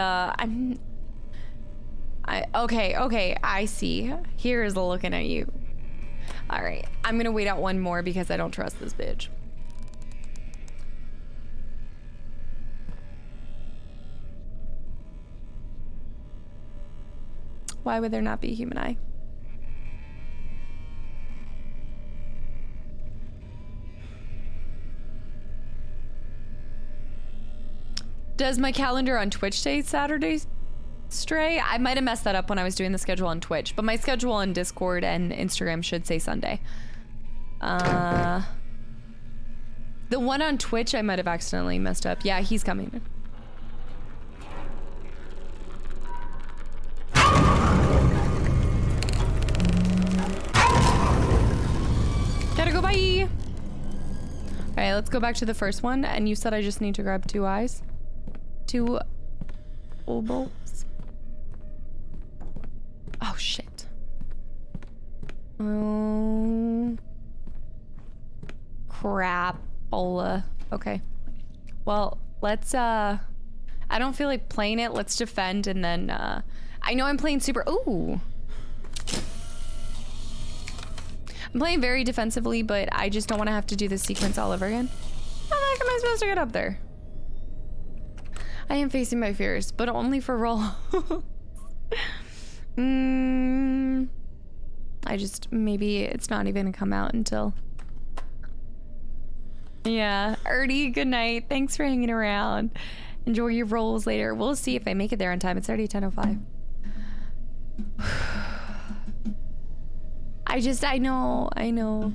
okay, I see. Here is looking at you. All right, I'm gonna wait out one more because I don't trust this bitch. Why would there not be a human eye? Does my calendar on Twitch say Saturdays? Stray? I might have messed that up when I was doing the schedule on Twitch, but my schedule on Discord and Instagram should say Sunday. The one on Twitch I might have accidentally messed up. Yeah, he's coming. Gotta go, bye! Alright, let's go back to the first one, and you said I just need to grab 2 eyes? 2 obols? Oh, shit. Oh. Crapola. Okay. Well, let's, I don't feel like playing it. Let's defend, and then, I know I'm playing super... Ooh. I'm playing very defensively, but I just don't want to have to do this sequence all over again. How the heck am I supposed to get up there? I am facing my fears, but only for roll. I just, maybe it's not even gonna come out until... Yeah, Ernie, good night. Thanks for hanging around. Enjoy your rolls later. We'll see if I make it there on time. It's already 10:05. I know.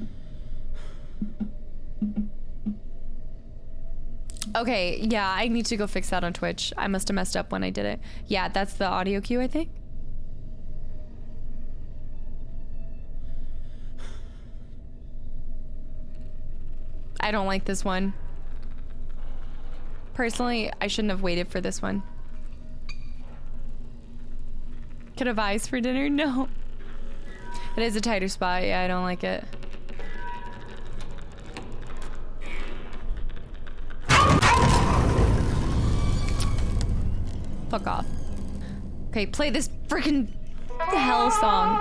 Okay, yeah, I need to go fix that on Twitch. I must have messed up when I did it. Yeah, that's the audio cue, I think. I don't like this one. Personally, I shouldn't have waited for this one. bucket of ice for dinner? No. It is a tighter spot. Yeah, I don't like it. Fuck off. Okay, play this freaking hell song.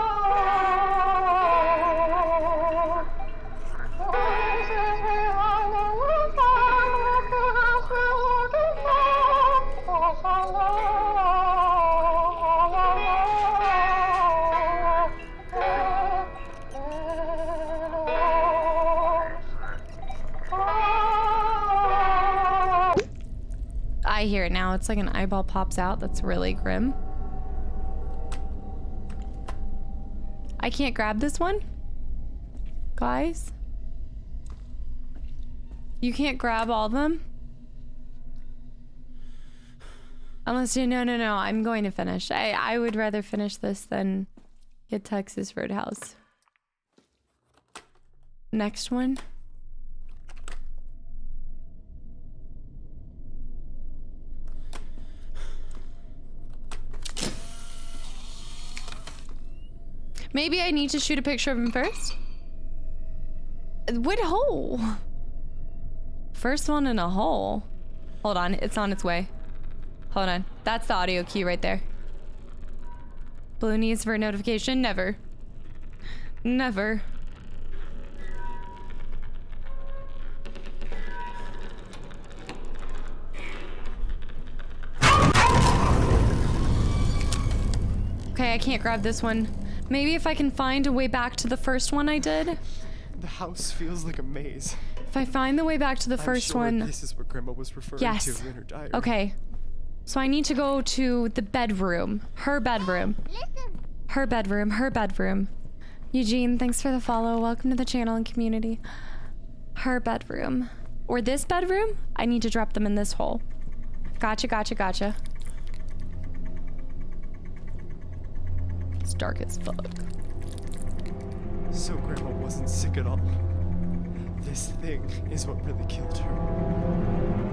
I hear it now. It's like an eyeball pops out. That's really grim. I can't grab this one? Guys? You can't grab all of them? Unless you... No. I'm going to finish. I would rather finish this than get Texas Roadhouse. Next one. Maybe I need to shoot a picture of him first? What hole? First one in a hole. Hold on, it's on its way. Hold on, that's the audio key right there. Blue needs for a notification? Never. Never. Okay, I can't grab this one. Maybe if I can find a way back to the first one I did. The house feels like a maze. If I find the way back to the first one. This is what Grandma was referring to in her diary. Okay. So I need to go to the bedroom. Her bedroom. Her bedroom. Her bedroom. Eugene, thanks for the follow. Welcome to the channel and community. Her bedroom. Or this bedroom? I need to drop them in this hole. Gotcha. It's dark as fuck. So Grandma wasn't sick at all. This thing is what really killed her.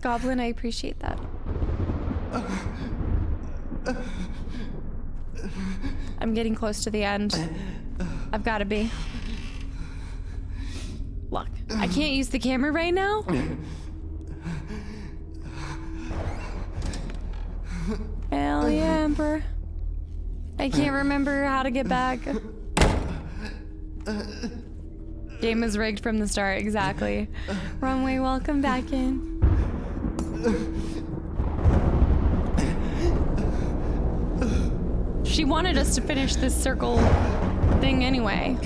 Goblin, I appreciate that. I'm getting close to the end. I've got to be. Look, I can't use the camera right now. Hell yeah, Emperor. I can't remember how to get back. Game was rigged from the start, exactly. Runway, welcome back in. She wanted us to finish this circle thing anyway.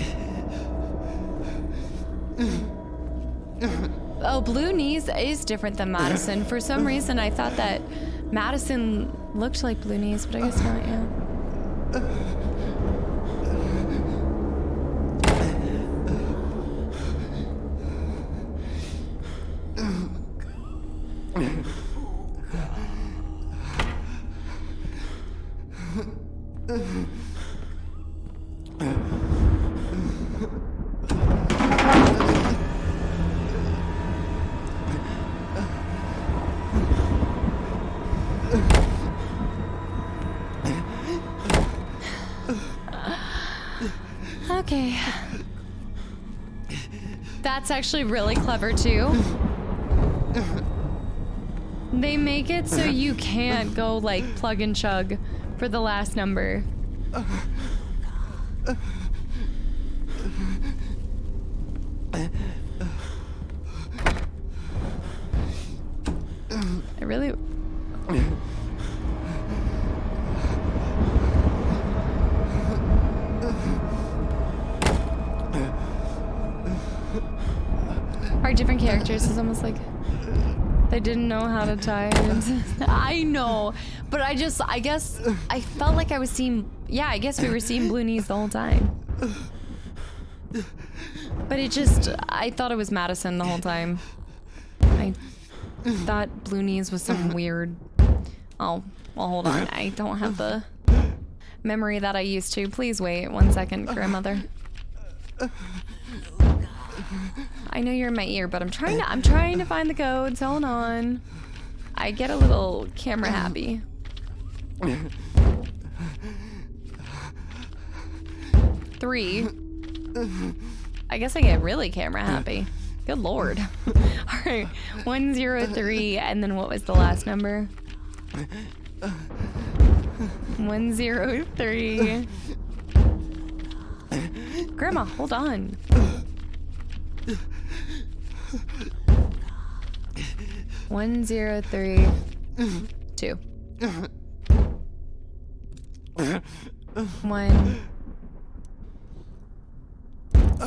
Oh, Blue Knees is different than MADiSON. For some reason, I thought that MADiSON looked like Blue Knees, but I guess not, yeah. Okay. That's actually really clever too. They make it so you can't go like plug and chug for the last number. I really... Our different characters is almost like they didn't know how to tie it. I know, but I guess I felt like I was seeing, yeah, I guess we were seeing blue knees the whole time. But it just, I thought it was MADiSON the whole time. I thought blue knees was some weird, oh, well, hold on. I don't have the memory that I used to. Please wait 1 second, grandmother. I know you're in my ear, but I'm trying to find the codes. Hold on. I get a little camera happy. 3. I guess I get really camera happy. Good lord. All right, 103, and then what was the last number? 103. Grandma, hold on. 103 2 1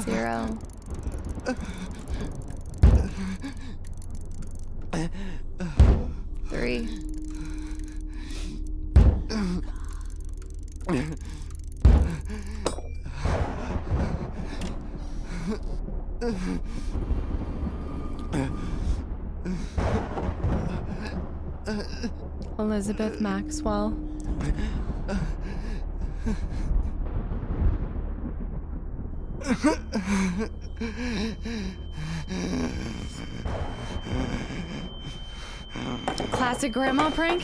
0 3 Elizabeth Maxwell. Classic grandma prank.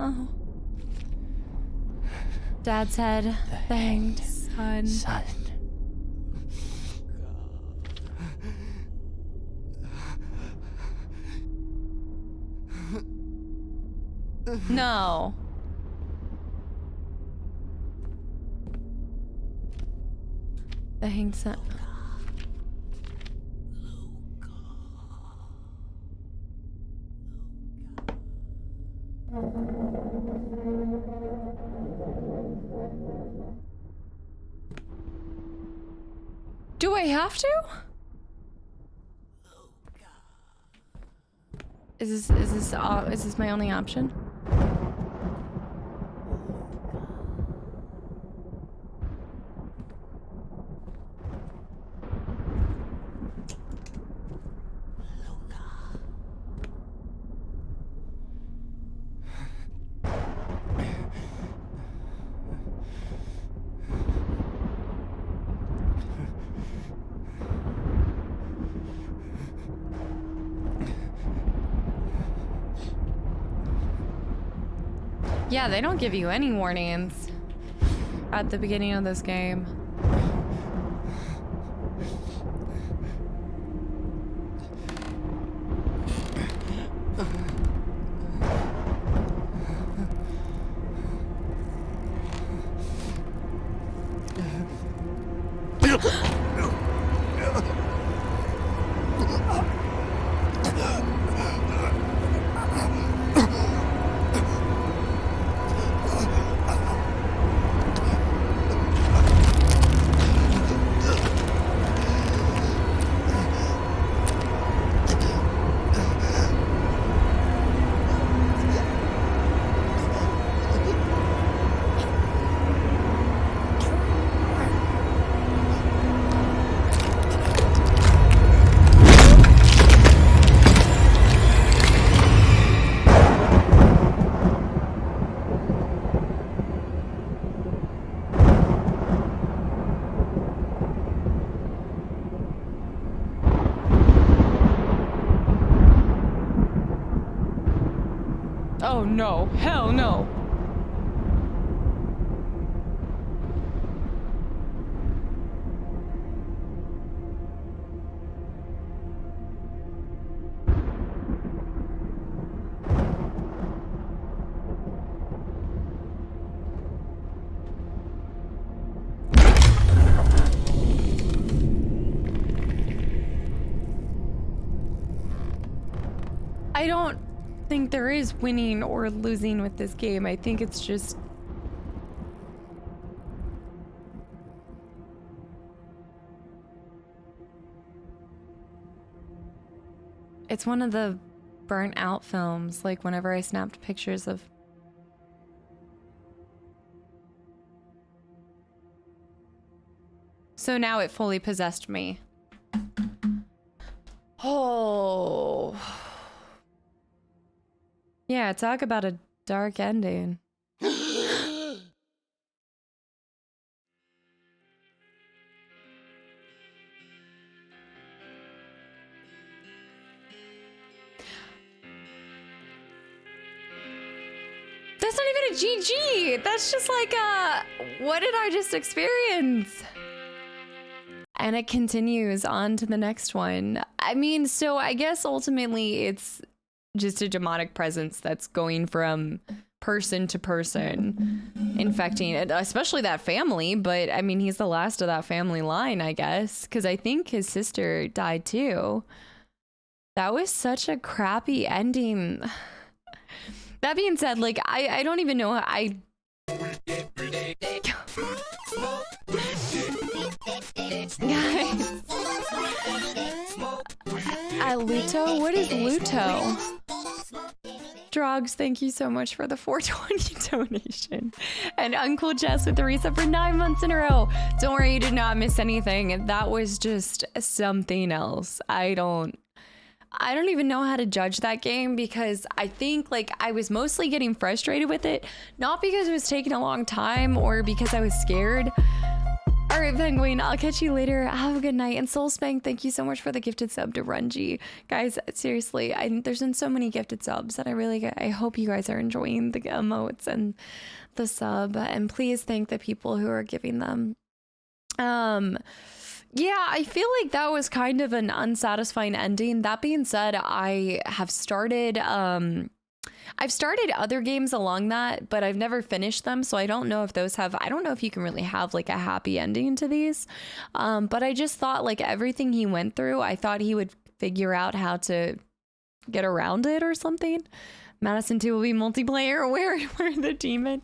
Oh. Dad said, the hanged son. No. The hanged son. Do I have to? Is this my only option? Yeah, they don't give you any warnings at the beginning of this game. Oh no, hell no. I don't think there is winning or losing with this game. I think it's just... It's one of the burnt out films, like whenever I snapped pictures of... So now it fully possessed me. Oh. Yeah, talk about a dark ending. That's not even a GG. That's just like what did I just experience? And it continues on to the next one. I mean, so I guess ultimately it's just a demonic presence that's going from person to person, infecting it, especially that family. But I mean, he's the last of that family line, I guess, because I think his sister died too. That was such a crappy ending. That being said, like, I don't even know. Guys. Luto? What is Luto? Drogs, thank you so much for the 420 donation. And Uncle Jess with the reset for 9 months in a row. Don't worry, you did not miss anything. That was just something else. I don't even know how to judge that game because I think like I was mostly getting frustrated with it, not because it was taking a long time or because I was scared. All right, Penguin, I'll catch you later. Have a good night. And Soul Spank, thank you so much for the gifted sub to Runji. Guys, seriously, there's been so many gifted subs that I hope you guys are enjoying the emotes and the sub. And please thank the people who are giving them. Yeah, I feel like that was kind of an unsatisfying ending. That being said, I have started, I've started other games along that, but I've never finished them. So I don't know if those have, I don't know if you can really have like a happy ending to these. But I just thought like everything he went through, I thought he would figure out how to get around it or something. Madison 2 will be multiplayer. Where the demon?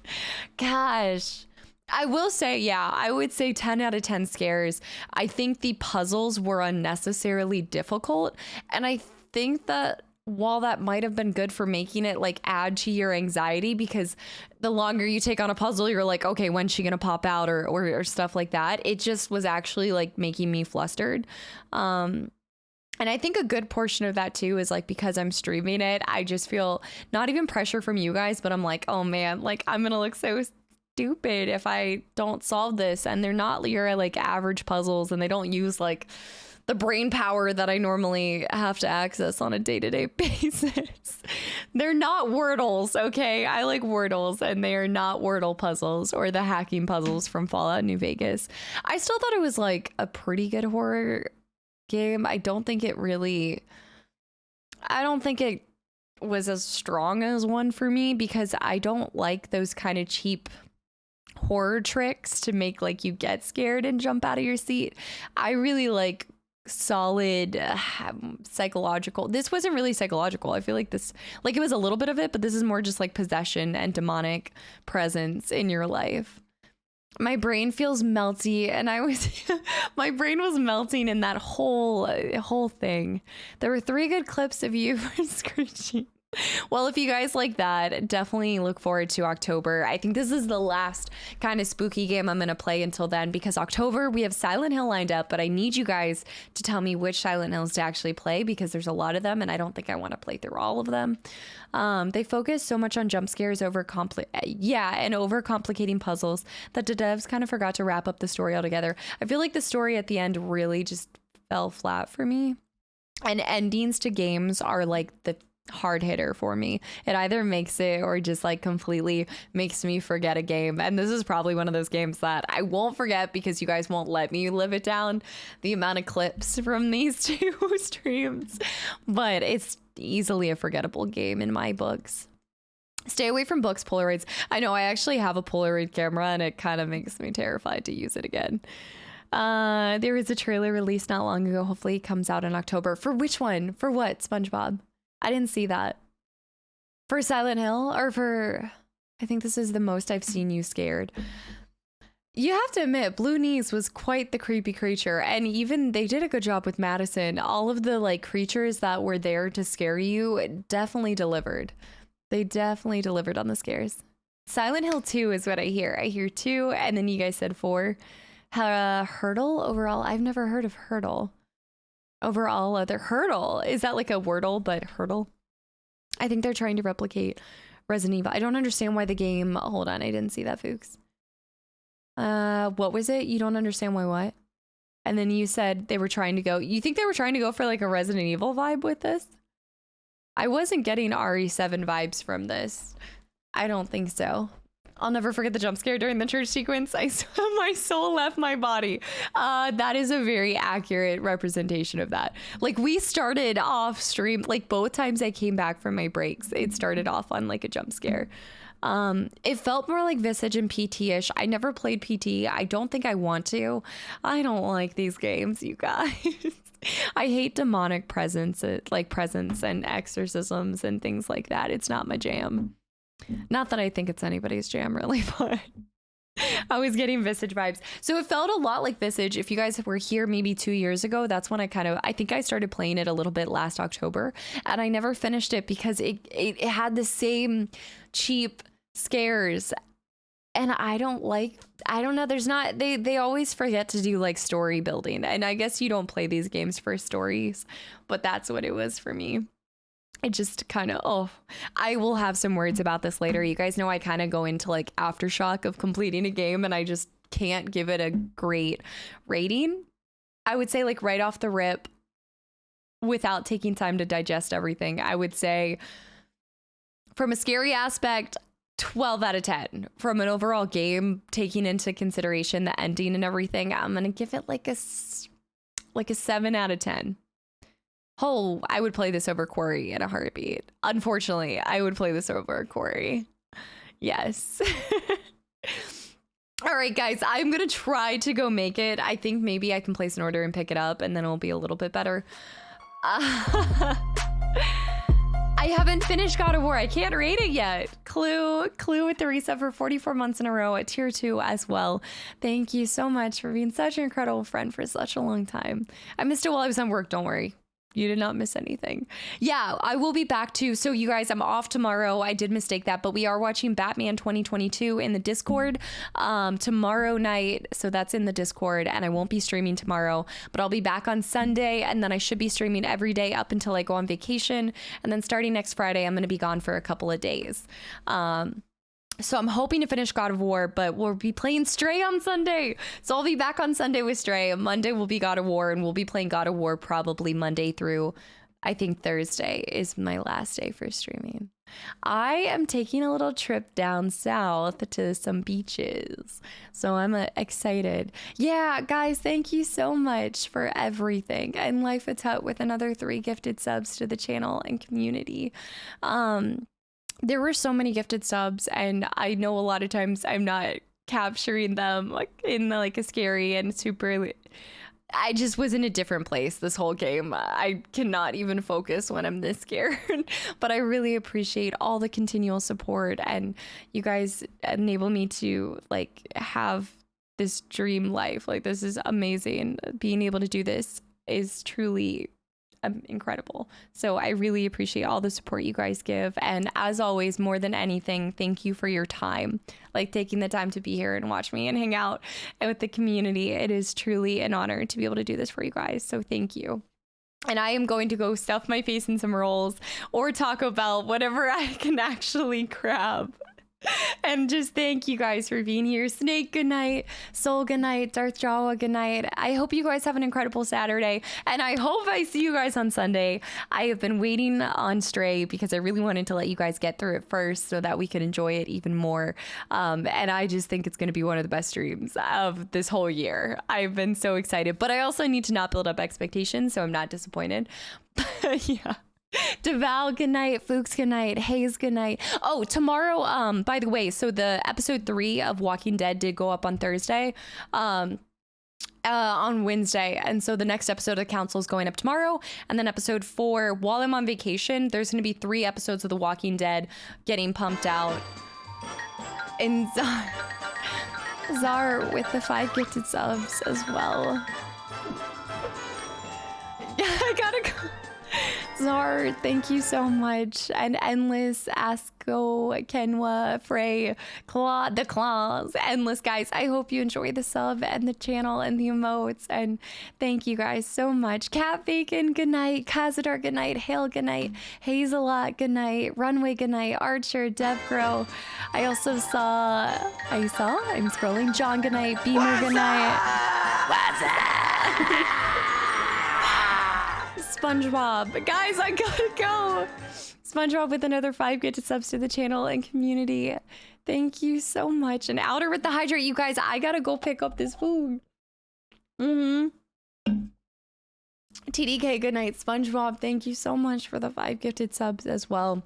Gosh. I will say, yeah, I would say 10 out of 10 scares. I think the puzzles were unnecessarily difficult. And I think that while that might have been good for making it like add to your anxiety, because the longer you take on a puzzle, you're like, okay, when's she gonna pop out or stuff like that. It just was actually like making me flustered. And I think a good portion of that too is like because I'm streaming it, I just feel not even pressure from you guys, but I'm like, oh man, like I'm gonna look so stupid if I don't solve this. And they're not your like average puzzles, and they don't use like the brain power that I normally have to access on a day-to-day basis. They're not Wordles, okay? I like Wordles, and they are not Wordle puzzles or the hacking puzzles from Fallout New Vegas. I still thought it was like a pretty good horror game. I don't think it was as strong as one for me because I don't like those kind of cheap horror tricks to make like you get scared and jump out of your seat. I really like solid psychological. This wasn't really psychological. I feel like this, like it was a little bit of it, but this is more just like possession and demonic presence in your life. My brain feels melty, and my brain was melting in that whole thing. There were 3 good clips of you for screeching. Well, if you guys like that, definitely look forward to October. I think this is the last kind of spooky game I'm going to play until then, because October we have Silent Hill lined up, but I need you guys to tell me which Silent Hills to actually play because there's a lot of them and I don't think I want to play through all of them. They focus so much on jump scares and overcomplicating puzzles that the devs kind of forgot to wrap up the story altogether. I feel like the story at the end really just fell flat for me, and endings to games are like the hard hitter for me. It either makes it or just like completely makes me forget a game, and this is probably one of those games that I won't forget because you guys won't let me live it down, the amount of clips from these 2 streams, but it's easily a forgettable game in my books. Stay away from books, Polaroids. I know I actually have a Polaroid camera and it kind of makes me terrified to use it again. There was a trailer released not long ago. Hopefully it comes out in October. For which one? For what, SpongeBob? I didn't see that. For Silent Hill, or for... I think this is the most I've seen you scared. You have to admit, Blue Knees was quite the creepy creature. And even they did a good job with MADiSON. All of the like creatures that were there to scare you definitely delivered. They definitely delivered on the scares. Silent Hill 2 is what I hear. I hear 2, and then you guys said 4. Hurdle overall? I've never heard of Hurdle. Overall, other Hurdle. Is that like a Wordle, but Hurdle? I think they're trying to replicate Resident Evil. I don't understand why the game... Hold on, I didn't see that, Fuchs. What was it? You don't understand why what? And then you said they were trying to go... You think they were trying to go for like a Resident Evil vibe with this? I wasn't getting RE7 vibes from this. I don't think so. I'll never forget the jump scare during the church sequence. My soul left my body. That is a very accurate representation of that. Like, we started off stream, like both times I came back from my breaks, it started off on like a jump scare. It felt more like Visage and PT-ish. I never played PT. I don't think I want to. I don't like these games, you guys. I hate demonic presence and exorcisms and things like that. It's not my jam. Not that I think it's anybody's jam, really, but I was getting Visage vibes. So it felt a lot like Visage. If you guys were here maybe 2 years ago, that's when I think I started playing it a little bit last October, and I never finished it because it had the same cheap scares. And I don't know, there's not, they always forget to do like story building. And I guess you don't play these games for stories, but that's what it was for me. It just kind of, I will have some words about this later. You guys know I kind of go into like aftershock of completing a game and I just can't give it a great rating. I would say like right off the rip, without taking time to digest everything, I would say from a scary aspect, 12 out of 10. From an overall game, taking into consideration the ending and everything, I'm going to give it like a 7 out of 10. Oh, I would play this over Quarry in a heartbeat. Unfortunately, I would play this over Quarry. Yes. All right, guys, I'm going to try to go make it. I think maybe I can place an order and pick it up, and then it'll be a little bit better. I haven't finished God of War. I can't rate it yet. Clue with the reset for 44 months in a row at tier 2 as well. Thank you so much for being such an incredible friend for such a long time. I missed it while I was on work. Don't worry. You did not miss anything. Yeah, I will be back too. So you guys, I'm off tomorrow. I did mistake that, but we are watching Batman 2022 in the Discord tomorrow night. So that's in the Discord, and I won't be streaming tomorrow, but I'll be back on Sunday, and then I should be streaming every day up until I go on vacation. And then starting next Friday, I'm going to be gone for a couple of days. So I'm hoping to finish God of War, but we'll be playing Stray on Sunday. So I'll be back on Sunday with Stray. Monday will be God of War, and we'll be playing God of War probably Monday through, I think Thursday is my last day for streaming. I am taking a little trip down south to some beaches. So I'm excited. Yeah, guys, thank you so much for everything. And Life a Tut with another 3 gifted subs to the channel and community. There were so many gifted subs, and I know a lot of times I'm not capturing them like in like a scary and super. I just was in a different place this whole game. I cannot even focus when I'm this scared, but I really appreciate all the continual support, and you guys enable me to like have this dream life. Like, this is amazing. Being able to do this is truly incredible. So I really appreciate all the support you guys give, and as always, more than anything, thank you for your time, like taking the time to be here and watch me and hang out with the community. It is truly an honor to be able to do this for you guys, so thank you. And I am going to go stuff my face in some rolls or Taco Bell, whatever I can actually grab. And just thank you guys for being here. Snake, good night. Soul, good night. Darth Jawa, good night. I hope you guys have an incredible Saturday, and I hope I see you guys on Sunday. I have been waiting on Stray because I really wanted to let you guys get through it first so that we could enjoy it even more. And I just think it's going to be one of the best streams of this whole year. I've been so excited, but I also need to not build up expectations, so I'm not disappointed. Yeah. Deval, good night. Fuchs, good night. Hayes, good night. Oh, tomorrow, by the way, so the episode 3 of Walking Dead did go up on Thursday. on Wednesday. And so the next episode of the Council is going up tomorrow. And then episode 4, while I'm on vacation, there's going to be 3 episodes of The Walking Dead getting pumped out. And Czar with the 5 gifted subs as well. Yeah, I gotta go. Czar, thank you so much. And Endless, Asko, Kenwa, Frey, Claw, the Claws, Endless, guys. I hope you enjoy the sub and the channel and the emotes. And thank you guys so much. Cat Bacon, good night. Kazadar, good night. Hale, good night. Hazelot, good night. Runway, good night. Archer, DevGrow. I also saw, I'm scrolling. John, good night. Beamer, good night. What's up? SpongeBob. Guys, I gotta go. SpongeBob with another 5 gifted subs to the channel and community. Thank you so much. And Outer with the hydrate. You guys, I gotta go pick up this food. TDK, good night. SpongeBob, thank you so much for the 5 gifted subs as well.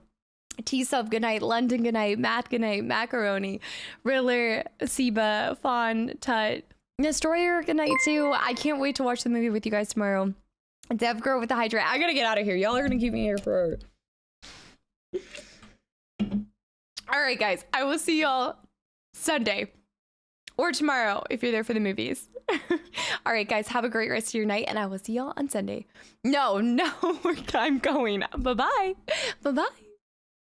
T-Sub, good night. London, good night. Matt, good night. Macaroni. Riddler, Siba, Fawn, Tut. Destroyer, good night too. I can't wait to watch the movie with you guys tomorrow. Dev Girl with the hydrate. I gotta get out of here. Y'all are gonna keep me here for. All right, guys. I will see y'all Sunday or tomorrow if you're there for the movies. All right, guys. Have a great rest of your night, and I will see y'all on Sunday. No, I'm going. Bye bye. Bye bye.